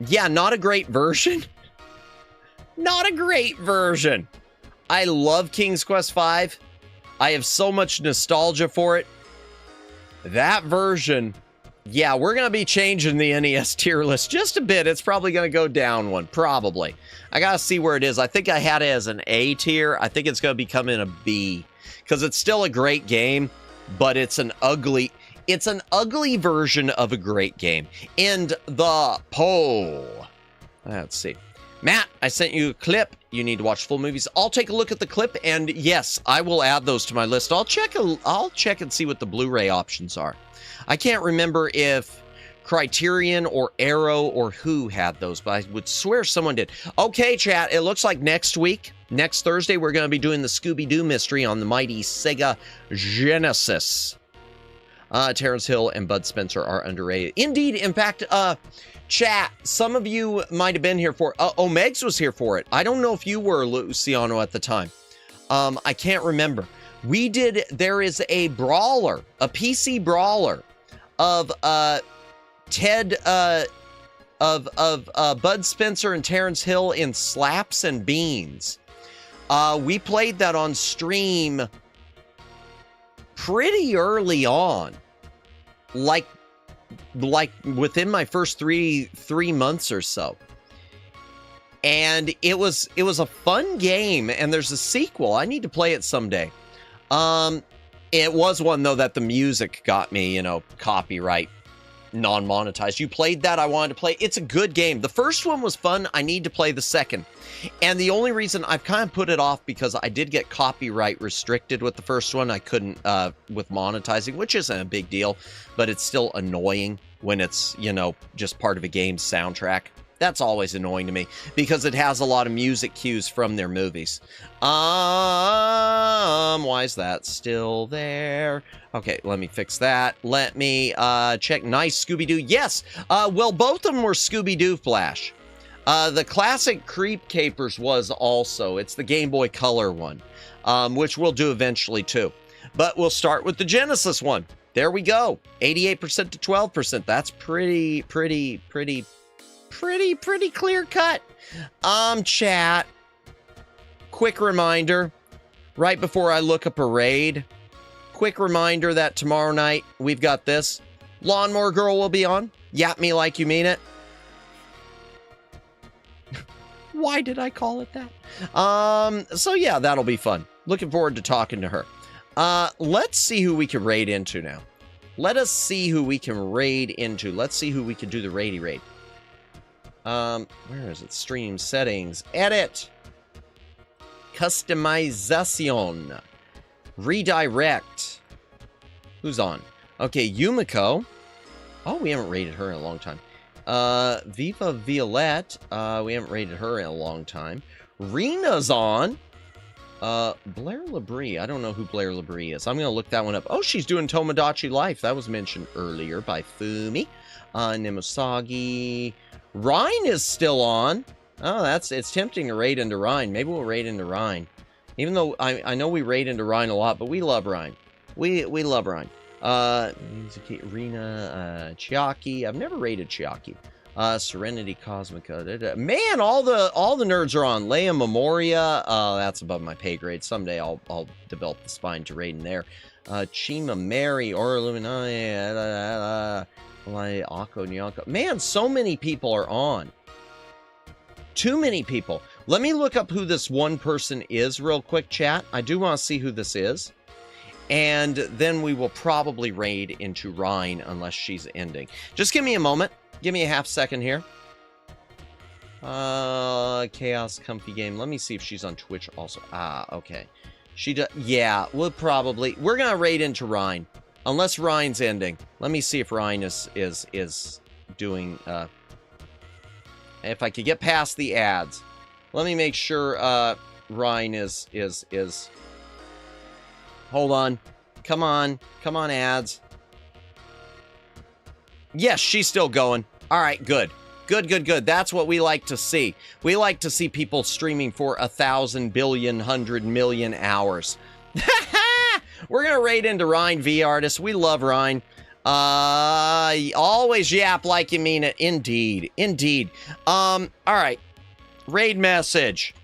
Yeah, not a great version. Not a great version. I love King's Quest V. I have so much nostalgia for it. That version, yeah, we're going to be changing the NES tier list just a bit. It's probably going to go down one, probably. I got to see where it is. I think I had it as an A tier. I think it's going to become in a B because it's still a great game, but it's an ugly version of a great game. And the poll. Let's see. Matt, I sent you a clip. You need to watch full movies. I'll take a look at the clip, and yes, I will add those to my list. I'll check and see what the Blu-ray options are. I can't remember if Criterion or Arrow or who had those, but I would swear someone did. Okay, chat, it looks like next Thursday, we're going to be doing the Scooby-Doo mystery on the mighty Sega Genesis. Terrence Hill and Bud Spencer are underrated. Indeed, in fact, chat, some of you might have been here for Omegs was here for it. I don't know if you were, Luciano, at the time. I can't remember. There is a brawler, a PC brawler of Ted of Bud Spencer and Terrence Hill in Slaps and Beans. We played that on stream pretty early on, like within my first three months or so. And it was a fun game, and there's a sequel. I need to play it someday. It was one though that the music got me, copyright, non-monetized. You played that, I wanted to play. It's a good game. The first one was fun. I need to play the second. And the only reason I've kind of put it off because I did get copyright restricted with the first one. I couldn't with monetizing, which isn't a big deal, but it's still annoying when it's, just part of a game's soundtrack. That's always annoying to me because it has a lot of music cues from their movies. Why is that still there? Okay, let me fix that. Let me check. Nice Scooby-Doo. Yes. Well, both of them were Scooby-Doo Flash. The classic Creep Capers was also. It's the Game Boy Color one, which we'll do eventually too. But we'll start with the Genesis one. There we go. 88% to 12%. That's pretty clear cut. Chat. Quick reminder, right before I look up a raid, quick reminder that tomorrow night we've got this. Lawnmower Girl will be on. Yap me like you mean it. Why did I call it that? So yeah, that'll be fun. Looking forward to talking to her. Let's see who we can raid into now. Let us see who we can raid into. Let's see who we can do the raidy raid. Where is it? Stream settings. Edit. Customization. Redirect. Who's on? Okay, Yumiko. Oh, we haven't raided her in a long time. Viva Violette. We haven't raided her in a long time. Rena's on. Blair Labrie. I don't know who Blair Labrie is. I'm going to look that one up. Oh, she's doing Tomodachi Life. That was mentioned earlier by Fumi. Nimosagi. Rhine is still on. Oh, it's tempting to raid into Rhine. Maybe we'll raid into Rhine. Even though I know we raid into Rhine a lot, but we love Rhine. We love Rhine. Rena, Chiaki. I've never raided Chiaki. Serenity Cosmica. Man, all the nerds are on. Leia Memoria. That's above my pay grade. Someday I'll develop the spine to raid in there. Chima Mary, Aura Luminaya, Akko Nyako. Man, so many people are on. Too many people. Let me look up who this one person is real quick, chat. I do want to see who this is. And then we will probably raid into Rhine unless she's ending. Just give me a moment. Give me a half second here. Chaos Comfy Game. Let me see if she's on Twitch also. Okay. She does. Yeah, we're gonna raid into Rhine. Unless Rhine's ending. Let me see if Rhine is doing if I could get past the ads. Let me make sure Rhine is hold on. Come on, ads. Yes, she's still going. All right, good. Good. That's what we like to see. We like to see people streaming for 1,000 billion, 100 million hours. We're going to raid into Rhine V Artist. We love Rhine. Always yap like you mean it. Indeed. All right. Raid message.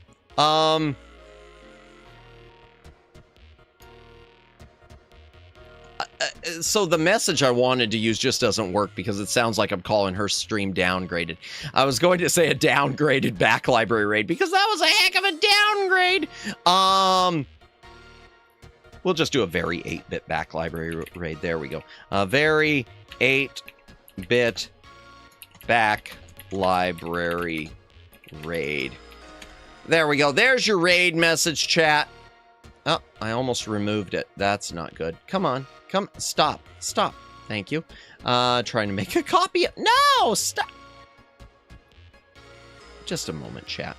So the message I wanted to use just doesn't work because it sounds like I'm calling her stream downgraded. I was going to say a downgraded back library raid because that was a heck of a downgrade. We'll just do a very 8-bit back library raid. There we go. A very 8-bit back library raid. There we go. There's your raid message, chat. Oh, I almost removed it. That's not good. Come on. Stop. Thank you. Trying to make a copy. No, stop. Just a moment, chat.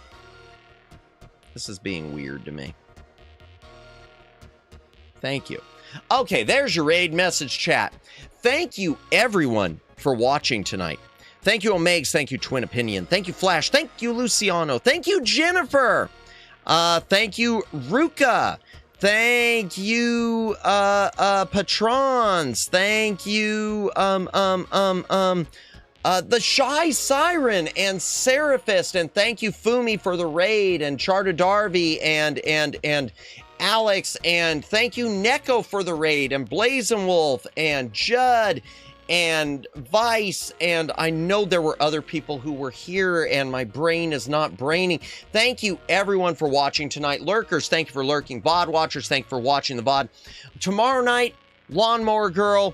This is being weird to me. Thank you. Okay, there's your raid message, chat. Thank you, everyone, for watching tonight. Thank you, Omegs. Thank you, Twin Opinion. Thank you, Flash. Thank you, Luciano. Thank you, Jennifer. Thank you, Ruka. Thank you, Patrons. Thank you, the Shy Siren and Seraphist. And thank you, Fumi, for the raid, and Charter Darby and Alex. And thank you, Neko, for the raid, and Blazing Wolf and Judd and Vice, and I know there were other people who were here, and my brain is not braining. Thank you, everyone, for watching tonight. Lurkers, thank you for lurking. VOD watchers, thank you for watching the VOD. Tomorrow night, Lawnmower Girl.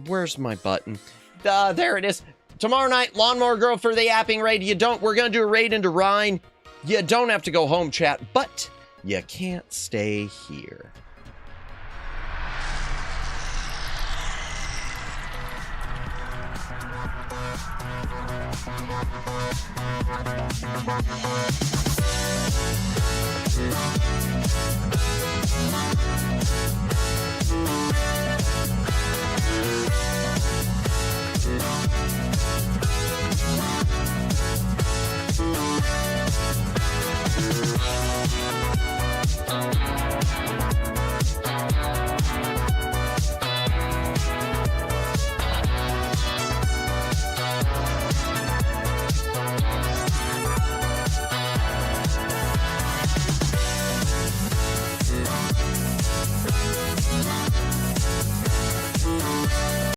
Where's my button? There it is. Tomorrow night, Lawnmower Girl for the yapping raid. We're going to do a raid into Rhine. You don't have to go home, chat, but you can't stay here.